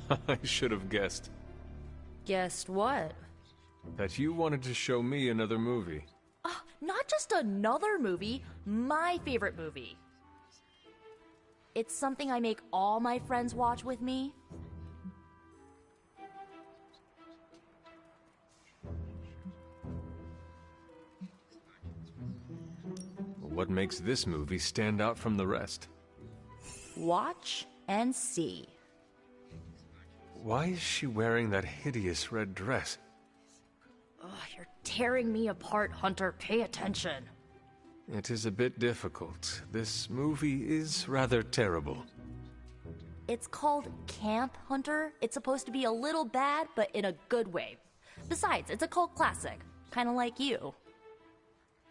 I should have guessed. Guessed what? That you wanted to show me another movie. Not just another movie, my favorite movie. It's something I make all my friends watch with me. What makes this movie stand out from the rest? Watch and see. Why is she wearing that hideous red dress? Ugh, you're tearing me apart, Hunter. Pay attention. It is a bit difficult. This movie is rather terrible. It's called Camp, Hunter. It's supposed to be a little bad, but in a good way. Besides, it's a cult classic. Kinda like you.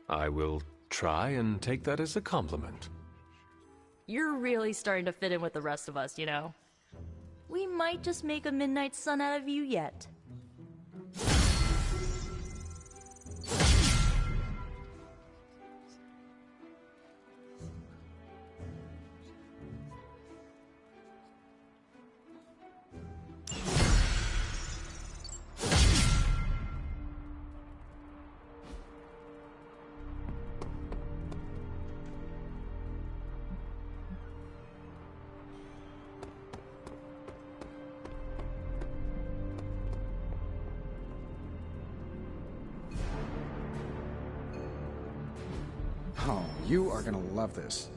I will try and take that as a compliment. You're really starting to fit in with the rest of us, you know? We might just make a Midnight Sun out of you yet. Oh, you are gonna love this.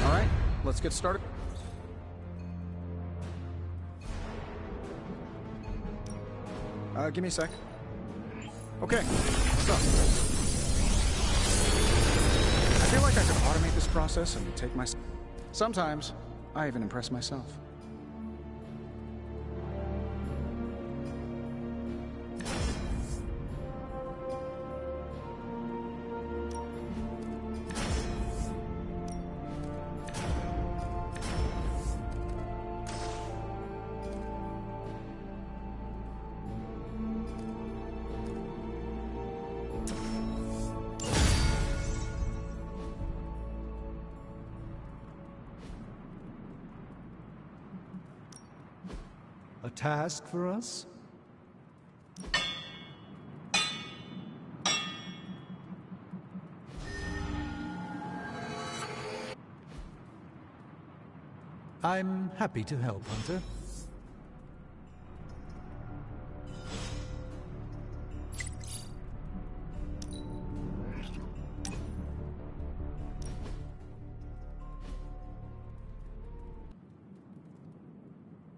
All right, let's get started. Give me a sec. Okay, what's up? I feel like I could automate this process and take my... Sometimes, I even impress myself. A task for us? I'm happy to help, Hunter.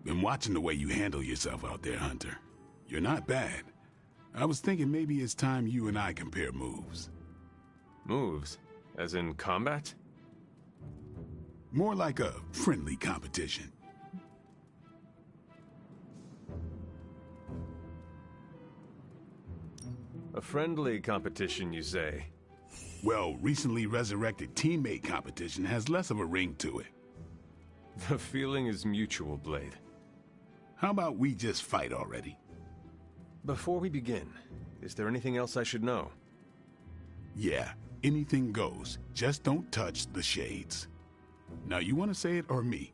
Been watching the way you handle yourself out there, Hunter. You're not bad. I was thinking maybe it's time you and I compare moves. Moves? As in combat? More like a friendly competition. A friendly competition, you say? Well, recently resurrected teammate competition has less of a ring to it. The feeling is mutual, Blade. How about we just fight already? Before we begin, is there anything else I should know? Yeah, anything goes. Just don't touch the shades. Now, you want to say it or me?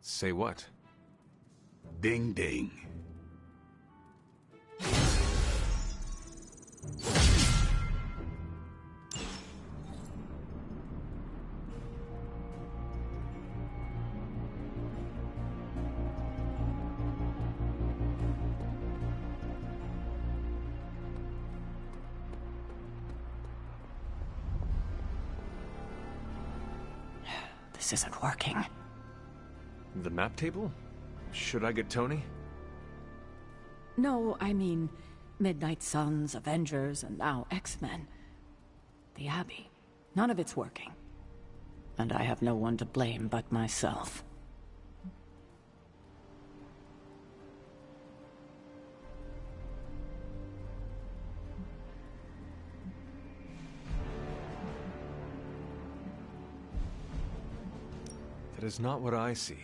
Say what? Ding ding. This isn't working. The map table? Should I get Tony? No, I mean Midnight Suns, Avengers, and now X-Men. The Abbey. None of it's working. And I have no one to blame but myself. That is not what I see.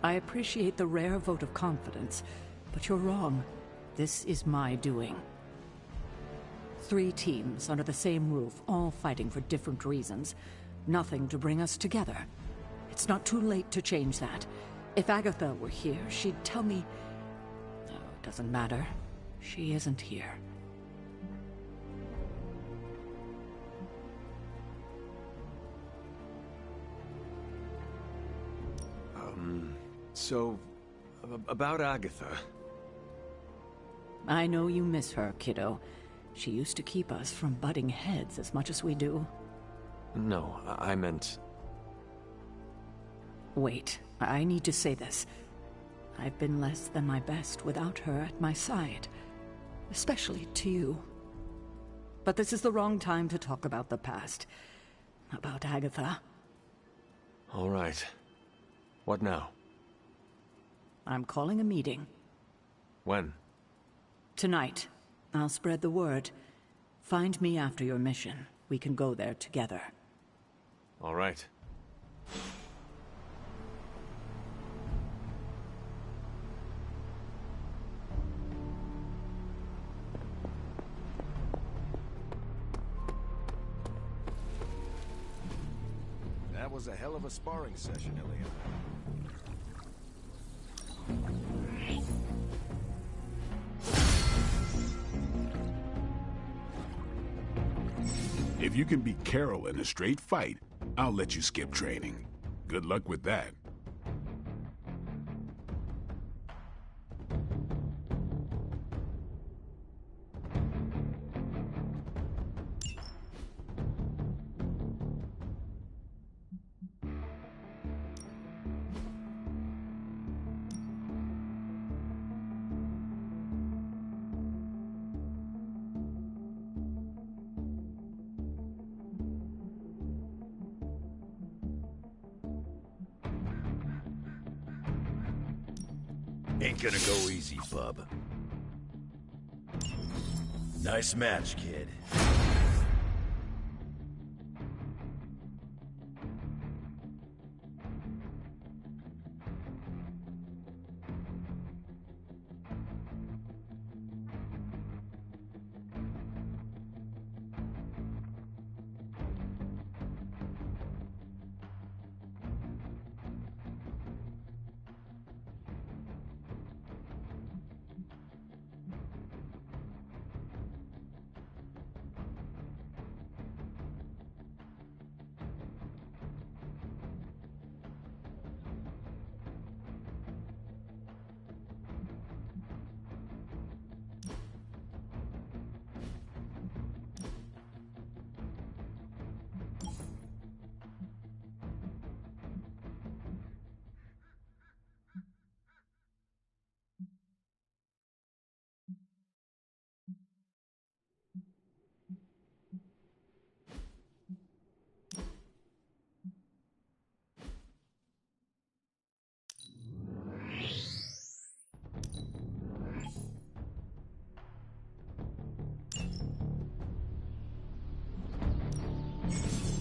I appreciate the rare vote of confidence, but you're wrong. This is my doing. 3 teams under the same roof, all fighting for different reasons. Nothing to bring us together. It's not too late to change that. If Agatha were here, she'd tell me... Oh, it doesn't matter. She isn't here. So... about Agatha. I know you miss her, kiddo. She used to keep us from butting heads as much as we do. No, I meant... Wait, I need to say this. I've been less than my best without her at my side. Especially to you. But this is the wrong time to talk about the past. About Agatha. All right. What now? I'm calling a meeting. When? Tonight. I'll spread the word. Find me after your mission. We can go there together. All right. That was a hell of a sparring session, Ilya. If you can beat Carol in a straight fight, I'll let you skip training. Good luck with that. Ain't gonna go easy, bub. Nice match, kid.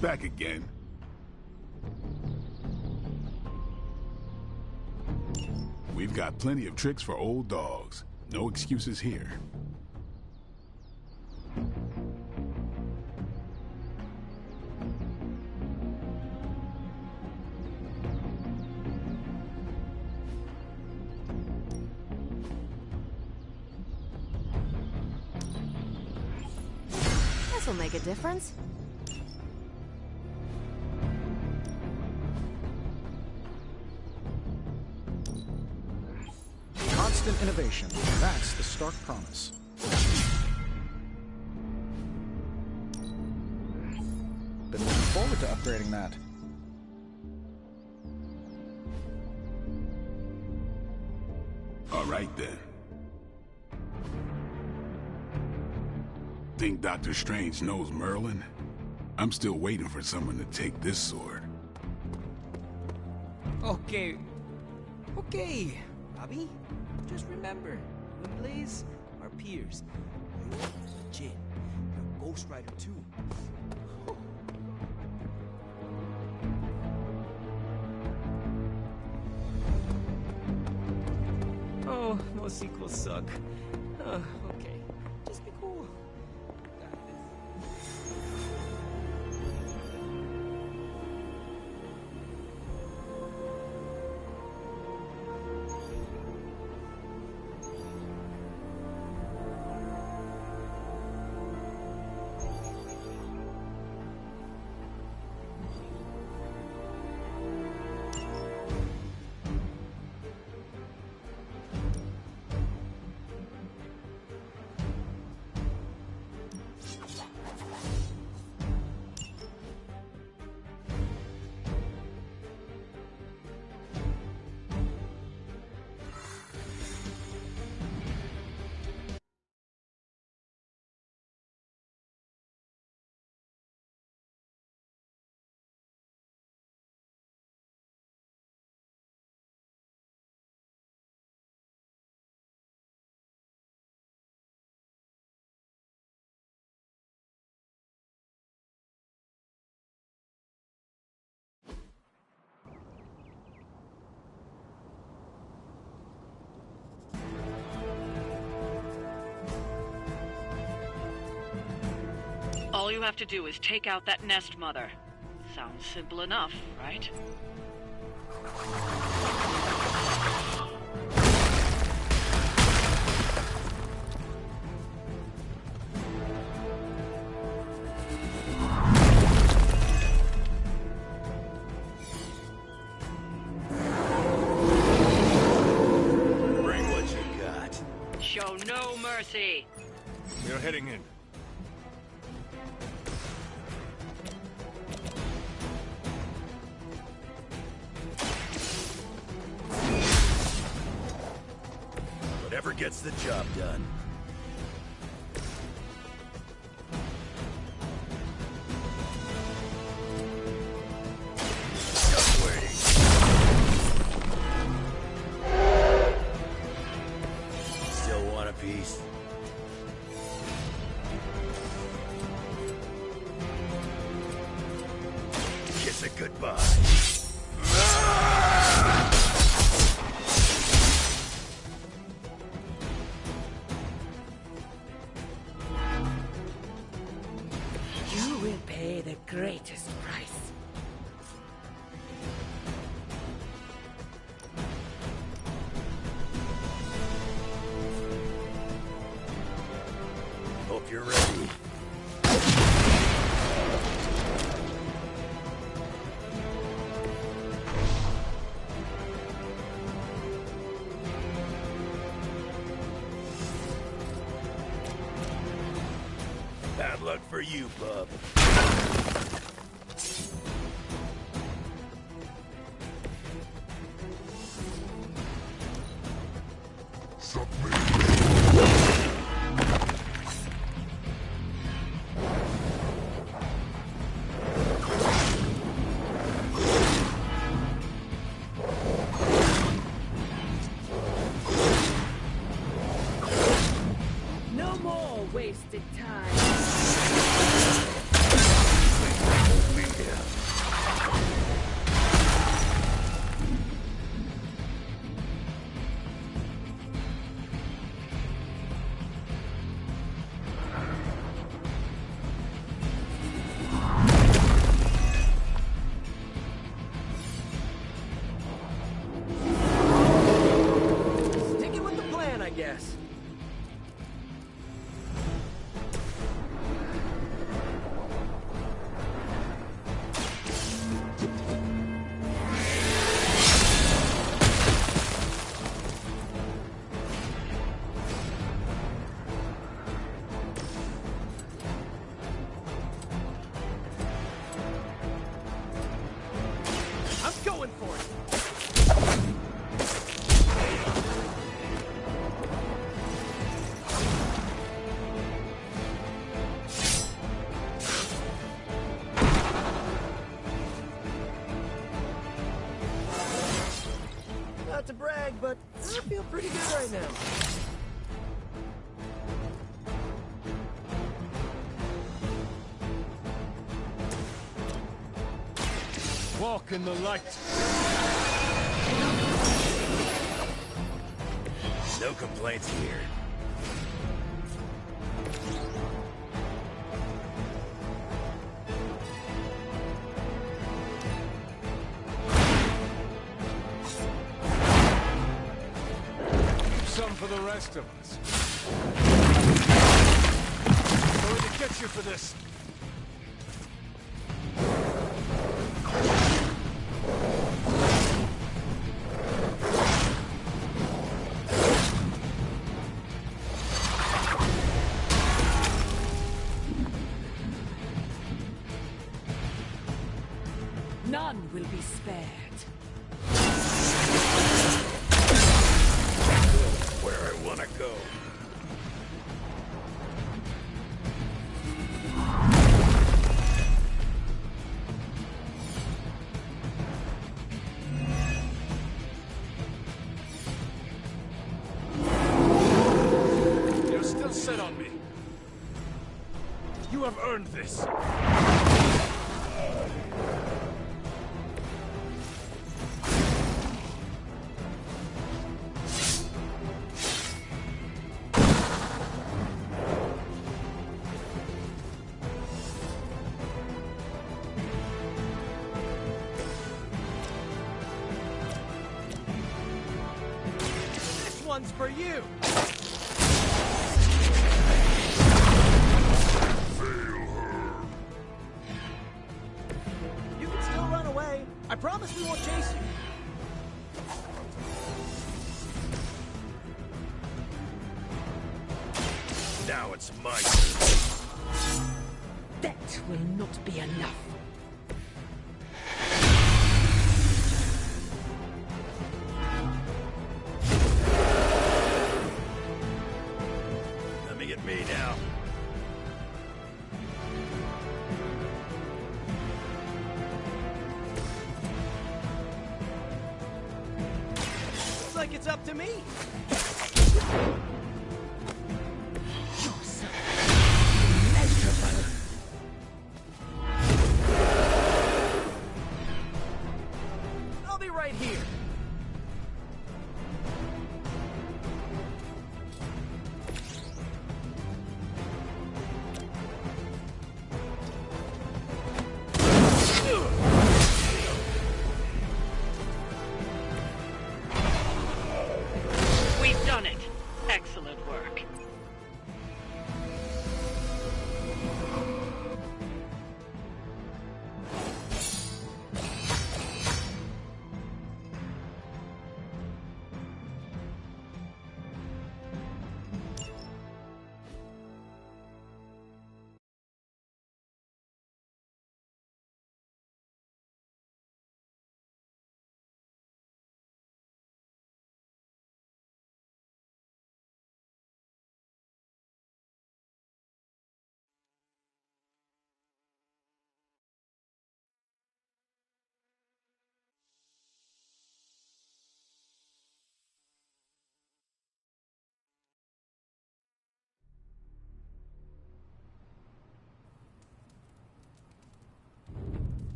Back again. We've got plenty of tricks for old dogs. No excuses here. This'll make a difference. Constant innovation. That's the Stark promise. Been looking forward to upgrading that. All right, then. Think Dr. Strange knows Merlin? I'm still waiting for someone to take this sword. Okay. Robbie, just remember, you and Blaze are peers. You're legit. You're a Ghost Rider too. Oh, most sequels suck. Okay, just be cool. All you have to do is take out that nest mother. Sounds simple enough, right? Bring what you got. Show no mercy. We're heading in. Whatever gets the job done. Just waiting. Still want a piece? Kiss it goodbye. You will pay the greatest price. Hope you're ready. Bad luck for you, bub. No more wasted time. Sticking with the plan, I guess. I'm going for it. Not to brag, but I feel pretty good right now. Walk in the light. No complaints here. Some for the rest of us. Going to get you for this. None will be spared. Where I want to go. You're still set on me. You have earned this. one's for you! You can still run away. I promise we won't chase you. Now it's my turn. That will not be enough. Coming at me now. Looks like it's up to me. I'll be right here. We've done it. Excellent work.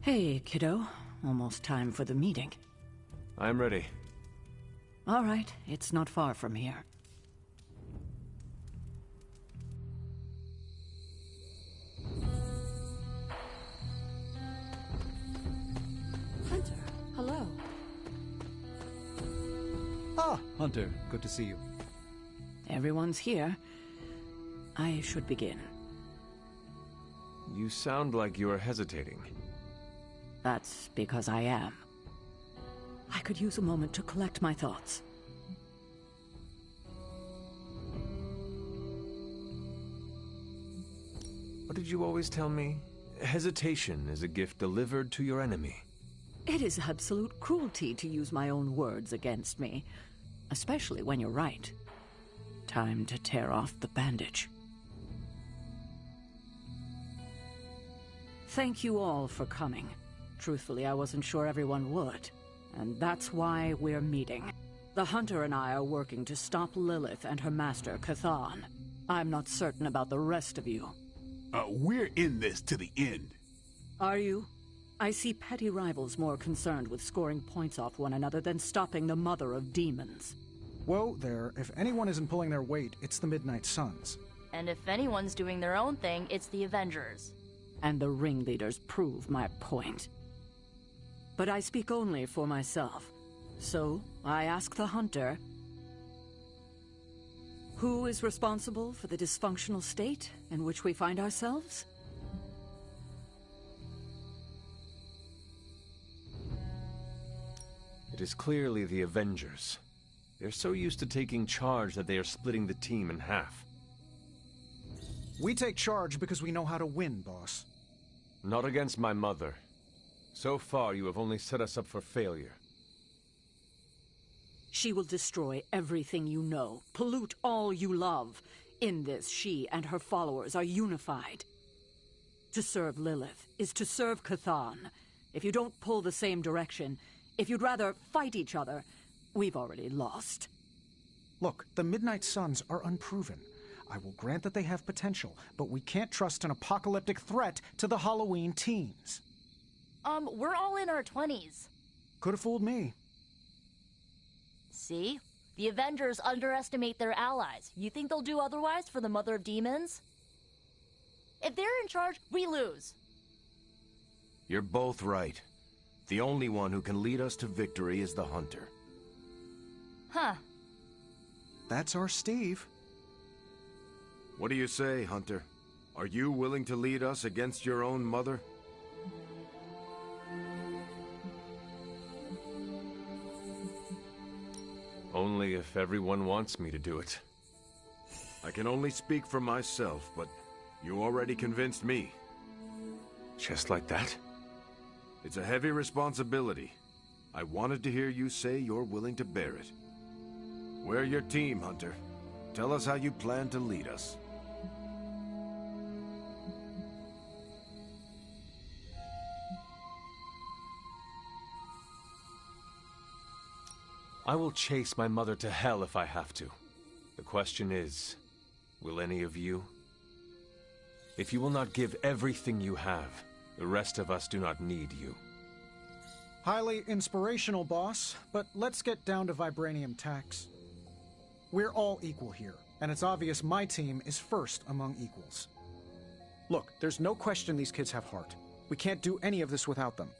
Hey, kiddo. Almost time for the meeting. I'm ready. All right, it's not far from here. Hunter, hello. Ah, Hunter, good to see you. Everyone's here. I should begin. You sound like you're hesitating. That's because I am. I could use a moment to collect my thoughts. What did you always tell me? Hesitation is a gift delivered to your enemy. It is absolute cruelty to use my own words against me, especially when you're right. Time to tear off the bandage. Thank you all for coming. Truthfully, I wasn't sure everyone would. And that's why we're meeting. The Hunter and I are working to stop Lilith and her master, Chthon. I'm not certain about the rest of you. We're in this to the end. Are you? I see petty rivals more concerned with scoring points off one another than stopping the mother of demons. Whoa there, if anyone isn't pulling their weight, it's the Midnight Suns. And if anyone's doing their own thing, it's the Avengers. And the ringleaders prove my point. But I speak only for myself. So, I ask the Hunter, who is responsible for the dysfunctional state in which we find ourselves? It is clearly the Avengers. They're so used to taking charge that they are splitting the team in half. We take charge because we know how to win, boss. Not against my mother. So far, you have only set us up for failure. She will destroy everything you know, pollute all you love. In this, she and her followers are unified. To serve Lilith is to serve Chthon. If you don't pull the same direction, if you'd rather fight each other, we've already lost. Look, the Midnight Suns are unproven. I will grant that they have potential, but we can't trust an apocalyptic threat to the Halloween teens. We're all in our 20s. Could have fooled me. See? The Avengers underestimate their allies. You think they'll do otherwise for the Mother of Demons? If they're in charge, we lose. You're both right. The only one who can lead us to victory is the Hunter. Huh. That's our Steve. What do you say, Hunter? Are you willing to lead us against your own mother? Only if everyone wants me to do it. I can only speak for myself, but you already convinced me. Just like that? It's a heavy responsibility. I wanted to hear you say you're willing to bear it. We're your team, Hunter. Tell us how you plan to lead us. I will chase my mother to hell if I have to. The question is, will any of you? If you will not give everything you have, the rest of us do not need you. Highly inspirational, boss, but let's get down to vibranium tax. We're all equal here, and it's obvious my team is first among equals. Look, there's no question these kids have heart. We can't do any of this without them.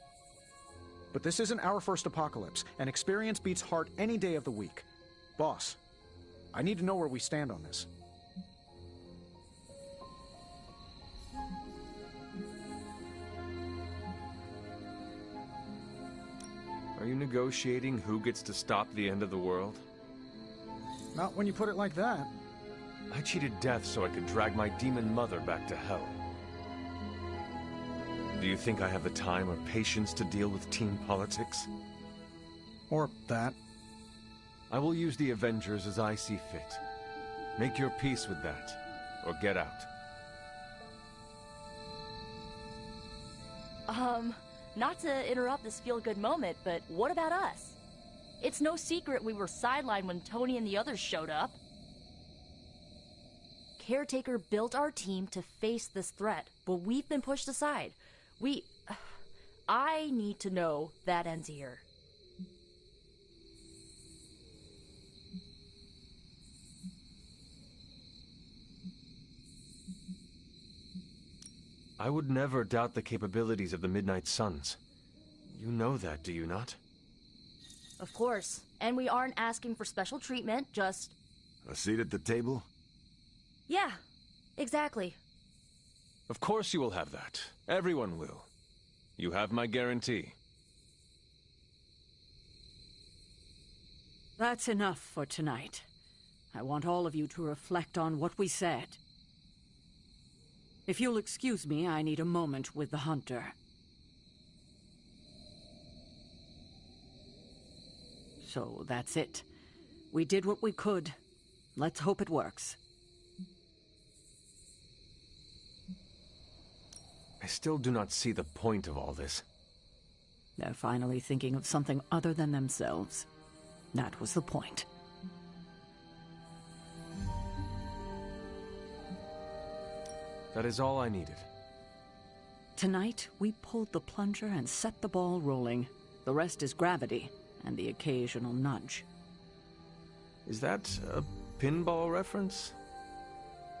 But this isn't our first apocalypse, and experience beats heart any day of the week. Boss, I need to know where we stand on this. Are you negotiating who gets to stop the end of the world? Not when you put it like that. I cheated death so I could drag my demon mother back to hell. Do you think I have the time or patience to deal with team politics? Or that. I will use the Avengers as I see fit. Make your peace with that, or get out. Not to interrupt this feel-good moment, but what about us? It's no secret we were sidelined when Tony and the others showed up. Caretaker built our team to face this threat, but we've been pushed aside. I need to know that ends here. I would never doubt the capabilities of the Midnight Suns. You know that, do you not? Of course. And we aren't asking for special treatment, just... A seat at the table? Yeah, exactly. Of course you will have that. Everyone will. You have my guarantee. That's enough for tonight. I want all of you to reflect on what we said. If you'll excuse me, I need a moment with the Hunter. So that's it. We did what we could. Let's hope it works. I still do not see the point of all this. They're finally thinking of something other than themselves. That was the point. That is all I needed. Tonight, we pulled the plunger and set the ball rolling. The rest is gravity, and the occasional nudge. Is that a pinball reference?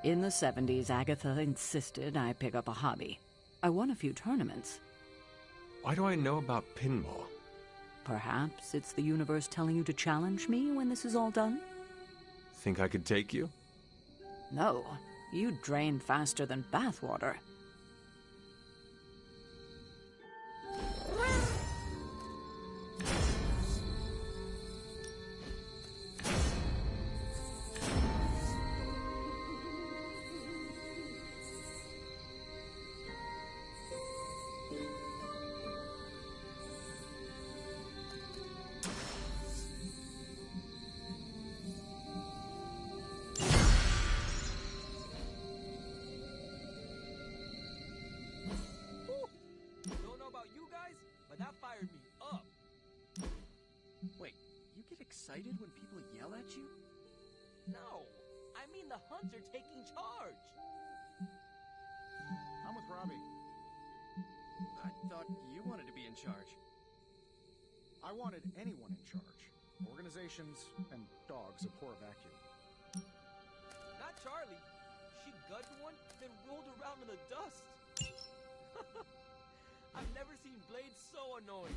In the 70s, Agatha insisted I pick up a hobby. I won a few tournaments. Why do I know about pinball? Perhaps it's the universe telling you to challenge me when this is all done? Think I could take you? No, you drain faster than bathwater. Excited when people yell at you? No, I mean the Hunter taking charge. I'm with Robbie. I thought you wanted to be in charge. I wanted anyone in charge. Organizations and dogs abhor a vacuum. Not Charlie. She gunned one, then rolled around in the dust. I've never seen Blade so annoying.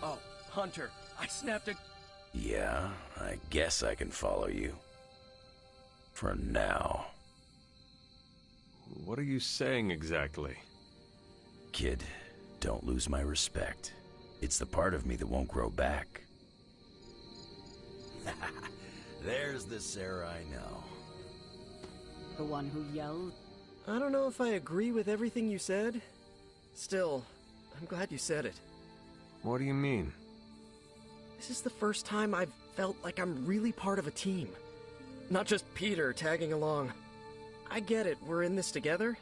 Oh, Hunter, I snapped a... Yeah, I guess I can follow you. For now. What are you saying exactly? Kid, don't lose my respect. It's the part of me that won't grow back. There's the Sarah I know. The one who yelled? I don't know if I agree with everything you said. Still, I'm glad you said it. What do you mean? This is the first time I've felt like I'm really part of a team. Not just Peter tagging along. I get it, we're in this together.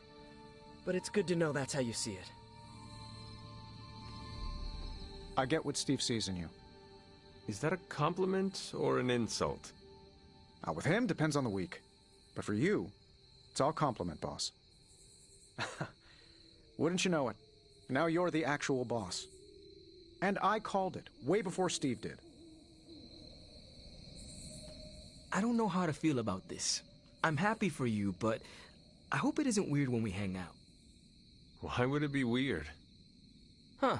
But it's good to know that's how you see it. I get what Steve sees in you. Is that a compliment or an insult? With him, depends on the week. But for you, it's all compliment, boss. Wouldn't you know it? Now you're the actual boss. And I called it, way before Steve did. I don't know how to feel about this. I'm happy for you, but I hope it isn't weird when we hang out. Why would it be weird? Huh.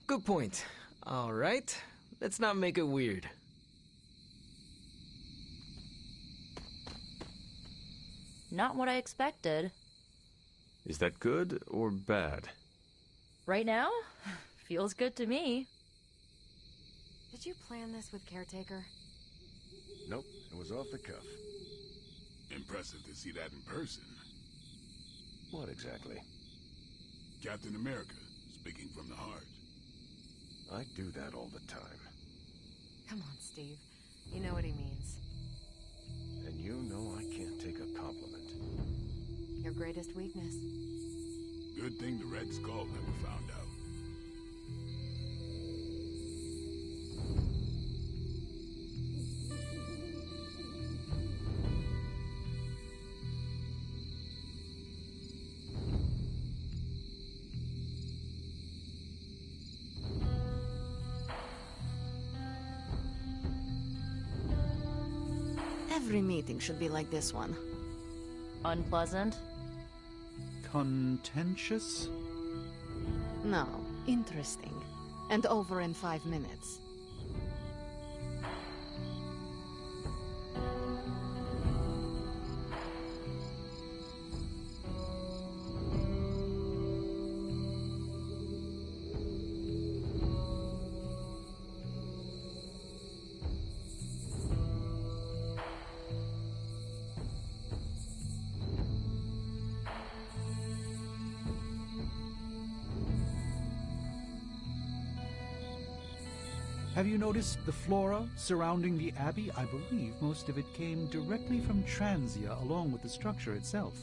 Good point. All right. Let's not make it weird. Not what I expected. Is that good or bad? Right now? Feels good to me. Did you plan this with Caretaker? Nope, it was off the cuff. Impressive to see that in person. What exactly? Captain America, speaking from the heart. I do that all the time. Come on, Steve. You know what he means. And you know I can't take a compliment. Your greatest weakness. Good thing the Red Skull never found out. Every meeting should be like this one. Unpleasant? Contentious? No, interesting. And over in 5 minutes. Have you noticed the flora surrounding the Abbey? I believe most of it came directly from Transia, along with the structure itself.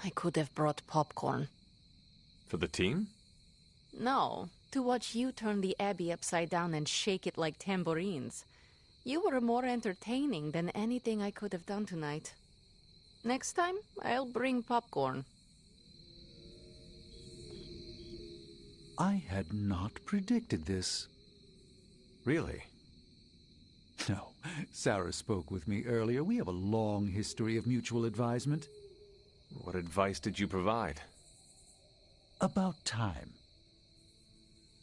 I could have brought popcorn. For the team? No, to watch you turn the Abbey upside down and shake it like tambourines. You were more entertaining than anything I could have done tonight. Next time, I'll bring popcorn. I had not predicted this. Really? No. Sarah spoke with me earlier. We have a long history of mutual advisement. What advice did you provide? About time.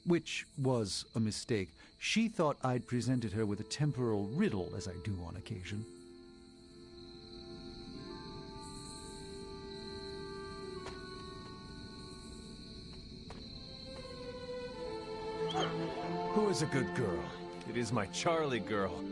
Which was a mistake. She thought I'd presented her with a temporal riddle, as I do on occasion. Who is a good girl? It is my Charlie girl.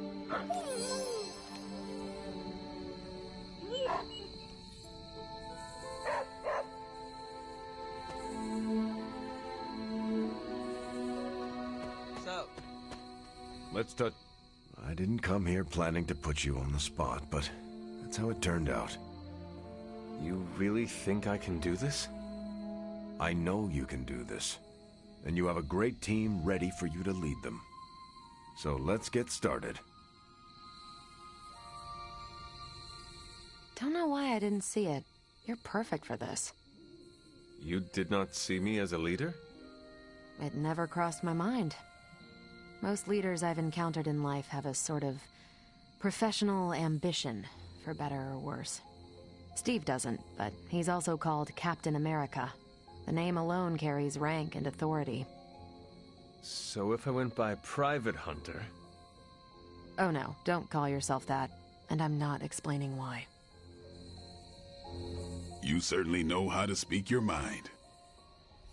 So, Let's touch. I didn't come here planning to put you on the spot, but that's how it turned out. You really think I can do this? I know you can do this. And you have a great team ready for you to lead them. So let's get started. Don't know why I didn't see it. You're perfect for this. You did not see me as a leader? It never crossed my mind. Most leaders I've encountered in life have a sort of professional ambition, for better or worse. Steve doesn't, but he's also called Captain America. The name alone carries rank and authority. So if I went by Private Hunter... Oh no, don't call yourself that. And I'm not explaining why. You certainly know how to speak your mind.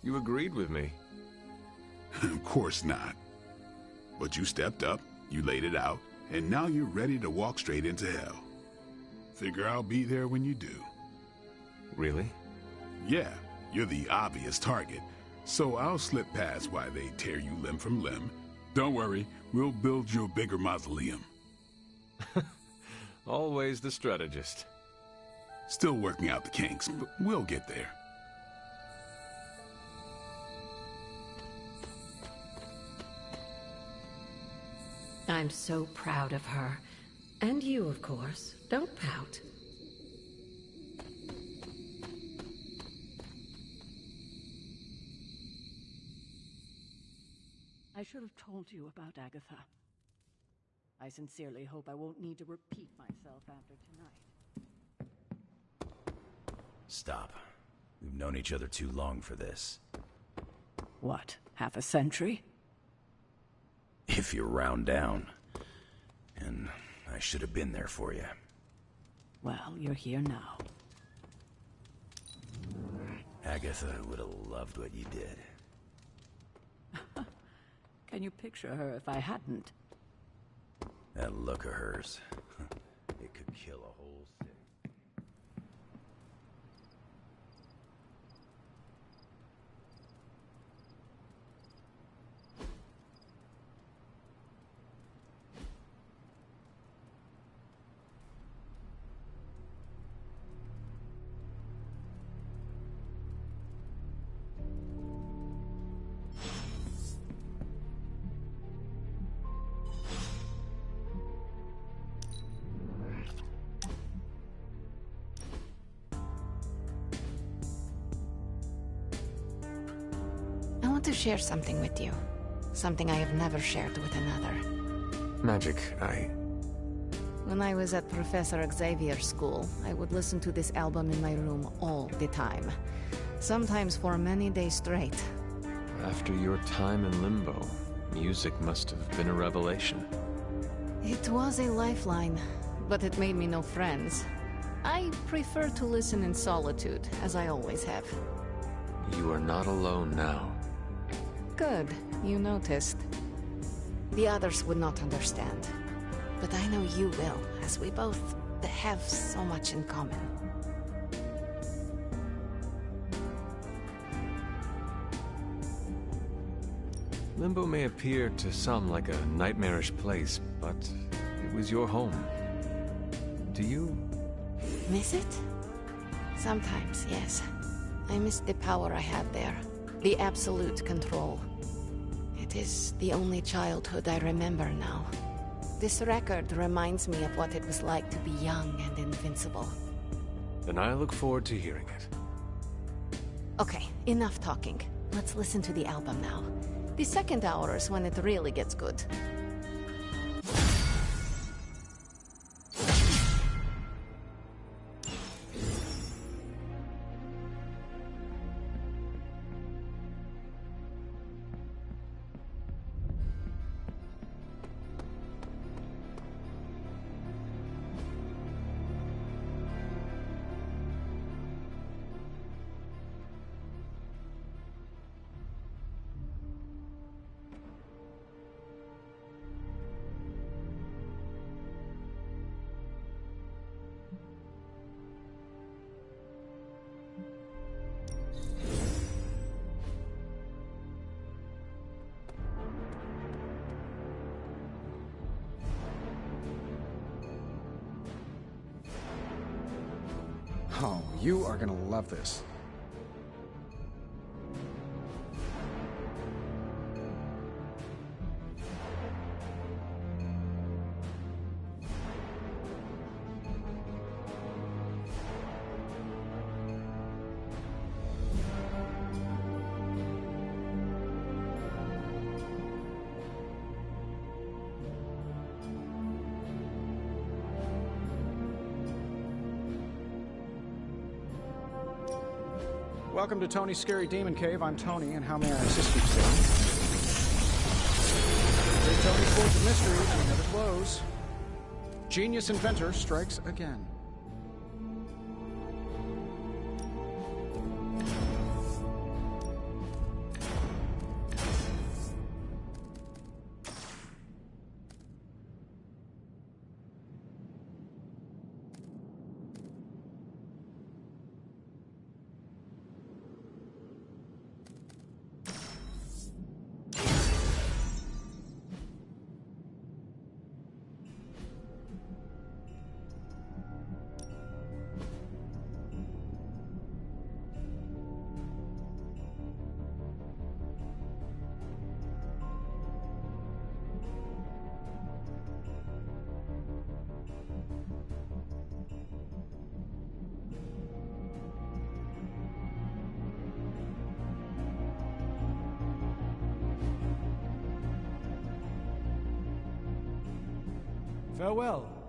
You agreed with me. Of course not. But you stepped up, you laid it out, and now you're ready to walk straight into hell. Figure I'll be there when you do. Really? Yeah. You're the obvious target, so I'll slip past why they tear you limb from limb. Don't worry, we'll build you a bigger mausoleum. Always the strategist. Still working out the kinks, but we'll get there. I'm so proud of her. And you, of course. Don't pout. I should have told you about Agatha. I sincerely hope I won't need to repeat myself after tonight. Stop. We've known each other too long for this. What, half a century? If you round down. And I should have been there for you. Well, you're here now. Agatha would have loved what you did. Can you picture her if I hadn't? That look of hers. It could kill a whole city. I want to share something with you. Something I have never shared with another. Magic, When I was at Professor Xavier's school, I would listen to this album in my room all the time. Sometimes for many days straight. After your time in Limbo, music must have been a revelation. It was a lifeline, but it made me no friends. I prefer to listen in solitude, as I always have. You are not alone now. Good, you noticed. The others would not understand. But I know you will, as we both have so much in common. Limbo may appear to some like a nightmarish place, but it was your home. Do you... miss it? Sometimes, yes. I miss the power I had there. The absolute control. It is the only childhood I remember now. This record reminds me of what it was like to be young and invincible. Then I look forward to hearing it. Okay, enough talking. Let's listen to the album now. The second hour is when it really gets good. Oh, you are gonna love this. Welcome to Tony's Scary Demon Cave. I'm Tony, and how may I assist you today? Great Tony's Forge of Mystery never close. Genius Inventor strikes again. Farewell.